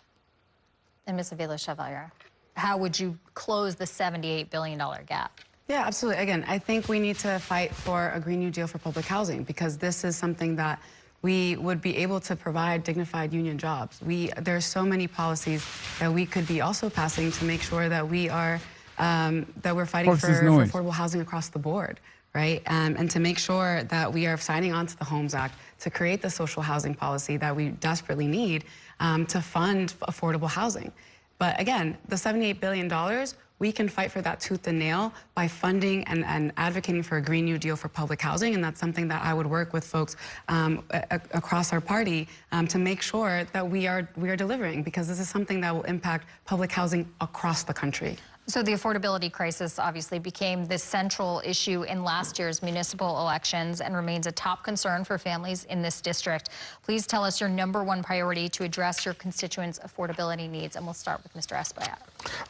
And Ms. Avila Chevalier, how would you close the $78 billion gap? Yeah, absolutely. Again, I think we need to fight for a Green New Deal for public housing because this is something that we would be able to provide dignified union jobs. There are so many policies that we could be also passing to make sure that we are that we're fighting for affordable housing across the board, right? And to make sure that we are signing on to the Homes Act to create the social housing policy that we desperately need to fund affordable housing. But again, the $78 billion, we can fight for that tooth and nail by funding and advocating for a Green New Deal for public housing. And that's something that I would work with folks across our party to make sure that we are delivering, because this is something that will impact public housing across the country. So the affordability crisis obviously became the central issue in last year's municipal elections and remains a top concern for families in this district. Please tell us your #1 priority to address your constituents' affordability needs, and we'll start with Mr. Espaillat.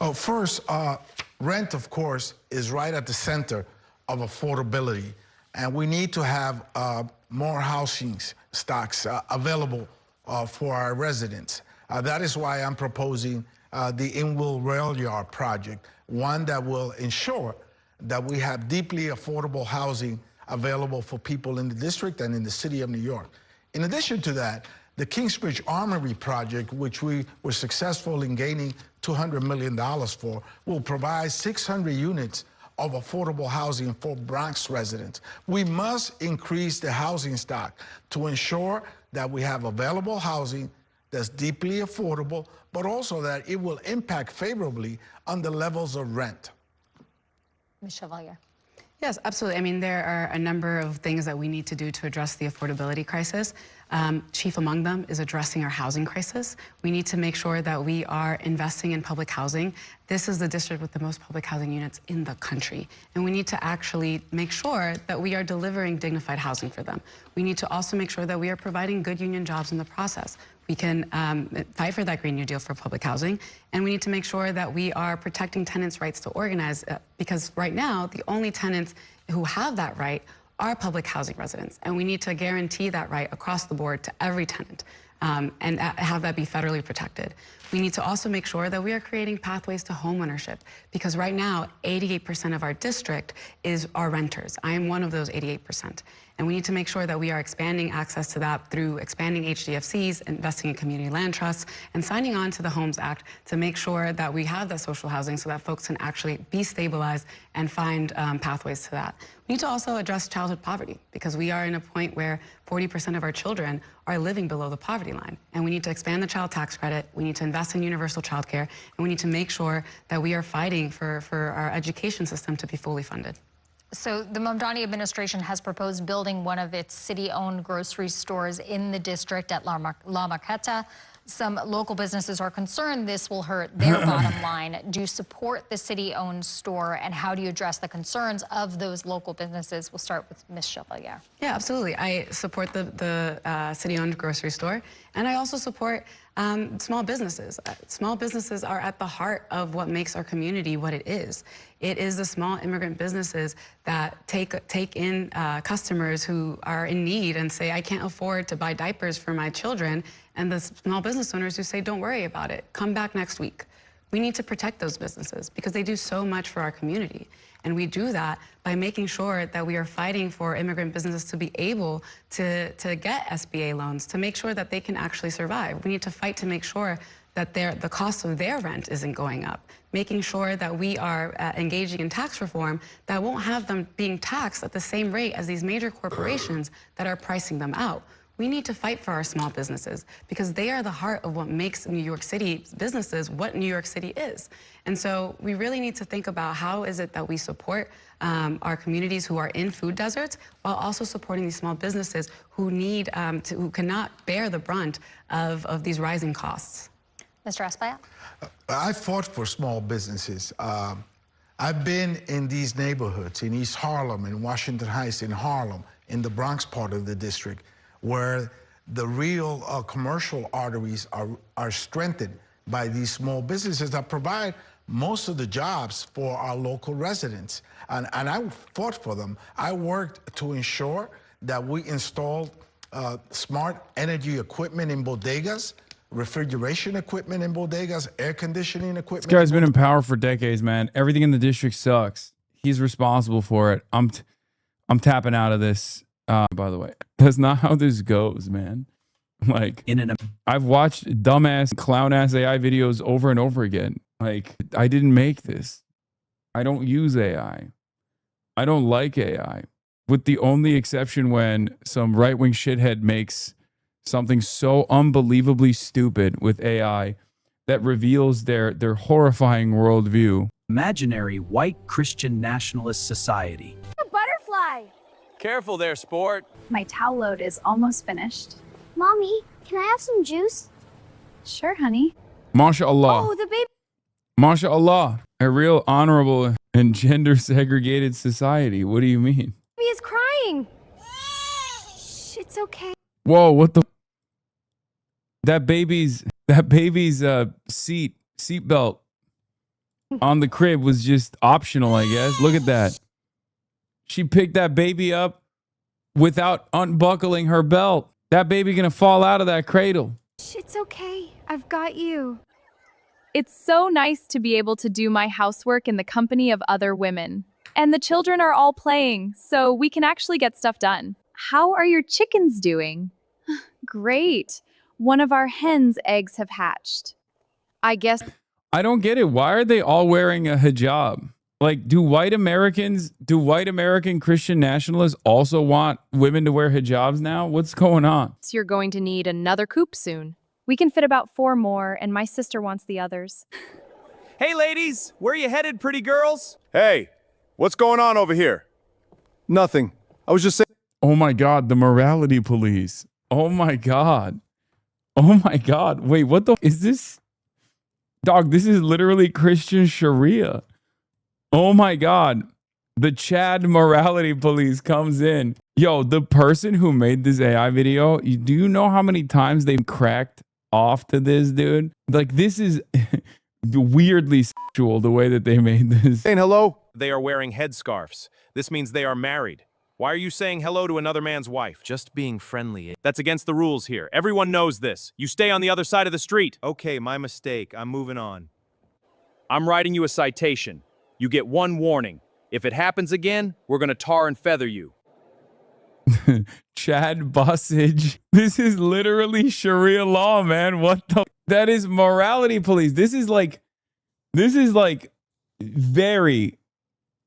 Oh, first, rent, of course, is right at the center of affordability, and we need to have more housing stocks available for our residents. That is why I'm proposing the Inwood Rail Yard project, one that will ensure that we have deeply affordable housing available for people in the district and in the city of New York. In addition to that, the Kingsbridge Armory project, which we were successful in gaining $200 million for, will provide 600 units of affordable housing for Bronx residents. We must increase the housing stock to ensure that we have available housing that's deeply affordable, but also that it will impact favorably on the levels of rent. Ms. Chevalier. Yes, absolutely. I mean, there are a number of things that we need to do to address the affordability crisis. Chief among them is addressing our housing crisis. We need to make sure that we are investing in public housing. This is the district with the most public housing units in the country. And we need to actually make sure that we are delivering dignified housing for them. We need to also make sure that we are providing good union jobs in the process. We can fight for that Green New Deal for public housing, and we need to make sure that we are protecting tenants' rights to organize, because right now, the only tenants who have that right are public housing residents, and we need to guarantee that right across the board to every tenant and have that be federally protected. We need to also make sure that we are creating pathways to homeownership, because right now, 88% of our district are renters. I am one of those 88%. And we need to make sure that we are expanding access to that through expanding HDFCs, investing in community land trusts, and signing on to the Homes Act to make sure that we have that social housing so that folks can actually be stabilized and find pathways to that. We need to also address childhood poverty, because we are in a point where 40% of our children are living below the poverty line. And we need to expand the child tax credit, we need to invest in universal child care, and we need to make sure that we are fighting for our education system to be fully funded. So the Mamdani administration has proposed building one of its city-owned grocery stores in the district at La Marqueta. Some local businesses are concerned this will hurt their bottom line. Do you support the city-owned store, and how do you address the concerns of those local businesses? We'll start with Ms. Chevalier. Yeah, absolutely. I support the city-owned grocery store, and I also support small businesses. Small businesses are at the heart of what makes our community what it is. It is the small immigrant businesses that take in customers who are in need and say, I can't afford to buy diapers for my children, and the small business owners who say, don't worry about it, come back next week. We need to protect those businesses because they do so much for our community. And we do that by making sure that we are fighting for immigrant businesses to be able to get SBA loans, to make sure that they can actually survive. We need to fight to make sure that the cost of their rent isn't going up, making sure that we are engaging in tax reform that won't have them being taxed at the same rate as these major corporations that are pricing them out. We need to fight for our small businesses because they are the heart of what makes New York City businesses what New York City is. And so we really need to think about how is it that we support our communities who are in food deserts while also supporting these small businesses who need who cannot bear the brunt of these rising costs. Mr. Espaillat? I fought for small businesses. I've been in these neighborhoods, in East Harlem, in Washington Heights, in Harlem, in the Bronx part of the district, where the real commercial arteries are strengthened by these small businesses that provide most of the jobs for our local residents. And I fought for them. I worked to ensure that we installed smart energy equipment in bodegas, refrigeration equipment in bodegas, air conditioning equipment. This guy's been in power for decades, man. Everything in the district sucks. He's responsible for it. I'm tapping out of this. By the way, that's not how this goes, man. Like, I've watched dumbass, clown-ass AI videos over and over again. Like, I didn't make this. I don't use AI. I don't like AI. With the only exception when some right-wing shithead makes something so unbelievably stupid with AI that reveals their horrifying worldview. Imaginary white Christian nationalist society. A butterfly! Careful there, sport. My towel load is almost finished. Mommy, can I have some juice? Sure, honey. MashaAllah. Oh, the baby. MashaAllah. A real honorable and gender segregated society. What do you mean? Baby is crying. Shh, it's okay. Whoa, what the? That baby's seatbelt on the crib was just optional, I guess. Look at that. She picked that baby up without unbuckling her belt. That baby gonna fall out of that cradle. Shh, it's okay. I've got you. It's so nice to be able to do my housework in the company of other women. And the children are all playing, so we can actually get stuff done. How are your chickens doing? Great. One of our hens' eggs have hatched. I guess. I don't get it. Why are they all wearing a hijab? Like, do white American Christian nationalists also want women to wear hijabs now? What's going on? You're going to need another coop soon. We can fit about 4 more, and my sister wants the others. Hey, ladies, where you headed, pretty girls? Hey, what's going on over here? Nothing. I was just saying. Oh my God, the morality police. Oh my God. Oh my God. Wait, what the is this? Dog, this is literally Christian Sharia. Oh my God. The Chad morality police comes in. Yo, the person who made this AI video, do you know how many times they've cracked off to this, dude? Like, this is weirdly sexual, the way that they made this. Saying hello? They are wearing headscarves. This means they are married. Why are you saying hello to another man's wife? Just being friendly. That's against the rules here. Everyone knows this. You stay on the other side of the street. Okay, my mistake. I'm moving on. I'm writing you a citation. You get 1 warning. If it happens again, we're gonna tar and feather you. Chad Bossage. This is literally Sharia law, man. What the? That is morality police. This is like very,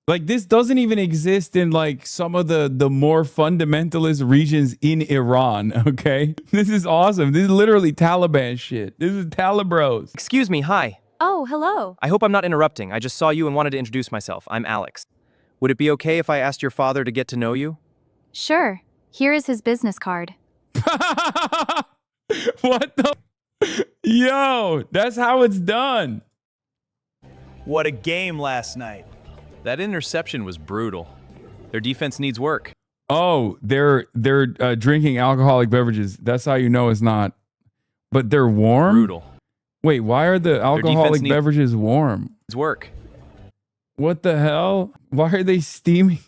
like, this doesn't even exist in like some of the more fundamentalist regions in Iran, okay? This is awesome. This is literally Taliban shit. This is Talibros. Excuse me, hi. Oh, hello. I hope I'm not interrupting. I just saw you and wanted to introduce myself. I'm Alex. Would it be okay if I asked your father to get to know you? Sure. Here is his business card. What the? Yo, that's how it's done. What a game last night. That interception was brutal. Their defense needs work. Oh, they're drinking alcoholic beverages. That's how you know it's not. But they're warm? Brutal. Wait, why are the alcoholic beverages warm? Needs work. What the hell? Why are they steaming?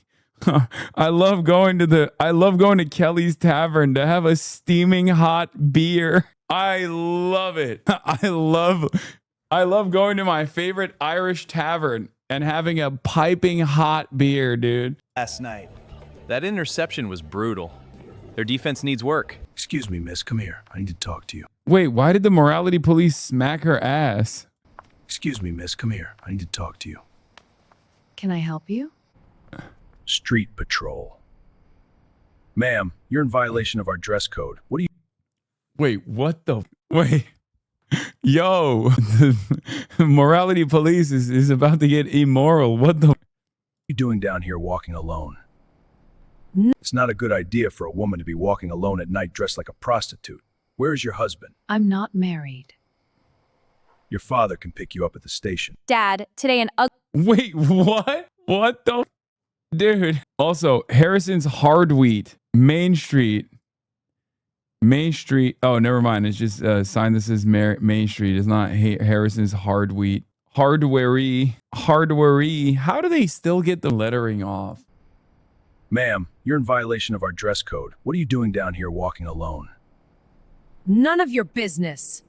I love going to Kelly's Tavern to have a steaming hot beer. I love it. I love going to my favorite Irish tavern and having a piping hot beer, dude. Last night. That interception was brutal. Their defense needs work. Excuse me, miss. Come here. I need to talk to you. Wait, why did the morality police smack her ass? Excuse me, miss. Come here. I need to talk to you. Can I help you? Street patrol. Ma'am, you're in violation of our dress code. What do you... Wait, what the... Wait. Yo, the morality police is about to get immoral. What the... you doing down here walking alone? It's not a good idea for a woman to be walking alone at night dressed like a prostitute. Where is your husband? I'm not married. Your father can pick you up at the station. Dad, today an ugly... Wait, what? What the... Dude. Also, Harrison's Hard Wheat, Main Street. Main Street. Oh, never mind. It's just sign this as Main Street. It's not Harrison's Hard Wheat. Hardware-y. How do they still get the lettering off? Ma'am, you're in violation of our dress code. What are you doing down here walking alone? None of your business.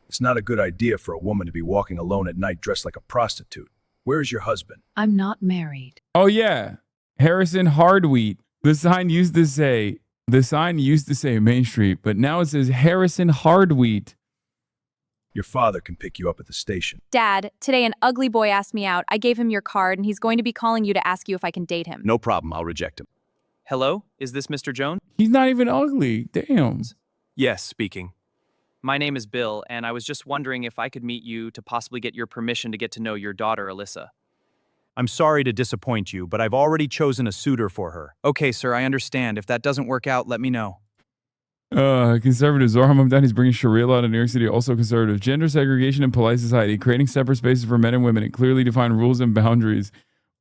It's not a good idea for a woman to be walking alone at night dressed like a prostitute. Where is your husband? I'm not married. Oh yeah, Harrison Hard Wheat. The sign used to say Main Street, but now it says Harrison Hard Wheat. Your father can pick you up at the station. Dad, today an ugly boy asked me out. I gave him your card and he's going to be calling you to ask you if I can date him. No problem. I'll reject him. Hello? Is this Mr. Jones? He's not even ugly. Damn. Yes, speaking. My name is Bill, and I was just wondering if I could meet you to possibly get your permission to get to know your daughter, Alyssa. I'm sorry to disappoint you, but I've already chosen a suitor for her. Okay, sir, I understand. If that doesn't work out, let me know. Conservative Zohar Mamdani is bringing Sharia law to New York City. Also conservative. Gender segregation in polite society. Creating separate spaces for men and women and clearly defined rules and boundaries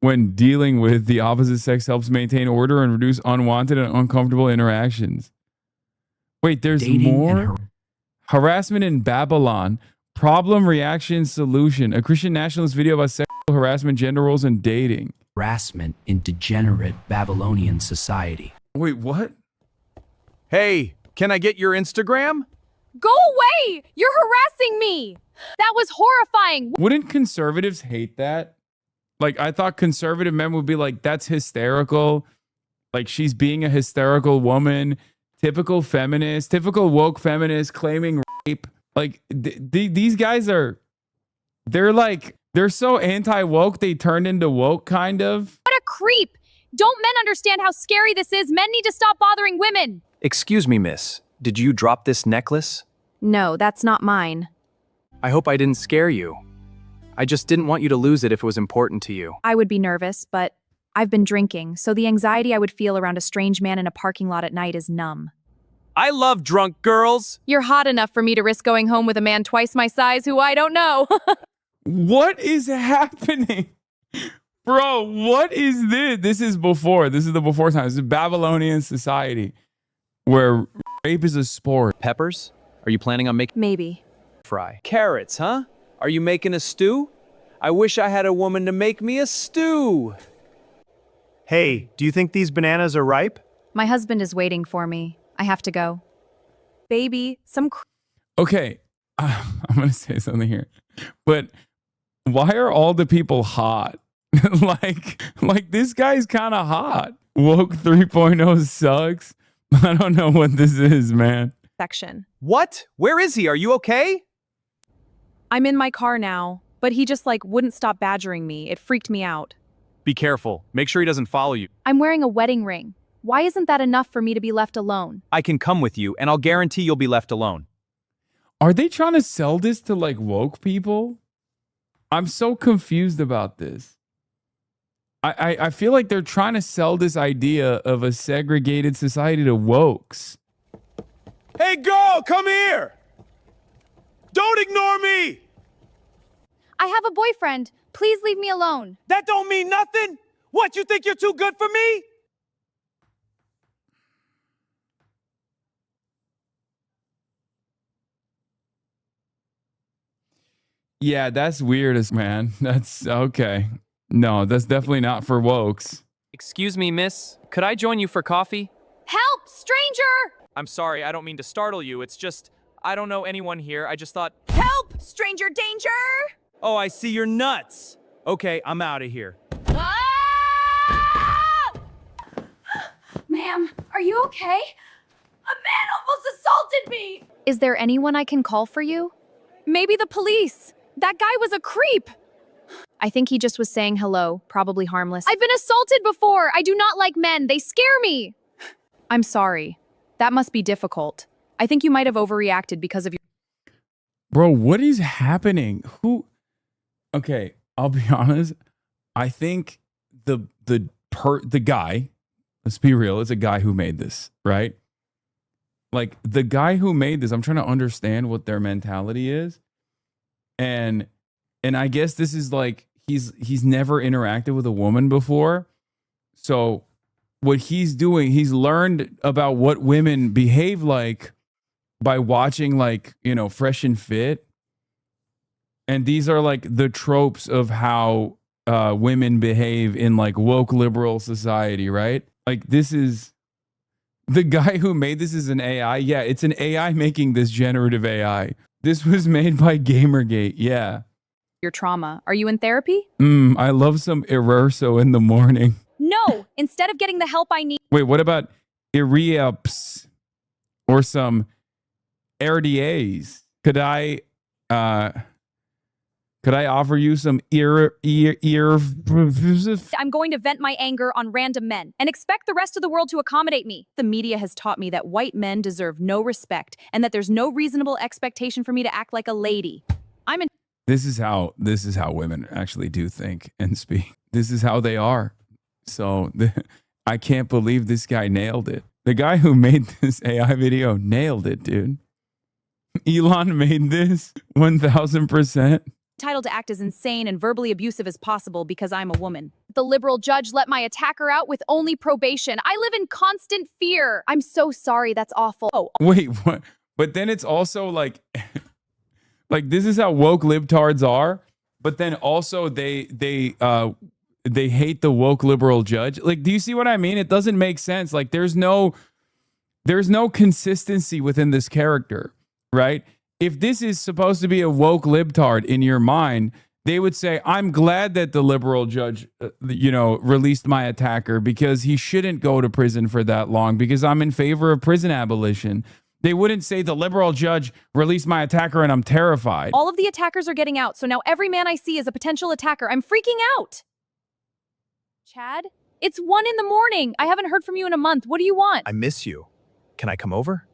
when dealing with the opposite sex helps maintain order and reduce unwanted and uncomfortable interactions. Wait, there's more? Harassment in Babylon. Problem, reaction, solution. A Christian nationalist video about sexual harassment, gender roles, and dating. Harassment in degenerate Babylonian society. Wait, what? Hey, can I get your Instagram? Go away! You're harassing me! That was horrifying! Wouldn't conservatives hate that? Like, I thought conservative men would be like, that's hysterical. Like, she's being a hysterical woman. Typical feminist, typical woke feminist claiming rape. Like, these guys are, they're so anti-woke, they turned into woke, kind of. What a creep! Don't men understand how scary this is? Men need to stop bothering women! Excuse me, miss. Did you drop this necklace? No, that's not mine. I hope I didn't scare you. I just didn't want you to lose it if it was important to you. I would be nervous, but I've been drinking, so the anxiety I would feel around a strange man in a parking lot at night is numb. I love drunk girls. You're hot enough for me to risk going home with a man twice my size who I don't know. What is happening? Bro, what is this? This is the before time. This is Babylonian society where rape is a sport. Peppers? Are you planning on making... Maybe. Fry. Carrots, huh? Are you making a stew? I wish I had a woman to make me a stew. Hey, do you think these bananas are ripe? My husband is waiting for me. I have to go. Baby, Okay, I'm going to say something here. But why are all the people hot? like this guy's kind of hot. Woke 3.0 sucks. I don't know what this is, man. section. What? Where is he? Are you okay? I'm in my car now, but he just wouldn't stop badgering me. It freaked me out. Be careful. Make sure he doesn't follow you. I'm wearing a wedding ring. Why isn't that enough for me to be left alone? I can come with you, and I'll guarantee you'll be left alone. Are they trying to sell this to woke people? I'm so confused about this. I feel like they're trying to sell this idea of a segregated society to wokes. Hey girl, come here! Don't ignore me! I have a boyfriend. Please leave me alone. That don't mean nothing! What, you think you're too good for me? Yeah, that's weird, man. That's okay. No, that's definitely not for wokes. Excuse me, miss. Could I join you for coffee? Help, stranger! I'm sorry, I don't mean to startle you. It's just, I don't know anyone here. I just thought... Help, stranger danger! Oh, I see you're nuts. Okay, I'm out of here. Ah! Ma'am, are you okay? A man almost assaulted me! Is there anyone I can call for you? Maybe the police. That guy was a creep. I think he just was saying hello, probably harmless. I've been assaulted before. I do not like men. They scare me. I'm sorry. That must be difficult. I think you might have overreacted because of your... Bro, what is happening? Okay, I'll be honest. I think the guy, let's be real, it's a guy who made this, right? Like the guy who made this, I'm trying to understand what their mentality is. And I guess this is like he's never interacted with a woman before. So what he's doing, he's learned about what women behave like by watching, like, you know, Fresh and Fit. And these are like the tropes of how women behave in like woke liberal society, right? Like this is the guy who made this is an AI. Yeah, it's an AI making this generative AI. This was made by Gamergate. Yeah. Your trauma. Are you in therapy? I love some Ererso in the morning. No. Instead of getting the help I need... Wait, what about Erieps or some RDAs? Could I offer you some ear? I'm going to vent my anger on random men and expect the rest of the world to accommodate me. The media has taught me that white men deserve no respect and that there's no reasonable expectation for me to act like a lady. This is how women actually do think and speak. This is how they are. So I can't believe this guy nailed it. The guy who made this AI video nailed it, dude. Elon made this 1000%. Entitled to act as insane and verbally abusive as possible because I'm a woman. The liberal judge let my attacker out with only probation. I live in constant fear. I'm so sorry. That's awful. Oh. Wait, what? But then it's also like, like this is how woke libtards are. But then also they hate the woke liberal judge. Like, do you see what I mean? It doesn't make sense. Like, there's no consistency within this character, right? If this is supposed to be a woke libtard in your mind, they would say, I'm glad that the liberal judge, released my attacker because he shouldn't go to prison for that long because I'm in favor of prison abolition. They wouldn't say the liberal judge released my attacker and I'm terrified. All of the attackers are getting out, so now every man I see is a potential attacker. I'm freaking out. Chad, it's 1 a.m. I haven't heard from you in a month. What do you want? I miss you. Can I come over?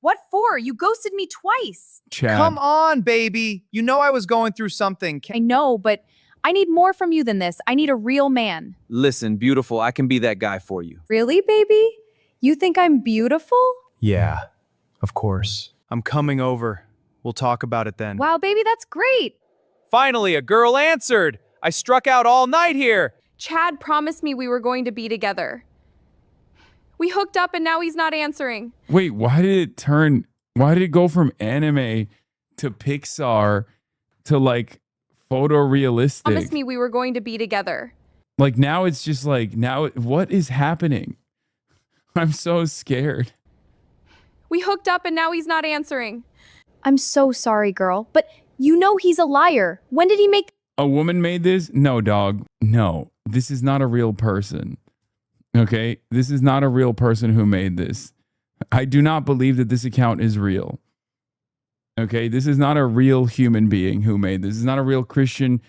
What for? You ghosted me twice. Chad. Come on, baby. You know I was going through something. I know, but I need more from you than this. I need a real man. Listen, beautiful, I can be that guy for you. Really, baby? You think I'm beautiful? Yeah, of course. I'm coming over. We'll talk about it then. Wow, baby, that's great. Finally, a girl answered. I struck out all night here. Chad promised me we were going to be together. We hooked up and now he's not answering. Wait, why did it go from anime to Pixar to like photorealistic? Promised me we were going to be together. Like now it's just like, now what is happening? I'm so scared. We hooked up and now he's not answering. I'm so sorry, girl, but you know he's a liar. When did he make... A woman made this? No, dog. No, this is not a real person. Okay, this is not a real person who made this. I do not believe that this account is real. Okay, this is not a real human being who made this. This is not a real Christian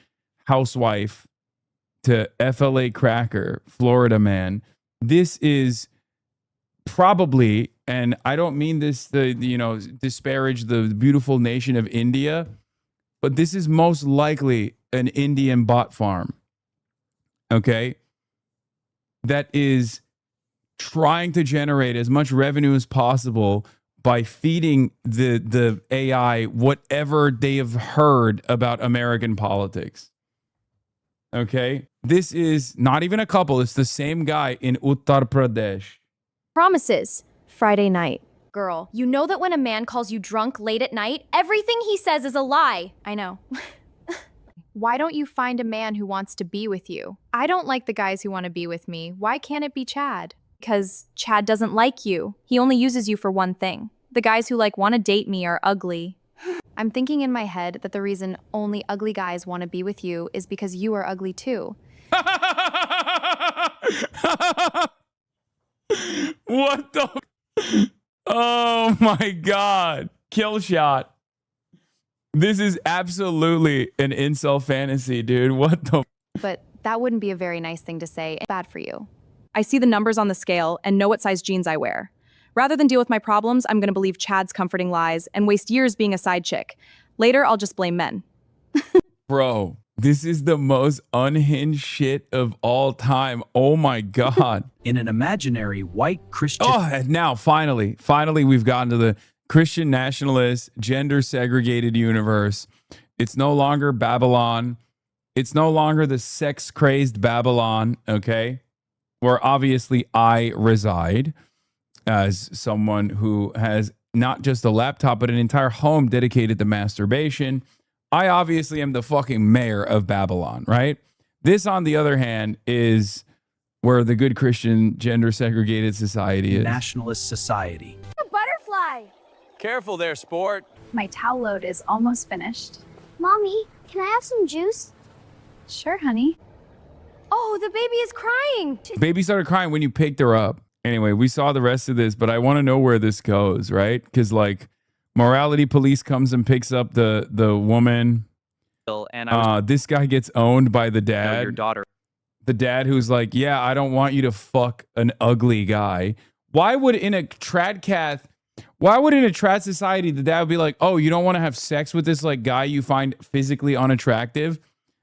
housewife to FLA cracker, Florida man. This is probably, and I don't mean this to, disparage the beautiful nation of India, but this is most likely an Indian bot farm. Okay? That is trying to generate as much revenue as possible by feeding the AI whatever they have heard about American politics. Okay? This is not even a couple. It's the same guy in Uttar Pradesh. Promises. Friday night. Girl, you know that when a man calls you drunk late at night, everything he says is a lie. I know. Why don't you find a man who wants to be with you? I don't like the guys who want to be with me. Why can't it be Chad? Because Chad doesn't like you. He only uses you for one thing. The guys who want to date me are ugly. I'm thinking in my head that the reason only ugly guys want to be with you is because you are ugly too. What the? Oh my God. Kill shot. This is absolutely an incel fantasy, dude. What the? But that wouldn't be a very nice thing to say. Bad for you. I see the numbers on the scale and know what size jeans I wear. Rather than deal with my problems, I'm going to believe Chad's comforting lies and waste years being a side chick. Later, I'll just blame men. Bro, this is the most unhinged shit of all time. Oh my God. In an imaginary white Christian. Oh, and now finally, we've gotten to the Christian nationalist, gender segregated universe. It's no longer Babylon. It's no longer the sex crazed Babylon, okay? Where obviously I reside as someone who has not just a laptop, but an entire home dedicated to masturbation. I obviously am the fucking mayor of Babylon, right? This, on the other hand, is where the good Christian gender segregated society is. Nationalist society. A butterfly. Careful there, sport. My towel load is almost finished. Mommy, can I have some juice? Sure, honey. Oh, the baby is crying. Baby started crying when you picked her up. Anyway, we saw the rest of this, but I want to know where this goes, right? Because like morality police comes and picks up the woman. And this guy gets owned by the dad. No, your daughter. The dad who's like, yeah, I don't want you to fuck an ugly guy. Why would in a trad society the dad would be like, oh, you don't want to have sex with this like guy you find physically unattractive?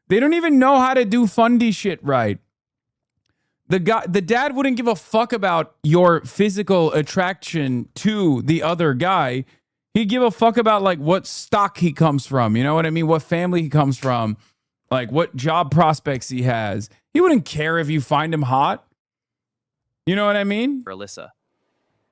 They don't even know how to do fundy shit right. The dad wouldn't give a fuck about your physical attraction to the other guy. He'd give a fuck about like what stock he comes from. You know what I mean? What family he comes from, like what job prospects he has. He wouldn't care if you find him hot. You know what I mean? Alyssa.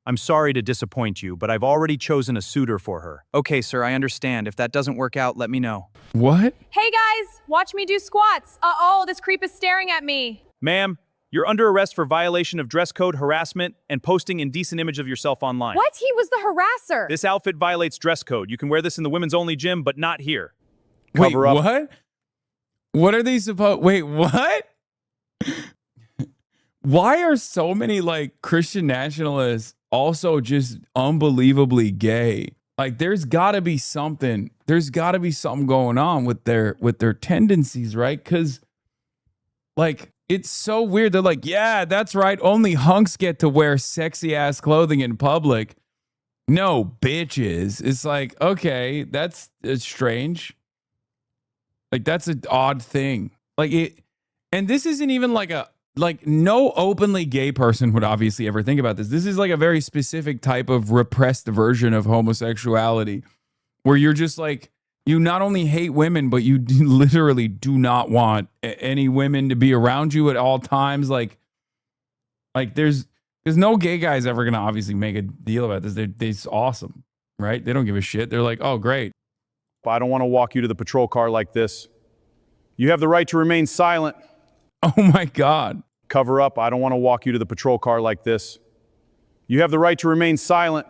I'm sorry to disappoint you, but I've already chosen a suitor for her. Okay, sir, I understand. If that doesn't work out, let me know. What? Hey guys, watch me do squats. Uh-oh, this creep is staring at me. Ma'am, you're under arrest for violation of dress code, harassment, and posting indecent image of yourself online. What? He was the harasser. This outfit violates dress code. You can wear this in the women's only gym, but not here. Wait, Cover up. what? What are they supposed? Wait, what? Why are so many like Christian nationalists also just unbelievably gay? Like there's gotta be something. There's gotta be something going on with their tendencies, right? Because like it's so weird. They're like, yeah, that's right. Only hunks get to wear sexy ass clothing in public. No, bitches. It's like, okay, that's strange. Like that's an odd thing. Like it, and this isn't even like no openly gay person would obviously ever think about this. This is like a very specific type of repressed version of homosexuality where you're just like, you not only hate women, but you literally do not want any women to be around you at all times. Like there's no gay guys ever going to obviously make a deal about this. They're awesome, right? They don't give a shit. They're like, oh, great. But I don't want to walk you to the patrol car like this. You have the right to remain silent. Oh my God. Cover up. I don't want to walk you to the patrol car like this. You have the right to remain silent.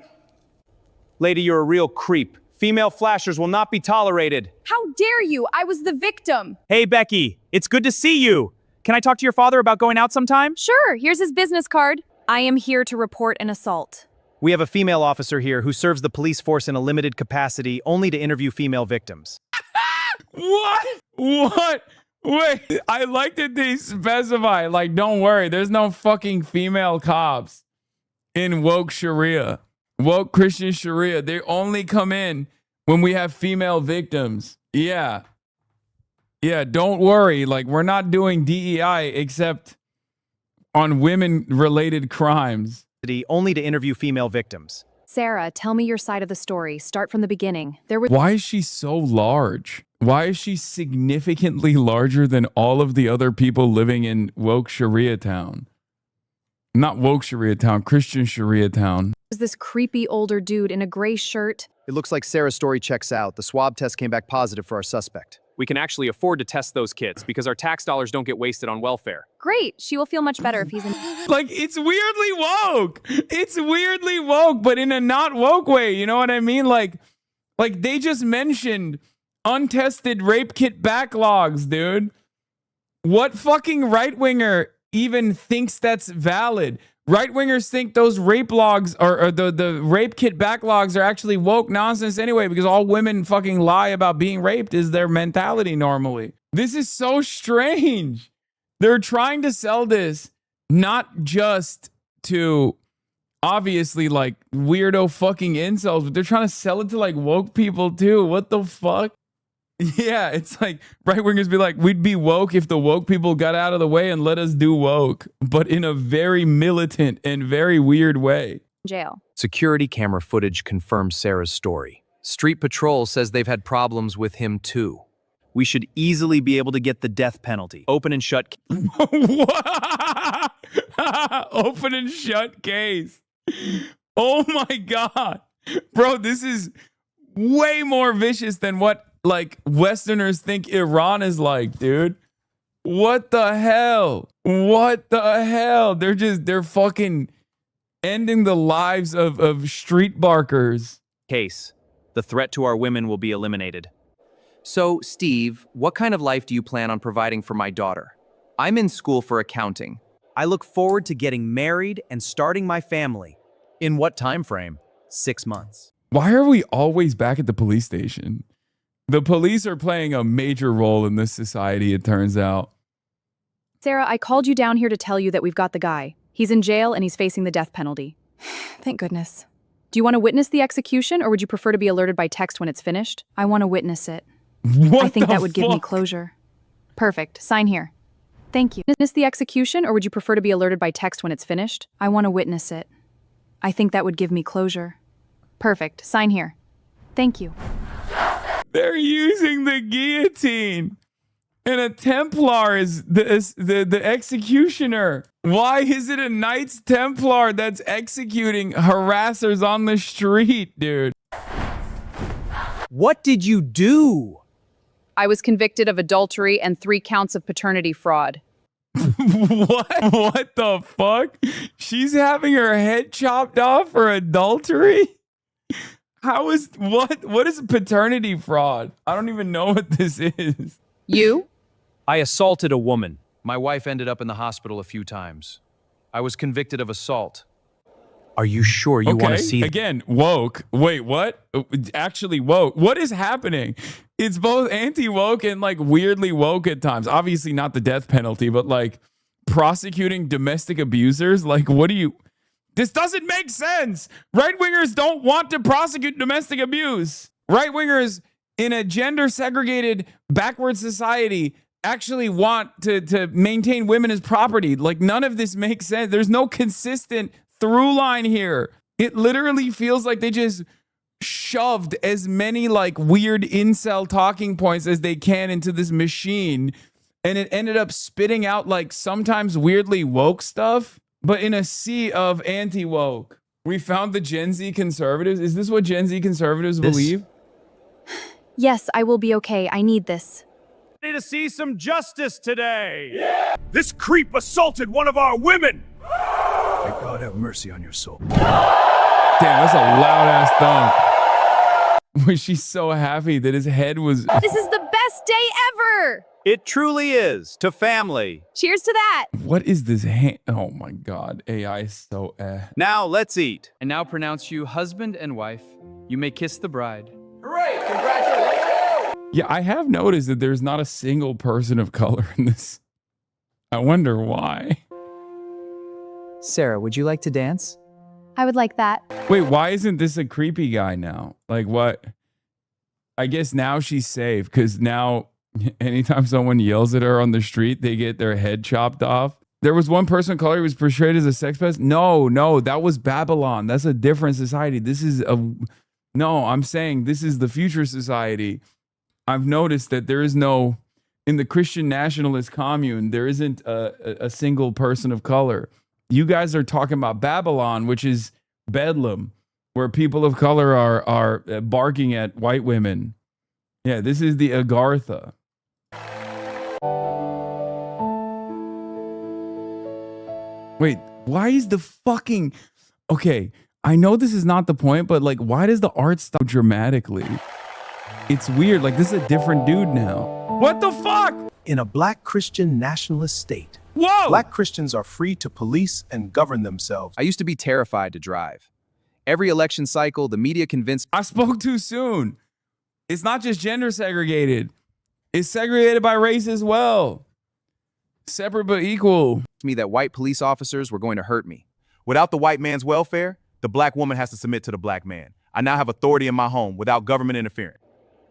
Lady, you're a real creep. Female flashers will not be tolerated. How dare you? I was the victim. Hey, Becky, it's good to see you. Can I talk to your father about going out sometime? Sure, here's his business card. I am here to report an assault. We have a female officer here who serves the police force in a limited capacity only to interview female victims. What? Wait, I like that they specify, like, don't worry, there's no fucking female cops in woke Sharia. Woke Christian Sharia. They only come in when we have female victims. Yeah. Yeah, don't worry. Like, we're not doing DEI except on women-related crimes. Only to interview female victims. Sarah, tell me your side of the story. Start from the beginning. Why is she so large? Why is she significantly larger than all of the other people living in woke Sharia town? Not woke Sharia town, Christian Sharia town. Is this creepy older dude in a gray shirt? It looks like Sarah's story checks out. The swab test came back positive for our suspect. We can actually afford to test those kids because our tax dollars don't get wasted on welfare. Great. She will feel much better if he's in. Like, it's weirdly woke. It's weirdly woke, but in a not woke way. You know what I mean? Like they just mentioned untested rape kit backlogs, dude. What fucking right-winger even thinks that's valid? Right wingers think those rape logs or the rape kit backlogs are actually woke nonsense anyway, because all women fucking lie about being raped is their mentality normally. This is so strange. They're trying to sell this not just to obviously like weirdo fucking incels, but they're trying to sell it to like woke people too. What the fuck? Yeah, it's like right wingers be like, we'd be woke if the woke people got out of the way and let us do woke, but in a very militant and very weird way. Jail. Security camera footage confirms Sarah's story. Street Patrol says they've had problems with him too. We should easily be able to get the death penalty. Open and shut. Open and shut case. Oh my God. Bro, this is way more vicious than what like Westerners think Iran is like, dude. What the hell? What the hell? They're fucking ending the lives of street barkers. Case. The threat to our women will be eliminated. So, Steve, what kind of life do you plan on providing for my daughter? I'm in school for accounting. I look forward to getting married and starting my family. In what time frame? 6 months. Why are we always back at the police station? The police are playing a major role in this society, it turns out. Sarah, I called you down here to tell you that we've got the guy. He's in jail and he's facing the death penalty. Thank goodness. Do you want to witness the execution, or would you prefer to be alerted by text when it's finished? I want to witness it. What I think the that would give me fuck? closure. Perfect. Sign here. Thank you. Witness the execution, or would you prefer to be alerted by text when it's finished? I want to witness it. I think that would give me closure. Perfect. Sign here. Thank you. They're using the guillotine. And a Templar is the executioner. Why is it a Knights Templar that's executing harassers on the street, dude? What did you do? I was convicted of adultery and 3 counts of paternity fraud. What? What the fuck? She's having her head chopped off for adultery? How is what is paternity fraud? I don't even know what this is. You? I assaulted a woman. My wife ended up in the hospital a few times. I was convicted of assault. Are you sure you want to see? Again, woke. Wait, what? Actually woke. What is happening? It's both anti-woke and like weirdly woke at times. Obviously not the death penalty, but like prosecuting domestic abusers. Like, what do you... This doesn't make sense. Right-wingers don't want to prosecute domestic abuse. Right-wingers in a gender-segregated, backward society actually want to maintain women as property. Like, none of this makes sense. There's no consistent through line here. It literally feels like they just shoved as many like weird incel talking points as they can into this machine, and it ended up spitting out like sometimes weirdly woke stuff, but in a sea of anti-woke. We found the Gen Z conservatives. Is this what Gen Z conservatives believe? Yes, I will be okay. I need this. Ready to see some justice today. Yeah! This creep assaulted one of our women! May God have mercy on your soul. Damn, that's a loud ass thump. Was she so happy that his head was... This is the best day ever! It truly is. To family. Cheers to that! What is this hand? Oh my God, AI is so Now let's eat. I now pronounce you husband and wife. You may kiss the bride. Hooray! Congratulations! Yeah, I have noticed that there's not a single person of color in this. I wonder why. Sarah, would you like to dance? I would like that. Wait, why isn't this a creepy guy now? Like what? I guess now she's safe because now anytime someone yells at her on the street, they get their head chopped off. There was one person of color who was portrayed as a sex pest. No, that was Babylon. That's a different society. This is no, I'm saying this is the future society. I've noticed that there is no, in the Christian nationalist commune, there isn't a single person of color. You guys are talking about Babylon, which is Bedlam, where people of color are barking at white women. Yeah, this is the Agartha. Wait, why is the fucking... Okay, I know this is not the point, but like, why does the art stop dramatically? It's weird. Like, this is a different dude now. What the fuck? In a black Christian nationalist state, Whoa! Black Christians are free to police and govern themselves. I used to be terrified to drive. Every election cycle, the media convinced I spoke too soon. It's not just gender segregated. It's segregated by race as well. Separate but equal. me that white police officers were going to hurt me. Without the white man's welfare, the black woman has to submit to the black man. I now have authority in my home without government interference.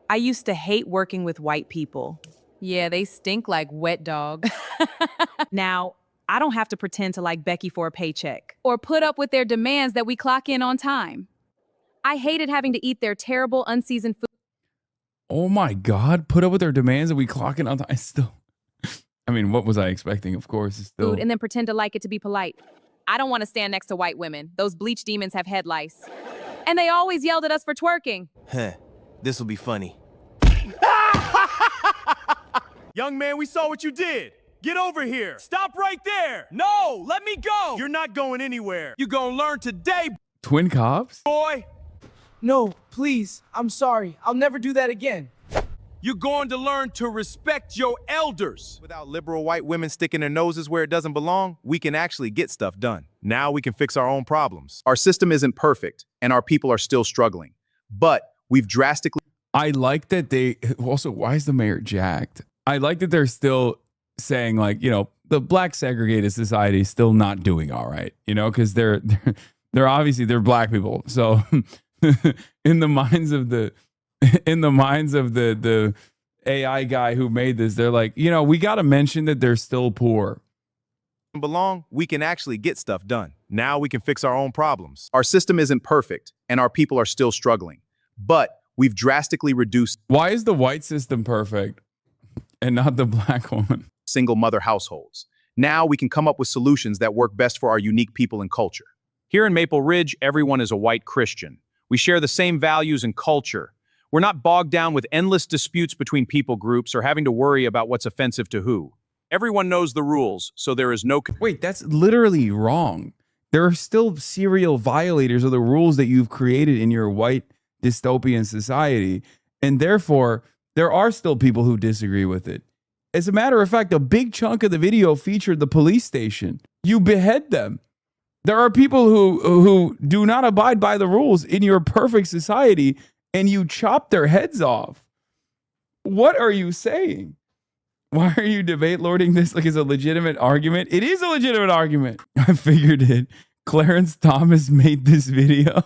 I used to hate working with white people. Yeah, they stink like wet dog. Now, I don't have to pretend to like Becky for a paycheck. Or put up with their demands that we clock in on time. I hated having to eat their terrible, unseasoned food. Oh my God. Put up with their demands and we clock it on time. I mean, what was I expecting? Of course, it's still. And then pretend to like it to be polite. I don't want to stand next to white women. Those bleach demons have head lice. And they always yelled at us for twerking. Huh. This will be funny. Young man, we saw what you did. Get over here. Stop right there. No, let me go. You're not going anywhere. You're gonna learn today, Twin cops? boy. No, please. I'm sorry. I'll never do that again. You're going to learn to respect your elders. Without liberal white women sticking their noses where it doesn't belong, we can actually get stuff done. Now we can fix our own problems. Our system isn't perfect, and our people are still struggling. But we've drastically... I like that they... Also, why is the mayor jacked? I like that they're still saying, like, you know, the black segregated society is still not doing all right, you know, because they're obviously, they're black people. So in the minds of the AI guy who made this, they're like, you know, we got to mention that they're still poor. belong, we can actually get stuff done. Now we can fix our own problems. Our system isn't perfect, and our people are still struggling. But we've drastically reduced... Why is the white system perfect and not the black one? ...single mother households. Now we can come up with solutions that work best for our unique people and culture. Here in Maple Ridge, everyone is a white Christian. We share the same values and culture. We're not bogged down with endless disputes between people groups or having to worry about what's offensive to who. Everyone knows the rules, so there is no... Wait, that's literally wrong. There are still serial violators of the rules that you've created in your white dystopian society, and therefore, there are still people who disagree with it. As a matter of fact, a big chunk of the video featured the police station. You behead them. There are people who do not abide by the rules in your perfect society, and you chop their heads off. What are you saying? Why are you debate lording this like it's a legitimate argument? It is a legitimate argument. I figured it. Clarence Thomas made this video.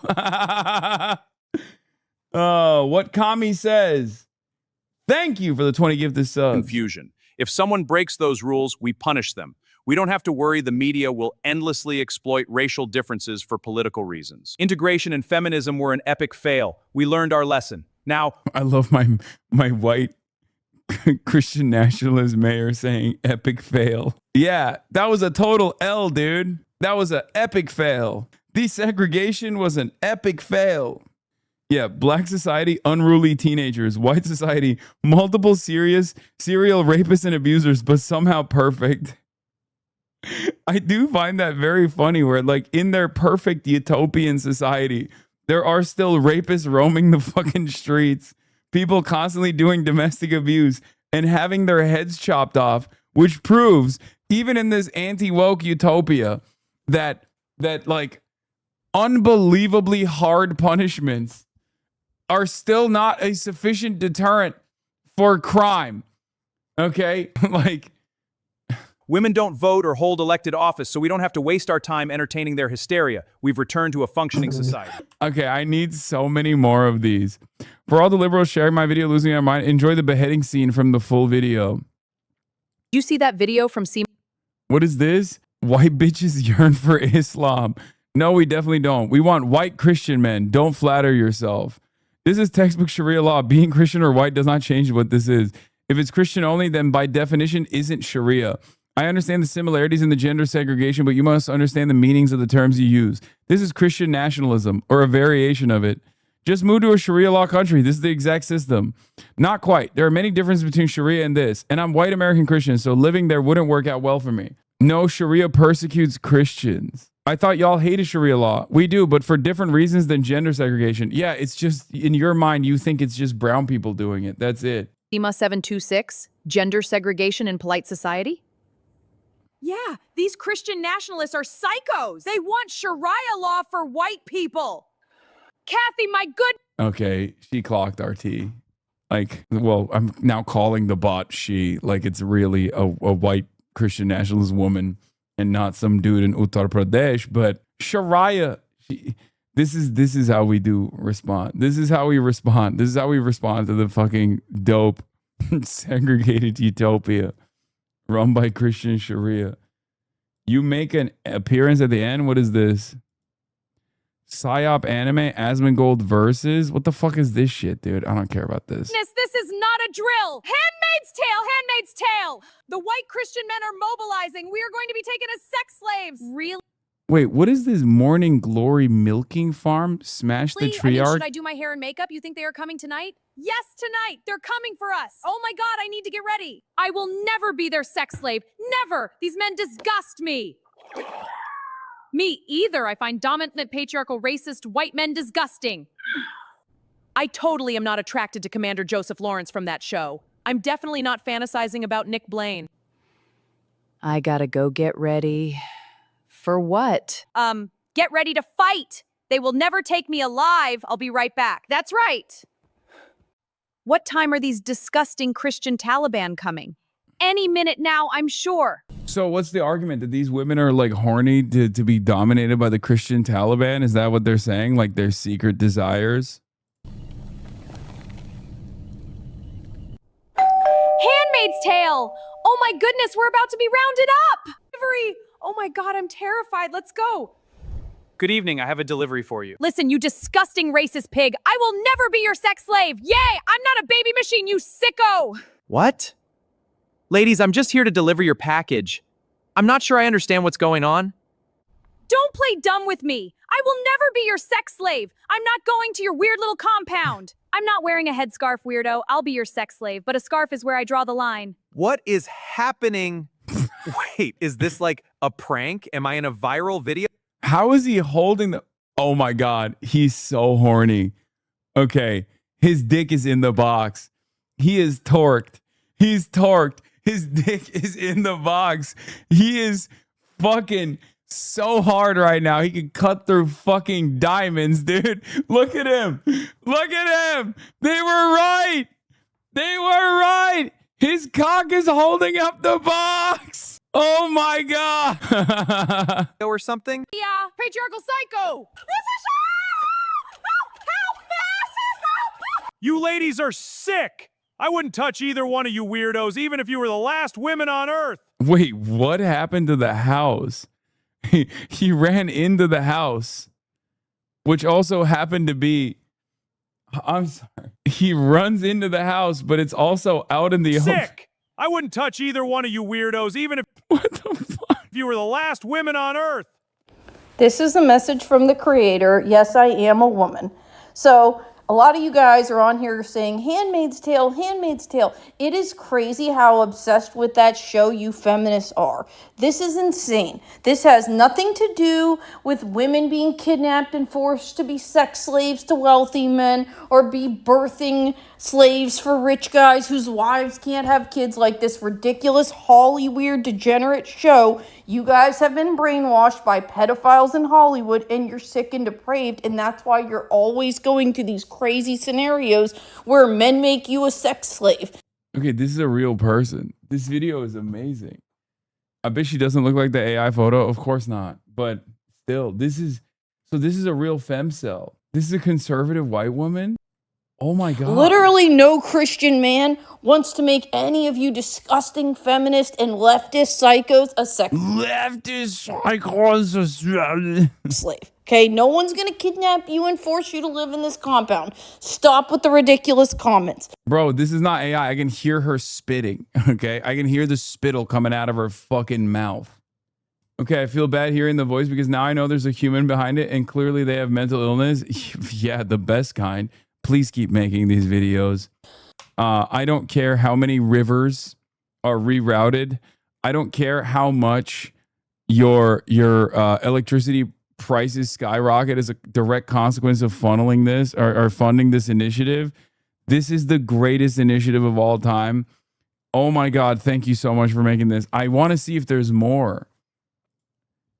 Oh, what Kami says. Thank you for the 20 gifted subs. Confusion. If someone breaks those rules, we punish them. We don't have to worry the media will endlessly exploit racial differences for political reasons. Integration and feminism were an epic fail. We learned our lesson. Now, I love my white Christian nationalist mayor saying epic fail. Yeah, that was a total L, dude. That was an epic fail. Desegregation was an epic fail. Yeah, black society, unruly teenagers. White society, multiple serial rapists and abusers, but somehow perfect. I do find that very funny where, like, in their perfect utopian society, there are still rapists roaming the fucking streets, people constantly doing domestic abuse and having their heads chopped off, which proves, even in this anti-woke utopia, that like unbelievably hard punishments are still not a sufficient deterrent for crime. Okay? Like, women don't vote or hold elected office, so we don't have to waste our time entertaining their hysteria. We've returned to a functioning society. Okay, I need so many more of these. For all the liberals sharing my video, losing their mind, enjoy the beheading scene from the full video. You see that video from C? What is this? White bitches yearn for Islam. No, we definitely don't. We want white Christian men. Don't flatter yourself. This is textbook Sharia law. Being Christian or white does not change what this is. If it's Christian only, then by definition isn't Sharia. I understand the similarities in the gender segregation, but you must understand the meanings of the terms you use. This is Christian nationalism, or a variation of it. Just move to a Sharia law country. This is the exact system. Not quite. There are many differences between Sharia and this, and I'm white American Christian, so living there wouldn't work out well for me. No, Sharia persecutes Christians. I thought y'all hated Sharia law. We do, but for different reasons than gender segregation. Yeah, it's just, in your mind, you think it's just brown people doing it. That's it. SEMA 726, gender segregation in polite society? Yeah, these Christian nationalists are psychos. They want Sharia law for white people. Kathy, my good. Okay, she clocked RT. Like, well, I'm now calling the bot she, like it's really a white Christian nationalist woman and not some dude in Uttar Pradesh, but Sharia. This is how we do respond. This is how we respond. This is how we respond to the fucking dope segregated utopia run by Christian Sharia. You make an appearance at the end. What is this? Psyop anime, Asmongold versus? What the fuck is this shit, dude? I don't care about this. This is not a drill. Handmaid's Tale, Handmaid's Tale. The white Christian men are mobilizing. We are going to be taken as sex slaves. Really? Wait, what is this Morning Glory milking farm? Smash the Triarch? Should I do my hair and makeup? You think they are coming tonight? Yes, tonight. They're coming for us. Oh my God, I need to get ready. I will never be their sex slave. Never. These men disgust me. Me either. I find dominant, patriarchal, racist white men disgusting. I totally am not attracted to Commander Joseph Lawrence from that show. I'm definitely not fantasizing about Nick Blaine. I gotta go get ready. For what? Get ready to fight. They will never take me alive. I'll be right back. That's right. What time are these disgusting Christian Taliban coming? Any minute now, I'm sure. So what's the argument? That these women are like horny to be dominated by the Christian Taliban? Is that what they're saying? Like their secret desires? Handmaid's Tale! Oh my goodness, we're about to be rounded up! Delivery! Oh my God, I'm terrified. Let's go. Good evening. I have a delivery for you. Listen, you disgusting racist pig. I will never be your sex slave. Yay! I'm not a baby machine, you sicko! What? Ladies, I'm just here to deliver your package. I'm not sure I understand what's going on. Don't play dumb with me. I will never be your sex slave. I'm not going to your weird little compound. I'm not wearing a headscarf, weirdo. I'll be your sex slave, but a scarf is where I draw the line. What is happening? Wait, is this like a prank? Am I in a viral video? How is he holding the... Oh my God, he's so horny. Okay, his dick is in the box. He is torqued. He's torqued. His dick is in the box. He is fucking so hard right now. He can cut through fucking diamonds, dude. Look at him. Look at him. They were right. They were right. His cock is holding up the box. Oh my God. Or something? Yeah, patriarchal psycho. You ladies are sick. I wouldn't touch either one of you weirdos, even if you were the last women on Earth. Wait, what happened to the house? He ran into the house, which also happened to be... I'm sorry. He runs into the house, but it's also out in the sick. I wouldn't touch either one of you weirdos, even if... What the fuck? If you were the last women on Earth. This is a message from the creator. Yes, I am a woman. So... a lot of you guys are on here saying, Handmaid's Tale, Handmaid's Tale. It is crazy how obsessed with that show you feminists are. This is insane. This has nothing to do with women being kidnapped and forced to be sex slaves to wealthy men or be birthing slaves for rich guys whose wives can't have kids like this ridiculous, Hollywood, degenerate show. You guys have been brainwashed by pedophiles in Hollywood and you're sick and depraved, and that's why you're always going to these crazy scenarios where men make you a sex slave. Okay, this is a real person. This video is amazing. I bet she doesn't look like the AI photo. Of course not. But still, this is a real femcel. This is a conservative white woman. Oh my God. Literally no Christian man wants to make any of you disgusting feminist and leftist psychos a sex slave. Okay, no one's gonna kidnap you and force you to live in this compound. Stop with the ridiculous comments. Bro, this is not AI. I can hear her spitting. Okay, I can hear the spittle coming out of her fucking mouth. Okay, I feel bad hearing the voice because now I know there's a human behind it and clearly they have mental illness. Yeah, the best kind. Please keep making these videos. I don't care how many rivers are rerouted. I don't care how much your electricity prices skyrocket as a direct consequence of funneling this or funding this initiative. This is the greatest initiative of all time. Oh my God. Thank you so much for making this. I want to see if there's more.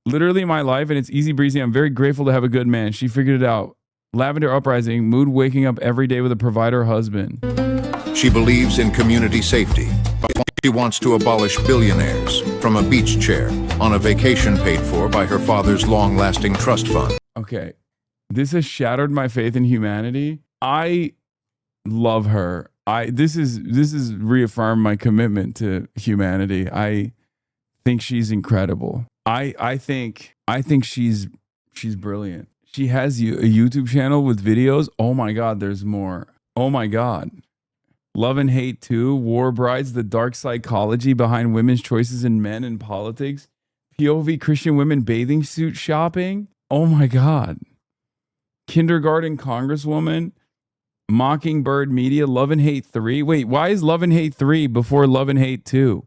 Literally my life, and it's easy breezy. I'm very grateful to have a good man. She figured it out. Lavender uprising, mood waking up every day with a provider husband. She believes in community safety. She wants to abolish billionaires from a beach chair on a vacation paid for by her father's long-lasting trust fund. Okay. This has shattered my faith in humanity. I love her. This is reaffirmed my commitment to humanity. I think she's incredible. I think she's brilliant. She has a YouTube channel with videos. Oh my God, there's more. Oh my God. Love and Hate 2, War Brides, the dark psychology behind women's choices in men and politics. POV Christian women bathing suit shopping. Oh my God. Kindergarten Congresswoman. Mockingbird Media, Love and Hate 3. Wait, why is Love and Hate 3 before Love and Hate 2?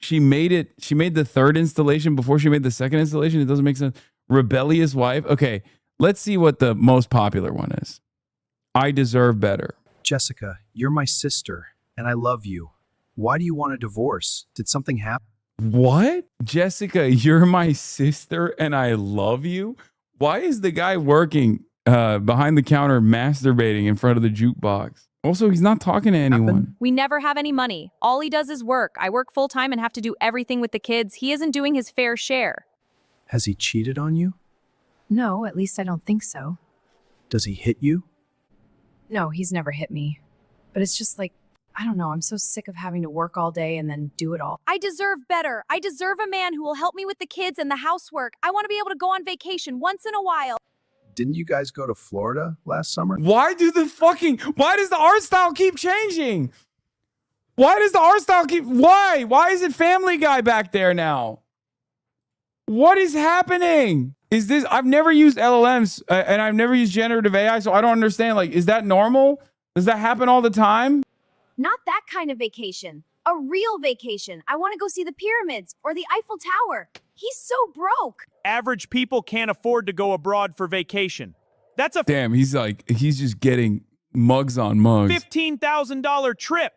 She made the third installation before she made the second installation. It doesn't make sense. Rebellious Wife. Okay, let's see what the most popular one is. I Deserve Better. Jessica, you're my sister, and I love you. Why do you want a divorce? Did something happen? What? Jessica, you're my sister, and I love you? Why is the guy working behind the counter masturbating in front of the jukebox? Also, he's not talking to anyone. We never have any money. All he does is work. I work full time and have to do everything with the kids. He isn't doing his fair share. Has he cheated on you? No, at least I don't think so. Does he hit you? No, he's never hit me. But it's just like, I don't know, I'm so sick of having to work all day and then do it all. I deserve better. I deserve a man who will help me with the kids and the housework. I want to be able to go on vacation once in a while. Didn't you guys go to Florida last summer? Why does the art style keep changing? Why does the art style why? Why is it Family Guy back there now? What is happening? Is this, I've never used LLMs and I've never used generative AI, so I don't understand. Like, is that normal? Does that happen all the time? Not that kind of vacation. A real vacation. I want to go see the pyramids or the Eiffel Tower. He's so broke. Average people can't afford to go abroad for vacation. That's a Damn, he's just getting mugs on mugs. $15,000 trip.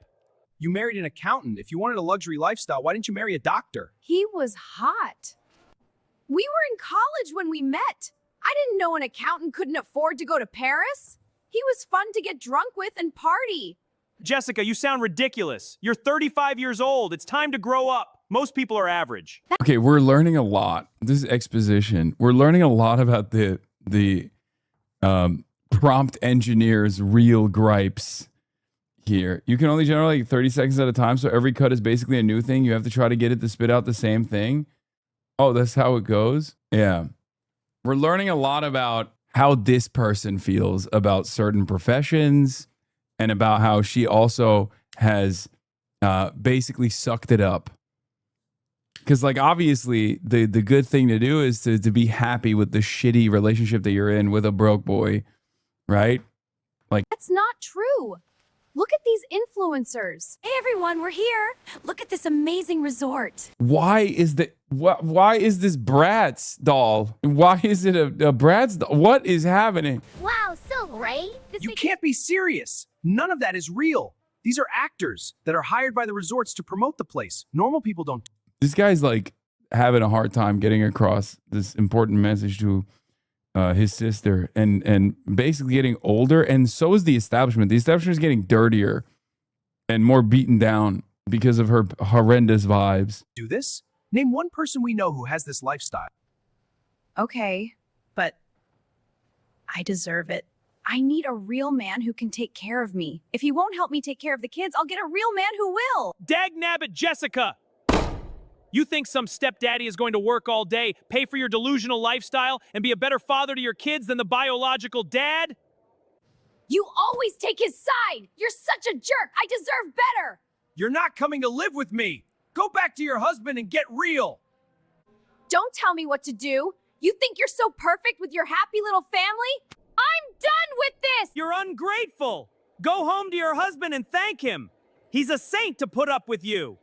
You married an accountant. If you wanted a luxury lifestyle, why didn't you marry a doctor? He was hot. We were in college when we met. I didn't know an accountant couldn't afford to go to Paris. He was fun to get drunk with and party. Jessica, you sound ridiculous. You're 35 years old. It's time to grow up. Most people are average. Okay, we're learning a lot. This is exposition. We're learning a lot about the prompt engineer's real gripes here. You can only generate like 30 seconds at a time, so every cut is basically a new thing. You have to try to get it to spit out the same thing. Oh, that's how it goes? Yeah. We're learning a lot about how this person feels about certain professions and about how she also has basically sucked it up. Because, like, obviously, the good thing to do is to be happy with the shitty relationship that you're in with a broke boy, right? Like, That's not true. Look at these influencers. Hey everyone, we're here. Look at this amazing resort. why is this Bratz doll? Why is it a Bratz doll? What is happening? Wow, so great. You can't be serious. None of that is real. These are actors that are hired by the resorts to promote the place. Normal people don't. This guy's like having a hard time getting across this important message to his sister, and basically getting older, and so is the establishment. The establishment is getting dirtier and more beaten down because of her horrendous vibes. Do this? Name one person we know who has this lifestyle. Okay, but I deserve it. I need a real man who can take care of me. If he won't help me take care of the kids, I'll get a real man who will. Dagnabbit, Jessica! You think some stepdaddy is going to work all day, pay for your delusional lifestyle, and be a better father to your kids than the biological dad? You always take his side. You're such a jerk. I deserve better. You're not coming to live with me. Go back to your husband and get real. Don't tell me what to do. You think you're so perfect with your happy little family? I'm done with this. You're ungrateful. Go home to your husband and thank him. He's a saint to put up with you.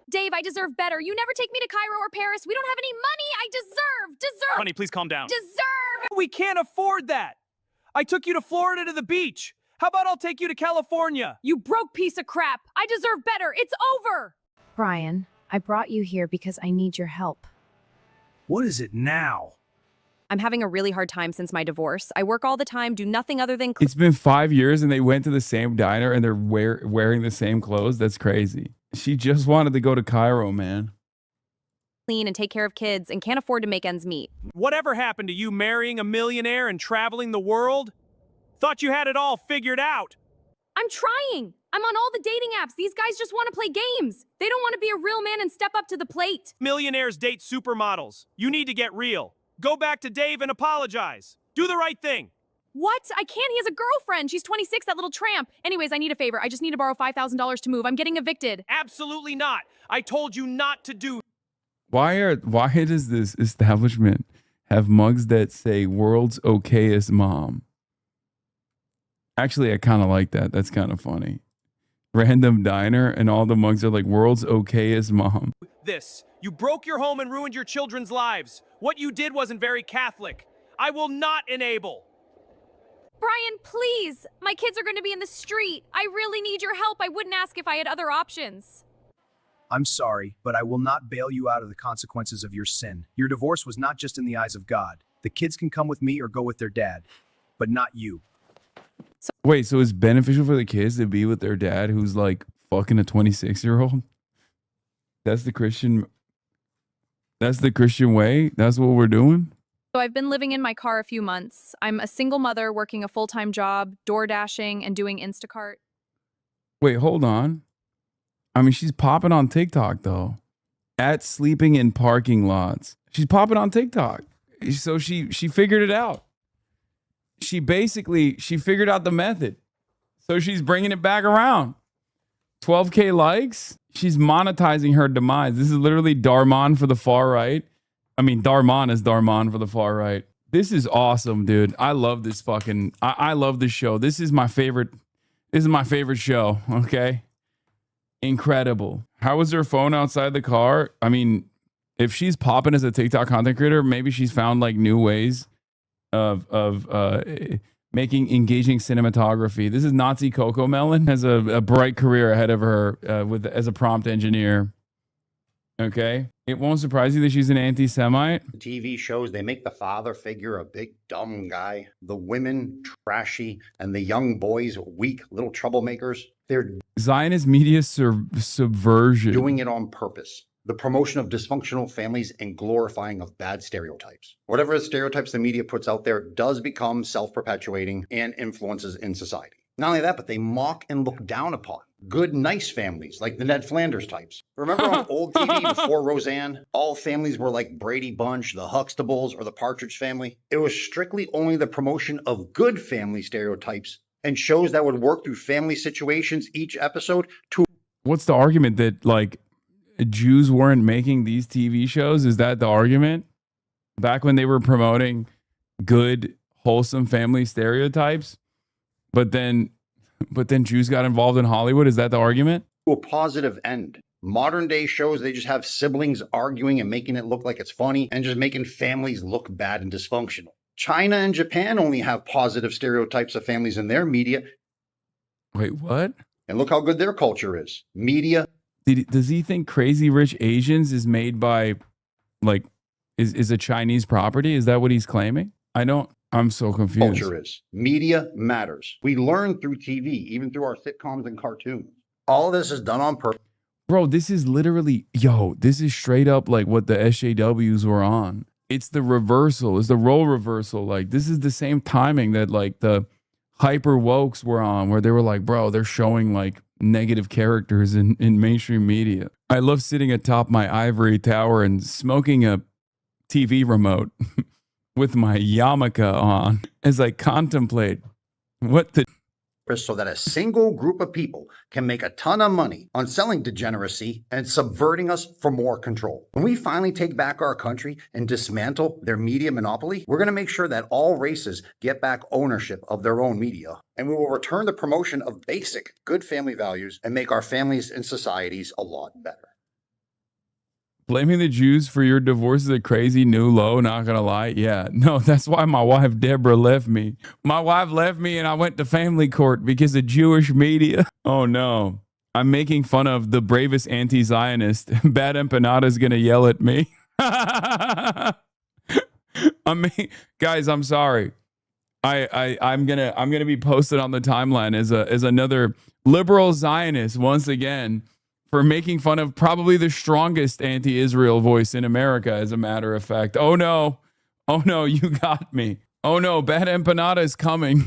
Dave, I deserve better. You never take me to Cairo or Paris. We don't have any money. I deserve. Honey, please calm down. Deserve. We can't afford that. I took you to Florida to the beach. How about I'll take you to California? You broke piece of crap. I deserve better. It's over. Brian, I brought you here because I need your help. What is it now? I'm having a really hard time since my divorce. I work all the time, do nothing other than It's been 5 years and they went to the same diner and they're wearing the same clothes. That's crazy. She just wanted to go to Cairo, man. clean and take care of kids and can't afford to make ends meet. Whatever happened to you marrying a millionaire and traveling the world? Thought you had it all figured out. I'm trying. I'm on all the dating apps. These guys just want to play games. They don't want to be a real man and step up to the plate. Millionaires date supermodels. You need to get real. Go back to Dave and apologize. Do the right thing. What? I can't. He has a girlfriend. She's 26, that little tramp. Anyways, I need a favor. I just need to borrow $5,000 to move. I'm getting evicted. Absolutely not. I told you not to do. Why does this establishment have mugs that say world's okayest mom? Actually, I kind of like that. That's kind of funny. Random diner and all the mugs are like world's okayest mom. This. You broke your home and ruined your children's lives. What you did wasn't very Catholic. I will not enable. Brian, please. My kids are going to be in the street. I really need your help. I wouldn't ask if I had other options. I'm sorry, but I will not bail you out of the consequences of your sin. Your divorce was not just in the eyes of God. The kids can come with me or go with their dad, but not you. Wait, so it's beneficial for the kids to be with their dad who's like fucking a 26-year-old? That's the Christian way? That's what we're doing? So I've been living in my car a few months. I'm a single mother working a full-time job, door dashing, and doing Instacart. Wait, hold on. I mean, she's popping on TikTok though. At sleeping in parking lots. She's popping on TikTok. So she figured it out. She figured out the method. So she's bringing it back around. 12K likes. She's monetizing her demise. This is literally Darman for the far right. I mean, Darman is Darman for the far right. This is awesome, dude. I love this fucking, I love this show. This is my favorite show, okay? Incredible. How was her phone outside the car? I mean, if she's popping as a TikTok content creator, maybe she's found like new ways of making engaging cinematography. This is Nazi Coco Melon, has a bright career ahead of her as a prompt engineer. Okay, it won't surprise you that she's an anti-Semite. TV shows, they make the father figure a big dumb guy, the women trashy, and the young boys weak little troublemakers. They're Zionist media subversion. doing it on purpose. The promotion of dysfunctional families and glorifying of bad stereotypes. Whatever stereotypes the media puts out there does become self-perpetuating and influences in society. Not only that, but they mock and look down upon good, nice families like the Ned Flanders types. Remember on old TV before Roseanne, all families were like Brady Bunch, the Huxtables, or the Partridge Family? It was strictly only the promotion of good family stereotypes and shows that would work through family situations each episode to... What's the argument that like Jews weren't making these TV shows? Is that the argument? Back when they were promoting good, wholesome family stereotypes, but then Jews got involved in Hollywood. Is that the argument? To a positive end. Modern day shows, they just have siblings arguing and making it look like it's funny and just making families look bad and dysfunctional. China and Japan only have positive stereotypes of families in their media. Wait, what? And look how good their culture is. Media. Does he think Crazy Rich Asians is made by, like, is a Chinese property? Is that what he's claiming? I'm so confused. Culture is. Media matters. We learn through TV, even through our sitcoms and cartoons. All of this is done on purpose. Bro, this is literally, this is straight up like what the SJWs were on. It's the reversal. It's the role reversal. Like, this is the same timing that like the hyper wokes were on, where they were like, bro, they're showing like negative characters in mainstream media. I love sitting atop my ivory tower and smoking a TV remote with my yarmulke on as I contemplate what the... So that a single group of people can make a ton of money on selling degeneracy and subverting us for more control. When we finally take back our country and dismantle their media monopoly, we're going to make sure that all races get back ownership of their own media. And we will return the promotion of basic good family values and make our families and societies a lot better. Blaming the Jews for your divorce is a crazy new low, not gonna lie. Yeah, no, that's why my wife Deborah left me. My wife left me and I went to family court because of Jewish media. Oh no. I'm making fun of the bravest anti-Zionist. Bad Empanada is gonna yell at me. I mean, guys, I'm sorry. I'm gonna be posted on the timeline as another liberal Zionist once again for making fun of probably the strongest anti-Israel voice in America, as a matter of fact. Oh no, you got me. Oh no, Bad Empanada is coming.